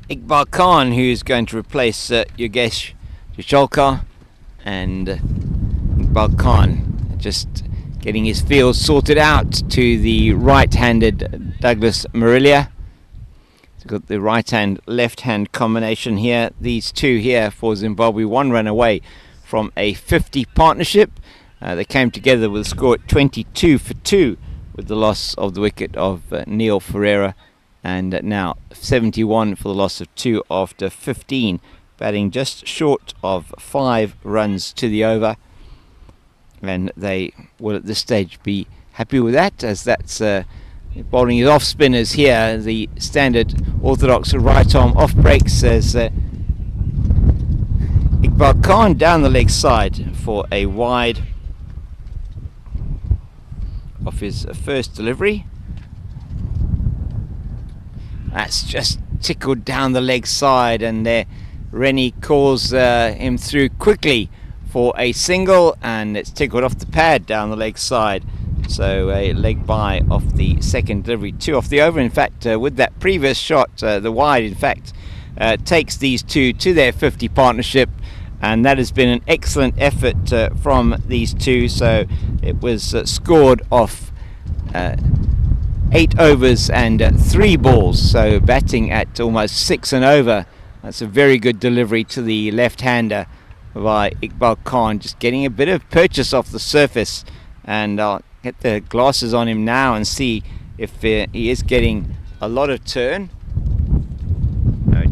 Speaker 1: Iqbal Khan, who's going to replace Yogesh Jisholkar. And Iqbal Khan just getting his field sorted out to the right-handed Douglas Marillier. He's got the right-hand, left-hand combination here. These two here for Zimbabwe, 1 run away from a 50 partnership. They came together with a score at 22 for 2 with the loss of the wicket of Neil Ferreira, and now 71 for the loss of 2 after 15, batting just short of 5 runs to the over. And they will at this stage be happy with that, as that's bowling his off spinners here. The standard orthodox right arm off breaks as Iqbal Khan down the leg side for a wide off his first delivery. That's just tickled down the leg side, and there Rennie calls him through quickly for a single, and it's tickled off the pad down the leg side. So a leg bye off the second delivery, 2 off the over. In fact, with that previous shot, the wide in fact takes these two to their 50 partnership, and that has been an excellent effort from these two. So it was scored off 8 overs and 3 balls, so batting at almost 6 and over. That's a very good delivery to the left-hander by Iqbal Khan, just getting a bit of purchase off the surface. And I'll get the glasses on him now and see if he is getting a lot of turn.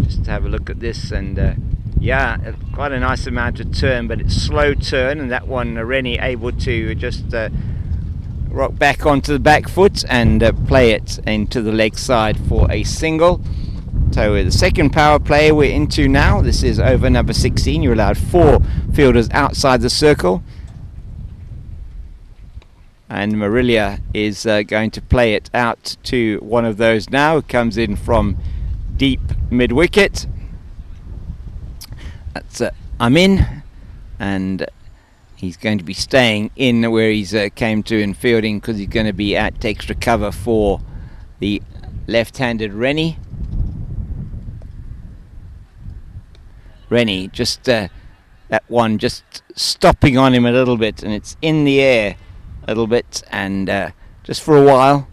Speaker 1: Just have a look at this, and yeah, quite a nice amount of turn, but it's slow turn, and that one Rennie able to just rock back onto the back foot and play it into the leg side for a single. So the second power play we're into now. This is over number 16. You're allowed 4 fielders outside the circle, and Marillier is going to play it out to one of those now. It comes in from deep mid wicket. That's Amin, and he's going to be staying in where he's came to in fielding, because he's going to be at extra cover for the left-handed Rennie. Rennie just that one just stopping on him a little bit, and it's in the air a little bit, and just for a while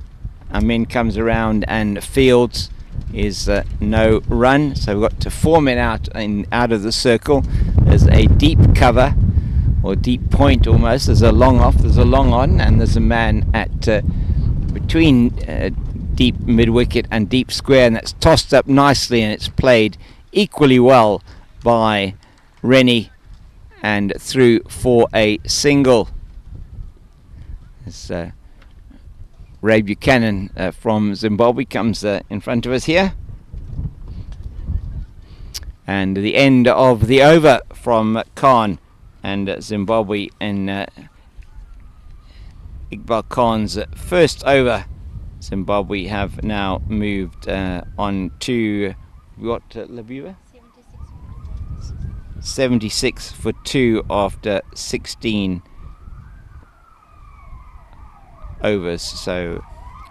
Speaker 1: Amin comes around and fields is no run. So we've got to 4 men out of the circle. There's a deep cover, or deep point almost. There's a long off, there's a long on, and there's a man at between deep mid wicket and deep square, and that's tossed up nicely, and it's played equally well by Rennie and through for a single. As Ray Buchanan from Zimbabwe comes in front of us here. And the end of the over from Khan and Zimbabwe, and Iqbal Khan's first over. Zimbabwe have now moved on to what, Labuba? 76 for 2 after 16 overs. So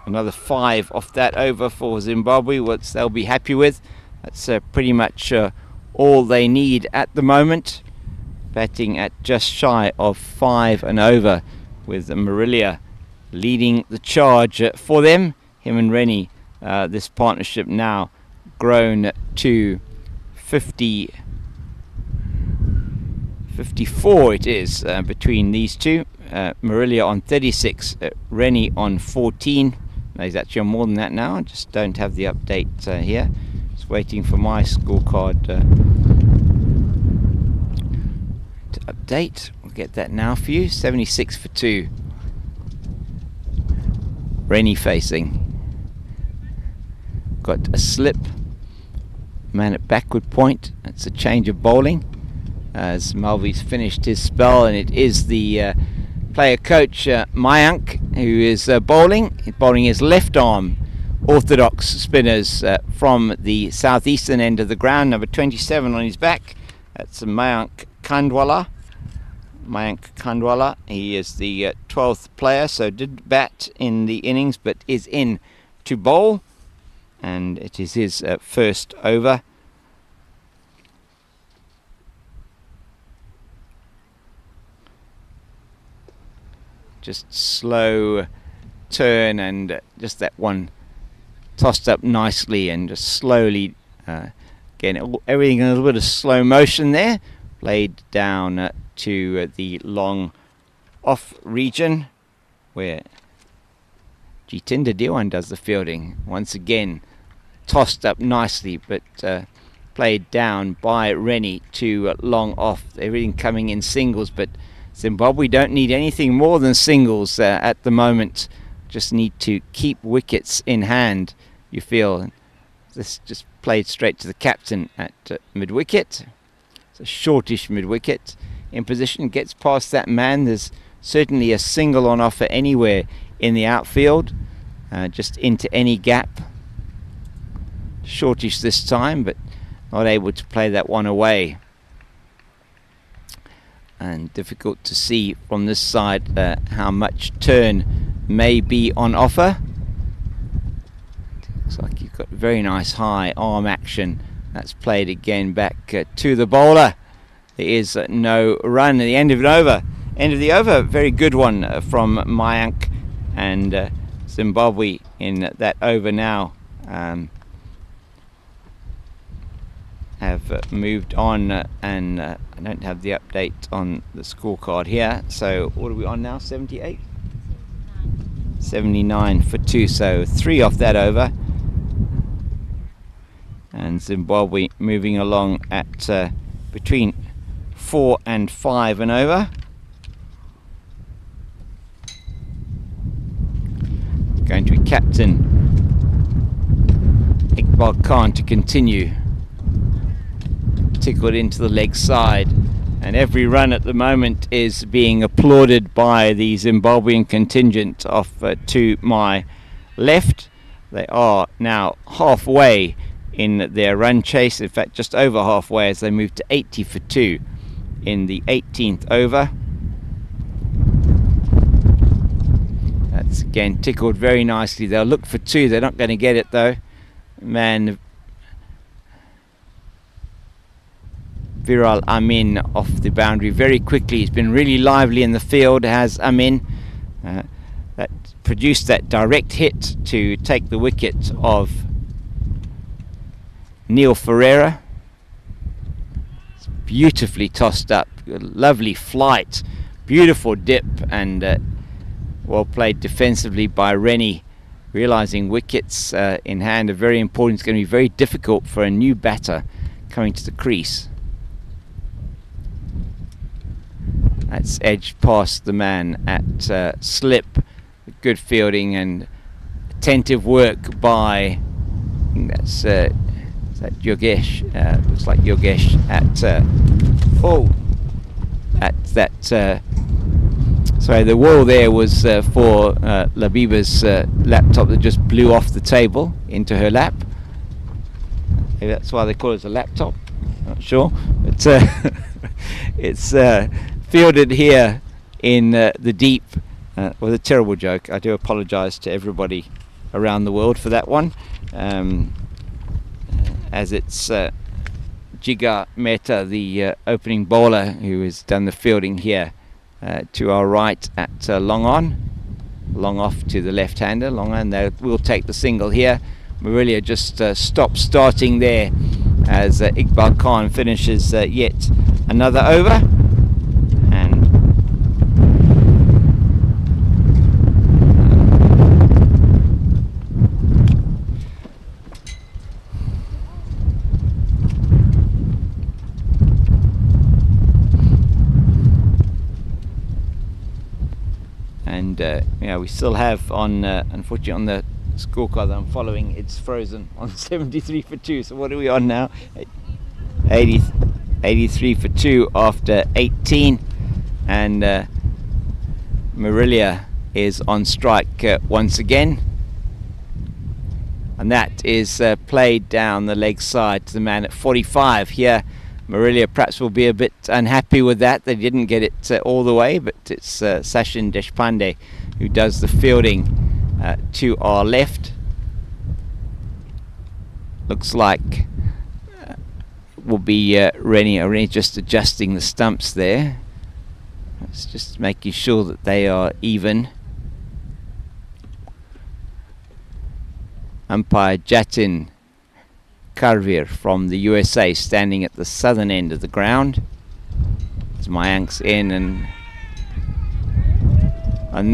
Speaker 1: another 5 off that over for Zimbabwe, which they'll be happy with. That's pretty much all they need at the moment. Batting at just shy of 5 and over, with Marillier leading the charge for them. Him and Rennie, this partnership now grown to 54 it is between these two. Marillier on 36, Rennie on 14. No, he's actually on more than that now. I just don't have the update here. Just waiting for my scorecard to update. We'll get that now for you. 76 for 2. Rennie facing. Got a slip. Man at backward point. That's a change of bowling, as Malvi's finished his spell, and it is the player coach Mayank who is bowling. He's bowling his left arm orthodox spinners from the southeastern end of the ground. Number 27 on his back. That's Mayank Kandwala. Mayank Khandwala. He is the 12th player, so did bat in the innings but is in to bowl, and it is his first over. Just slow turn, and just that one tossed up nicely, and just slowly again everything in a little bit of slow motion there, played down to the long off region where Jitinder Dewan does the fielding. Once again tossed up nicely, but played down by Rennie to long off, everything coming in singles, but Zimbabwe don't need anything more than singles at the moment. Just need to keep wickets in hand, you feel. This just played straight to the captain at mid-wicket. It's a shortish mid-wicket. In position, gets past that man. There's certainly a single on offer anywhere in the outfield. Just into any gap. Shortish this time, but not able to play that one away. And difficult to see from this side how much turn may be on offer. Looks like you've got very nice high arm action. That's played again back to the bowler. There is no run at the end of an over. End of the over, very good one from Mayank, and Zimbabwe in that over now have moved on, and I don't have the update on the scorecard here. So what are we on now? 78? 79 for 2, so 3 off that over. And Zimbabwe moving along at between 4 and 5 and over. Going to be captain Iqbal Khan to continue. Tickled into the leg side, and every run at the moment is being applauded by the Zimbabwean contingent off to my left. They are now halfway in their run chase, in fact just over halfway, as they move to 80 for 2 in the 18th over. That's again tickled very nicely. They'll look for 2, they're not going to get it though. Man, Viral Amin off the boundary very quickly. He's been really lively in the field, has Amin. That produced that direct hit to take the wicket of Neil Ferreira. It's beautifully tossed up, lovely flight, beautiful dip, and well played defensively by Rennie. Realizing wickets in hand are very important. It's going to be very difficult for a new batter coming to the crease. That's edged past the man at slip. Good fielding and attentive work by, I think that's is that Yogesh. Looks like Yogesh at that. Sorry, the wall there was for Labiba's laptop that just blew off the table into her lap. Maybe that's why they call it a laptop. Not sure, but it's fielded here in the deep. Was a terrible joke. I do apologise to everybody around the world for that one, as it's Jigar Mehta, the opening bowler, who has done the fielding here to our right at long on, long off to the left-hander. Long on, they will take the single here. Marillier just stops starting there as Iqbal Khan finishes yet another over. And yeah, we still have on, unfortunately, on the scorecard that I'm following, it's frozen on 73 for 2. So what are we on now? 83 for 2 after 18, and Marillier is on strike once again, and that is played down the leg side to the man at 45 here. Marillier perhaps will be a bit unhappy with that. They didn't get it all the way, but it's Sachin Deshpande who does the fielding to our left. Looks like will be Rennie just adjusting the stumps there. It's just making sure that they are even. Umpire Jatin Karvir from the USA standing at the southern end of the ground. As Mayank's in, and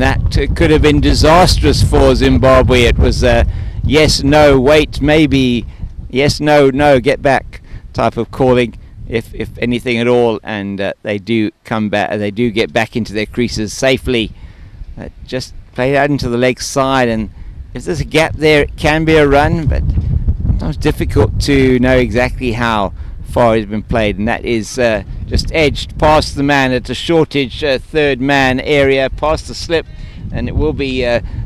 Speaker 1: that could have been disastrous for Zimbabwe. It was yes, no, wait, maybe, yes, no, no, get back type of calling, if anything at all, and they do come back. They do get back into their creases safely. Just play out into the leg side, and if there's a gap there, it can be a run, but it's difficult to know exactly how far it's been played, and that is just edged past the man at a shortage third man area, past the slip, and it will be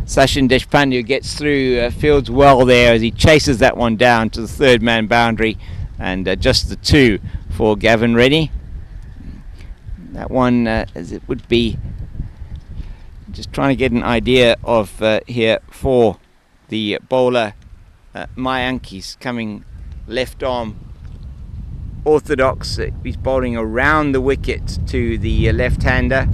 Speaker 1: Sachin Deshpande who gets through, fields well there as he chases that one down to the third man boundary, and just the two for Gavin Rennie. That one, as it would be, just trying to get an idea of here for the bowler. Mayank, he's coming left arm orthodox. He's bowling around the wicket to the left-hander,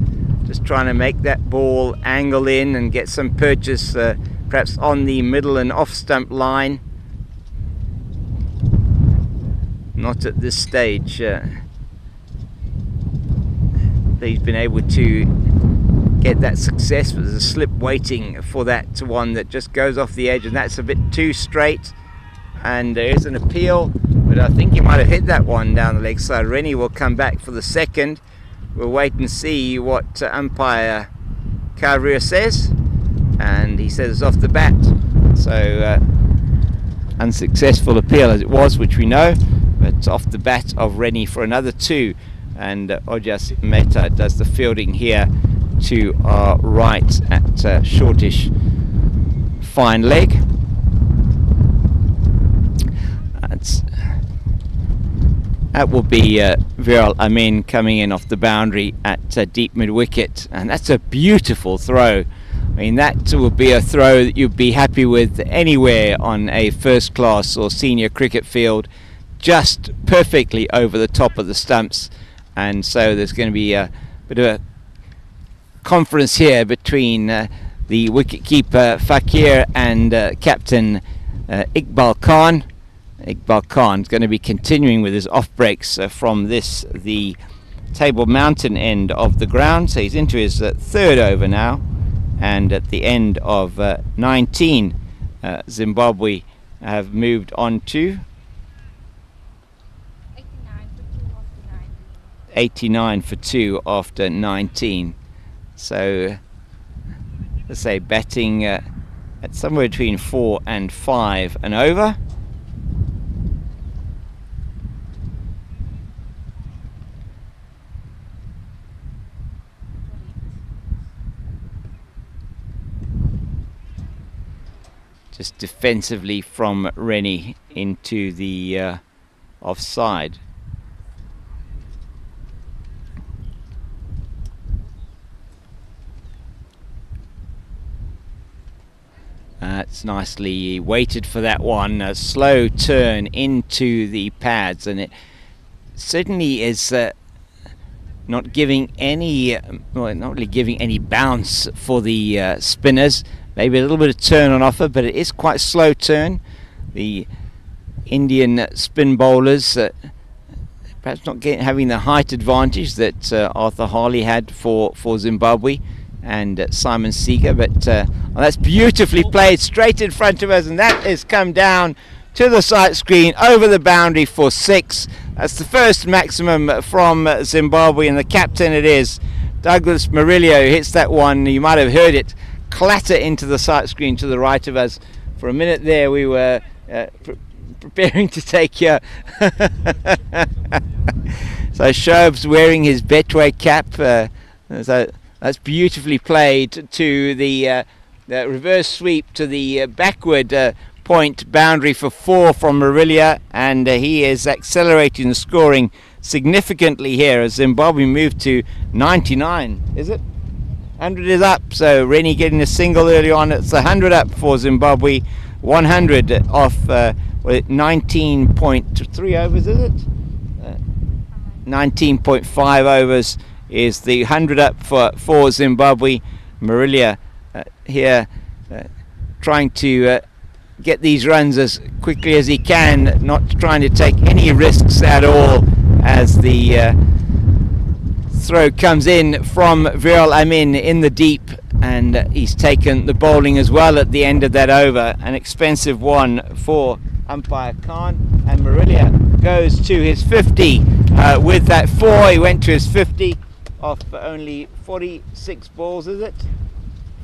Speaker 1: just trying to make that ball angle in and get some purchase, perhaps on the middle and off stump line. Not at this stage. He's been able to get that success, but there's a slip waiting for that one that just goes off the edge, and that's a bit too straight, and there is an appeal, but I think he might have hit that one down the leg side. Rennie will come back for the second. We'll wait and see what umpire Karvir says, and he says it's off the bat, so unsuccessful appeal as it was, which we know, but off the bat of Rennie for another two, and Ojas Mehta does the fielding here to our right at shortish fine leg. That will be Viral Amin coming in off the boundary at deep mid wicket, and that's a beautiful throw. I mean, that would be a throw that you'd be happy with anywhere on a first class or senior cricket field, just perfectly over the top of the stumps. And so there's going to be a bit of a conference here between the wicketkeeper Fakir and captain Iqbal Khan. Iqbal Khan is going to be continuing with his off breaks from the Table Mountain end of the ground, so he's into his third over now, and at the end of 19 Zimbabwe have moved on to 89 for 2 after 19. So let's say batting at somewhere between 4 and 5 and over. Just defensively from Rennie into the offside. It's nicely weighted for that one. A slow turn into the pads, and it certainly is not giving any, not really giving any bounce for the spinners. Maybe a little bit of turn on offer, but it is quite a slow turn. The Indian spin bowlers perhaps not having the height advantage that Arthur Harley had for Zimbabwe and Simon Seeger, but that's beautifully played straight in front of us, and that has come down to the sight screen over the boundary for 6. That's the first maximum from Zimbabwe, and the captain it is, Douglas Marillier, who hits that one. You might have heard it clatter into the sight screen to the right of us. For a minute there we were preparing to take here. So Shob's wearing his Betway cap, so that's beautifully played to the reverse sweep to the backward point boundary for 4 from Marillier, and he is accelerating the scoring significantly here as Zimbabwe move to 99. Is it? 100 is up, so Rennie getting a single early on. It's 100 up for Zimbabwe. 100 off 19.3 overs, is it? 19.5 overs is the 100 up for Zimbabwe. Marillier here trying to get these runs as quickly as he can, not trying to take any risks at all as the throw comes in from Viral Amin in the deep, and he's taken the bowling as well at the end of that over. An expensive one for umpire Khan, and Marillier goes to his 50 with that 4. He went to his 50 off only 46 balls, is it?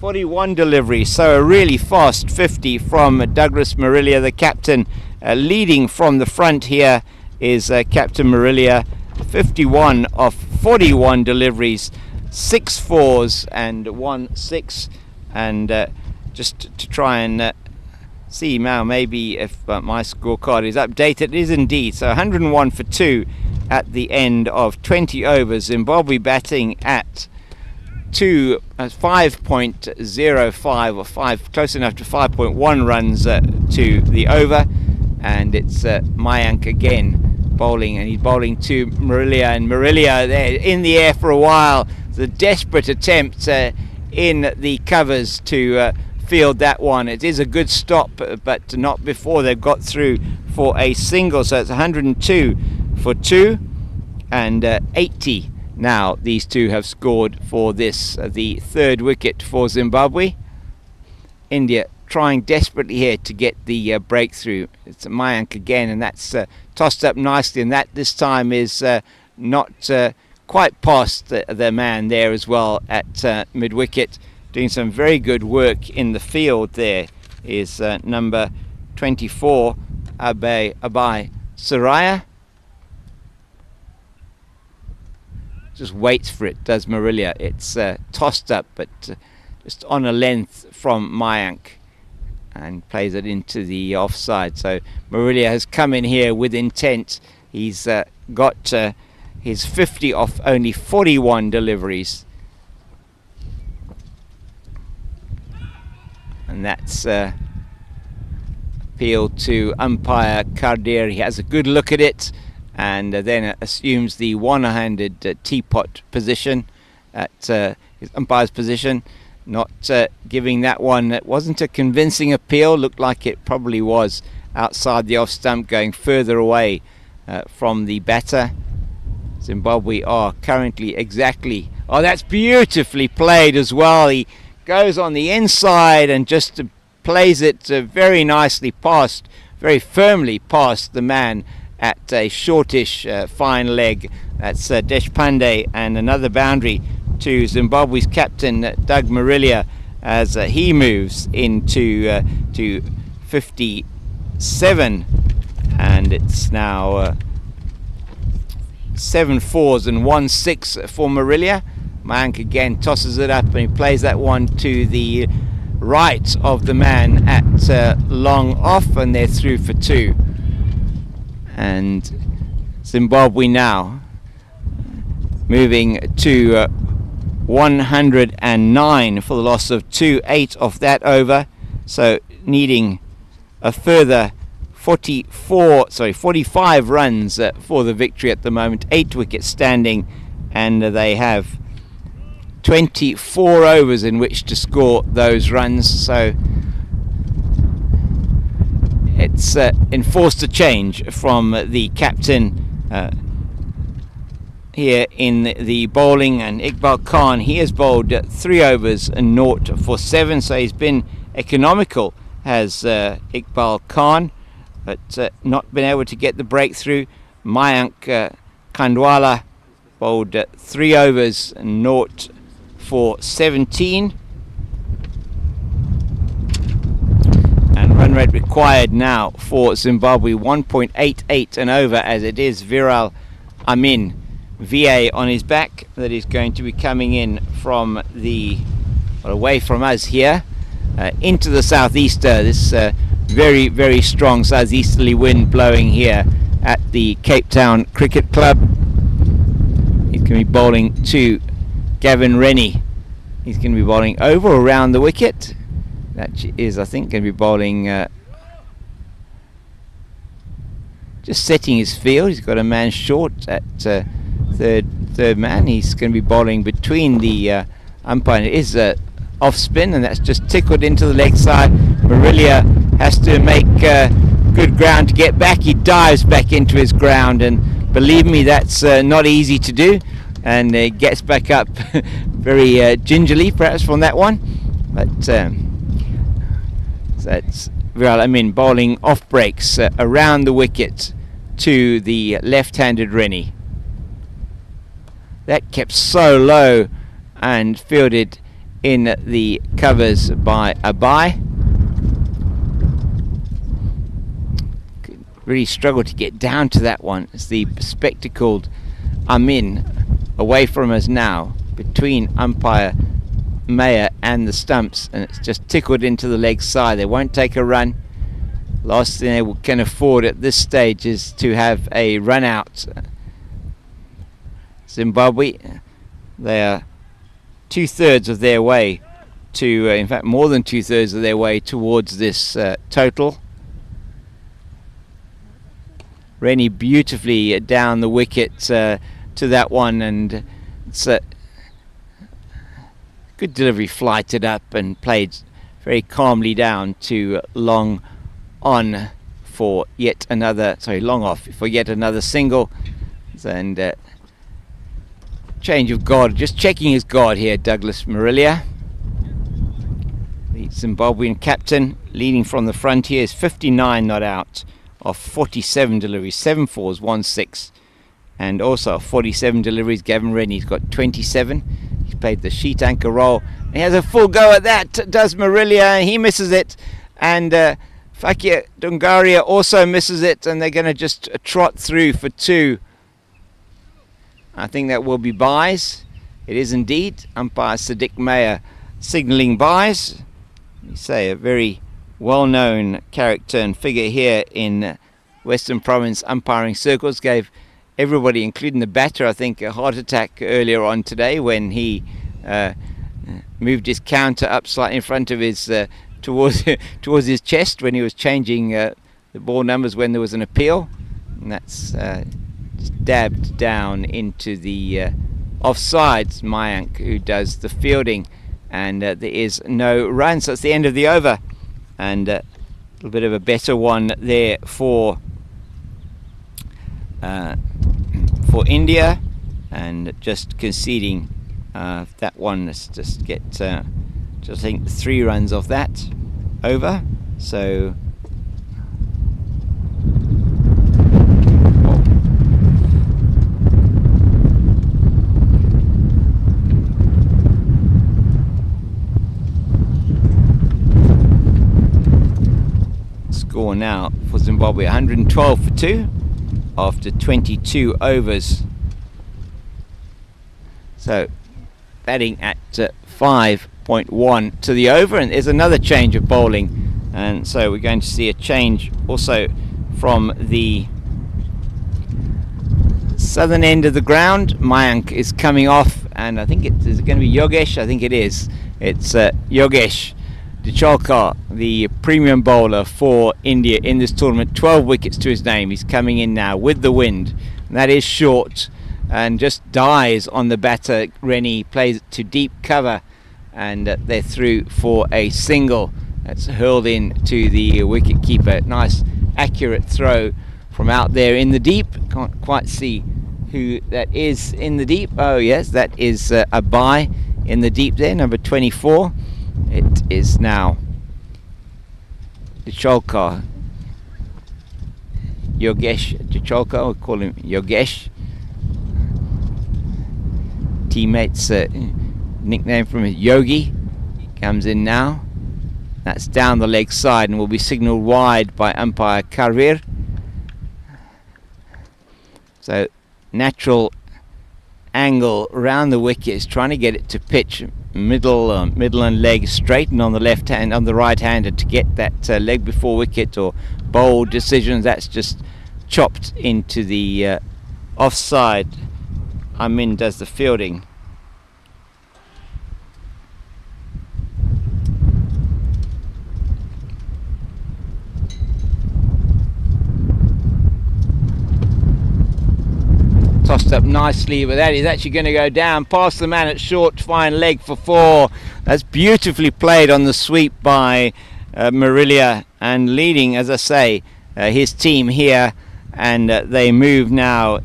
Speaker 1: 41 deliveries, so a really fast 50 from Douglas Marillier, the captain. Leading from the front here is Captain Marillier, 51 off 41 deliveries, 6 4s and 1 6, and just to try and see now maybe if my scorecard is updated. It is indeed, so 101 for 2 at the end of 20 overs. Zimbabwe batting at 5.05 or 5, close enough to 5.1 runs to the over, and it's Mayank again bowling, and he's bowling to Marillier, and Marillier there in the air for a while. The desperate attempt in the covers to field that one. It is a good stop, but not before they've got through for a single, so it's 102 for 2 and 80 now these two have scored for this, the third wicket for Zimbabwe. India trying desperately here to get the breakthrough. It's Mayank again, and that's tossed up nicely, and that this time is not quite past the man there as well at mid-wicket. Doing some very good work in the field there is number 24, Abai Saraya. Just waits for it, does Marillier. It's tossed up, but just on a length from Mayank, and plays it into the offside. So Marillier has come in here with intent. He's got his 50 off only 41 deliveries, and that's appealed to umpire Kardir. He has a good look at it, and then assumes the one-handed teapot position at his umpire's position, not giving that one. It wasn't a convincing appeal, looked like it probably was outside the off stump, going further away from the batter. Zimbabwe are currently exactly, oh, that's beautifully played as well. He goes on the inside and just plays it very nicely past, very firmly past the man at a shortish fine leg. That's Deshpande, and another boundary to Zimbabwe's captain Doug Marillier as he moves into to 57, and it's now 7 4s and 1 6 for Marillier. Mayank again tosses it up, and he plays that one to the right of the man at long off, and they're through for 2. And Zimbabwe now moving to 109 for the loss of 2, 8 off that over, so needing a further 45 runs for the victory at the moment. 8 wickets standing, and they have 24 overs in which to score those runs, so it's enforced a change from the captain here in the bowling, and Iqbal Khan, he has bowled 3 overs and 0 for 7, so he's been economical, has Iqbal Khan, but not been able to get the breakthrough. Mayank Khandwala bowled 3 overs and 0 for 17, and run rate required now for Zimbabwe 1.88 and over, as it is Viral Amin, VA on his back, that is going to be coming in from the, well, away from us here, into the southeaster. This very, very strong southeasterly wind blowing here at the Cape Town Cricket Club. going to be bowling to Gavin Rennie. He's going to be bowling over or around the wicket. That is, I think, going to be bowling just setting his field. He's got a man short at third man. He's going to be bowling between the umpire. It is off spin, and that's just tickled into the leg side. Marillier has to make good ground to get back. He dives back into his ground, and believe me, that's not easy to do, and gets back up very gingerly perhaps from that one, but that's Viral Amin bowling off breaks around the wicket to the left-handed Rennie. That kept so low and fielded in the covers by Abai. Really struggled to get down to that one. It's the spectacled Amin away from us now, between umpire Mayer and the stumps, and it's just tickled into the leg side. They won't take a run. Last thing they can afford at this stage is to have a run out. Zimbabwe, they are 2/3 of their way to, in fact more than 2/3 of their way towards this total. Rennie beautifully down the wicket to that one, and it's a good delivery, flighted up and played very calmly down to long on for yet another, long off for yet another single. And change of guard, just checking his guard here, Douglas Marillier, the Zimbabwean captain, leading from the front here, is 59 not out of 47 deliveries, 7 fours, 1 6, and also 47 deliveries. Gavin Rennie's got 27. He's played the sheet anchor role. He has a full go at that, does Marillier. He misses it, and Fakir Dungaria also misses it, and they're going to just trot through for 2. I think that will be buys. It is indeed. Umpire Sadiq Mayer signalling buys. You say a very well-known character and figure here in Western Province umpiring circles. Gave everybody, including the batter, I think, a heart attack earlier on today when he moved his counter up slightly in front of his towards his chest when he was changing the ball numbers when there was an appeal, and that's just dabbed down into the offsides. Mayank, who does the fielding, and there is no run, so it's the end of the over, and a little bit of a better one there for India, and just conceding that one. Let's just get just I think 3 runs off that over. So score now for Zimbabwe 112 for 2 after 22 overs. So batting at 5.1 to the over, and there's another change of bowling, and so we're going to see a change also from the southern end of the ground. Mayank is coming off, and I think is it going to be Yogesh? I think it is. It's Yogesh Dichalkar, the premium bowler for India in this tournament. 12 wickets to his name. He's coming in now with the wind, and that is short, and just dies on the batter. Rennie plays it to deep cover, and they're through for a single. That's hurled in to the wicket keeper. Nice accurate throw from out there in the deep. Can't quite see who that is in the deep. Oh yes, that is Abai in the deep there, number 24. It is now Dichalkar, Yogesh Dichalkar, we'll call him Yogesh. Teammates nickname from his Yogi. Comes in now. That's down the leg side and will be signalled wide by umpire Karir. So natural angle around the wicket is trying to get it to pitch middle and leg straight, and on the left hand, on the right hander to get that leg before wicket or bowl decision. That's just chopped into the offside Amin does the fielding. Tossed up nicely, but that is actually going to go down past the man at short, fine leg for 4. That's beautifully played on the sweep by Marillier, and leading, as I say, his team here, and they move now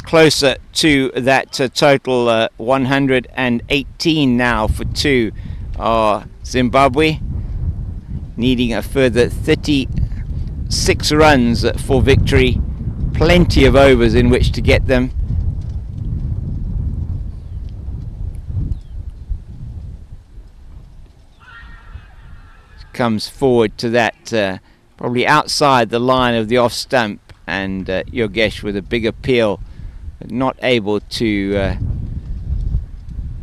Speaker 1: closer to that total 118 now for 2 are Zimbabwe, needing a further 36 runs for victory. Plenty of overs in which to get them. Comes forward to that probably outside the line of the off stump, and Yogesh with a big appeal, but not able to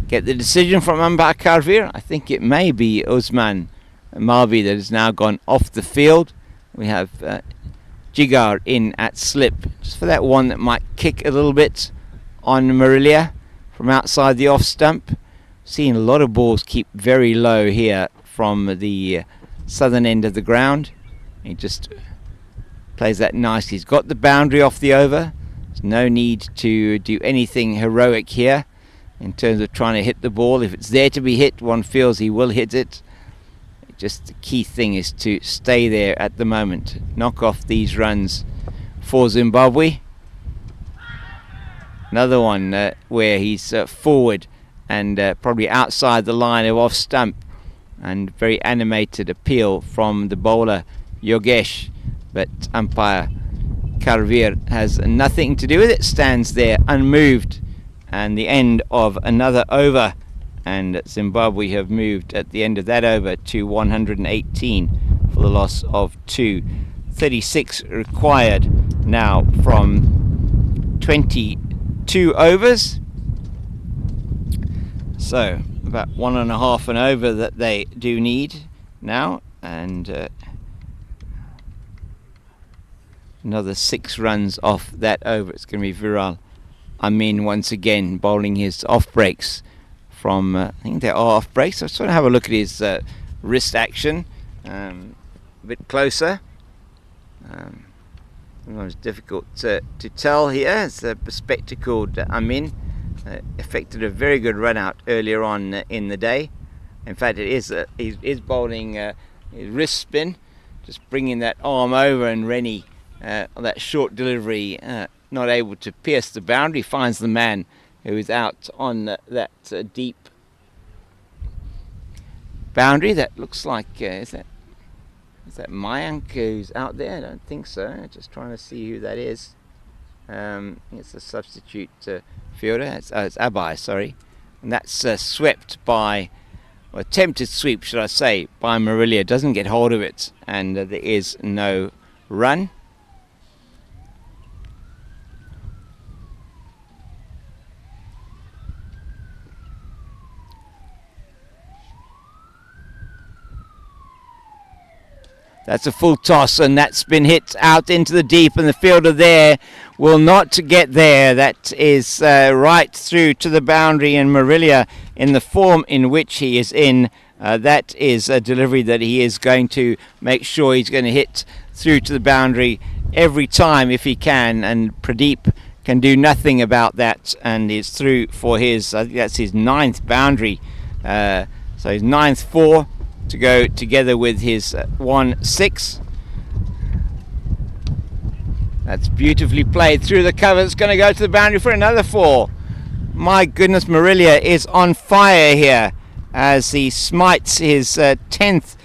Speaker 1: get the decision from umpire Karvir. I think it may be Usman Malvi that has now gone off the field. We have Jigar in at slip, just for that one that might kick a little bit on Marillier from outside the off stump. Seeing a lot of balls keep very low here from the southern end of the ground. He just plays that nice. He's got the boundary off the over. There's no need to do anything heroic here in terms of trying to hit the ball. If it's there to be hit, one feels he will hit it. Just the key thing is to stay there at the moment. Knock off these runs for Zimbabwe. Another one where he's forward and probably outside the line of off stump, and very animated appeal from the bowler Yogesh, but umpire Karvir has nothing to do with it, stands there unmoved, and the end of another over. And Zimbabwe have moved at the end of that over to 118 for the loss of 2. 36 required now from 22 overs. So about 1.5 an over that they do need now, and another 6 runs off that over. It's going to be Viral Amin once again bowling his off breaks. From I think they are off breaks. So I just want to have a look at his wrist action a bit closer. Sometimes difficult to tell here. It's a bespectacled Amin. Effected a very good run out earlier on in the day. In fact, it is he is bowling his wrist spin, just bringing that arm over, and Rennie on that short delivery not able to pierce the boundary, finds the man who is out on that deep boundary. That looks like is that Mayank who's out there? I don't think so. Just trying to see who that is. It's a substitute fielder. It's Abai, sorry, and that's swept by, or attempted sweep, should I say, by Marillier. Doesn't get hold of it, and there is no run. That's a full toss, and that's been hit out into the deep, and the fielder there will not get there. That is right through to the boundary, and Marillier, in the form in which he is in, that is a delivery that he is going to make sure he's going to hit through to the boundary every time if he can, and Pradeep can do nothing about that, and is through for his, I think that's his 9th boundary, so his 9th 4 to go together with his 1-6. That's beautifully played through the cover. It's going to go to the boundary for another 4. My goodness, Marillier is on fire here as he smites his 10th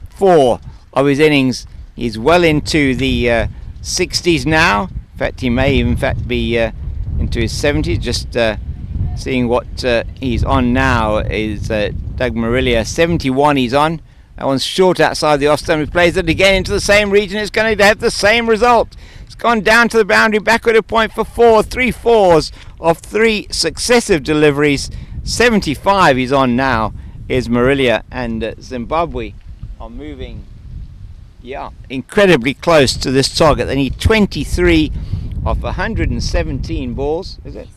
Speaker 1: 4 of his innings. He's well into the 60s now. In fact, he may even be into his 70s. Just seeing what he's on now is Doug Marillier. 71 he's on. That one's short outside the off stump. He plays it again into the same region. It's going to have the same result. It's gone down to the boundary, backward a point for 4. 3 4s of 3 successive deliveries. 75 he's on now is Marillier, and Zimbabwe are moving incredibly close to this target. They need 23 of 117 balls, is it?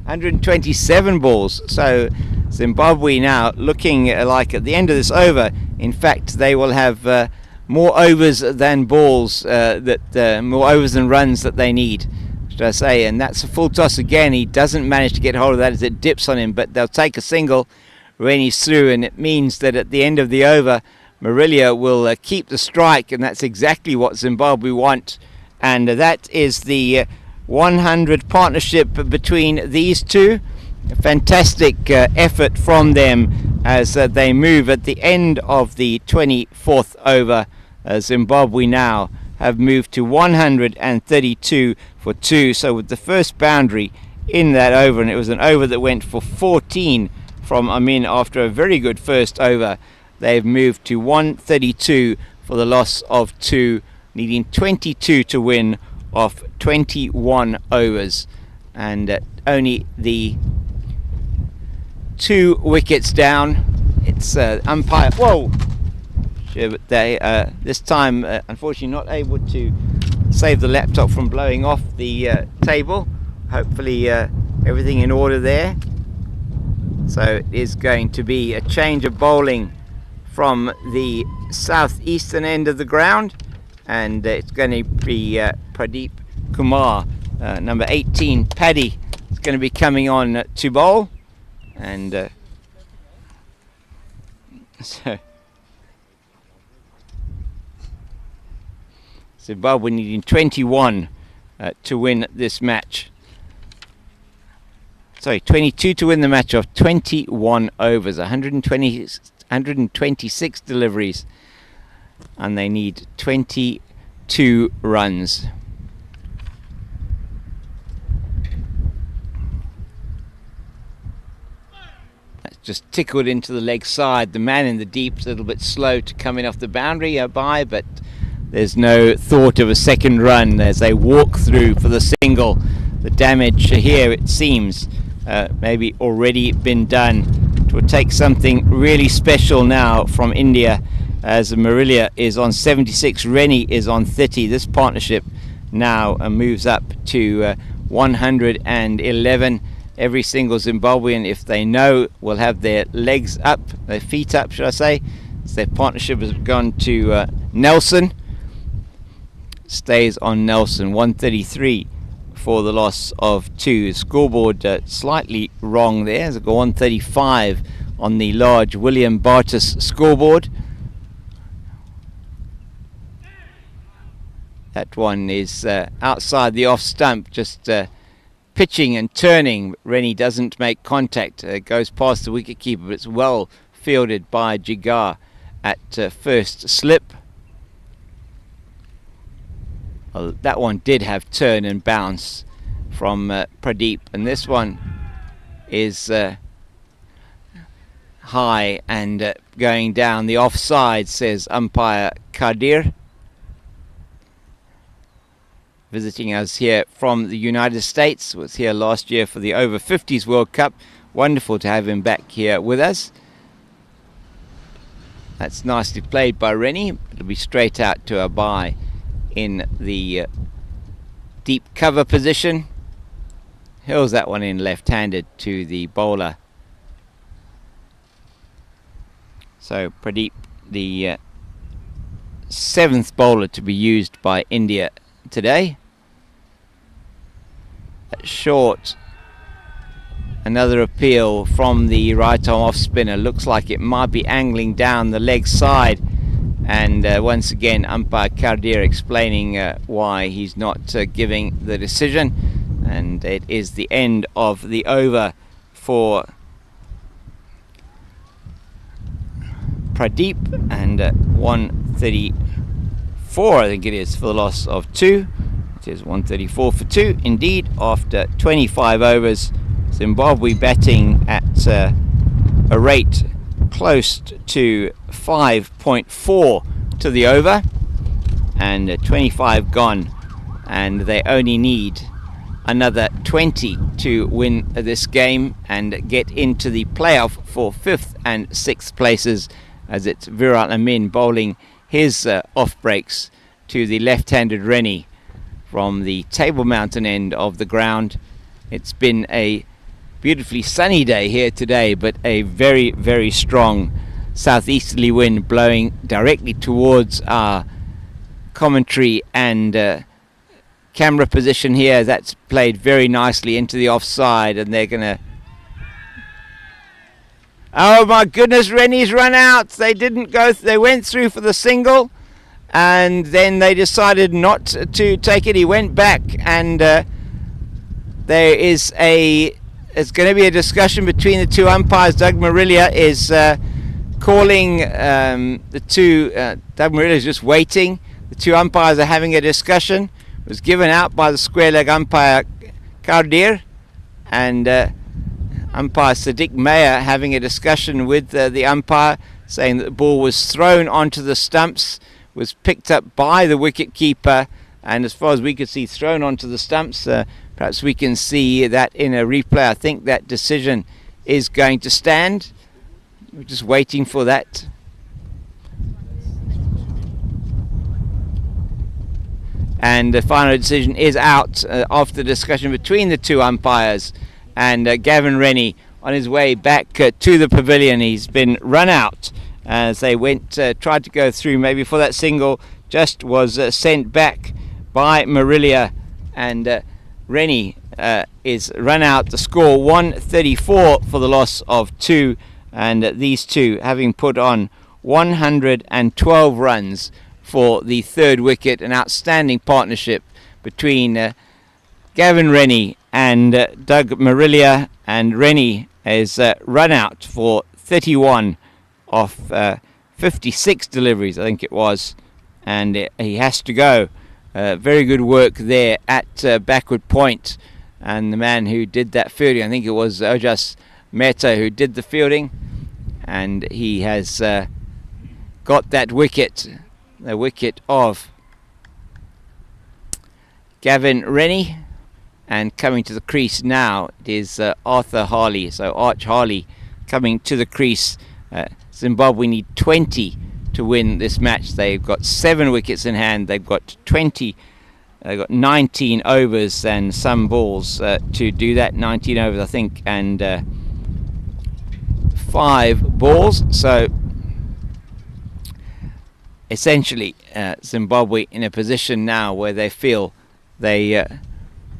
Speaker 1: 127 balls. So Zimbabwe now looking like at the end of this over, in fact, they will have more overs than balls, more overs than runs that they need, should I say. And that's a full toss again. He doesn't manage to get hold of that as it dips on him, but they'll take a single. Rennie's through, and it means that at the end of the over, Marillier will keep the strike, and that's exactly what Zimbabwe want. And that is the 100 partnership between these two. A fantastic effort from them as they move at the end of the 24th over. Zimbabwe now have moved to 132 for 2. So with the first boundary in that over, and it was an over that went for 14 from Amin after a very good first over, they've moved to 132 for the loss of 2, needing 22 to win off 21 overs, and only the 2 wickets down. It's umpire. Whoa! Sure, but they this time unfortunately not able to save the laptop from blowing off the table. Hopefully everything in order there. So it is going to be a change of bowling from the southeastern end of the ground, and it's going to be Pradeep Kumar, number 18, Paddy, is going to be coming on to bowl. And so Zimbabwe needing 21 to win this match. Sorry, 22 to win the match of 21 overs, 126 deliveries, and they need 22 runs. That's just tickled into the leg side. The man in the deep's a little bit slow to come in off the boundary by, but there's no thought of a second run as they walk through for the single. The damage here, it seems, maybe already been done. It will take something really special now from India, as Marillier is on 76, Rennie is on 30. This partnership now moves up to 111. Every single Zimbabwean, if they know, will have their legs up, their feet up, should I say. So their partnership has gone to Nelson. Stays on Nelson, 133 for the loss of 2. Scoreboard slightly wrong there. There's a 135 on the large William Bartus scoreboard. That one is outside the off stump, just pitching and turning. Rennie doesn't make contact. Goes past the wicketkeeper, but it's well fielded by Jigar at first slip. Well, that one did have turn and bounce from Pradeep, and this one is high and going down the offside, says umpire Kadir. Visiting us here from the United States, was here last year for the Over-40s World Cup. Wonderful to have him back here with us. That's nicely played by Rennie. It'll be straight out to a bye in the deep cover position. Hurls that one in left-handed to the bowler. So Pradeep, the 7th bowler to be used by India today. Short. Another appeal from the right arm off spinner. Looks like it might be angling down the leg side. And once again, umpire Kadir explaining why he's not giving the decision. And it is the end of the over for Pradeep. And 134, I think it is, for the loss of 2. It is 134 for 2. Indeed, after 25 overs, Zimbabwe batting at a rate close to 5.4 to the over, and 25 gone, and they only need another 20 to win this game and get into the playoff for 5th and 6th places, as it's Virat Amin bowling his off breaks to the left-handed Rennie, from the Table Mountain end of the ground. It's been a beautifully sunny day here today, but a very, very strong southeasterly wind blowing directly towards our commentary and camera position here. That's played very nicely into the offside, and they're gonna... Oh my goodness, Rennie's run out. They didn't go, they went through for the single, and then they decided not to take it. He went back, and there is it's going to be a discussion between the two umpires. Doug Marillier is calling the two. Doug Marillier is just waiting. The two umpires are having a discussion. It was given out by the square leg umpire Kardir, and umpire Sadiq Mayer having a discussion with the umpire, saying that the ball was thrown onto the stumps, was picked up by the wicket keeper, and as far as we could see, thrown onto the stumps. Perhaps we can see that in a replay. I think that decision is going to stand. We're just waiting for that. And the final decision is out after the discussion between the two umpires. And Gavin Rennie on his way back to the pavilion. He's been run out as they tried to go through maybe for that single, just was sent back by Marillier, and Rennie is run out. The score 134 for the loss of 2, and these two having put on 112 runs for the third wicket. An outstanding partnership between Gavin Rennie and Doug Marillier, and Rennie is run out for 31 off 56 deliveries, I think it was, and he has to go. Very good work there at backward point, and the man who did that fielding, I think it was Ojas Mehta who did the fielding, and he has got that wicket, the wicket of Gavin Rennie. And coming to the crease now, it is Arthur Harley. So Arch Harley coming to the crease. Zimbabwe need 20 to win this match. They've got 7 wickets in hand. They've got 19 overs and some balls to do that. 19 overs, I think, and 5 balls. So essentially, Zimbabwe in a position now where they feel they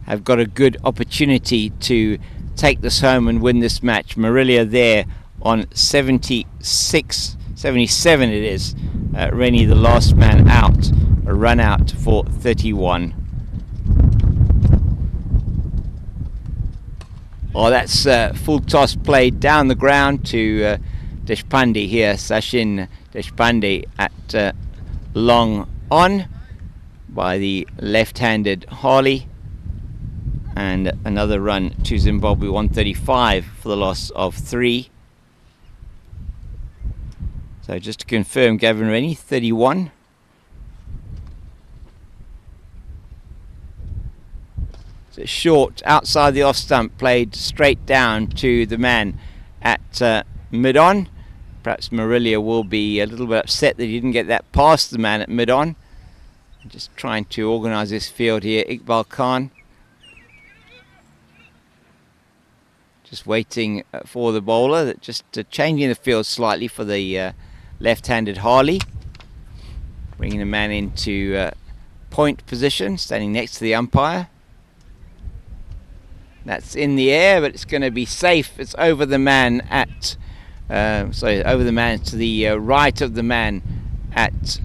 Speaker 1: have got a good opportunity to take this home and win this match. Marillier there on 76, 77 it is. Rennie, the last man out, a run out for 31. Oh, that's full toss played down the ground to Deshpande here. Sachin Deshpande at long on by the left-handed Harley. And another run to Zimbabwe, 135 for the loss of 3. So just to confirm, Gavin Rennie, 31. So short outside the off stump, played straight down to the man at mid-on. Perhaps Marillier will be a little bit upset that he didn't get that past the man at mid-on. Just trying to organise this field here, Iqbal Khan. Just waiting for the bowler, just changing the field slightly for the left-handed Harley. Bringing the man into point position, standing next to the umpire. That's in the air, but it's going to be safe. It's over the man at, over the man to the right of the man at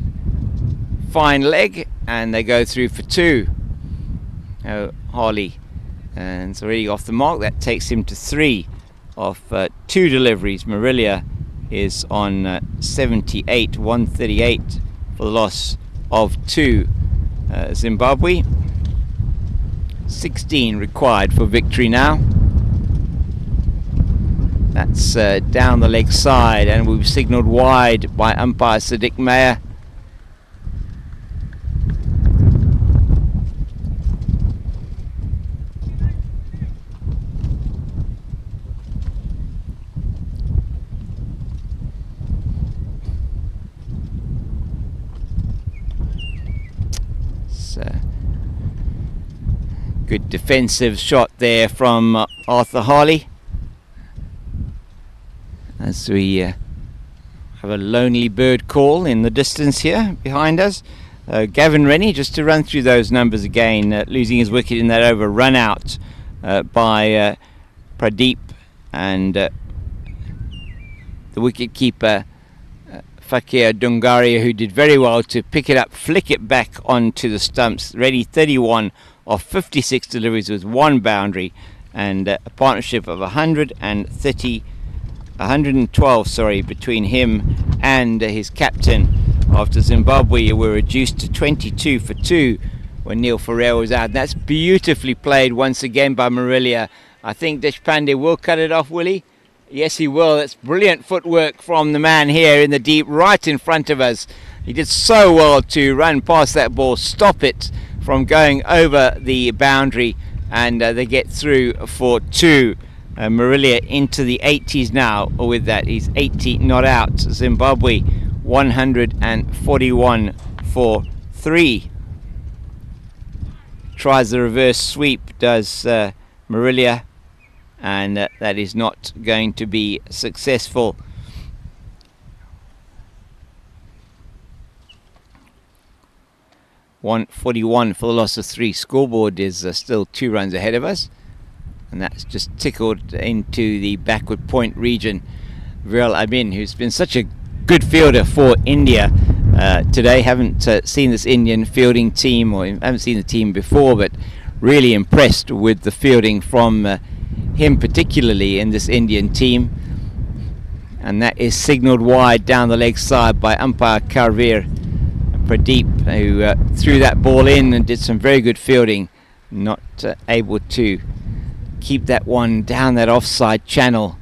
Speaker 1: fine leg, and they go through for 2. Harley. And it's already off the mark. That takes him to 3 of 2 deliveries. Marillier is on 78, 138 for the loss of 2. Zimbabwe 16 required for victory now. That's down the leg side, and we've signalled wide by umpire Sadiq Mayer. Good defensive shot there from Arthur Harley. As we have a lonely bird call in the distance here behind us. Gavin Rennie, just to run through those numbers again, losing his wicket in that over, run out by Pradeep, and the wicket keeper Fakir Dungaria, who did very well to pick it up, flick it back onto the stumps. Ready 31 of 56 deliveries with one boundary, and a partnership of 112 between him and his captain. After Zimbabwe were reduced to 22 for 2 when Neil Ferrer was out. That's beautifully played once again by Marillier. I think Deshpande will cut it off, will he? Yes, he will. That's brilliant footwork from the man here in the deep, right in front of us. He did so well to run past that ball, stop it from going over the boundary, and they get through for 2. Marillier into the 80s now with that. He's 80 not out. Zimbabwe 141 for 3. Tries the reverse sweep, does Marillier, and that is not going to be successful. .141 for the loss of 3. Scoreboard is still 2 runs ahead of us, and that's just tickled into the backward point region. Viral Amin, who's been such a good fielder for India today. Haven't seen this Indian fielding team, or haven't seen the team before, but really impressed with the fielding from him, particularly in this Indian team. And that is signalled wide down the leg side by umpire Karveer Pradeep, who threw that ball in and did some very good fielding, not able to keep that one down that offside channel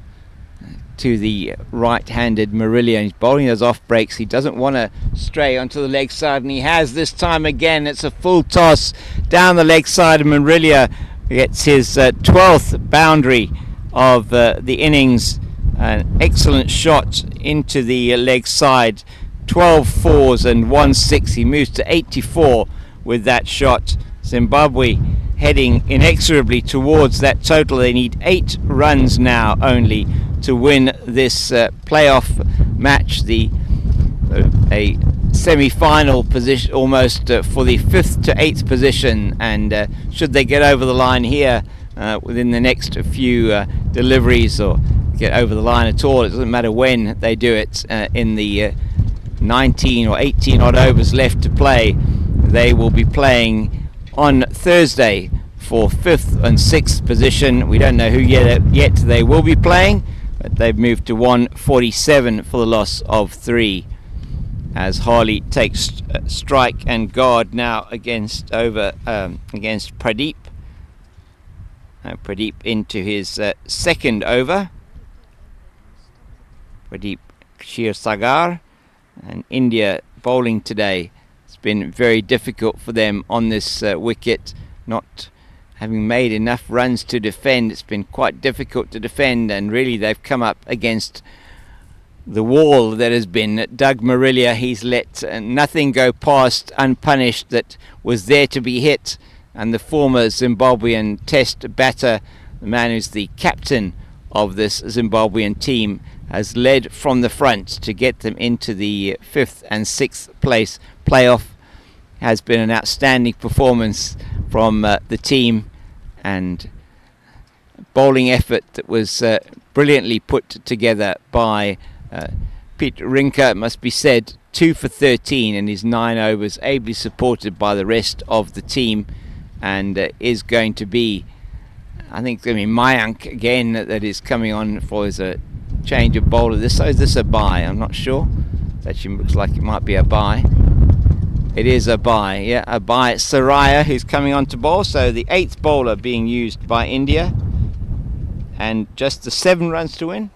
Speaker 1: to the right-handed Marillier. He's bowling those off breaks. He doesn't want to stray onto the leg side, and he has this time again. It's a full toss down the leg side, and Marillier gets his 12th boundary of the innings. An excellent shot into the leg side. 12 fours and 1 6. He moves to 84 with that shot. Zimbabwe heading inexorably towards that total. They need 8 runs now only to win this playoff match, a semi-final position almost for the 5th to 8th position, and should they get over the line here within the next few deliveries, or get over the line at all, it doesn't matter when they do it, in the 19 or 18 odd overs left to play, they will be playing on Thursday for 5th and 6th position. We don't know who yet they will be playing, but they've moved to 147 for the loss of 3, as Harley takes strike and guard now against Pradeep. Pradeep into his second over. Pradeep Kshirsagar, and India bowling today. It's been very difficult for them on this wicket, not having made enough runs to defend. It's been quite difficult to defend, and really they've come up against the wall that has been Doug Marillier. He's let nothing go past unpunished that was there to be hit, and the former Zimbabwean test batter, the man who's the captain of this Zimbabwean team, has led from the front to get them into the 5th and 6th place playoff. Has been an outstanding performance from the team, and bowling effort that was brilliantly put together by Pete Rinker, it must be said. 2 for 13 in his 9 overs, ably supported by the rest of the team, and is going to be, I think, going to be Mayank again that is coming on for his change of bowler. Is this a bye? I'm not sure. It actually looks like it might be a bye. It is a bye, yeah, a bye. Saraya, who's coming on to bowl, so the 8th bowler being used by India, and just the 7 runs to win.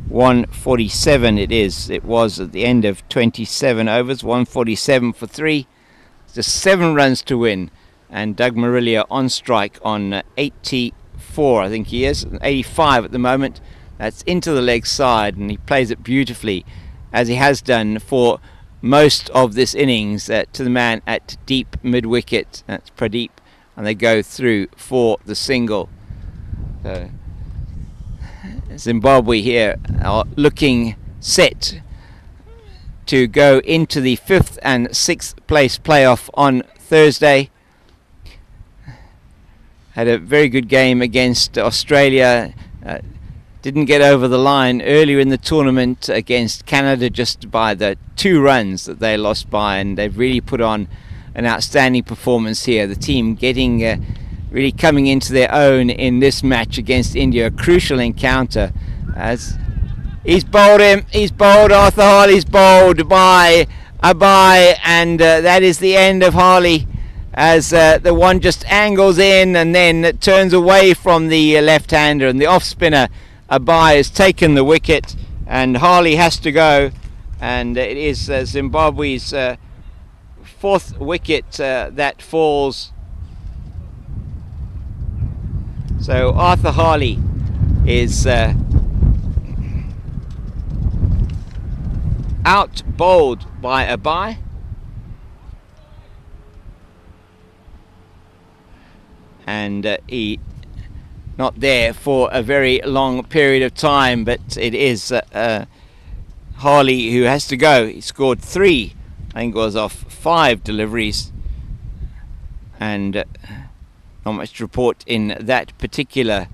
Speaker 1: 147 it is. It was at the end of 27 overs. 147 for 3. Just 7 runs to win, and Doug Marillier on strike on 84, I think he is, 85 at the moment. That's into the leg side, and he plays it beautifully, as he has done for most of this innings, to the man at deep mid-wicket. That's Pradeep and they go through for the single. Zimbabwe here are looking set to go into the 5th and 6th place playoff on Thursday. Had a very good game against Australia. Didn't get over the line earlier in the tournament against Canada, just by the 2 runs that they lost by, and they've really put on an outstanding performance here. The team getting really coming into their own in this match against India. A crucial encounter as he's bowled Arthur Harley's bowled by Abai, and that is the end of Harley, as the one just angles in and then turns away from the left-hander, and the off-spinner Abai has taken the wicket, and Harley has to go, and it is Zimbabwe's 4th wicket that falls. So Arthur Harley is out bowled by Abai. And he not there for a very long period of time, but it is Harley who has to go. He scored 3, I think it was, off 5 deliveries, and not much to report in that particular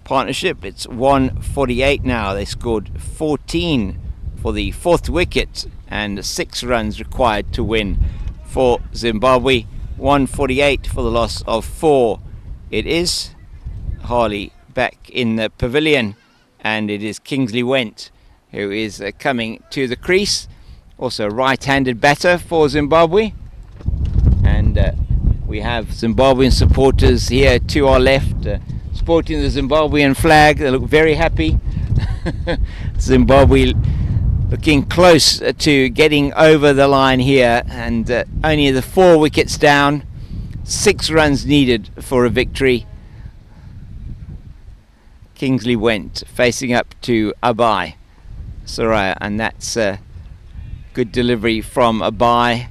Speaker 1: partnership. It's 148 now. They scored 14 for the 4th wicket, and 6 runs required to win for Zimbabwe. 148 for the loss of 4. It is Harley back in the pavilion, and it is Kingsley Went who is coming to the crease. Also a right-handed batter for Zimbabwe, and we have Zimbabwean supporters here to our left, sporting the Zimbabwean flag. They look very happy. Zimbabwe looking close to getting over the line here, and only the 4 wickets down, 6 runs needed for a victory. Kingsley Went facing up to Abai Soraya, and that's a good delivery from Abai.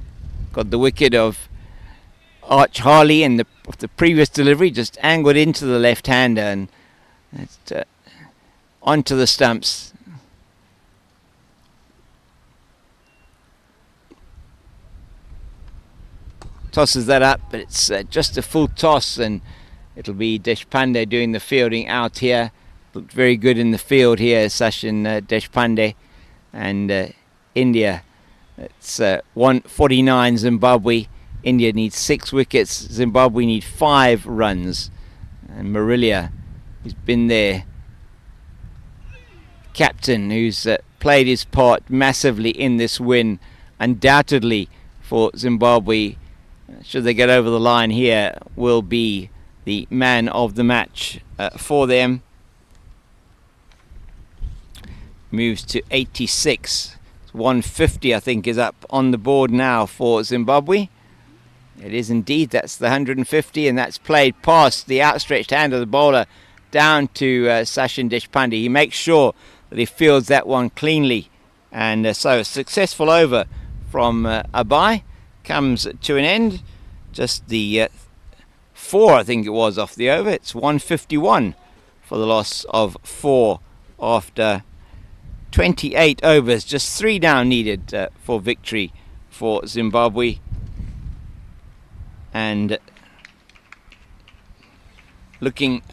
Speaker 1: Got the wicket of Arch Harley in the previous delivery, just angled into the left-hander, and it's onto the stumps. Tosses that up, but it's just a full toss, and it'll be Deshpande doing the fielding out here. Looked very good in the field here, Sachin Deshpande. And India, it's 149 Zimbabwe. India needs 6 wickets. Zimbabwe need 5 runs. And Marillier, who's been their captain, who's played his part massively in this win, undoubtedly for Zimbabwe, should they get over the line here, will be the man of the match for them. Moves to 86. 150, I think, is up on the board now for Zimbabwe. It is indeed. That's the 150, and that's played past the outstretched hand of the bowler down to Sachin Deshpande. He makes sure that he fields that one cleanly, and so a successful over from Abai comes to an end. Just the 4, I think it was, off the over. It's 151 for the loss of 4 after 28 overs. Just 3 down needed for victory for Zimbabwe. And looking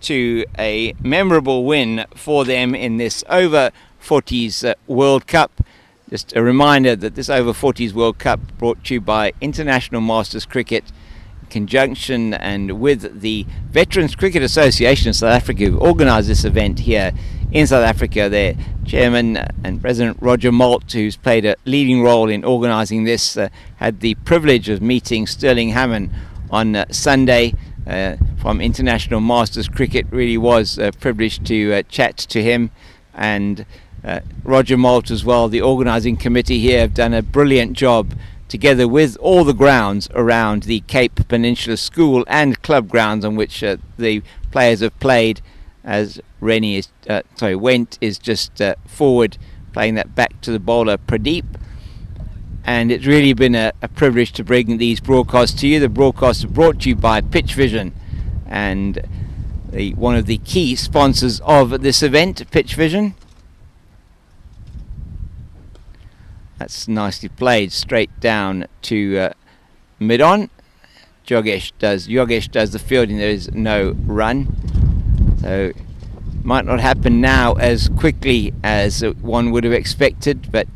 Speaker 1: to a memorable win for them in this Over-40s World Cup. Just a reminder that this Over-40s World Cup brought to you by International Masters Cricket in conjunction and with the Veterans Cricket Association of South Africa, who organised this event here in South Africa. Their chairman and president, Roger Malt, who's played a leading role in organising this, had the privilege of meeting Sterling Hammond on Sunday from International Masters Cricket. Really was a privilege to chat to him, and Roger Malt as well. The organising committee here have done a brilliant job, together with all the grounds around the Cape Peninsula School and club grounds on which the players have played, as Went is just forward, playing that back to the bowler Pradeep. and it's really been a privilege to bring these broadcasts to you. The broadcasts are brought to you by Pitch Vision, and one of the key sponsors of this event, Pitch Vision. That's nicely played straight down to mid-on. Yogesh does the fielding. There is no run, so might not happen now as quickly as one would have expected, but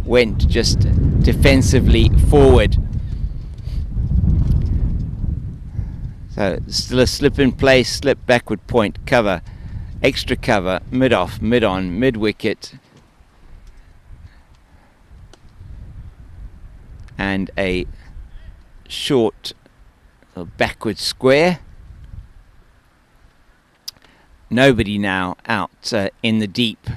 Speaker 1: went just defensively forward. So still a slip in place, slip backward point, cover, extra cover, mid off, mid on, mid wicket, and a short backward square. Nobody now out in the deep,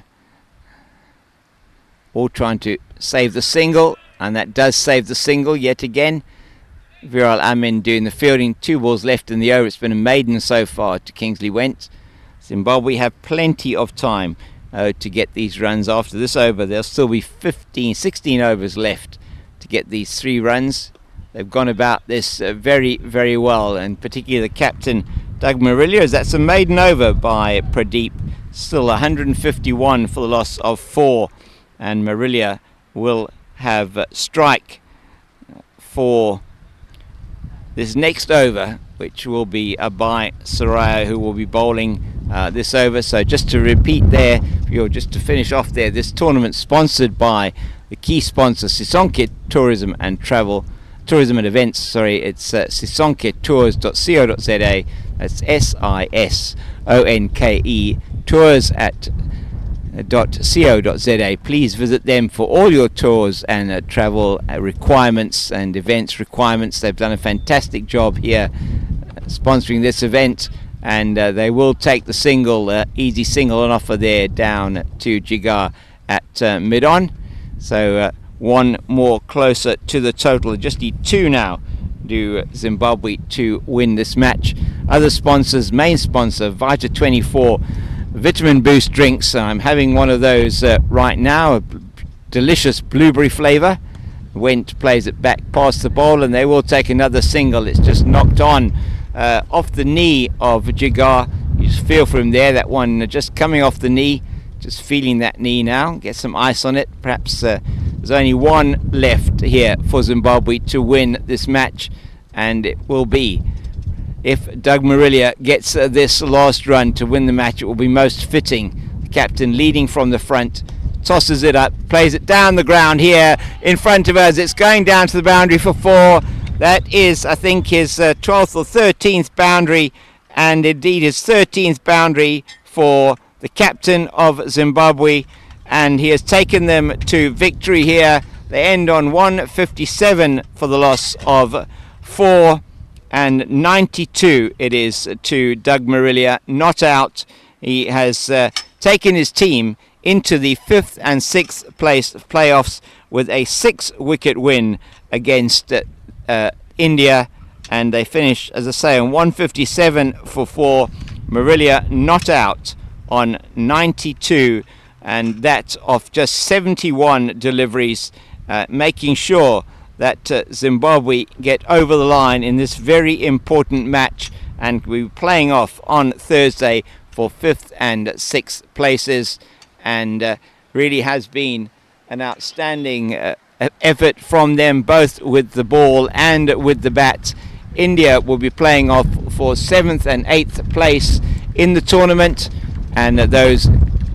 Speaker 1: all trying to save the single, and that does save the single yet again. Viral Amin doing the fielding. 2 balls left in the over. It's been a maiden so far to Kingsley Wentz. Zimbabwe have plenty of time to get these runs after this over. There'll still be 16 overs left to get these 3 runs. They've gone about this very, very well, and particularly the captain, Doug Marillier, as that's a maiden over by Pradeep. Still 151 for the loss of 4, and Marillier will have strike for this next over, which will be by Soraya, who will be bowling this over. So just to repeat there, just to finish off there, this tournament sponsored by the key sponsor Sisonke Tourism and Events. It's sisonketours.co.za. That's SISONKE tours at .co.za. Please visit them for all your tours and travel requirements and events requirements. They've done a fantastic job here sponsoring this event, and they will take the single, easy single on offer there down to Jigar at mid-on. So one more closer to the total. Just need 2 now to Zimbabwe to win this match. Other sponsors, main sponsor Vita 24 vitamin boost drinks. I'm having one of those right now, a delicious blueberry flavour. Went plays it back past the bowl, and they will take another single. It's just knocked on off the knee of Jigar. You just feel for him there, that one just coming off the knee, just feeling that knee now. Get some ice on it. Perhaps there's only one left here for Zimbabwe to win this match, and it will be, if Doug Marillier gets this last run to win the match, it will be most fitting. The captain leading from the front, tosses it up, plays it down the ground here in front of us. It's going down to the boundary for 4. That is, I think, his 12th or 13th boundary, and indeed his 13th boundary for the captain of Zimbabwe, and he has taken them to victory here. They end on 157 for the loss of 4. And 92 it is to Doug Marillier, not out. He has taken his team into the 5th and 6th place playoffs with a 6-wicket win against India, and they finish, as I say, on 157 for 4. Marillier not out on 92, and that of just 71 deliveries, making sure that Zimbabwe get over the line in this very important match, and we're playing off on Thursday for 5th and 6th places, and really has been an outstanding effort from them, both with the ball and with the bat. India will be playing off for 7th and 8th place in the tournament, and those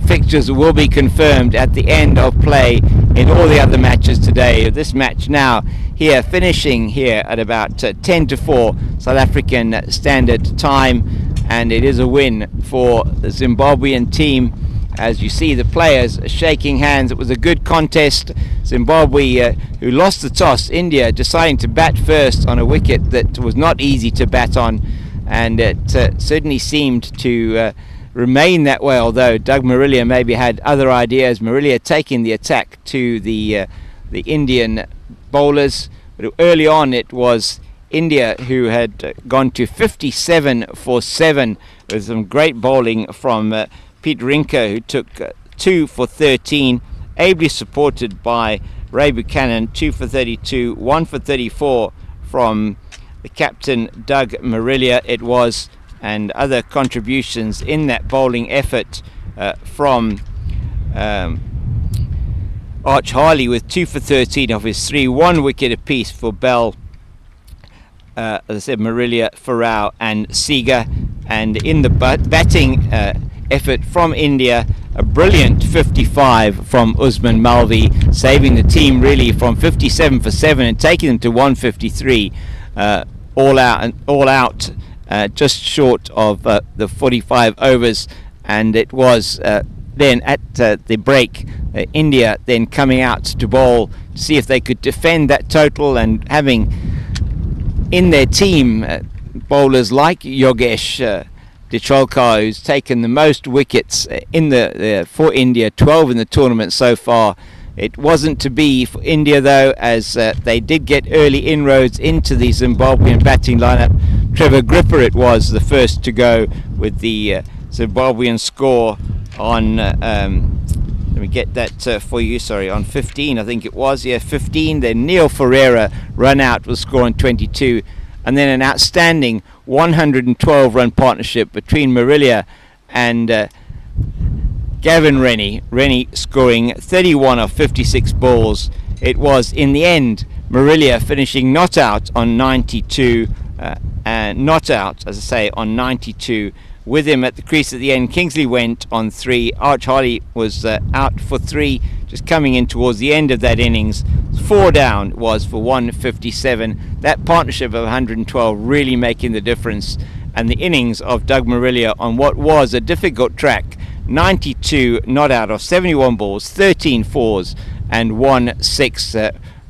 Speaker 1: fixtures will be confirmed at the end of play in all the other matches today. This match now here finishing here at about 10 to 4 South African Standard Time, and it is a win for the Zimbabwean team. As you see the players shaking hands, it was a good contest. Zimbabwe, who lost the toss, India deciding to bat first on a wicket that was not easy to bat on, and it certainly seemed to remain that way, although Doug Marillier maybe had other ideas. Marillier taking the attack to the Indian bowlers, but early on it was India who had gone to 57 for 7 with some great bowling from Pete Rinker, who took 2 for 13, ably supported by Ray Buchanan, 2 for 32, 1 for 34 from the captain Doug Marillier it was, and other contributions in that bowling effort from Arch Harley with 2 for 13 of his 3, 1 wicket apiece for Bell, as I said, Marillier, Farao and Seager. And in the batting effort from India, a brilliant 55 from Usman Malvi, saving the team really from 57 for 7 and taking them to 153, all out, just short of the 45 overs. And it was then at the break, India then coming out to bowl to see if they could defend that total, and having in their team bowlers like Yogesh Dicholkar, who's taken the most wickets in for India, 12 in the tournament so far. It wasn't to be for India though, as they did get early inroads into the Zimbabwean batting lineup. Trevor Gripper it was the first to go with the Zimbabwean score on let me get that for you, sorry, on 15 I think it was, 15. Then Neil Ferreira run out with score on 22, and then an outstanding 112 run partnership between Marillier and Gavin Rennie scoring 31 of 56 balls. It was in the end Marillier finishing not out on 92, and not out, as I say, on 92. With him at the crease at the end, Kingsley went on 3. Arch Harley was out for 3, just coming in towards the end of that innings. 4 down was for 157. That partnership of 112 really making the difference. And the innings of Doug Marillier on what was a difficult track, 92 not out of 71 balls, 13 fours and 1 6.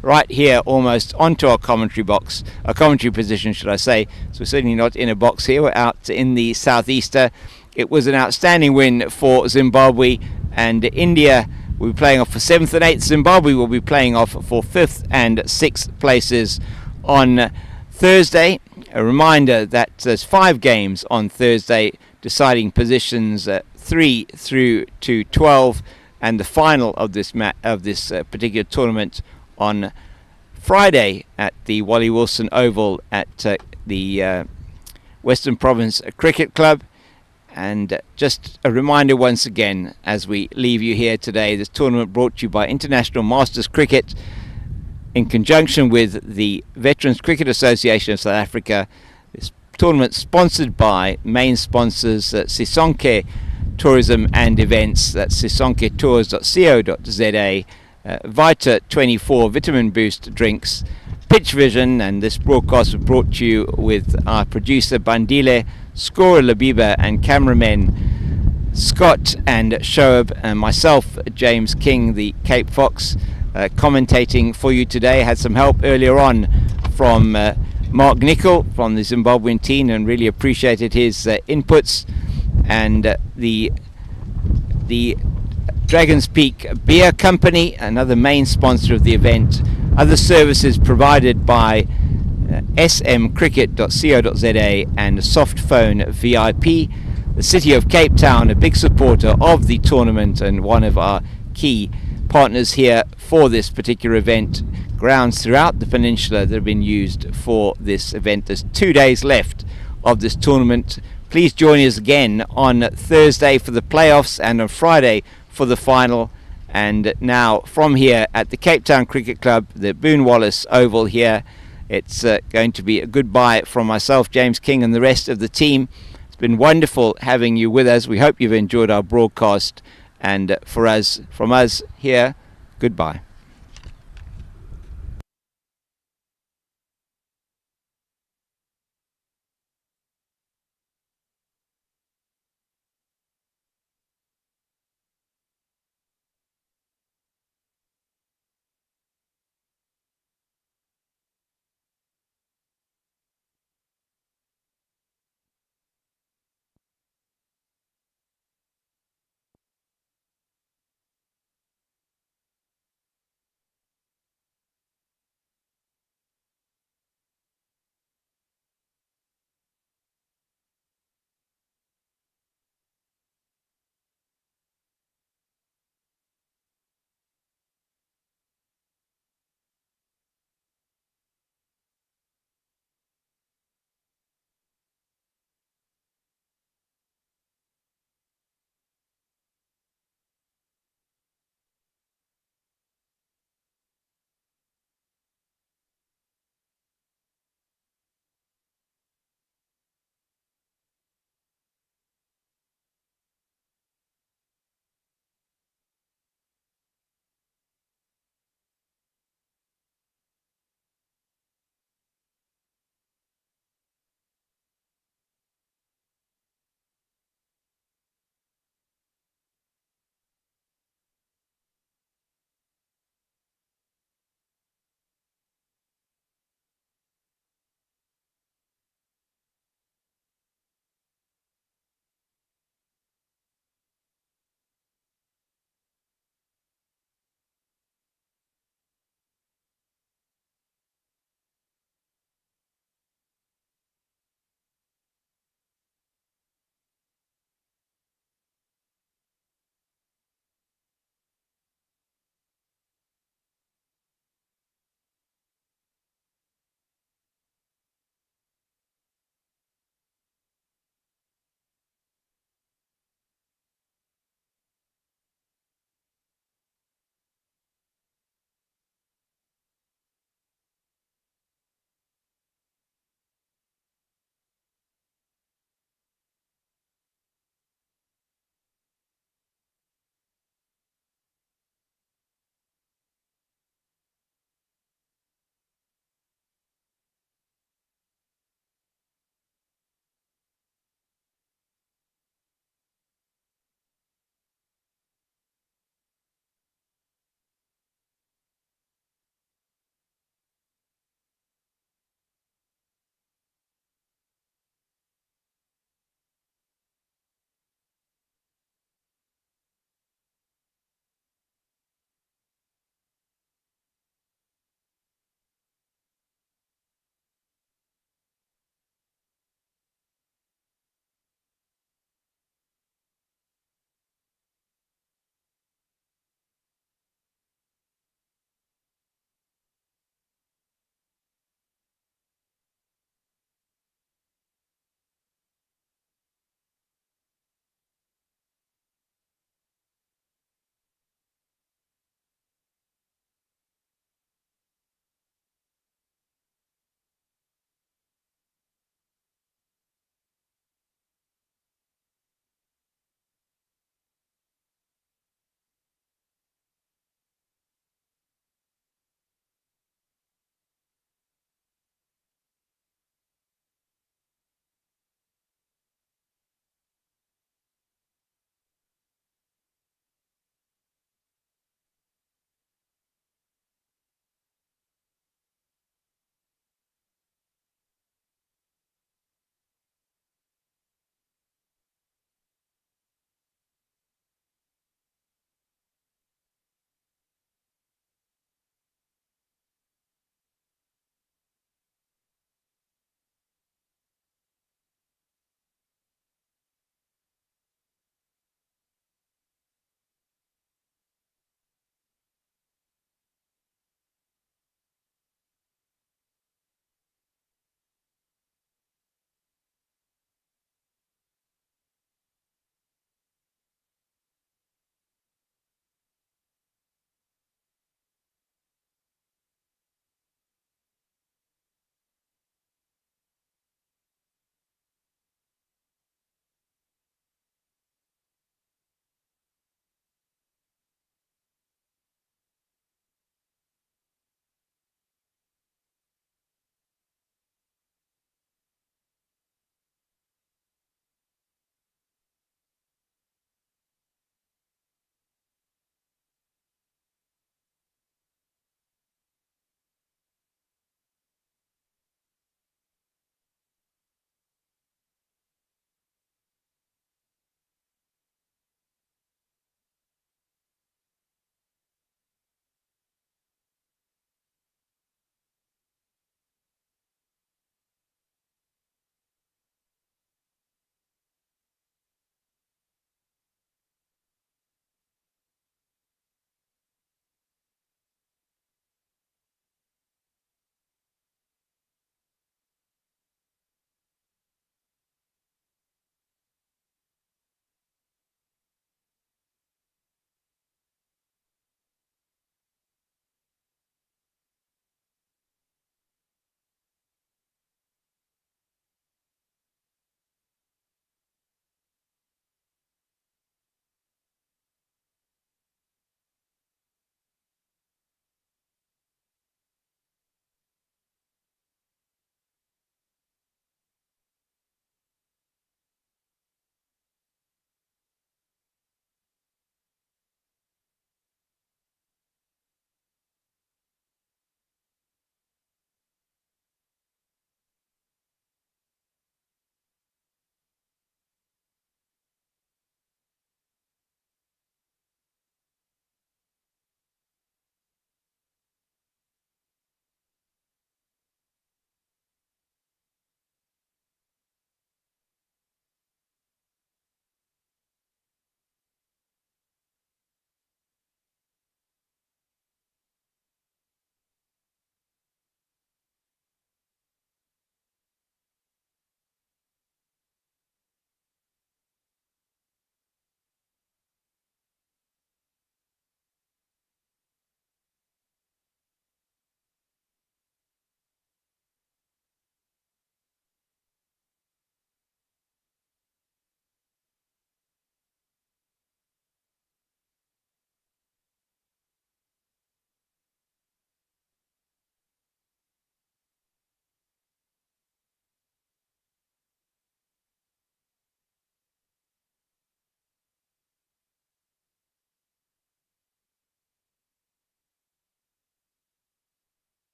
Speaker 1: Right here, almost onto our commentary box, our commentary position, should I say. So we're certainly not in a box here. We're out in the southeaster. It was an outstanding win for Zimbabwe, and India will be playing off for 7th and 8th. Zimbabwe will be playing off for 5th and 6th places on Thursday. A reminder that there's 5 games on Thursday, deciding positions 3 through to 12, and the final of this particular tournament on Friday at the Wally Wilson Oval at the Western Province Cricket Club. And just a reminder once again, as we leave you here today, this tournament brought to you by International Masters Cricket in conjunction with the Veterans Cricket Association of South Africa. This tournament sponsored by main sponsors Sisonke Tourism and Events, that's sisonketours.co.za, Vita 24 Vitamin Boost drinks, Pitch Vision, and this broadcast was brought to you with our producer Bandile, scorer Labiba, and cameramen Scott and Shoaib, and myself, James King, the Cape Fox, commentating for you today. Had some help earlier on from Mark Nicol from the Zimbabwean team, and really appreciated his inputs. And the Dragon's Peak Beer Company, another main sponsor of the event. Other services provided by smcricket.co.za and Softphone VIP. The City of Cape Town, a big supporter of the tournament and one of our key partners here for this particular event. Grounds throughout the peninsula that have been used for this event. There's 2 days left of this tournament. Please join us again on Thursday for the playoffs and on Friday for the final. And now from here at the Cape Town Cricket Club, the Boone Wallace Oval here, it's going to be a goodbye from myself, James King, and the rest of the team. It's been wonderful having you with us. We hope you've enjoyed our broadcast, and from us here, goodbye.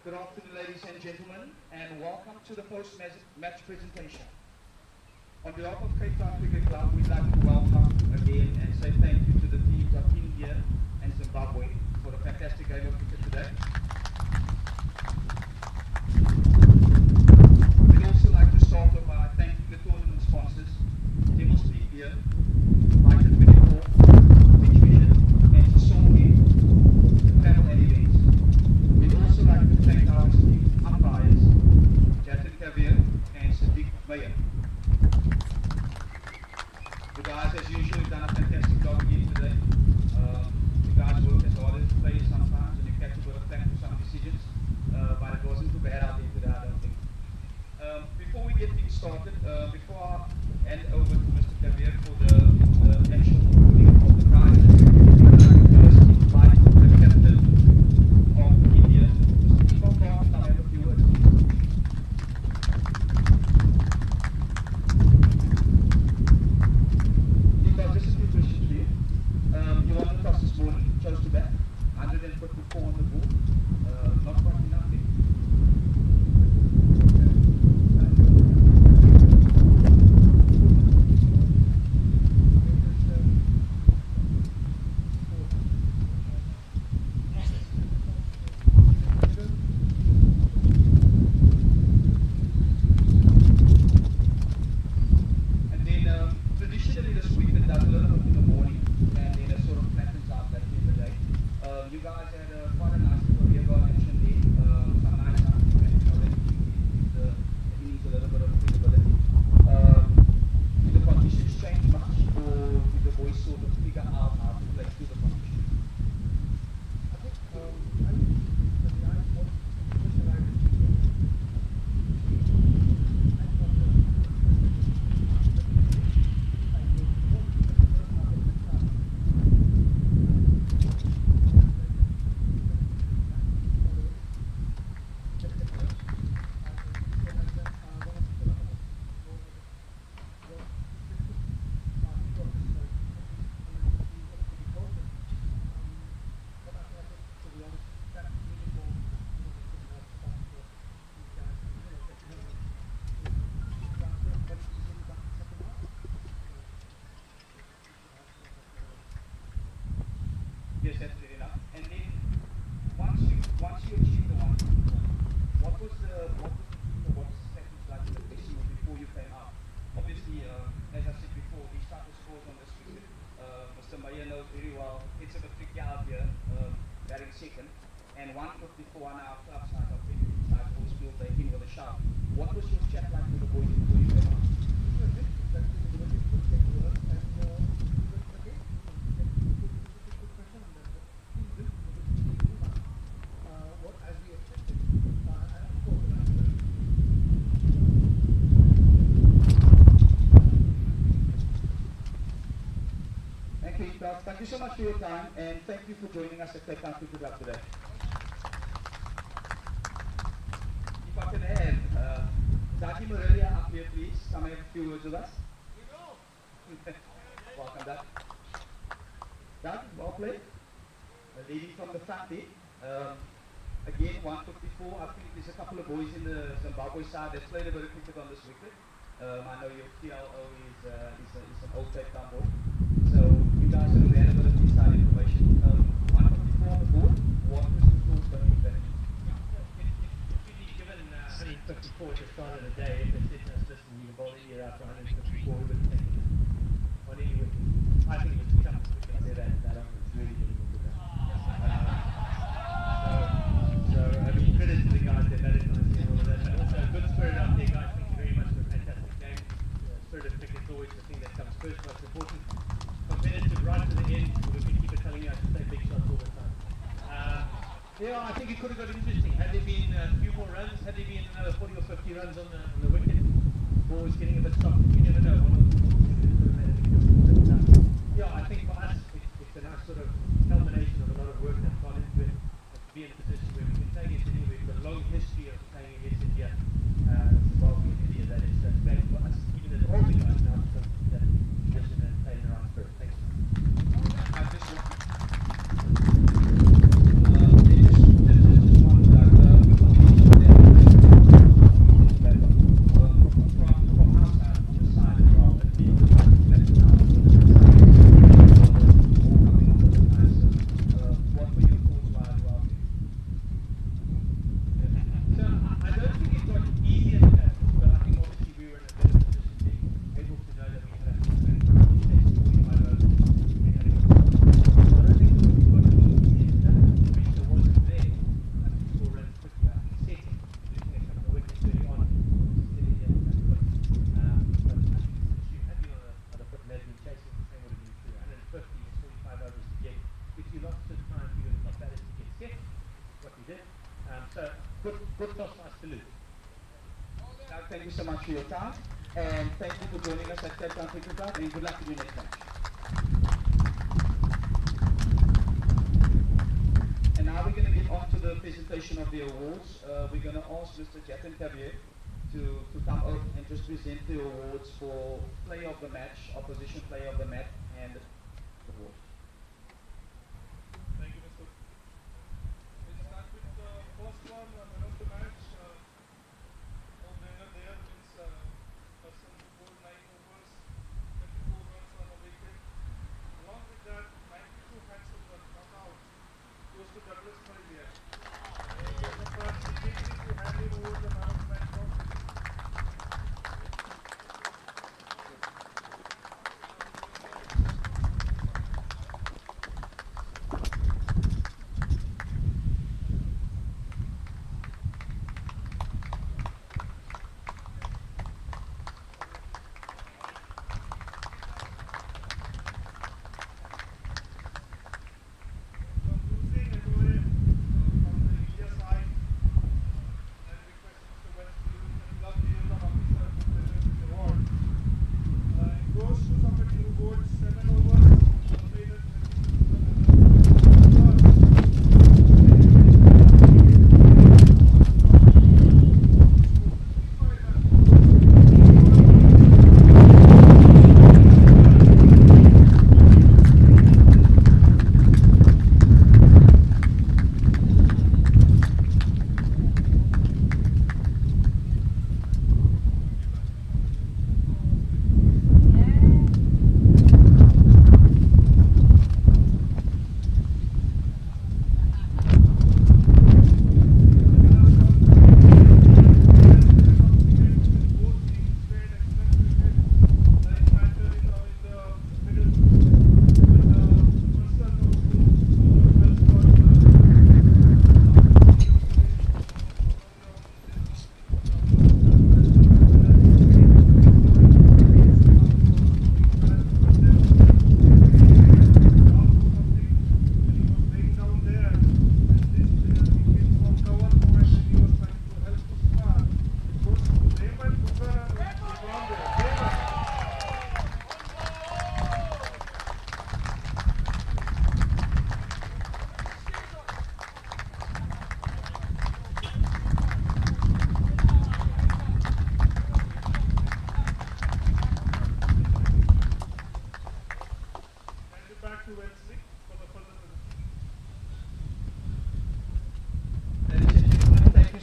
Speaker 4: Good afternoon, ladies and gentlemen, and welcome to the post-match presentation. On behalf of Cape Town Cricket Club, we'd like to welcome again and say thank you to the teams of India and Zimbabwe for the fantastic game of cricket today. We'd also like to start off by thanking the tournament sponsors, Demos League Beer, Mitre 24, Pitch Vision, and Sony, Travel and Events. We'd also like to thank our esteemed umpires, Jatin Kavir and Sadiq Mayer. You guys, as usual, have done a fantastic job again today. You guys work as hard as players sometimes, and you catch a bit of flack for some decisions, but it wasn't too bad out there today, I don't think. Before we get things started, before I hand over to Mr. Kavir for the actual opening of the prizes, I'd like to first invite the captain of India, Mr. Deepak Kaur, to have a few words. Deepak, just a few questions for you. You won the toss this morning, chose to bat, 154 on the board, not quite enough. Yes, absolutely enough. And then once you achieve the 150, what was the package like in the dressing room before you came out? Obviously, as I said before, these type of scores on this cricket, Mr. Mayer knows very well. It's a bit tricky out here, batting second, and 154 on our club side of cricket side always feel they in with a shout. What was your chat like with the boys before you came out? Thank you so much for your time, and thank you for joining us at Cape Town Cricket Club today. If I can have Marillier up here, please. Come and have a few words with us. Welcome, Doug. Doug, well played. Leading from the front there. Again, 154. I think there's a couple of boys in the Zimbabwe side that's played a bit of cricket on this wicket. I know your TLO is an old Cape Town boy. So you guys have had a bit of inside information. 154 on the board. What was the thoughts going into that?
Speaker 5: Given 154 at the start of the day, if it's hitting us just in the ball here after 154, we would take it on any wicket. I think it was the toughest wicket I said that was really difficult to do. So I mean, credit to the guys that batted nicely and all of that. And also a good spirit out there, guys. Thank you very much for a fantastic game. Spirit of cricket is always the thing that comes first, most important. Competitive right to the end. We'll keep it telling you I should say big shots all the time. Yeah, I think it could have got interesting. Had there been a few more runs, had there been another 40 or 50 runs on the wicket, ball was getting a bit soft. You never know. Yeah, I think for us, it's a nice sort of culmination of a lot of work that's gone into it. To be in a position where we can play against India, we've got a long history of playing against India, Zimbabwe and India. That is great for us, even as older guys now, to come to that position and play in the right spirit. Thanks.
Speaker 4: I just want
Speaker 5: good toss, nice to lose.
Speaker 4: Thank you so much for your time, and thank you for joining us at Cape Town Cricket Club, and good luck to you next match. And now we're going to get on to the presentation of the awards. We're going to ask Mr. Jatin Kabir to come up and just present the awards for player of the match, opposition player of the match, and the award.
Speaker 6: Thank you, Mr. Let's start with the first one, man of the match. All winner there means person who bowled 9 overs, 24 runs on a wicket. Along with that, 92 handsome runs not out goes to Douglas Marillier. He was the first to hand him over the man of the match trophy.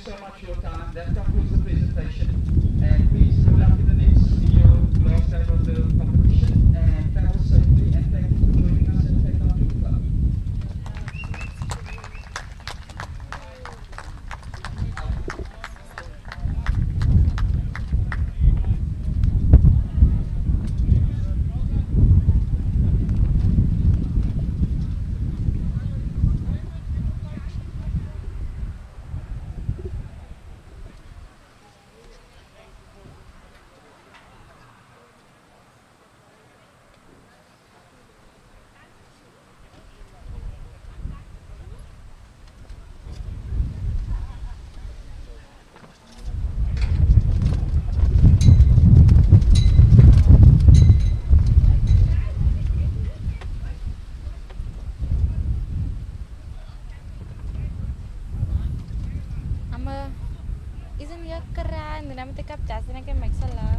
Speaker 4: So much for your time. That concludes the presentation. And please good luck in the next video last time of the competition. And travel safely. And thank you for joining us at Cape Town Cricket Club.
Speaker 3: Isn't your keren? Dan nama tekap jas, dan akan make salah.